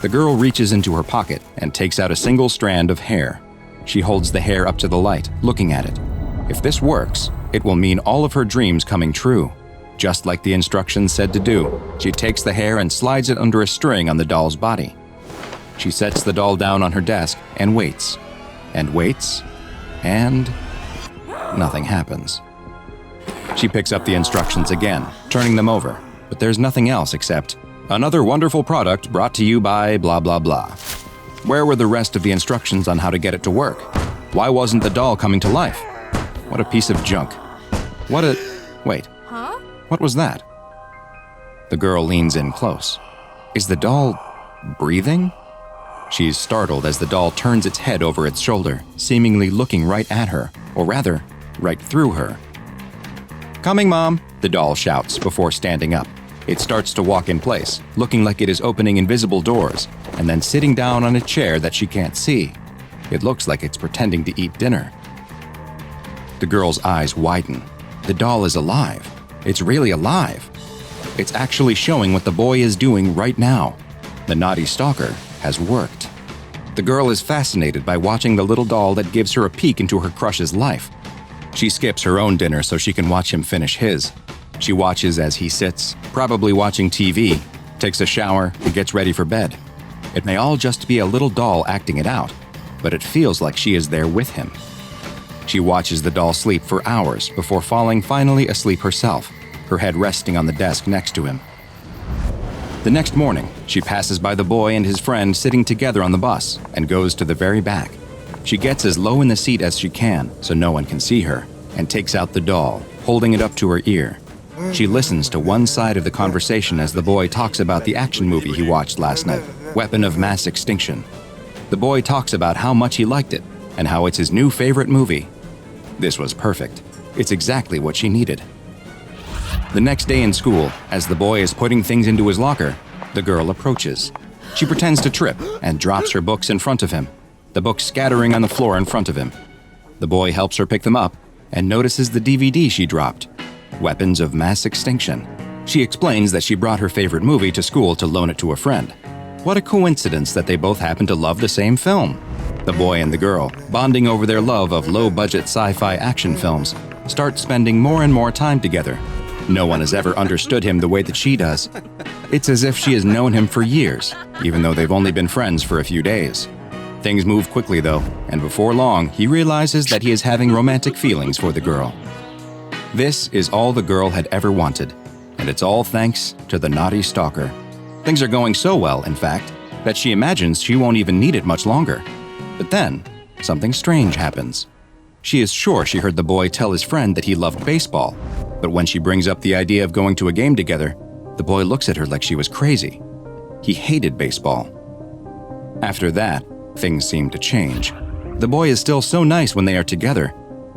The girl reaches into her pocket and takes out a single strand of hair. She holds the hair up to the light, looking at it. If this works, it will mean all of her dreams coming true. Just like the instructions said to do, she takes the hair and slides it under a string on the doll's body. She sets the doll down on her desk and waits. And waits. And nothing happens. She picks up the instructions again, turning them over, but there's nothing else except another wonderful product brought to you by blah blah blah. Where were the rest of the instructions on how to get it to work? Why wasn't the doll coming to life? What a piece of junk. Wait. Huh? What was that? The girl leans in close. Is the doll breathing? She's startled as the doll turns its head over its shoulder, seemingly looking right at her, or rather, right through her. "Coming, Mom," the doll shouts before standing up. It starts to walk in place, looking like it is opening invisible doors, and then sitting down on a chair that she can't see. It looks like it's pretending to eat dinner. The girl's eyes widen. The doll is alive. It's really alive. It's actually showing what the boy is doing right now. The Knotty Stalker has worked. The girl is fascinated by watching the little doll that gives her a peek into her crush's life. She skips her own dinner so she can watch him finish his. She watches as he sits, probably watching TV, takes a shower, and gets ready for bed. It may all just be a little doll acting it out, but it feels like she is there with him. She watches the doll sleep for hours before falling finally asleep herself, her head resting on the desk next to him. The next morning, she passes by the boy and his friend sitting together on the bus and goes to the very back. She gets as low in the seat as she can so no one can see her, and takes out the doll, holding it up to her ear. She listens to one side of the conversation as the boy talks about the action movie he watched last night, Weapon of Mass Extinction. The boy talks about how much he liked it and how it's his new favorite movie. This was perfect. It's exactly what she needed. The next day in school, as the boy is putting things into his locker, the girl approaches. She pretends to trip and drops her books in front of him, the books scattering on the floor in front of him. The boy helps her pick them up, and notices the DVD she dropped, Weapons of Mass Extinction. She explains that she brought her favorite movie to school to loan it to a friend. What a coincidence that they both happen to love the same film. The boy and the girl, bonding over their love of low-budget sci-fi action films, start spending more and more time together. No one has ever understood him the way that she does. It's as if she has known him for years, even though they've only been friends for a few days. Things move quickly though, and before long, he realizes that he is having romantic feelings for the girl. This is all the girl had ever wanted, and it's all thanks to the naughty stalker. Things are going so well, in fact, that she imagines she won't even need it much longer. But then, something strange happens. She is sure she heard the boy tell his friend that he loved baseball, but when she brings up the idea of going to a game together, the boy looks at her like she was crazy. He hated baseball. After that, things seem to change. The boy is still so nice when they are together.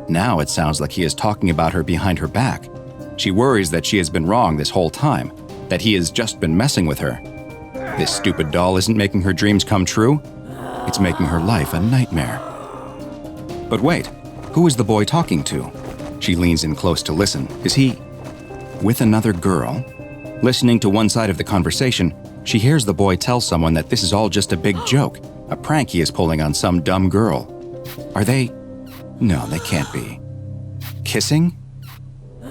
Now it sounds like he is talking about her behind her back. She worries that she has been wrong this whole time, that he has just been messing with her. This stupid doll isn't making her dreams come true. It's making her life a nightmare. But wait, who is the boy talking to? She leans in close to listen. Is he with another girl? Listening to one side of the conversation, she hears the boy tell someone that this is all just a big joke, a prank he is pulling on some dumb girl. Are they? No, they can't be. Kissing?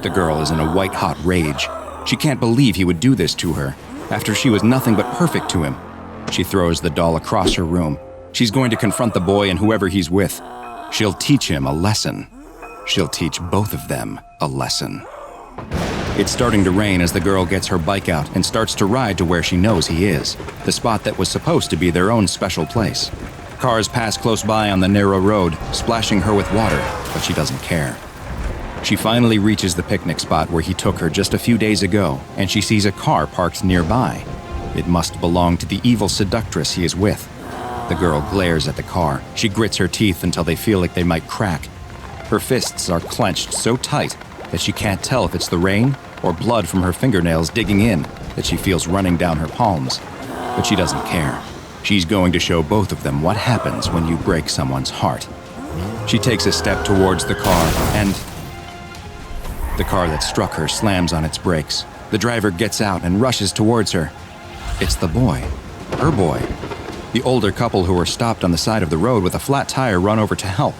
The girl is in a white-hot rage. She can't believe he would do this to her, after she was nothing but perfect to him. She throws the doll across her room. She's going to confront the boy and whoever he's with. She'll teach him a lesson. She'll teach both of them a lesson. It's starting to rain as the girl gets her bike out and starts to ride to where she knows he is, the spot that was supposed to be their own special place. Cars pass close by on the narrow road, splashing her with water, but she doesn't care. She finally reaches the picnic spot where he took her just a few days ago, and she sees a car parked nearby. It must belong to the evil seductress he is with. The girl glares at the car. She grits her teeth until they feel like they might crack. Her fists are clenched so tight that she can't tell if it's the rain or blood from her fingernails digging in that she feels running down her palms. But she doesn't care. She's going to show both of them what happens when you break someone's heart. She takes a step towards the car, and the car that struck her slams on its brakes. The driver gets out and rushes towards her. It's the boy. Her boy. The older couple who were stopped on the side of the road with a flat tire run over to help.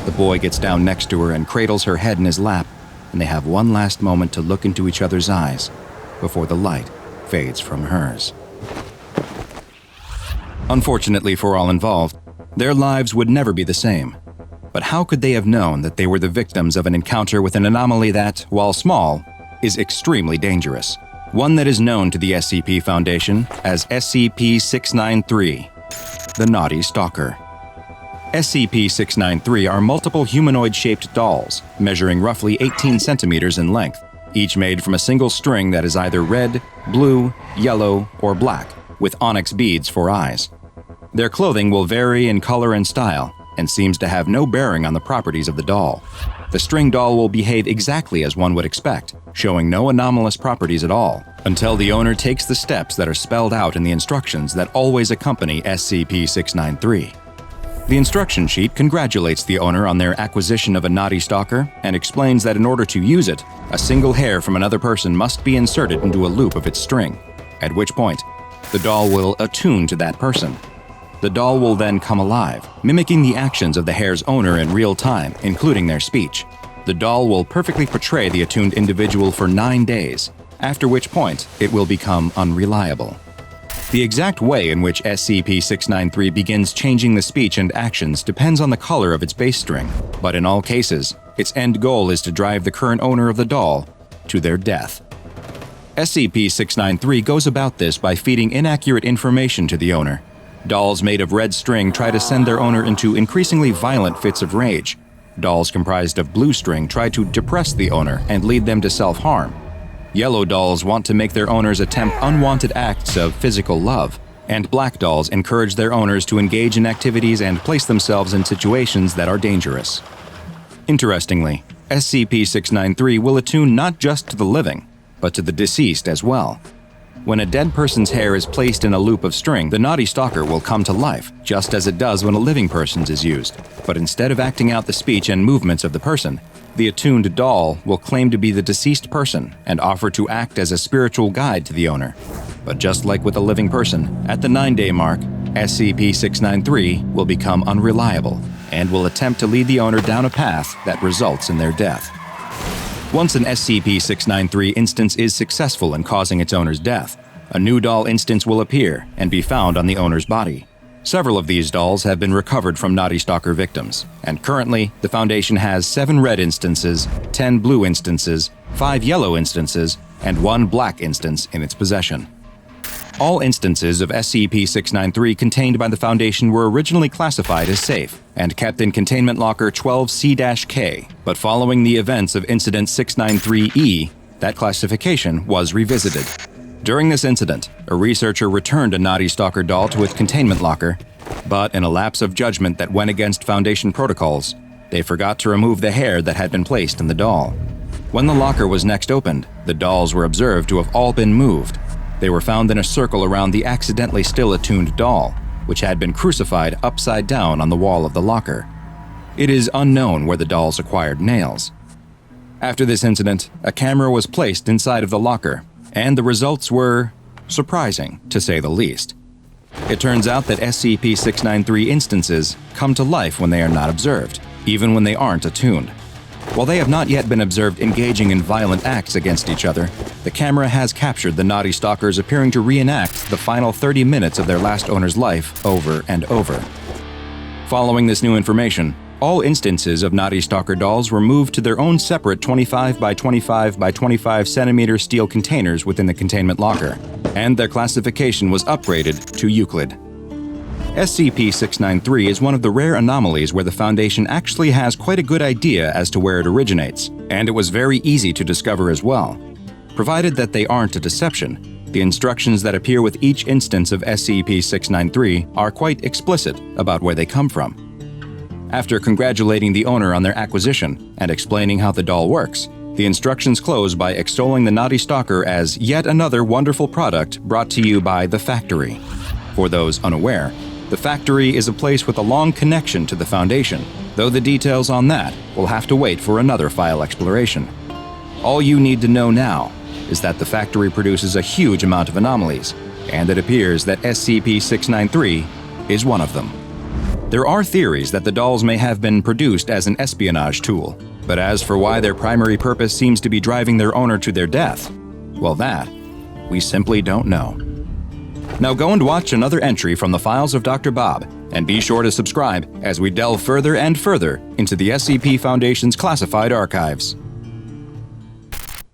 The boy gets down next to her and cradles her head in his lap, and they have one last moment to look into each other's eyes before the light fades from hers. Unfortunately for all involved, their lives would never be the same. But how could they have known that they were the victims of an encounter with an anomaly that, while small, is extremely dangerous? One that is known to the SCP Foundation as SCP-693, the Naughty Stalker. SCP-693 are multiple humanoid-shaped dolls, measuring roughly 18 centimeters in length, each made from a single string that is either red, blue, yellow, or black, with onyx beads for eyes. Their clothing will vary in color and style, and seems to have no bearing on the properties of the doll. The string doll will behave exactly as one would expect, showing no anomalous properties at all, until the owner takes the steps that are spelled out in the instructions that always accompany SCP-693. The instruction sheet congratulates the owner on their acquisition of a naughty stalker and explains that in order to use it, a single hair from another person must be inserted into a loop of its string, at which point, the doll will attune to that person. The doll will then come alive, mimicking the actions of the hair's owner in real time, including their speech. The doll will perfectly portray the attuned individual for 9 days, after which point it will become unreliable. The exact way in which SCP-693 begins changing the speech and actions depends on the color of its base string, but in all cases, its end goal is to drive the current owner of the doll to their death. SCP-693 goes about this by feeding inaccurate information to the owner. Dolls made of red string try to send their owner into increasingly violent fits of rage. Dolls comprised of blue string try to depress the owner and lead them to self-harm. Yellow dolls want to make their owners attempt unwanted acts of physical love, and black dolls encourage their owners to engage in activities and place themselves in situations that are dangerous. Interestingly, SCP-693 will attune not just to the living, but to the deceased as well. When a dead person's hair is placed in a loop of string, the Knotty Stalker will come to life, just as it does when a living person's is used. But instead of acting out the speech and movements of the person, the attuned doll will claim to be the deceased person and offer to act as a spiritual guide to the owner. But just like with a living person, at the 9-day mark, SCP-693 will become unreliable and will attempt to lead the owner down a path that results in their death. Once an SCP-693 instance is successful in causing its owner's death, a new doll instance will appear and be found on the owner's body. Several of these dolls have been recovered from Knotty Stalker victims, and currently, the Foundation has 7 red instances, 10 blue instances, 5 yellow instances, and 1 black instance in its possession. All instances of SCP-693 contained by the Foundation were originally classified as safe and kept in Containment Locker 12C-K, but following the events of Incident 693-E, that classification was revisited. During this incident, a researcher returned a Knotty Stalker doll to its Containment Locker, but in a lapse of judgment that went against Foundation protocols, they forgot to remove the hair that had been placed in the doll. When the locker was next opened, the dolls were observed to have all been moved. They were found in a circle around the accidentally still attuned doll, which had been crucified upside down on the wall of the locker. It is unknown where the dolls acquired nails. After this incident, a camera was placed inside of the locker, and the results were surprising, to say the least. It turns out that SCP-693 instances come to life when they are not observed, even when they aren't attuned. While they have not yet been observed engaging in violent acts against each other, the camera has captured the Knotty Stalkers appearing to reenact the final 30 minutes of their last owner's life over and over. Following this new information, all instances of Knotty Stalker dolls were moved to their own separate 25 by 25 by 25 centimeter steel containers within the containment locker, and their classification was upgraded to Euclid. SCP-693 is one of the rare anomalies where the Foundation actually has quite a good idea as to where it originates, and it was very easy to discover as well. Provided that they aren't a deception, the instructions that appear with each instance of SCP-693 are quite explicit about where they come from. After congratulating the owner on their acquisition and explaining how the doll works, the instructions close by extolling the Knotty Stalker as yet another wonderful product brought to you by The Factory. For those unaware, The Factory is a place with a long connection to the Foundation, though the details on that will have to wait for another file exploration. All you need to know now is that The Factory produces a huge amount of anomalies, and it appears that SCP-693 is one of them. There are theories that the dolls may have been produced as an espionage tool, but as for why their primary purpose seems to be driving their owner to their death, well, that we simply don't know. Now go and watch another entry from the files of DrBob, and be sure to subscribe as we delve further and further into the SCP Foundation's classified archives.